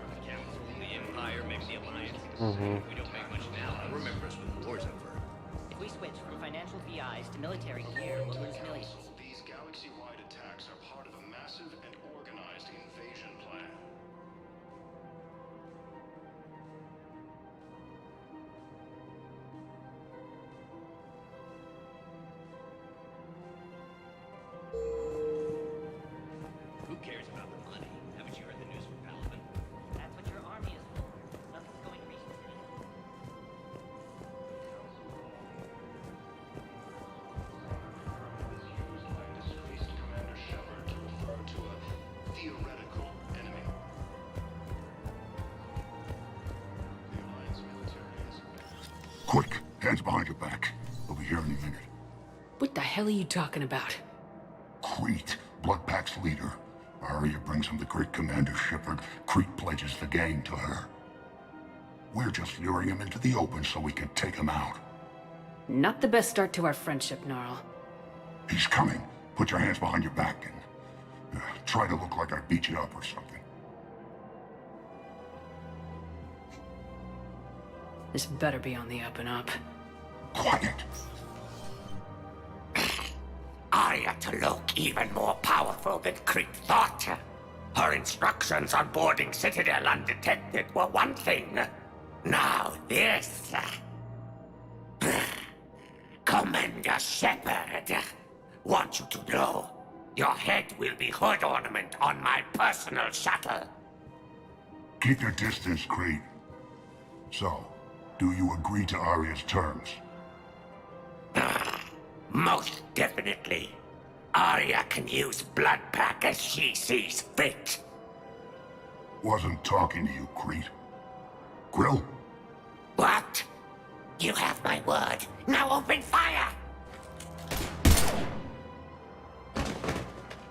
The Council, the Empire, maybe the Alliance. Угу. We don't make much now. They'll remember us when the war's over. If we switch from financial VIs to military gear, we'll lose millions. These galaxy-wide attacks are part of a massive and organized invasion plan. Who cares about the money? Haven't you heard the news from Paladin? That's what your army is for. Nothing's going to reach the Citadel. Disgraced Commander Shepard to refer to a theoretical enemy. The Alliance military is Quick, hands behind your back. We'll be here any minute. What the hell are you talking about? Crete, Bloodpack's leader. Arya brings him the great Commander Shepard. Crete pledges the gang to her. We're just luring him into the open so we can take him out. Not the best start to our friendship, Gnarl. He's coming. Put your hands behind your back and try to look like I beat you up or something. This better be on the up and up. Quiet. Arya to look even more powerful than Crete thought. Her instructions on boarding Citadel undetected were one thing. Now this. Commander Shepard, want you to know, your head will be hood ornament on my personal shuttle. Keep your distance, Crete. So, do you agree to Arya's terms? Most definitely. Arya can use Bloodpack as she sees fit. Wasn't talking to you, Crete. Grill? What? You have my word. Now open fire!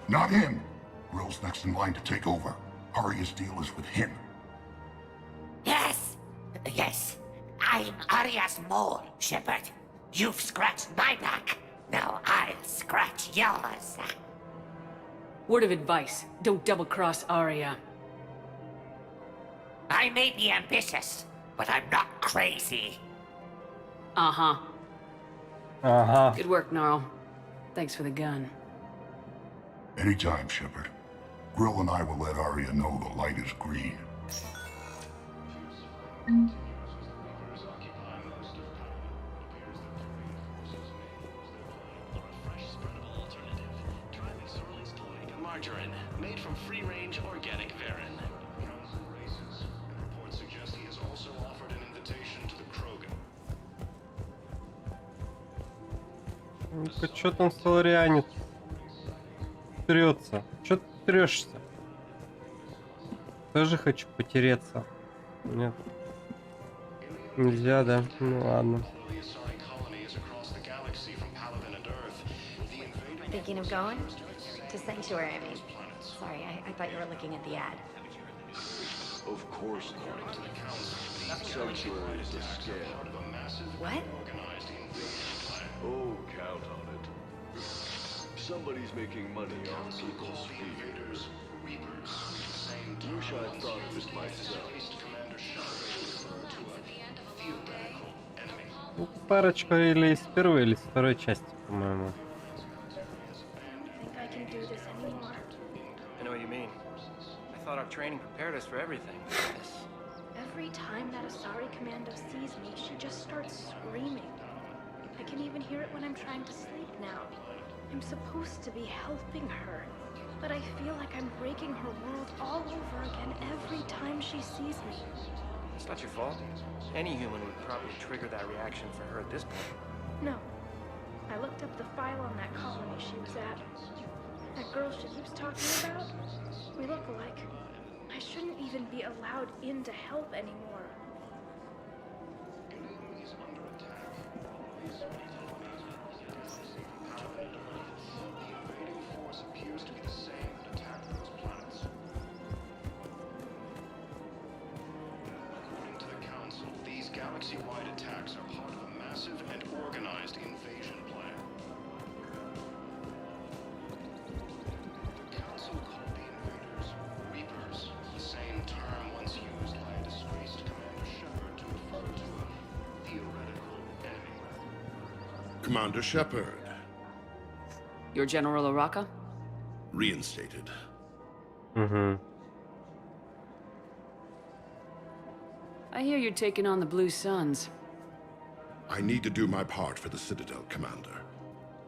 Not him. Grill's next in line to take over. Arya's deal is with him. Yes. Yes. I'm Arya's mole, Shepard. You've scratched my back. Now I'll scratch yours. Word of advice, don't double-cross Arya. I may be ambitious, but I'm not crazy. Uh-huh. Uh-huh. Good work, Gnarl. Thanks for the gun. Anytime, Shepard. Grill and I will let Arya know the light is green. margarine, made from free-range organic Varen. Reports suggest he has also offered an invitation to the Krogan. Ну-ка, что там соларианец? Трется. Че ты трешься? Тоже хочу потереться. Нет. Нельзя, да? Ну ладно. Thinking of going? To Sanctuary, I mean. Sorry, I thought you were looking at the ad. Of course not. Sanctuary is a scam. What? Oh, count on it. Somebody's making money on people's fears. Wish I thought of it myself. Ну, парочка или из первой, или из второй части, по-моему. I know what you mean. I thought our training prepared us for everything. Every time that Asari commando sees me, she just starts screaming. I can even hear it when I'm trying to sleep now. I'm supposed to be helping her, but I feel like I'm breaking her world all over again every time she sees me. It's not your fault. Any human would probably trigger that reaction for her at this point. No. I looked up the file on that colony she was at. That girl she keeps talking about? We look alike. I shouldn't even be allowed in to help anymore. galaxy-wide attacks are part of a massive and organized invasion plan. The Council called the invaders Reapers, the same term once used by a disgraced Commander Shepard to refer to a theoretical enemy. Commander Shepard. You're General Araka? Reinstated. Mm-hmm. I hear you're taking on the Blue Suns. I need to do my part for the Citadel, Commander.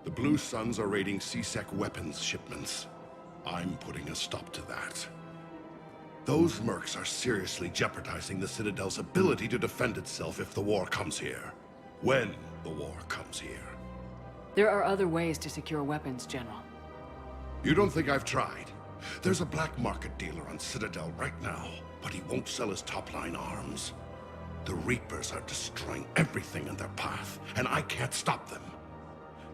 The Blue Suns are raiding C-Sec weapons shipments. I'm putting a stop to that. Those mercs are seriously jeopardizing the Citadel's ability to defend itself if the war comes here. When the war comes here. There are other ways to secure weapons, General. You don't think I've tried? There's a black market dealer on Citadel right now, but he won't sell his top-line arms. The Reapers are destroying everything in their path, and I can't stop them.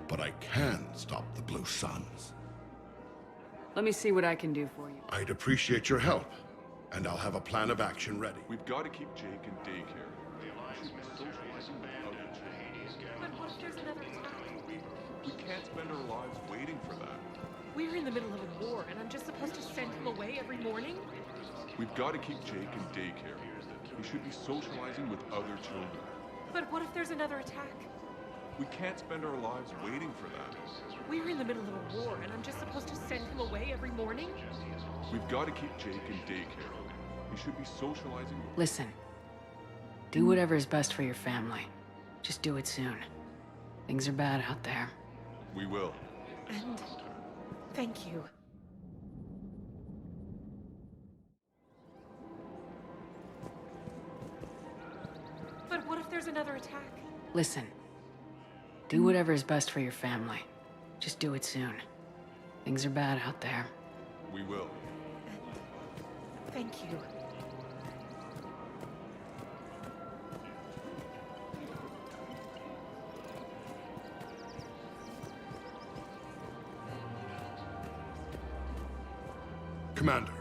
But I can stop the Blue Suns. Let me see what I can do for you. I'd appreciate your help, and I'll have a plan of action ready. We've got to keep Jake in daycare. But what if there's another attack? We can't spend our lives waiting for that. We're in the middle of a war, and I'm just supposed to send him away every morning? We've got to keep Jake in daycare. He should be socializing with other children. But what if there's another attack? We can't spend our lives waiting for that. We're in the middle of a war, and I'm just supposed to send him away every morning? We've got to keep Jake in daycare. He should be socializing with... Listen. Do whatever is best for your family. Just do it soon. Things are bad out there. We will. And thank you. But what if there's another attack? Listen. Do whatever is best for your family. Just do it soon. Things are bad out there. We will. And thank you. Commander,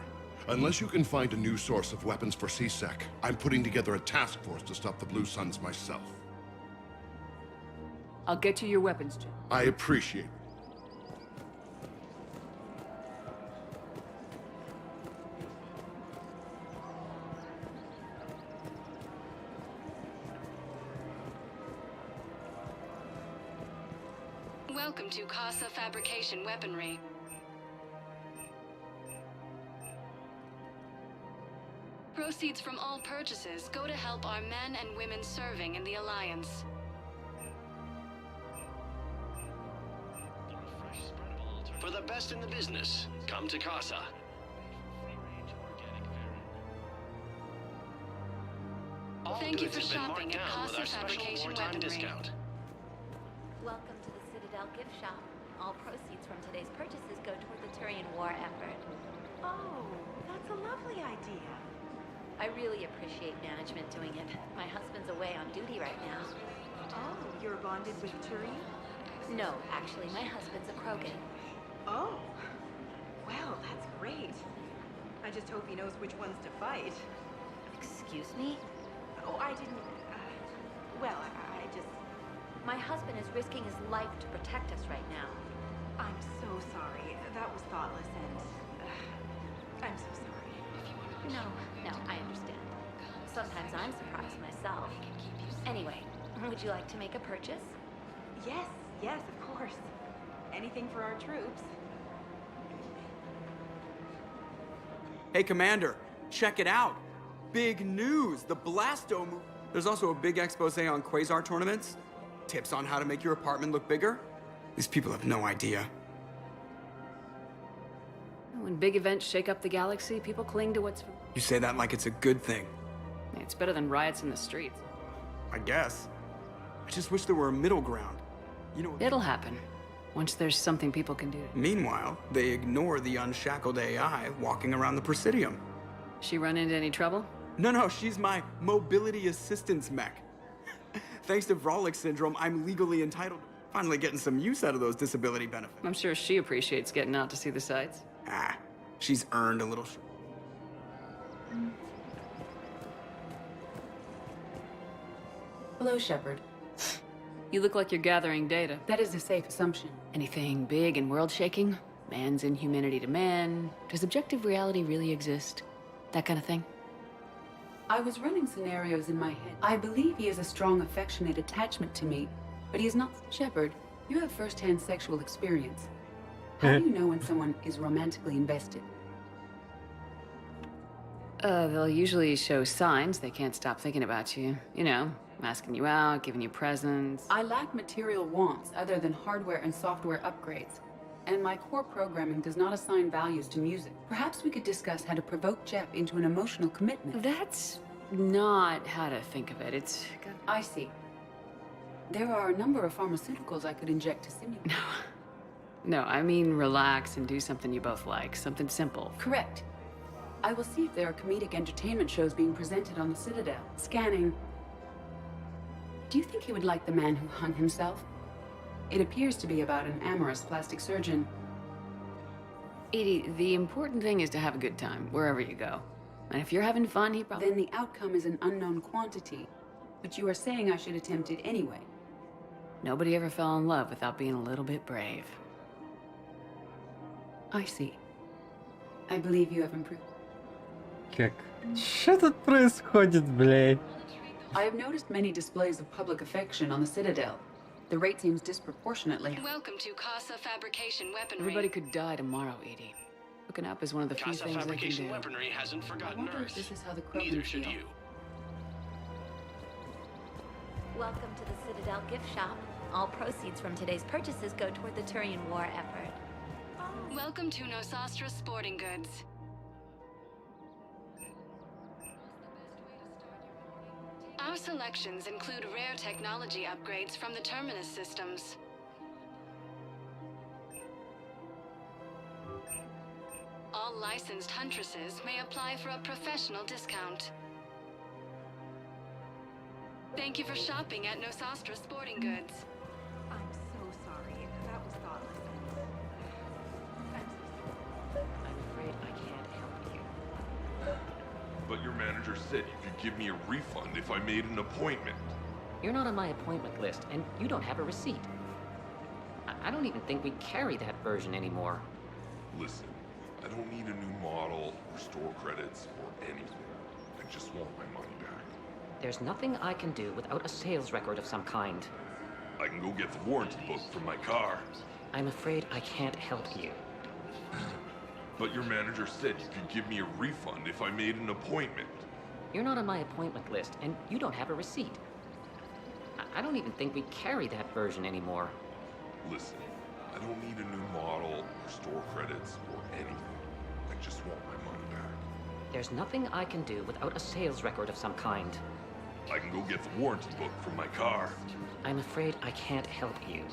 unless you can find a new source of weapons for C-Sec, I'm putting together a task force to stop the Blue Suns myself. I'll get you your weapons, Jim. I appreciate it. Welcome to Casa Fabrication Weaponry. Proceeds from all purchases go to help our men and women serving in the Alliance. For the best in the business, come to Casa. All Thank you goods for have been shopping marked at down with Casa our special Fabrication wartime Weaponry. discount. Welcome to the Citadel gift shop. All proceeds from today's purchases go toward the Turian war effort. Oh, that's a lovely idea. I really appreciate management doing it. My husband's away on duty right now. Oh, you're bonded with Turian? No, actually, my husband's a Krogan. Oh, well, that's great. I just hope he knows which ones to fight. Excuse me? Oh, I didn't. Well, I just. My husband is risking his life to protect us right now. I'm so sorry. That was thoughtless and. I'm so sorry. No, I understand. Sometimes I'm surprised myself. Anyway, would you like to make a purchase? Yes, of course. Anything for our troops. Hey, Commander, check it out. Big news, the Blasto move. There's also a big expose on Quasar tournaments. Tips on how to make your apartment look bigger. These people have no idea. When big events shake up the galaxy, people cling to what's... You say that like it's a good thing. It's better than riots in the streets. I guess. I just wish there were a middle ground. You know... It'll happen. Once there's something people can do. Meanwhile, they ignore the unshackled AI walking around the Presidium. She run into any trouble? No, she's my mobility assistance mech. Thanks to Vrolic syndrome, I'm legally entitled to finally getting some use out of those disability benefits. I'm sure she appreciates getting out to see the sights. She's earned a little... Hello, Shepard. You look like you're gathering data. That is a safe assumption. Anything big and world-shaking? Man's inhumanity to man? Does objective reality really exist? That kind of thing? I was running scenarios in my head. I believe he has a strong, affectionate attachment to me, but he is not. Shepard, you have first-hand sexual experience. How do you know when someone is romantically invested? They'll usually show signs they can't stop thinking about you. You know, asking you out, giving you presents. I lack material wants other than hardware and software upgrades. And my core programming does not assign values to music. Perhaps we could discuss how to provoke Jeff into an emotional commitment. That's not how to think of it. It's... I see. There are a number of pharmaceuticals I could inject to simulate. No, I mean relax and do something you both like. Something simple. Correct. I will see if there are comedic entertainment shows being presented on the Citadel. Scanning. Do you think he would like The Man Who Hung Himself? It appears to be about an amorous plastic surgeon. Edie, the important thing is to have a good time, wherever you go. And if you're having fun, he probably... Then the outcome is an unknown quantity. But you are saying I should attempt it anyway. Nobody ever fell in love without being a little bit brave. I see. I believe you have improved. Как? Что тут происходит, блядь? I have noticed many displays of public affection on the Citadel. The rate seems disproportionately. Welcome to Casa Fabrication Weaponry. Everybody could die tomorrow, Edie. Hooking up is one of the few Casa things they can Fabrication do. Weaponry hasn't forgotten I wonder if Earth. this is how the Neither Krogan should feel. you. Welcome to the Citadel gift shop. All proceeds from today's purchases go toward the Turian war effort. Welcome to Nosastra Sporting Goods. Our selections include rare technology upgrades from the Terminus systems. All licensed huntresses may apply for a professional discount. Thank you for shopping at Nosastra Sporting Goods. I'm so sorry. That was thoughtless. I'm afraid I can't help you. But your manager said you could give me a refund if I made an appointment. You're not on my appointment list, and you don't have a receipt. I don't even think we carry that version anymore. Listen, I don't need a new model or store credits or anything. I just want my money back. There's nothing I can do without a sales record of some kind. I can go get the warranty book from my car. I'm afraid I can't help you. But your manager said you could give me a refund if I made an appointment. You're not on my appointment list, and you don't have a receipt. I don't even think we carry that version anymore. Listen, I don't need a new model or store credits or anything. I just want my money back. There's nothing I can do without a sales record of some kind. I can go get the warranty book from my car. I'm afraid I can't help you.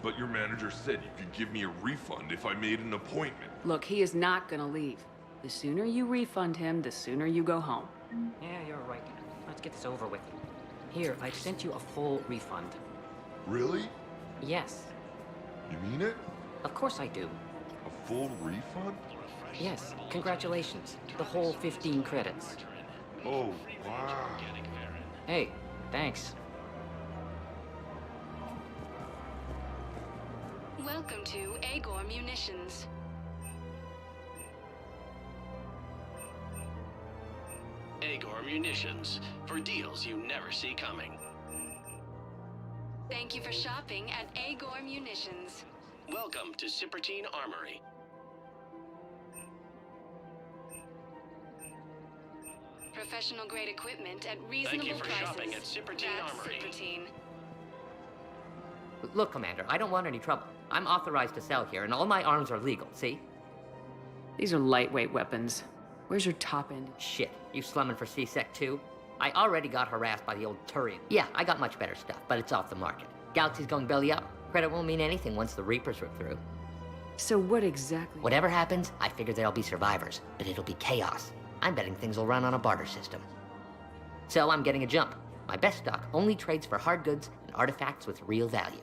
But your manager said you could give me a refund if I made an appointment. Look, he is not gonna leave. The sooner you refund him, the sooner you go home. Yeah, you're right. Let's get this over with. Here, I sent you a full refund. Really? Yes. You mean it? Of course I do. A full refund? Yes, congratulations. The whole 15 credits. Oh, wow. Hey, thanks. Welcome to Agor Munitions. Agor Munitions, for deals you never see coming. Thank you for shopping at Agor Munitions. Welcome to Cipertine Armory. Professional grade equipment at reasonable Thank you for prices. shopping at Cipertine That's Armory. Cipertine. Look, Commander, I don't want any trouble. I'm authorized to sell here, and all my arms are legal, see? These are lightweight weapons. Where's your top end? Shit, you slumming for C-Sec too? I already got harassed by the old Turian. Yeah, I got much better stuff, but it's off the market. Galaxy's going belly up. Credit won't mean anything once the Reapers rip through. So what exactly? Whatever happens, I figure there'll be survivors, but it'll be chaos. I'm betting things will run on a barter system. So I'm getting a jump. My best stock only trades for hard goods and artifacts with real value.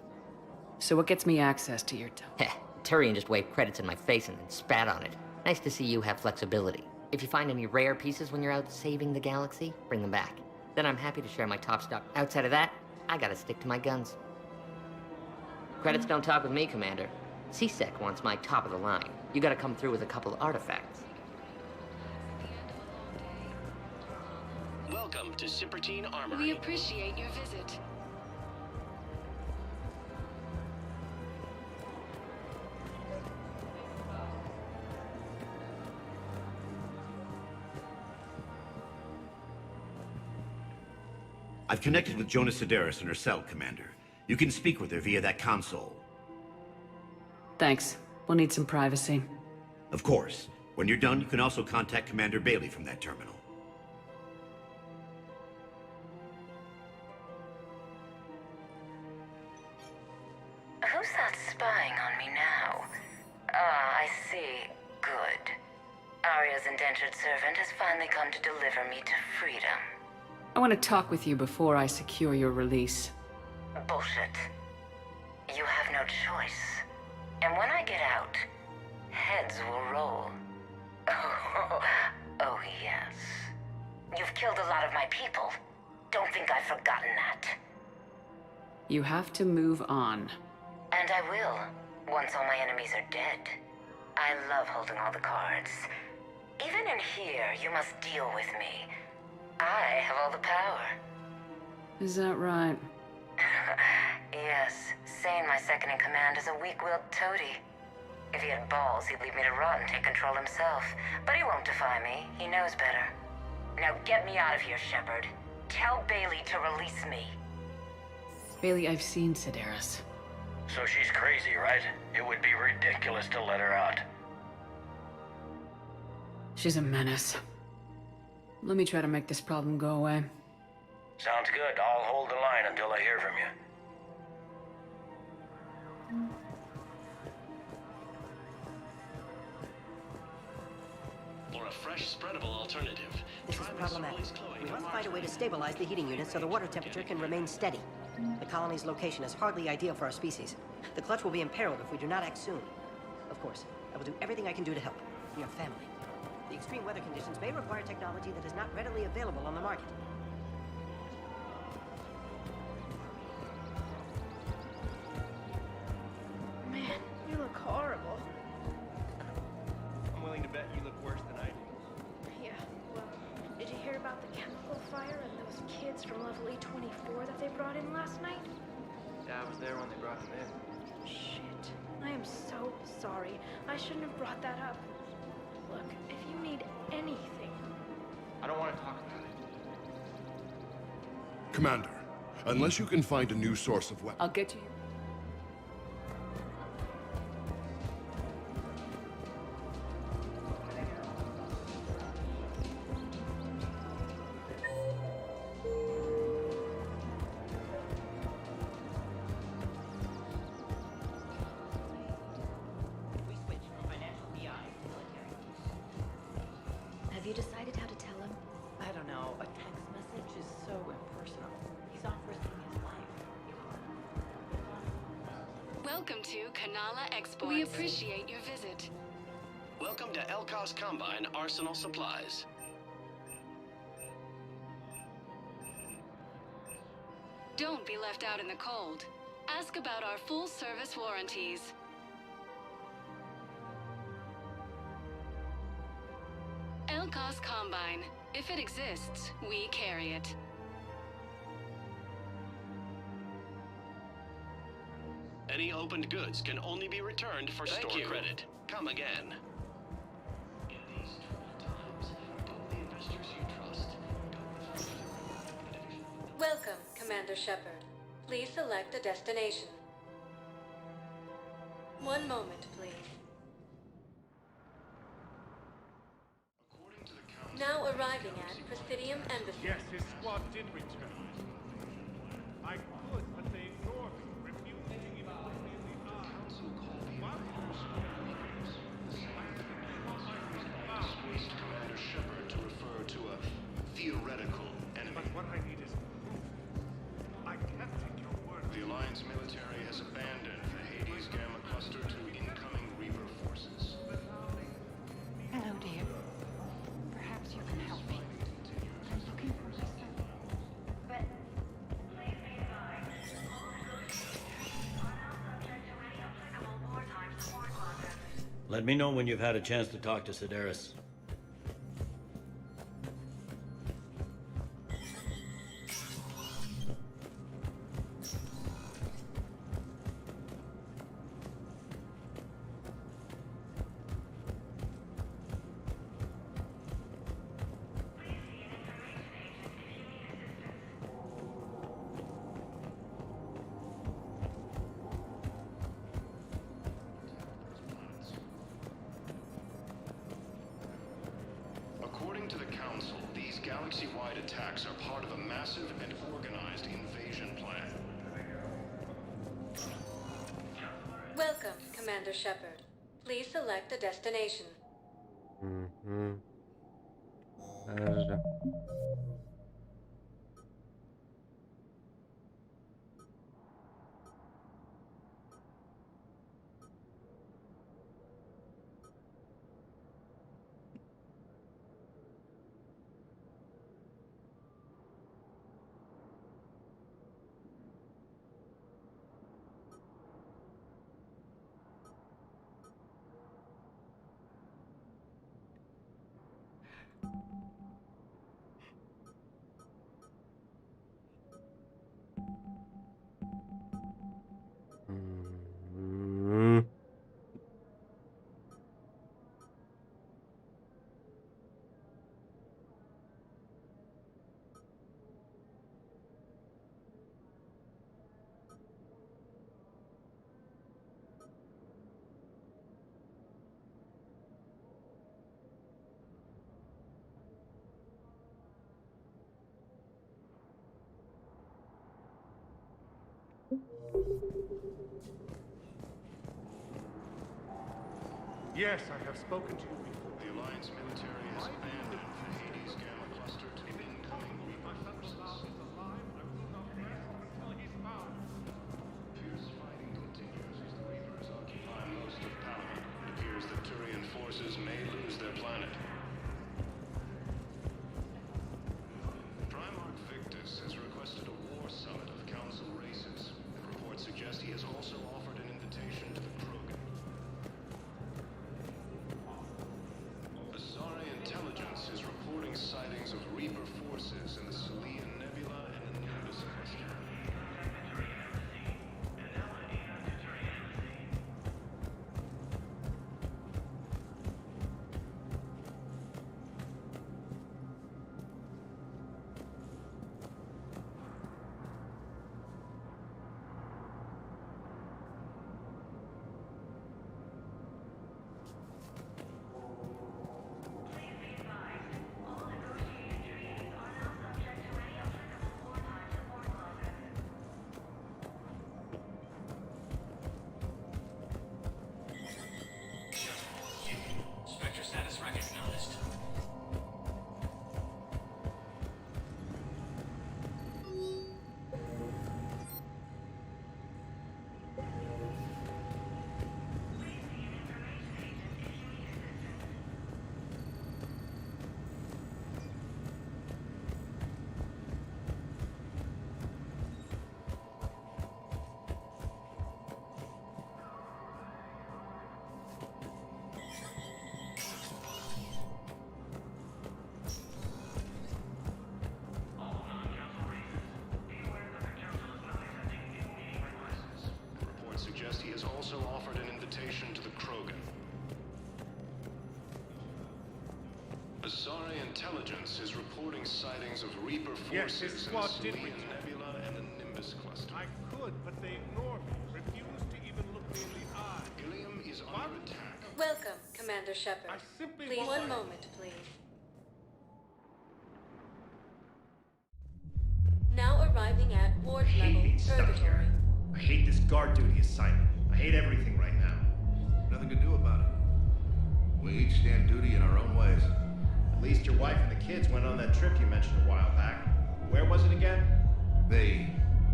So what gets me access to your Heh, Turian just waved credits in my face and then spat on it. Nice to see you have flexibility. If you find any rare pieces when you're out saving the galaxy, bring them back. then I'm happy to share my top stock. Outside of that, I gotta stick to my guns. Credits don't talk with me, Commander. C-Sec wants my top of the line. You gotta come through with a couple of artifacts. Welcome to Cipertine Armory. We appreciate your visit. I've connected with Jonas Sedaris and her cell, Commander. You can speak with her via that console. Thanks. We'll need some privacy. Of course. When you're done, you can also contact Commander Bailey from that terminal. Who's that spying on me now? Ah, I see. Good. Arya's indentured servant has finally come to deliver me to freedom. I want to talk with you before I secure your release. Bullshit. You have no choice. And when I get out, heads will roll. Oh, yes. You've killed a lot of my people. Don't think I've forgotten that. You have to move on. And I will, once all my enemies are dead. I love holding all the cards. Even in here, you must deal with me. I have all the power. Is that right? Yes, Sane, my second in command, is a weak-willed toady. If he had balls, he'd leave me to rot and take control himself. But he won't defy me. He knows better. Now get me out of here, Shepard. Tell Bailey to release me. Bailey, I've seen Sedaris. So she's crazy, right? It would be ridiculous to let her out. She's a menace. Let me try to make this problem go away. Sounds good. I'll hold the line until I hear from you. For a fresh, spreadable alternative, This is problematic. We must find a way to stabilize the heating unit so the water temperature can remain steady. The colony's location is hardly ideal for our species. The clutch will be imperiled if we do not act soon. Of course, I will do everything I can do to help. We are family. The extreme weather conditions may require technology that is not readily available on the market. Man, you look horrible. I'm willing to bet you look worse than I do. Yeah, well, did you hear about the chemical fire and those kids from level 824 that they brought in last night? Yeah, I was there when they brought them in. Shit. I am so sorry. I shouldn't have brought that up. Look, if you need anything... I don't want to talk about it. Commander, unless you can find a new source of weapons... I'll get to you. Have you decided how to tell him? I don't know. A text message is so impersonal. He's off risking his life. Welcome to Kanala Exports. We appreciate your visit. welcome to Elkos Combine Arsenal Supplies. Don't be left out in the cold. Ask about our full-service warranties. Elkos Combine. If it exists, we carry it. Any opened goods can only be returned for store credit. Come again. In these troubled times, don't the investors you trust Welcome, Commander Shepard. Please select a destination. One moment, please. Now arriving at Presidium Embassy. Yes, his squad did return. I could, but they ignored me, refusing to even look me in the eye. Commander Shepard to refer to a theoretical enemy. But what I need is proof. I can't take your word. The Alliance military has abandoned the Hades Gamma Cluster to incoming Reaver forces. Hello, dear. Perhaps you can help me. I'm looking for my son. Let me know when you've had a chance to talk to Sedaris. According to the Council, these galaxy-wide attacks are part of a massive and organized invasion plan. Welcome, Commander Shepard. Please select a destination. Хорошо. Yes, I have spoken to you before. The Alliance military has abandoned the Hades Gamma Cluster to incoming Reaper forces. Fierce fighting continues as the Reapers occupy most of Palaven. It appears that Turian forces may lose their planet. Primarch Victus has requested a war summit of Council races. And reports suggest he has also offered an invitation to the Krogan. Asari intelligence is reporting sightings of Reaper forces in the Salian Nebula and the Nimbus cluster. Spectre status recognized. Reports suggest he has also offered an invitation to the Krogan. Asari intelligence is reporting sightings of Reaper Yes, his forces in the squad did Salian return. Nebula and the Nimbus cluster. I could, but they ignored me, refused to even look me in the eye. Ilium is under attack. Welcome, Commander Shepard. simply Please, want- one moment, please. Now arriving at ward level Purgatory. I hate this guard duty assignment. I hate everything right now. Nothing to do about it. We each stand duty in our own ways. At least your wife and the kids went on that trip you mentioned a while back. Where was it again? They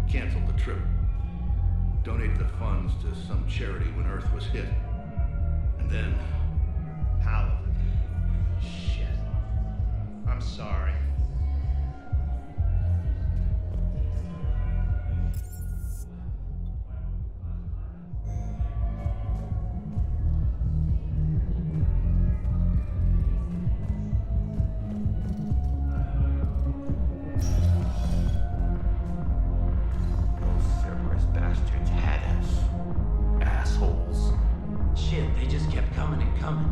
canceled the trip. Donated the funds to some charity when Earth was hit. And then... Palaven. Shit. I'm sorry. coming.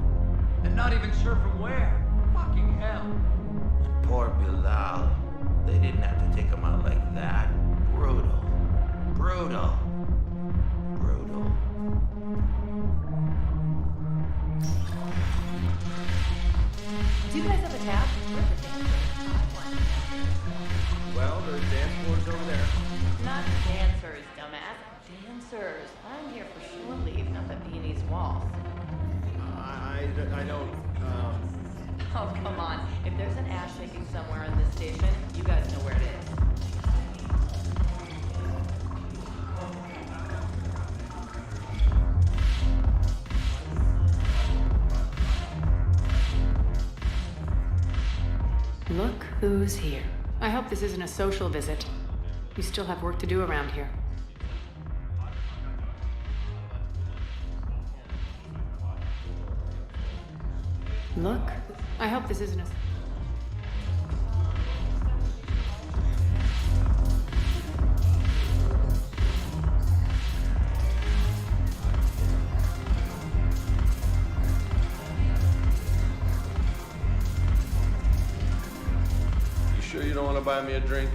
And not even sure from where. Fucking hell. And poor Bilal. They didn't have to take him out like that. Brutal. Brutal. Brutal. Do you guys have a tab? Where's the dance floor? Well, the dance floor's over there. Not dancers, dumbass. Dancers. I'm here for shore leave, not the beanie's waltz. I don't, Oh, come on. If there's an ass shaking somewhere on this station, you guys know where it is. Look who's here. I hope this isn't a social visit. You still have work to do around here. Look, I hope this isn't a... you sure you don't want to buy me a drink?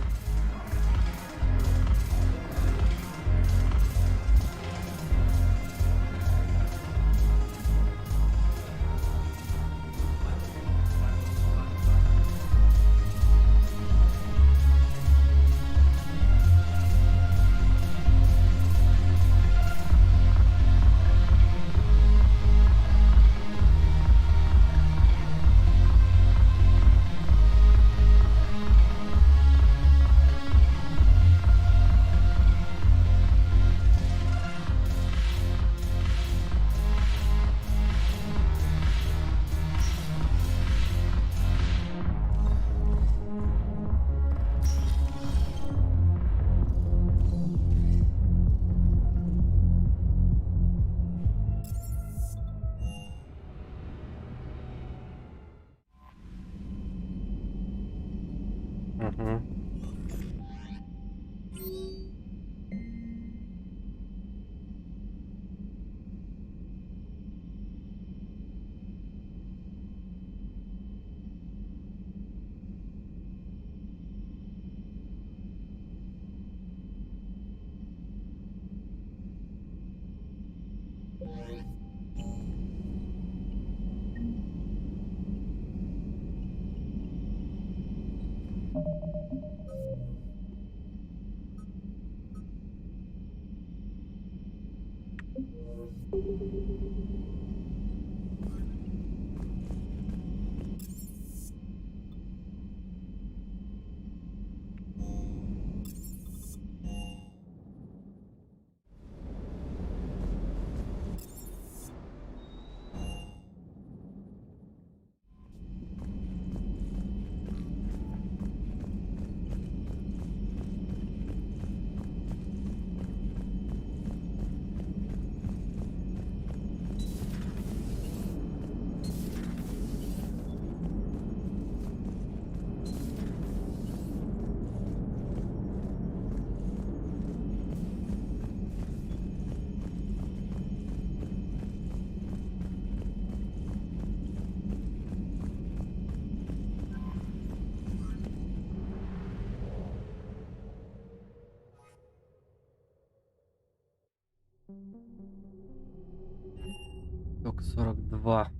Только 42.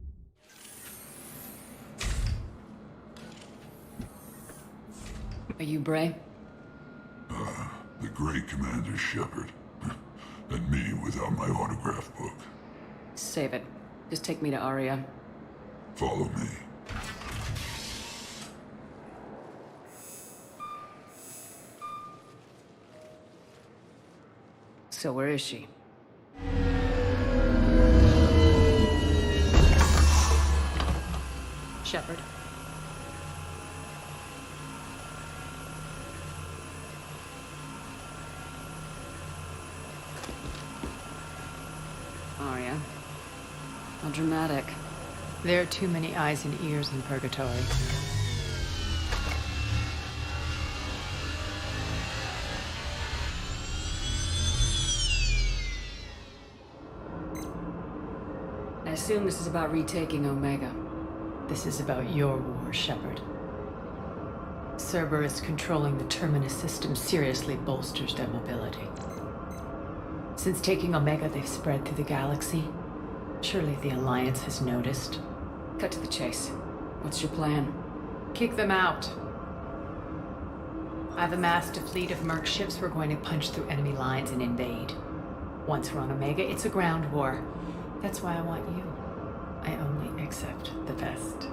Are you Bray? The great Commander Shepard. And me without my autograph book. Save it. Just take me to Aria. Follow me. So where is she? Shepard. Aria. How dramatic. There are too many eyes and ears in Purgatory. I assume this is about retaking Omega. This is about your war, Shepard. Cerberus controlling the Terminus system seriously bolsters their mobility. Since taking Omega, they've spread through the galaxy. Surely the Alliance has noticed. Cut to the chase. What's your plan? Kick them out. I've amassed a fleet of Merc ships. We're going to punch through enemy lines and invade. Once we're on Omega, it's a ground war. That's why I want you. I only accept the best.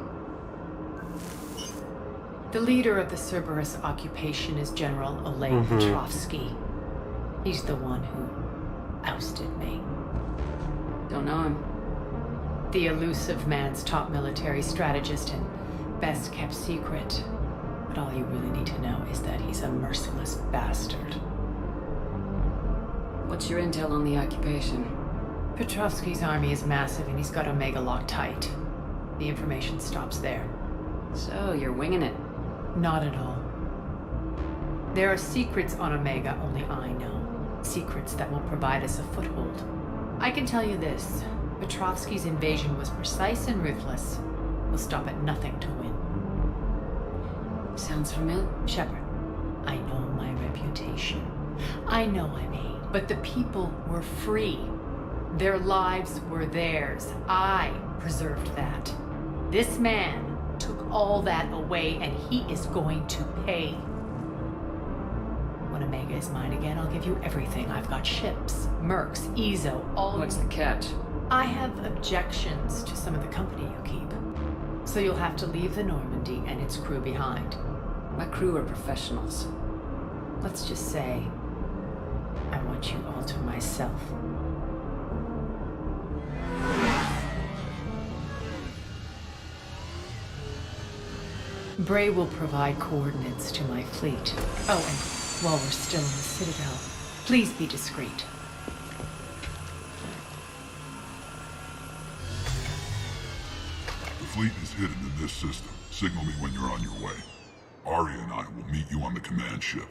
The leader of the Cerberus occupation is General Oleg Petrovsky. He's the one who ousted me. Don't know him. The elusive man's top military strategist and best kept secret. But all you really need to know is that he's a merciless bastard. What's your intel on the occupation? Petrovsky's army is massive and he's got Omega locked tight. The information stops there. So, you're winging it? Not at all. There are secrets on Omega only I know. Secrets that will provide us a foothold. I can tell you this. Petrovsky's invasion was precise and ruthless. We'll stop at nothing to win. Sounds familiar? Shepard, I know my reputation. I know I'm hate, but the people were free. Their lives were theirs. I preserved that. This man took all that away, and he is going to pay. When Omega is mine again, I'll give you everything. I've got ships, mercs, Ezo, all... What's the catch? I have objections to some of the company you keep. So you'll have to leave the Normandy and its crew behind. My crew are professionals. Let's just say, I want you all to myself. Bray will provide coordinates to my fleet. Oh, and while we're still in the Citadel, please be discreet. The fleet is hidden in this system. Signal me when you're on your way. Arya and I will meet you on the command ship.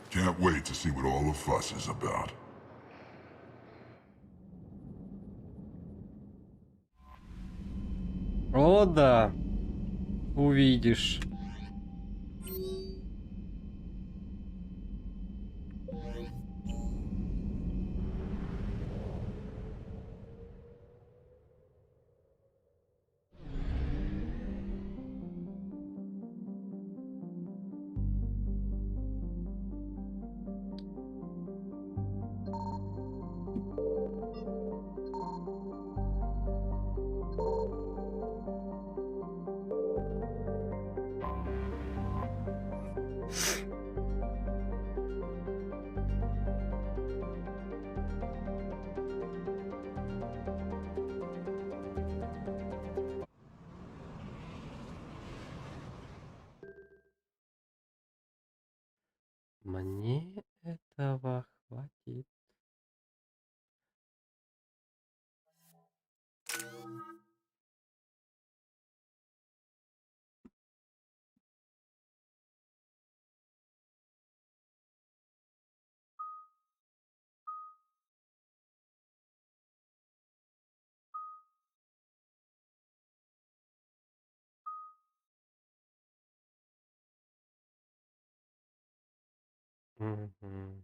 Can't wait to see what all the fuss is about. О, да. Увидишь. Мне этого хватит. Мгм.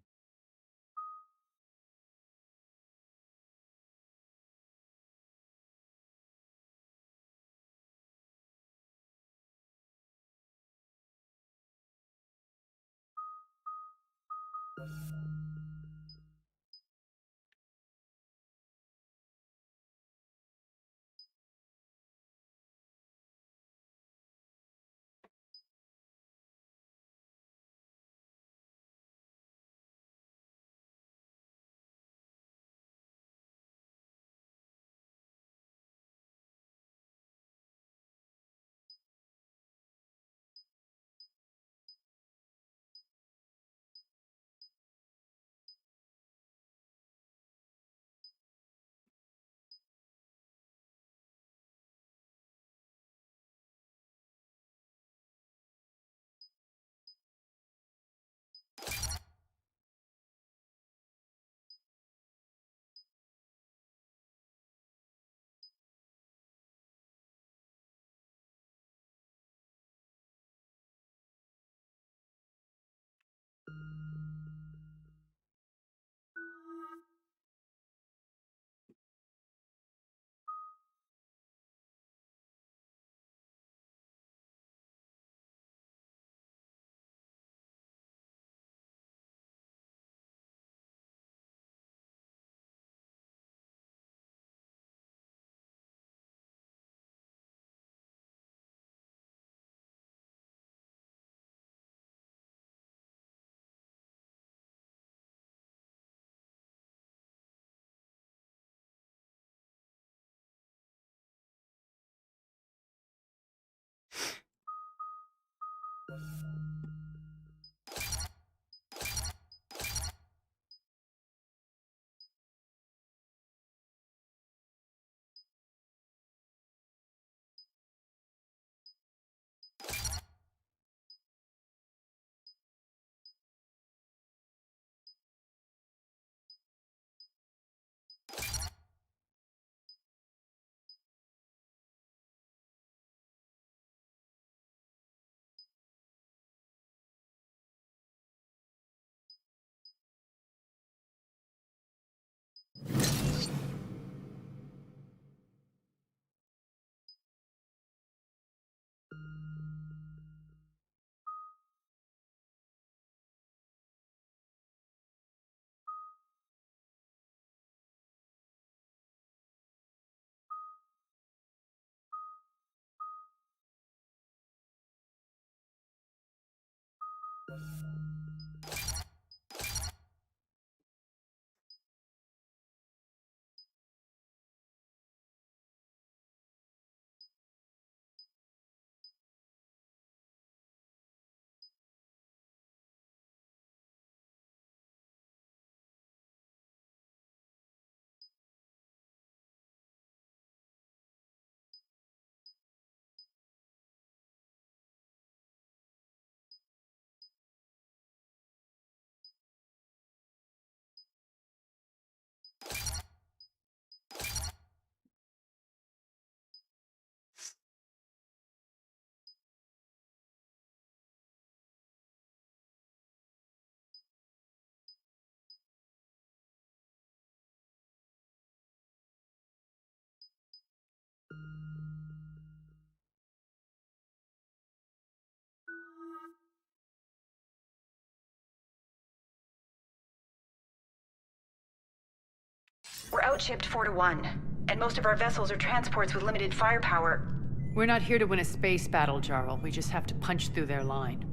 We're outshipped 4-1, and most of our vessels are transports with limited firepower. We're not here to win a space battle, Jarl. We just have to punch through their line.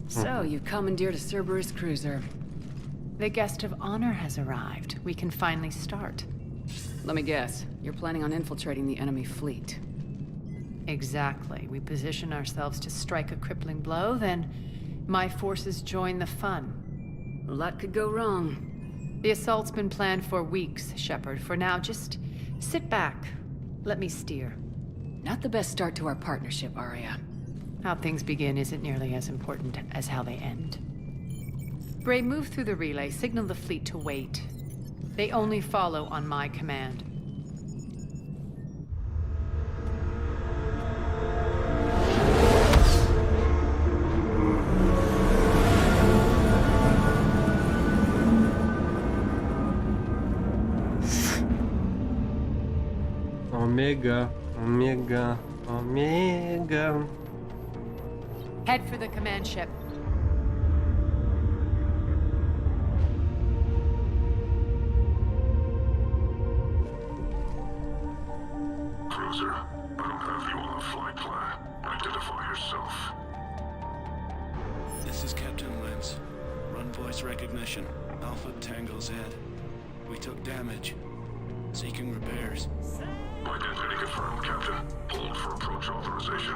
So, you've commandeered a Cerberus cruiser. The guest of honor has arrived. We can finally start. Let me guess. You're planning on infiltrating the enemy fleet. Exactly. We position ourselves to strike a crippling blow, then my forces join the fun. A lot could go wrong. The assault's been planned for weeks, Shepard. For now, just sit back. Let me steer. Not the best start to our partnership, Arya. How things begin isn't nearly as important as how they end. Bray, move through the relay. Signal the fleet to wait. They only follow on my command. Omega, Omega, Omega. Head for the command ship. Cruiser, I don't have you on the flight plan. Identify yourself. This is Captain Lentz. Run voice recognition. Alpha Tango Z. We took damage. Seeking repairs. Identity confirmed, Captain. Hold for approach authorization.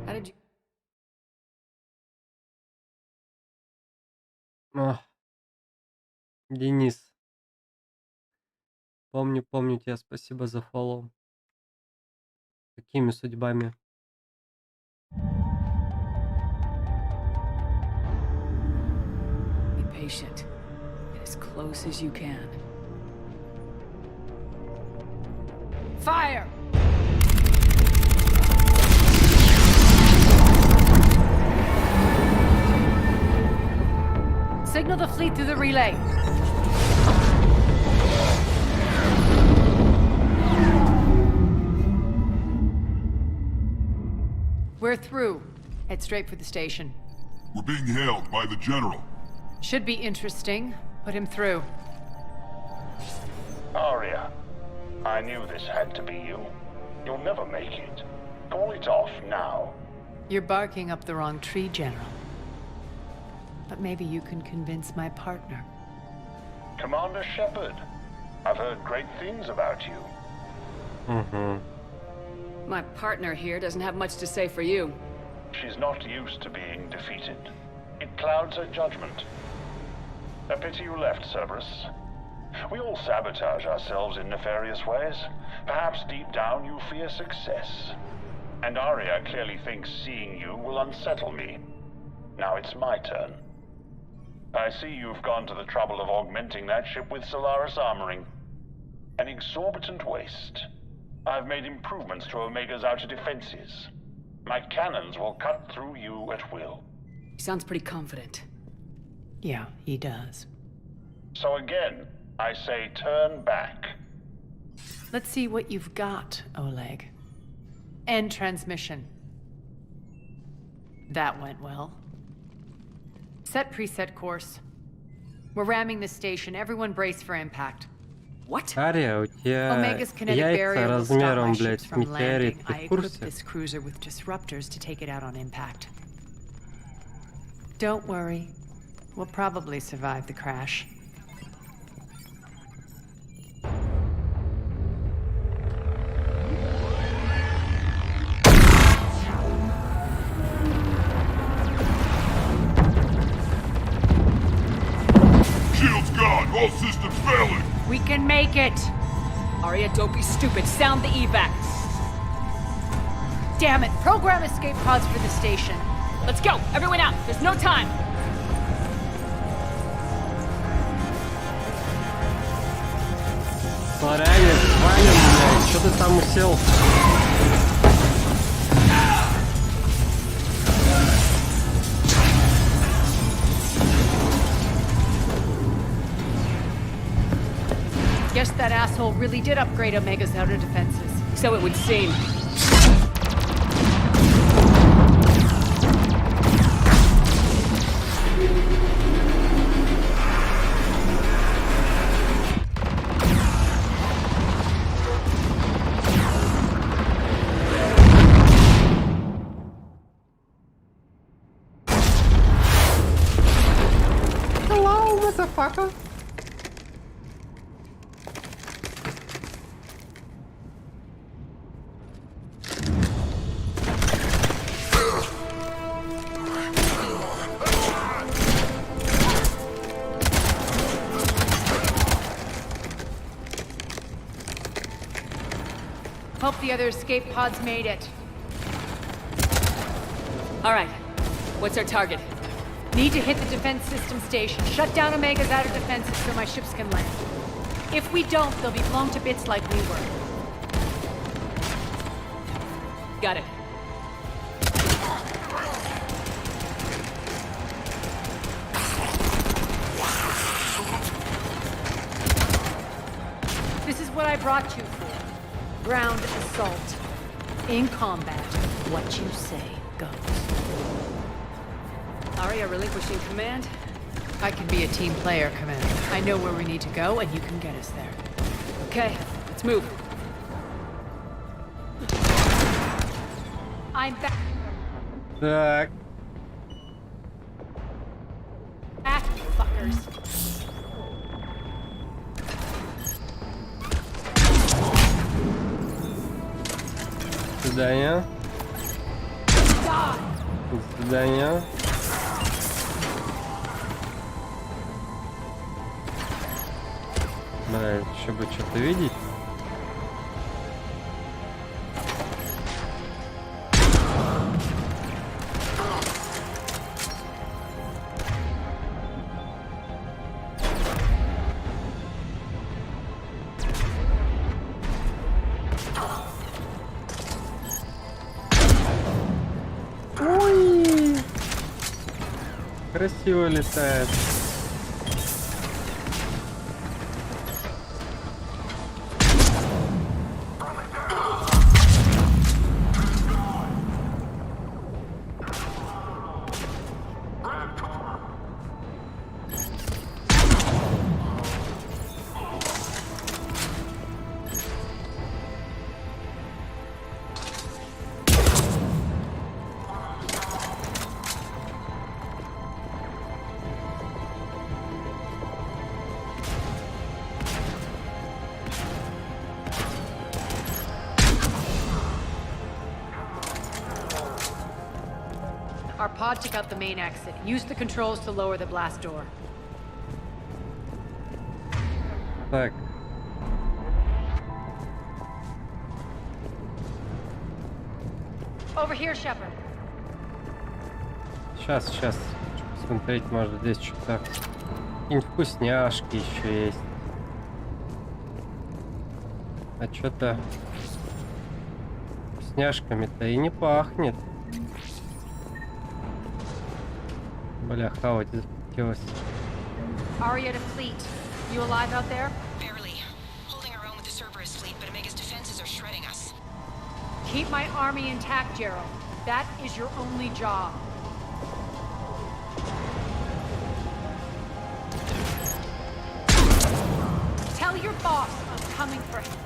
How did you... Денис. Помню тебя. Спасибо за фоллоу. Какими судьбами? Be patient. Get as close as you can. Fire! Signal the fleet through the relay. We're through. Head straight for the station. We're being hailed by the General. Should be interesting. Put him through. Arya, I knew this had to be you. You'll never make it. Call it off now. You're barking up the wrong tree, General. But maybe you can convince my partner. Commander Shepard, I've heard great things about you. My partner here doesn't have much to say for you. She's not used to being defeated. It clouds her judgment. A pity you left, Cerberus. We all sabotage ourselves in nefarious ways. Perhaps deep down you fear success. And Arya clearly thinks seeing you will unsettle me. Now it's my turn. I see you've gone to the trouble of augmenting that ship with Solaris armoring. An exorbitant waste. I've made improvements to Omega's outer defenses. My cannons will cut through you at will. He sounds pretty confident. Yeah, he does. So again, I say turn back. Let's see what you've got, Oleg. End transmission. That went well. Set preset course. We're ramming the station. Everyone brace for impact. What? Ария, у тебя Omega's kinetic яйца barrier will stop размером, my блядь, ships в from метеорит. landing. Ты I в equipped курсе? this cruiser with disruptors to take it out on impact. Don't worry. We'll probably survive the crash. Shield's gone! All systems failing! We can make it! Arya, don't be stupid. Sound the evac. Damn it! Program escape pods for the station. Let's go! Everyone out! There's no time! Сорянец, Ваня, блядь, что ты там усел? Guess that asshole really did upgrade Omega's outer defenses. So it would seem. Hello, motherfucker. Hope the other escape pods made it. All right. What's our target? Need to hit the defense system station. Shut down Omega's outer defenses so my ships can land. If we don't, they'll be blown to bits like we were. Got it. This is what I brought you for. Ground assault. In combat, what you say goes. Arya relinquishing command? I can be a team player, Commander. I know where we need to go, and you can get us there. Okay, let's move. I'm back. Так. Back, you fuckers. До свидания. До свидания. Блядь, еще бы что-то видеть. Ой! Красиво летает. Our pod took out the main exit. Use the controls to lower the blast door. Так. Over here, Shepard. Сейчас. Смотреть, может, здесь что-то... Какие-нибудь вкусняшки еще есть. А что-то... Вкусняшками-то и не пахнет. Бля, хавать захотелось. Aria to fleet. You alive out there? Barely. Holding our own with the Cerberus fleet, but Omega's defenses are shredding us. Keep my army intact, Gerald. That is your only job. Tell your boss I'm coming for him.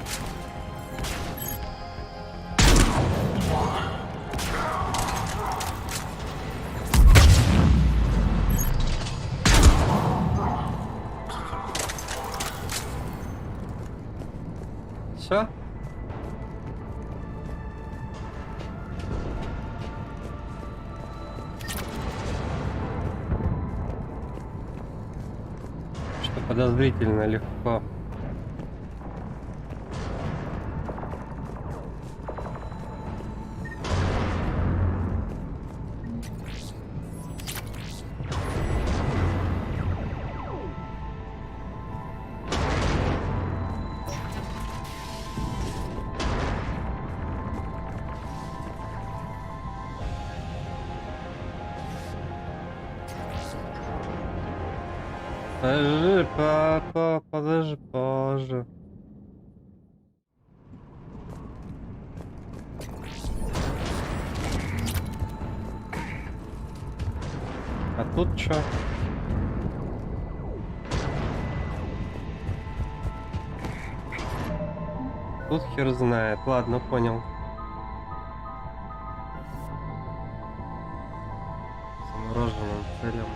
Все? Что подозрительно легко. Подожди, папа, подожди, позже. А тут что? Тут хер знает. Ладно, понял. Замороженным целям.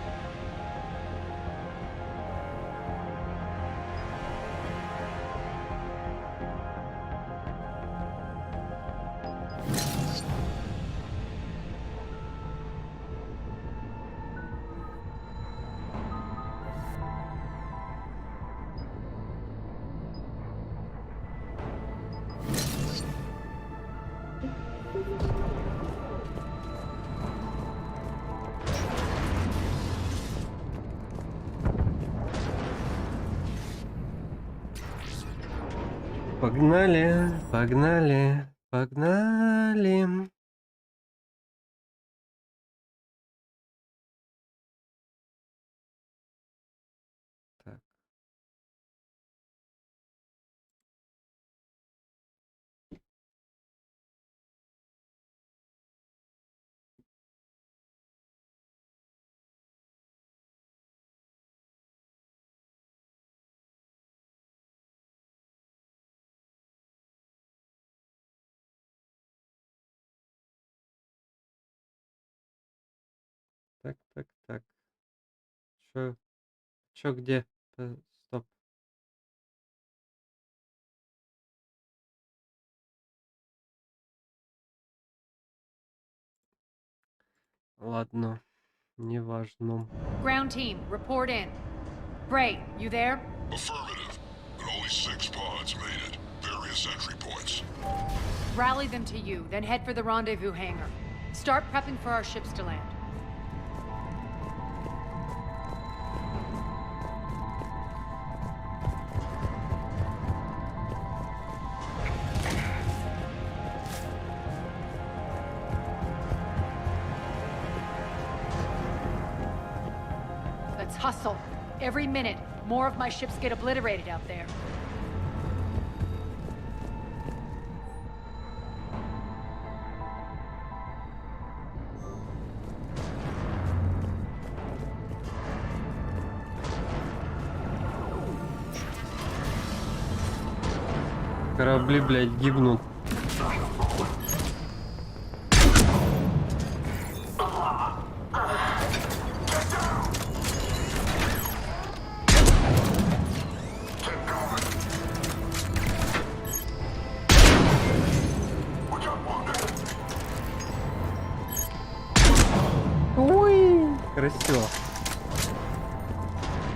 Погнали, погнали, погнали. Так. Так. Чё, где? Стоп. Ладно, неважно. Ground team, report in. Bray, you there? Affirmative. But only 6 pods made it. Various entry points. Rally them to you, then head for the rendezvous hangar. Start prepping for our ships to land. Let's hustle. Every minute, more of my ships get obliterated out there. Корабли, блядь, гибнут.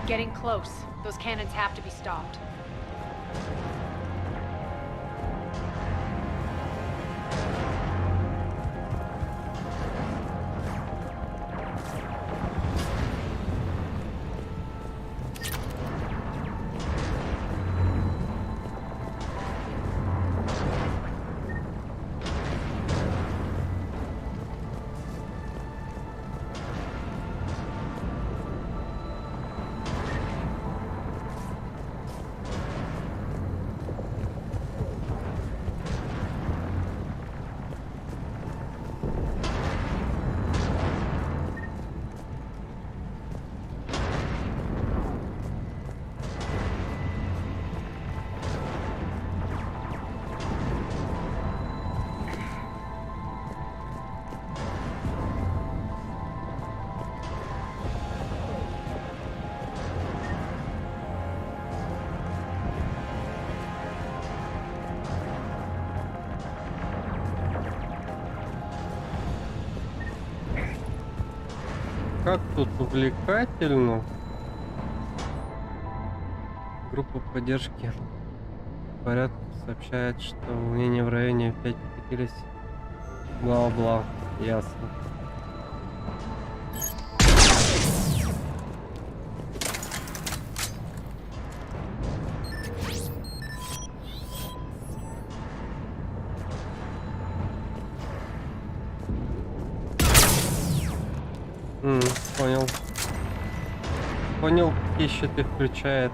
Getting close. Those cannons have to be stopped. Как тут увлекательно. Группа поддержки порядка сообщает, что волнения в районе опять прекратились. Бла-бла. Ясно. Понял. Понял, какие щиты включает.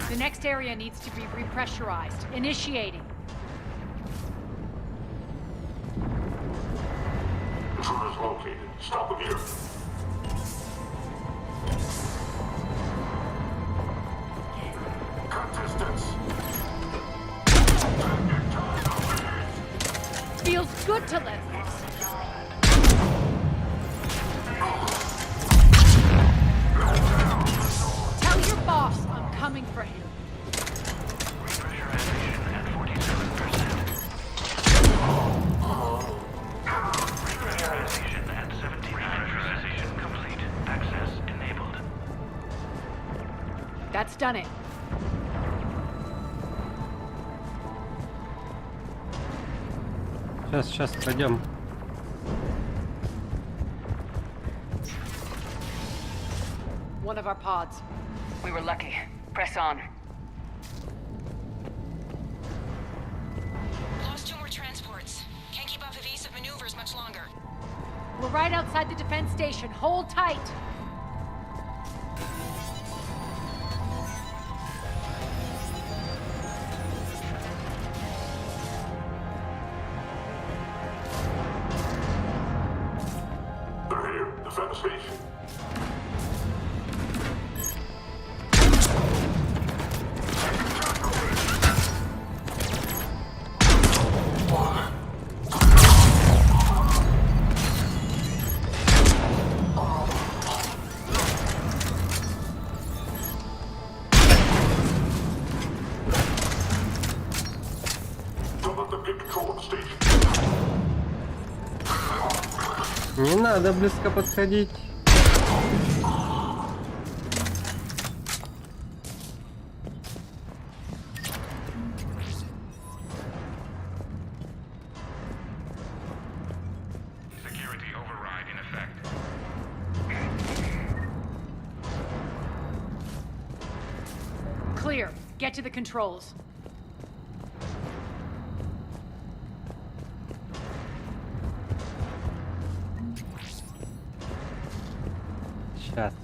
The next area needs to be repressurized. Initiating. Intruders located. Stop them here. Cut distance. Feels good to live. Tell your boss I'm coming for him. Repressurization at 47%. Repressurization at 79%. Repressurization complete. Access enabled. That's done it. Сейчас пойдем. One of our pods. We were lucky. Press on. Lost 2 more transports. Can't keep up evasive maneuvers much longer. We're right outside the defense station. Hold tight. They're here. Defend the station. Don't let them get control of the station. Не надо близко подходить. Security override in effect. Clear. Get to the controls.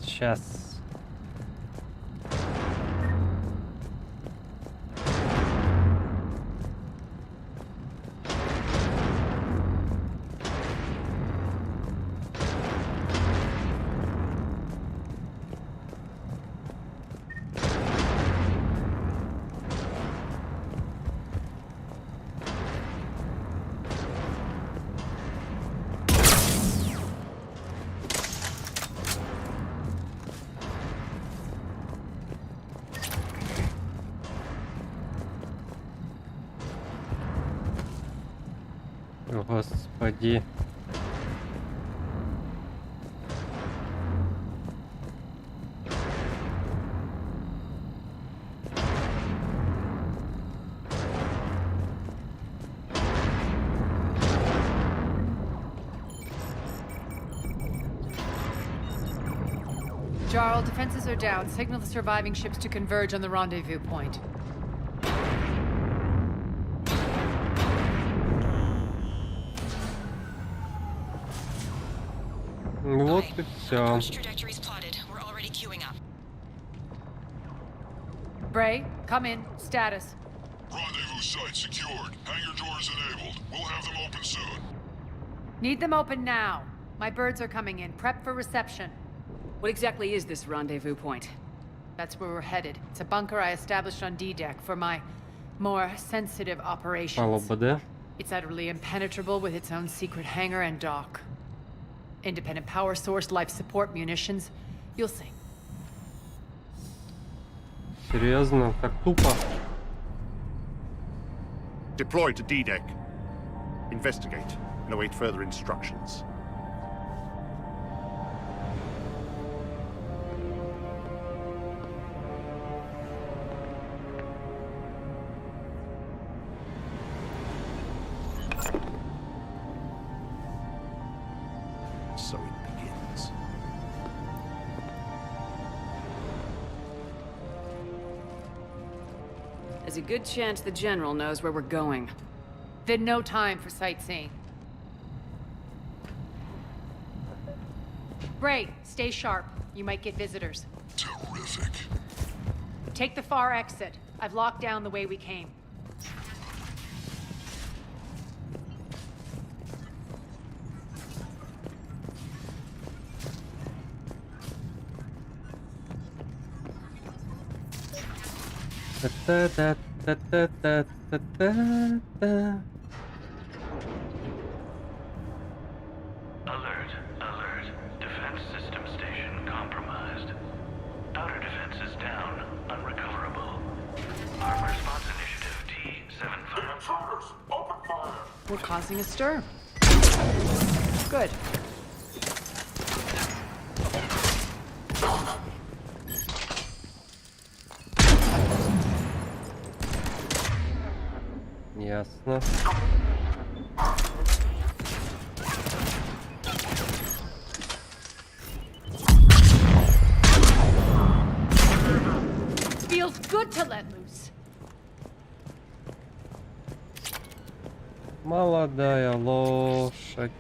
Сейчас. Господи. Jarl, defenses are down. Signal the surviving ships to converge on the rendezvous point. Вот и все. Trajectories plotted. We're already queuing up. Bray, come in. Status. Rendezvous site secured. Hangar doors enabled. We'll have them open soon. Need them open now. My birds are coming in. Prep for reception. What exactly is this rendezvous point? That's where we're headed. It's a bunker I established on D-Deck for my more sensitive operations. Палуба, да? It's utterly impenetrable with its own secret hangar and dock. Independent power source, life support, munitions. You'll see. Серьезно, так тупо. Deploy to D-Deck. Investigate and await further instructions. So it begins. There's a good chance the General knows where we're going. Then no time for sightseeing. Bray, stay sharp. You might get visitors. Terrific. Take the far exit. I've locked down the way we came. Та-та-та-та-та-та-та. Alert, alert. Defense system station compromised. Outer defenses down, unrecoverable. Armor response initiative T-75. Intruders, open fire. We're causing a stir. Good. Ясно. Feels good to let loose. Молодая лошадь.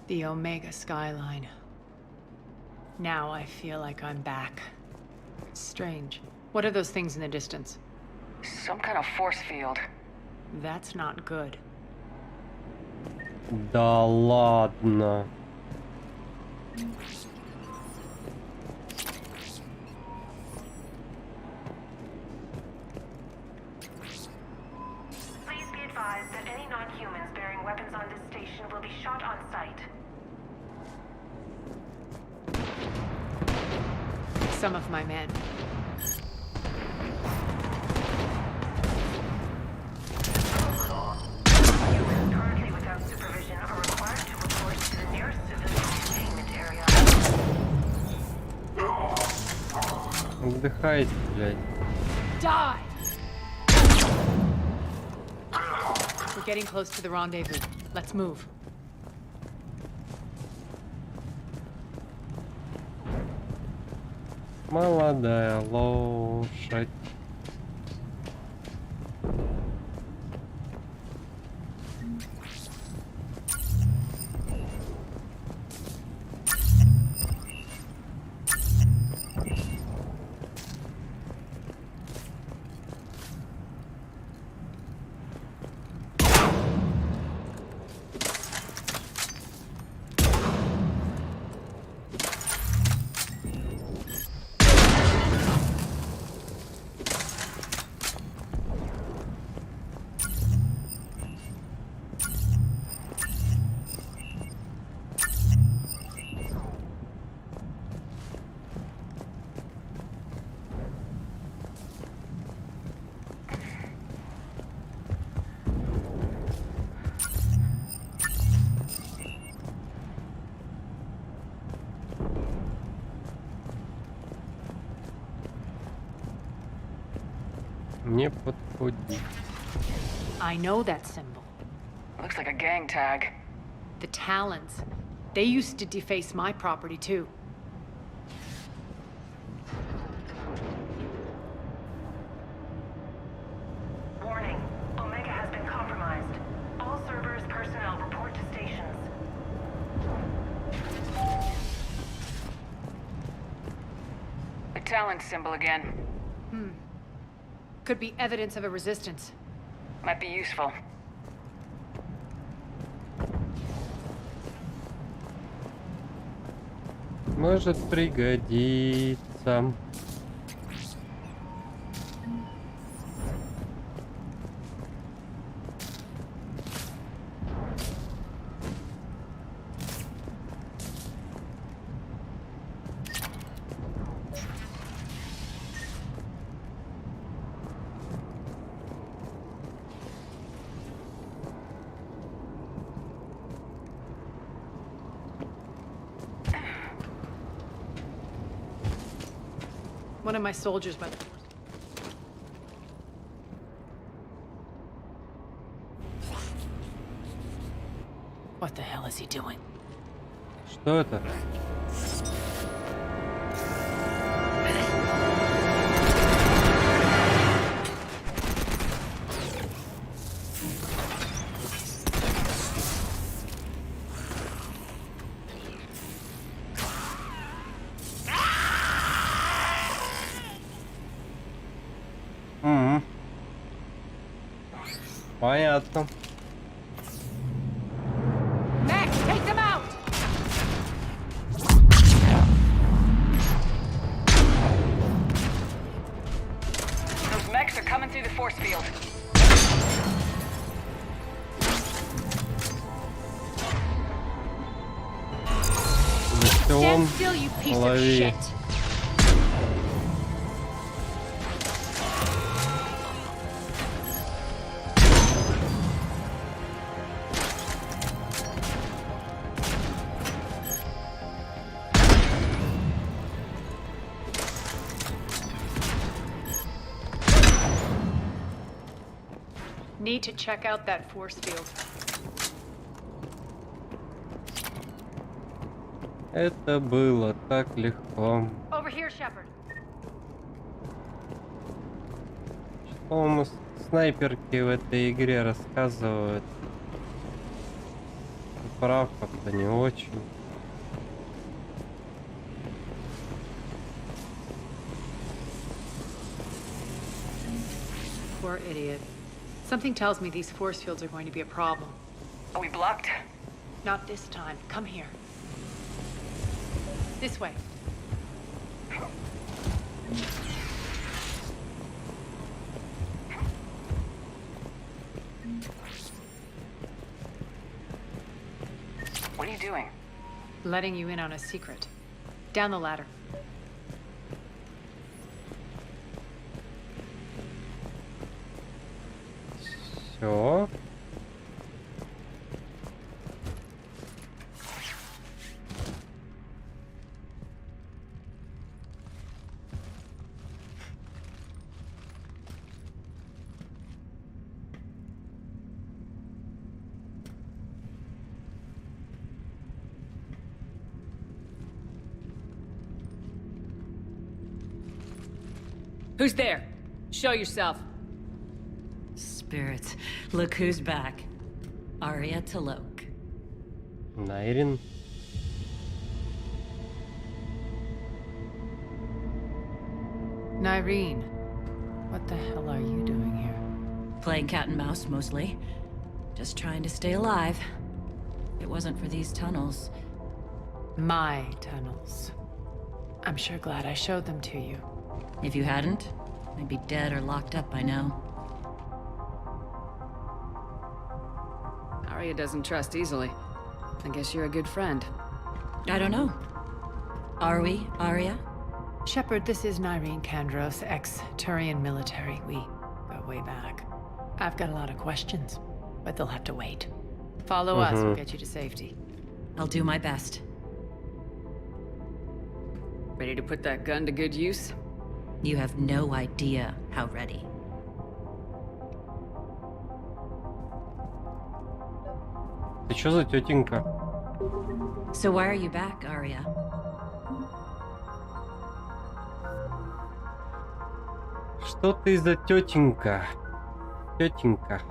The Omega skyline. Now I feel like I'm back. Strange. What are those things in the distance? Some kind of force field. That's not good. Да ладно. Please be advised that any non-humans bearing weapons on this station will be shot on sight. Some of my men. Humans currently without supervision are required to report to the nearest civilian containment area. Отдыхайте, блядь. Die! We're getting close to the rendezvous. Let's move. Молодая лошадь. Не подходи. I know that symbol. Looks like a gang tag. The Talons. They used to deface my property too. Warning. Omega has been compromised. All servers, personnel, report to stations. The Talon symbol again. Could be evidence of a resistance. Might be useful. Может пригодиться. One of my soldiers by the What the hell is he doing? Что это? Понятно. Max, take them out! Those mechs are coming through the force field. Stand still, you piece of shit! Need to check out that force field. Это было так легко. Over here, Shepard. По-моему, снайперки в этой игре рассказывают. Прав как-то не очень. Poor idiot. Something tells me these force fields are going to be a problem. Are we blocked? Not this time. Come here. This way. What are you doing? Letting you in on a secret. Down the ladder. Все. Who's there? Show yourself. Spirits, look who's back. Arya T'Loak. Найрин. Nyreen, what the hell are you doing here? Playing cat and mouse, mostly. Just trying to stay alive. If it wasn't for these tunnels. My tunnels. I'm sure glad I showed them to you. If you hadn't, I'd be dead or locked up by now. Arya doesn't trust easily. I guess you're a good friend. I don't know. Are we, Arya? Shepard, this is Nyreen Kandros, ex-Turian military. We go way back. I've got a lot of questions, but they'll have to wait. Follow us, we'll get you to safety. I'll do my best. Ready to put that gun to good use? You have no idea how ready. Ты чё за тетенька? So why are you back, Arya? Что ты за тетенька? Тетенька.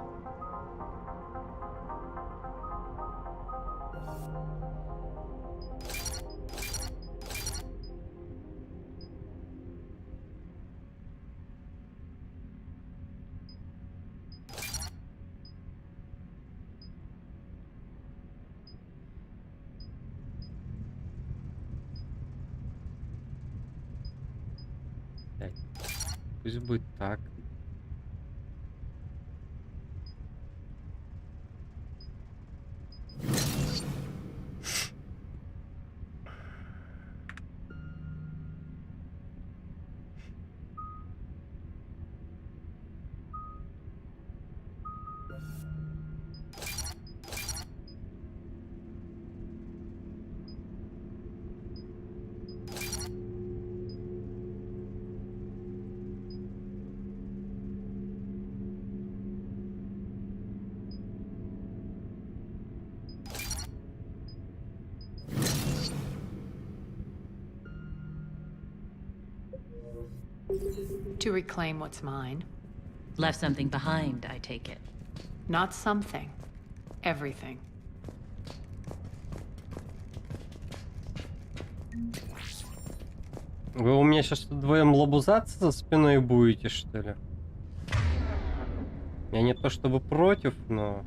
Пусть будет так. To reclaim what's mine. Left something behind, I take it. Not something. Everything. Вы у меня сейчас вдвоем лобузаться за спиной будете, что ли? Я не то чтобы против, но...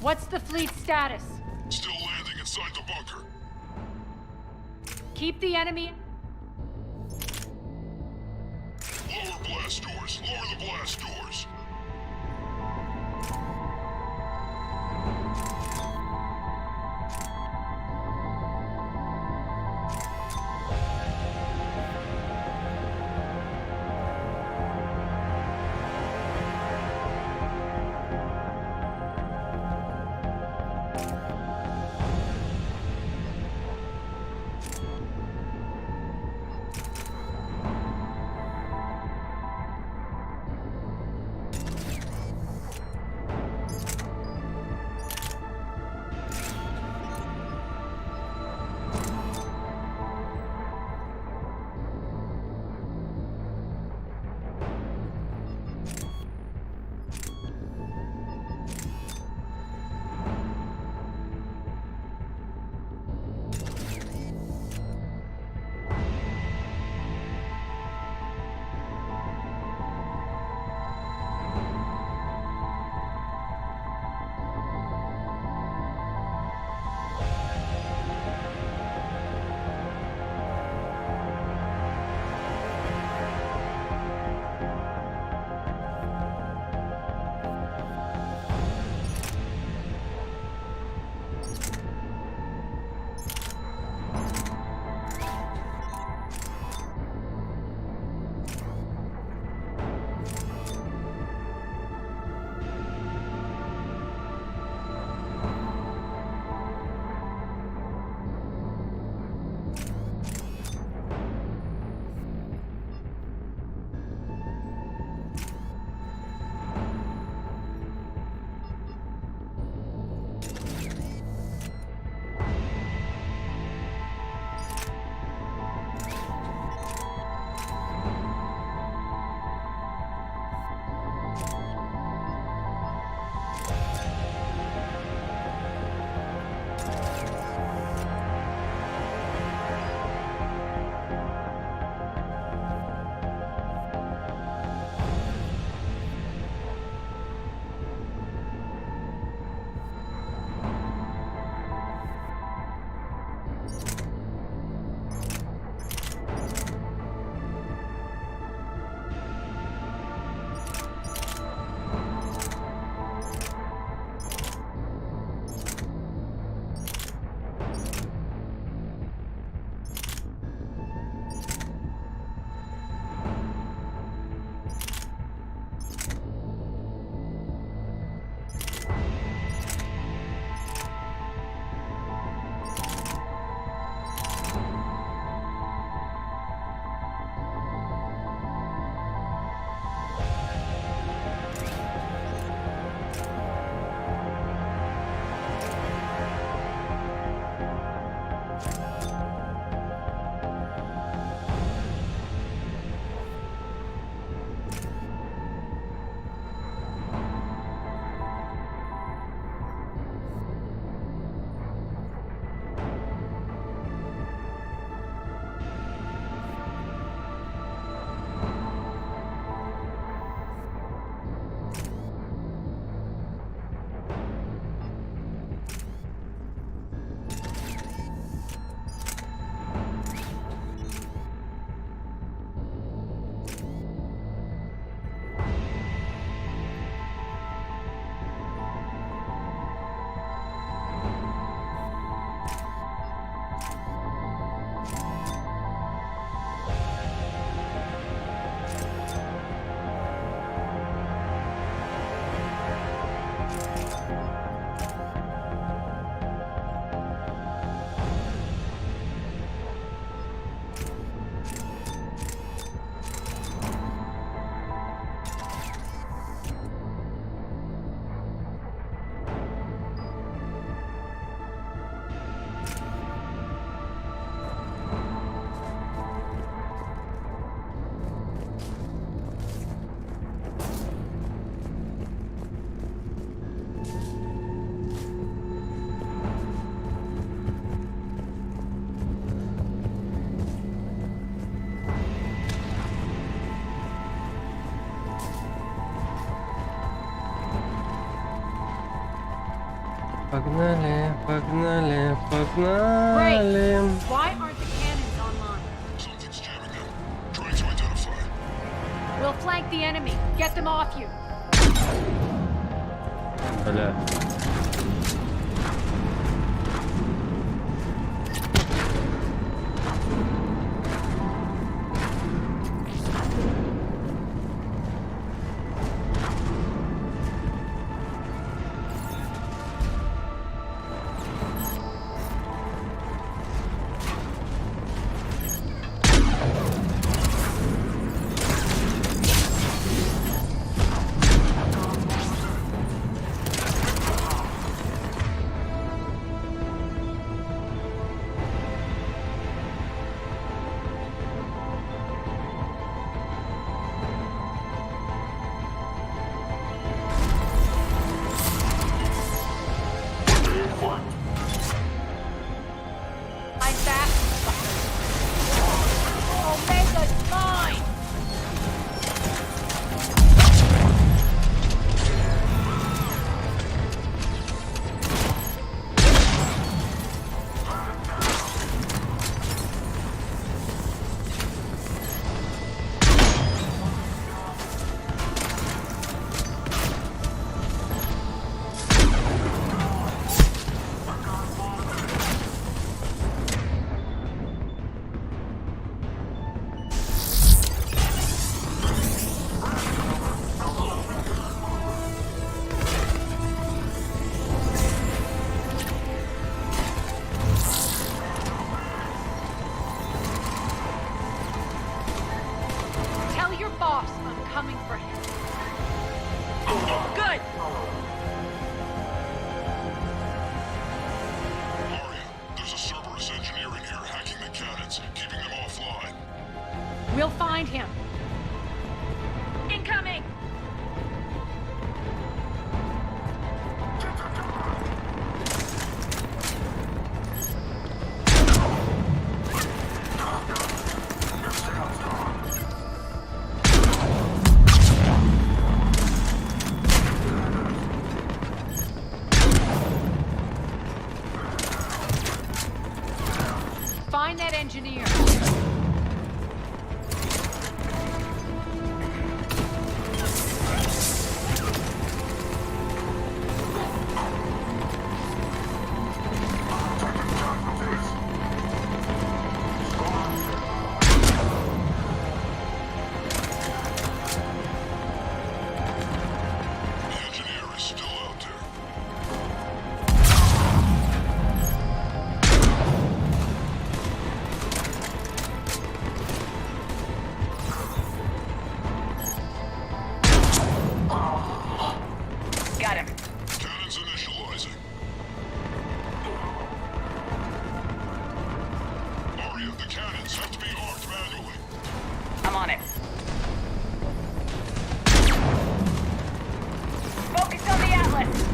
What's the fleet's status? Still landing inside the bunker. Keep the enemy... Lower blast doors. Lower the blast doors. Погнали, погнали, погнали. Why aren't the cannons online? Something's jamming them. Trying to identify. We'll flank the enemy. Get them off you. Бля. I'm back. Omega's mine. Tell your boss I'm coming for him. Good. Arya, there's a Cerberus engineer in here hacking the cannons, keeping them offline. We'll find him. Incoming. Find that engineer. The engineer is still out there. Got him. Cannons initializing. Arya, the cannons have to be armed manually. I'm on it. Focus on the Atlas.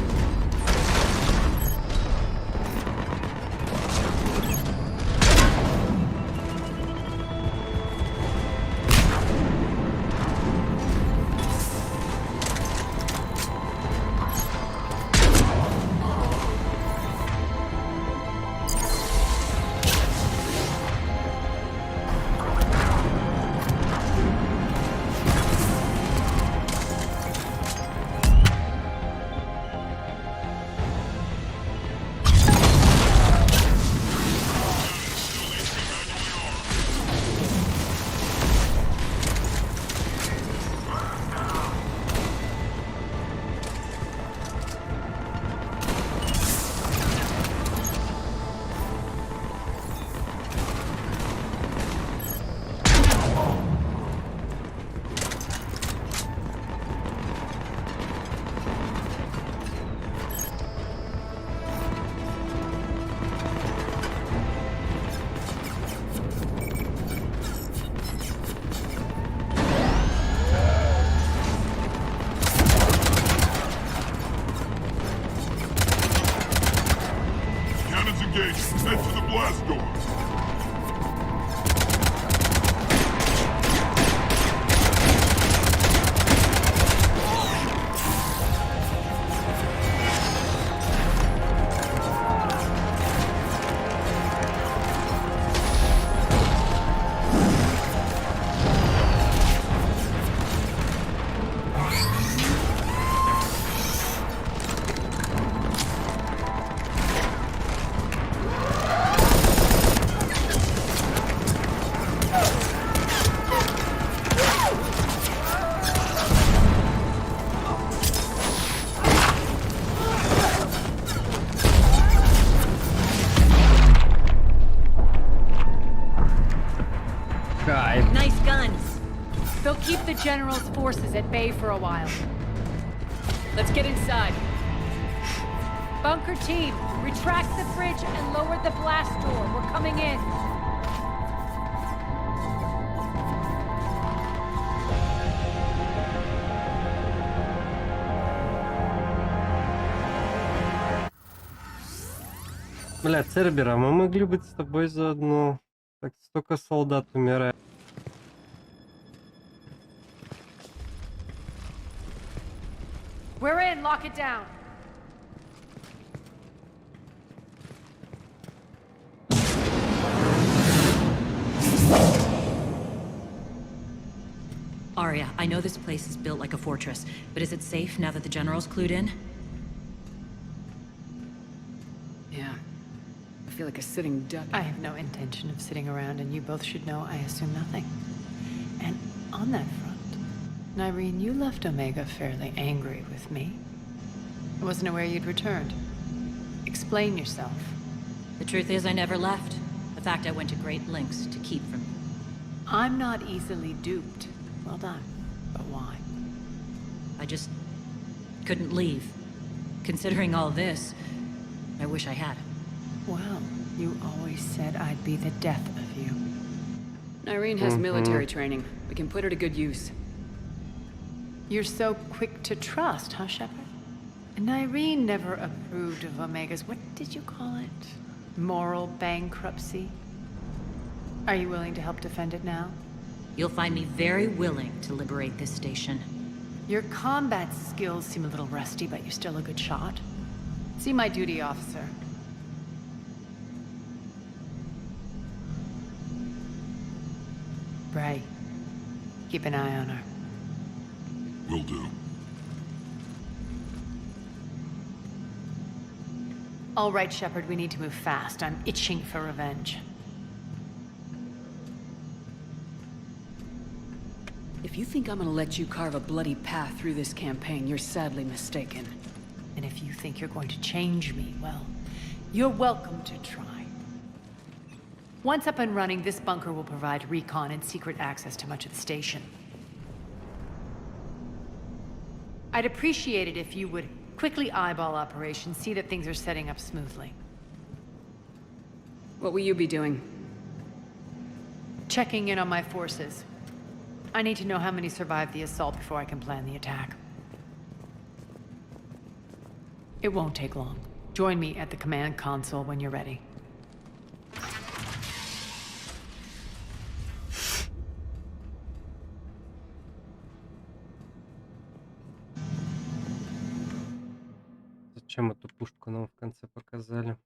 Head to the blast door. General's forces at bay for a while. Let's get inside. Bunker team, retract the bridge and lower the blast door. We're coming in. Бля, Цербер, а мы могли быть с тобой заодно. Так столько солдат умирает. We're in, lock it down. Arya, I know this place is built like a fortress, but is it safe now that the General's clued in? Yeah. I feel like a sitting duck. I have no intention of sitting around, and you both should know I assume nothing. And on that front, Nyreen, you left Omega fairly angry with me. I wasn't aware you'd returned. Explain yourself. The truth is I never left. The fact I went to great lengths to keep from you. I'm not easily duped. Well done. But why? I just couldn't leave. Considering all this, I wish I had. Well, you always said I'd be the death of you. Nyreen has military training. We can put her to good use. You're so quick to trust, huh, Shepard? Nyreen never approved of Omega's, what did you call it? Moral bankruptcy? Are you willing to help defend it now? You'll find me very willing to liberate this station. Your combat skills seem a little rusty, but you're still a good shot. See my duty officer. Bray, keep an eye on her. Will do. All right, Shepard, we need to move fast. I'm itching for revenge. If you think I'm gonna let you carve a bloody path through this campaign, you're sadly mistaken. And if you think you're going to change me, well, you're welcome to try. Once up and running, this bunker will provide recon and secret access to much of the station. I'd appreciate it if you would quickly eyeball operations, see that things are setting up smoothly. What will you be doing? Checking in on my forces. I need to know how many survived the assault before I can plan the attack. It won't take long. Join me at the command console when you're ready. Зачем эту пушку нам в конце показали?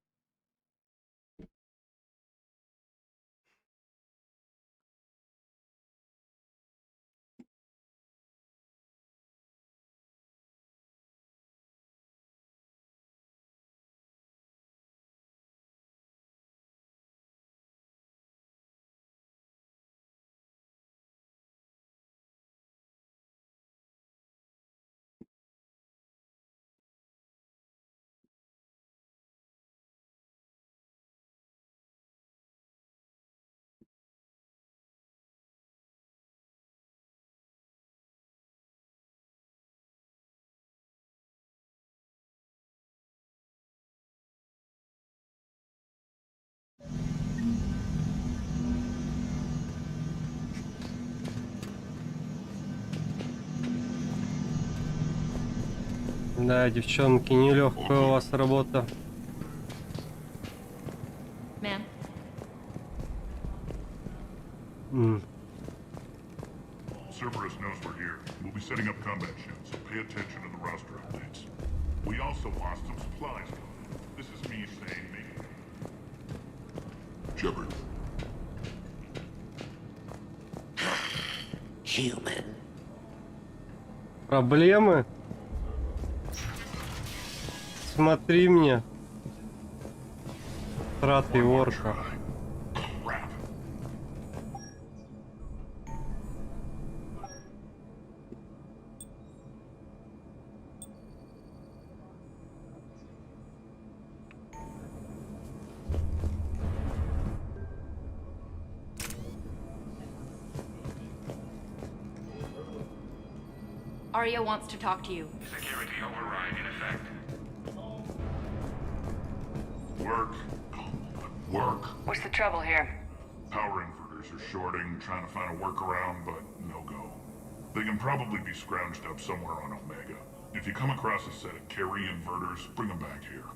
Да, девчонки, нелегкая у вас работа. Ma'am? Cerberus knows we're here. We'll be setting up combat ships, so pay attention to the roster updates. We also lost some supplies. This is me saying maybe. Shepard. Human. Проблемы? Смотри мне. Траты орка. Arya wants to talk to you. Security override in effect. Work. Work. What's the trouble here? Power inverters are shorting, trying to find a workaround, but no go. They can probably be scrounged up somewhere on Omega. If you come across a set of carry inverters, bring them back here.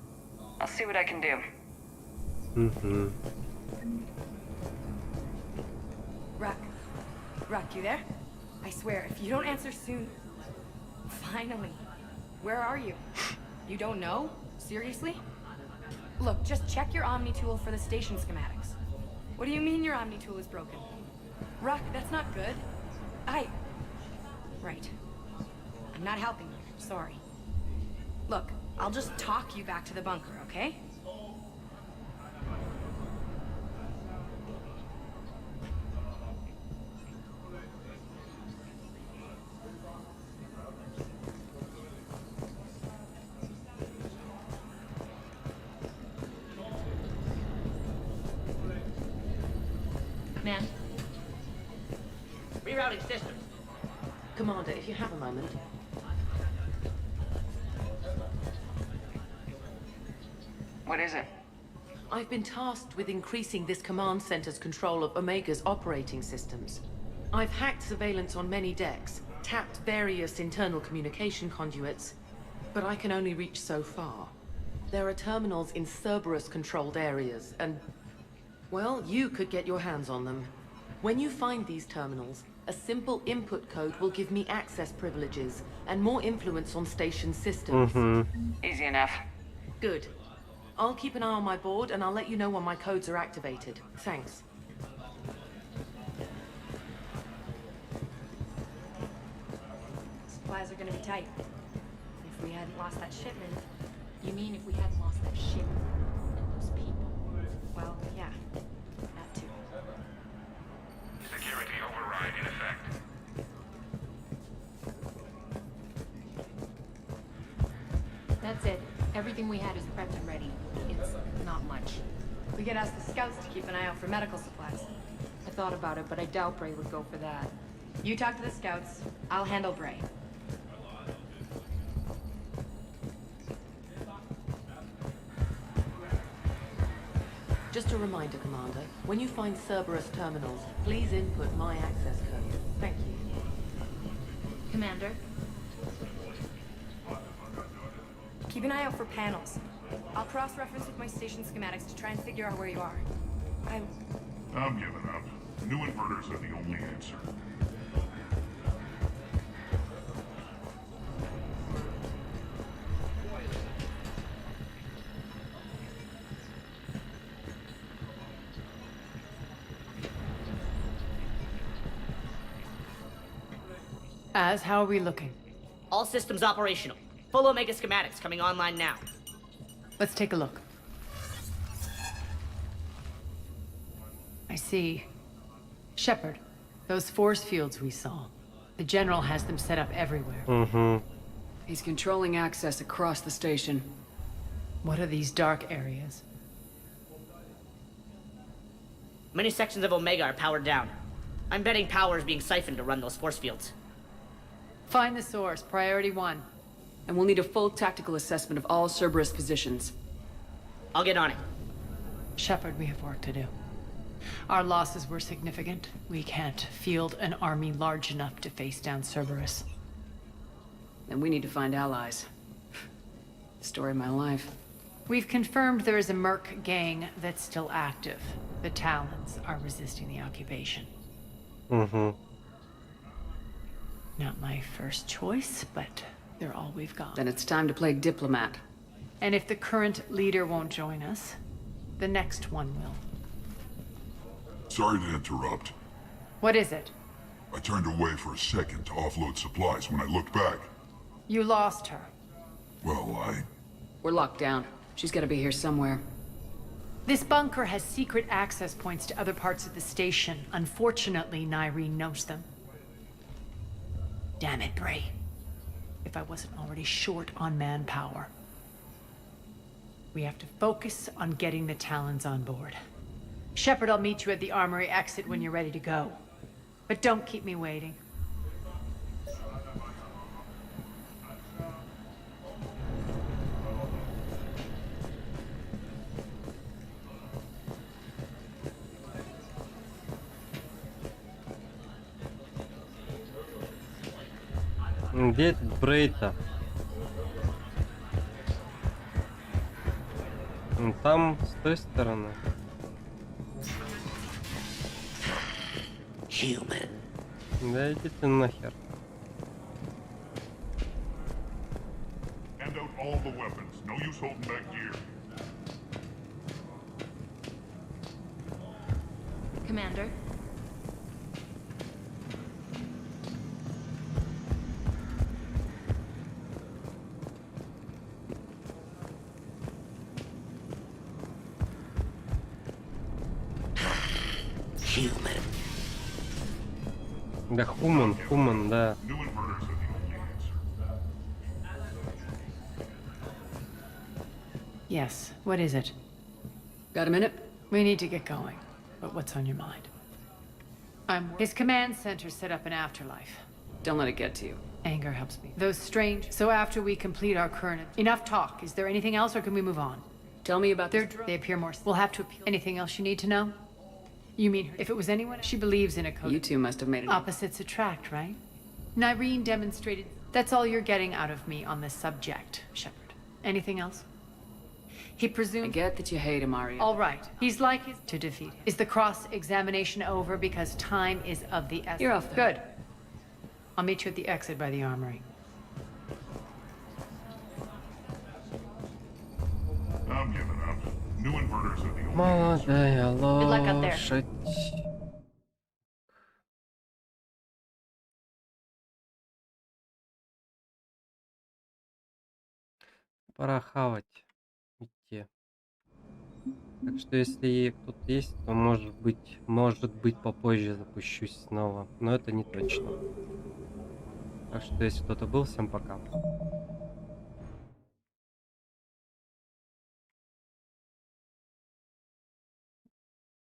I'll see what I can do. Mm-hmm. Rock, you there? I swear, if you don't answer soon... Finally. Where are you? You don't know? Seriously? Look, just check your Omni tool for the station schematics. What do you mean your Omni tool is broken? Rock, that's not good. Right. I'm not helping you. Sorry. Look, I'll just talk you back to the bunker, okay? Man. Rerouting systems. Commander, if you have a moment. What is it? I've been tasked with increasing this command center's control of Omega's operating systems. I've hacked surveillance on many decks, tapped various internal communication conduits, but I can only reach so far. There are terminals in Cerberus-controlled areas, and... well, you could get your hands on them. When you find these terminals, a simple input code will give me access privileges and more influence on station systems. Easy enough. Good. I'll keep an eye on my board, and I'll let you know when my codes are activated. Thanks. Supplies are gonna be tight. If we hadn't lost that shipment... You mean if we hadn't lost that shipment and those people? Well, yeah. That too. Security override in effect. That's it. Everything we had is prepped and ready. It's not much. We could ask the scouts to keep an eye out for medical supplies. I thought about it, but I doubt Bray would go for that. You talk to the scouts. I'll handle Bray. Just a reminder, Commander, when you find Cerberus terminals, please input my access code. Thank you. Commander? Keep an eye out for panels. I'll cross-reference with my station schematics to try and figure out where you are. I'm giving up. New inverters are the only answer. Az, how are we looking? All systems operational. Full Omega schematics coming online now. Let's take a look. I see. Shepard, those force fields we saw. The General has them set up everywhere. He's controlling access across the station. What are these dark areas? Many sections of Omega are powered down. I'm betting power is being siphoned to run those force fields. Find the source, priority 1. And we'll need a full tactical assessment of all Cerberus positions. I'll get on it. Shepard, we have work to do. Our losses were significant. We can't field an army large enough to face down Cerberus. And we need to find allies. Story of my life. We've confirmed there is a Merc gang that's still active. The Talons are resisting the occupation. Not my first choice, but they're all we've got. Then it's time to play diplomat. And if the current leader won't join us, the next one will. Sorry to interrupt. What is it? I turned away for a second to offload supplies. When I looked back, You lost her. well, We're locked down. She's gotta be here somewhere. This bunker has secret access points to other parts of the station. Unfortunately, Nyreen knows them. Damn it, Bray. If I wasn't already short on manpower. We have to focus on getting the Talons on board. Shepard, I'll meet you at the armory exit when you're ready to go. But don't keep me waiting. Где этот Брейта? Там, с той стороны. Human. Да иди ты нахер. Hand out all the weapons. No use holding back gear. Commander? Human. Да Хуман, да. New inverters are the only answer. Yes, what is it? Got a minute? We need to get going. But what's on your mind? His command center set up an afterlife. Don't let it get to you. Anger helps me. Those strange... So after we complete our current... Enough talk. Is there anything else or can we move on? Tell me about They appear more... We'll have to appeal. Anything else you need to know? You mean her? If it was anyone, she believes in a code. You two must have made it. Opposites attract, right? Nyreen demonstrated... That's all you're getting out of me on this subject, Shepard. Anything else? He presumes... I get that you hate him, Arya. All right. He's like his... To defeat him. Is the cross-examination over because time is of the essence? You're off there. Good. I'll meet you at the exit by the armory. I'm giving up. New inverters are the only Молодая luck out there. лошадь. Пора хавать. Идти. Так что если кто-то есть, то может быть попозже запущусь снова. Но это не точно. Так что если кто-то был, всем пока.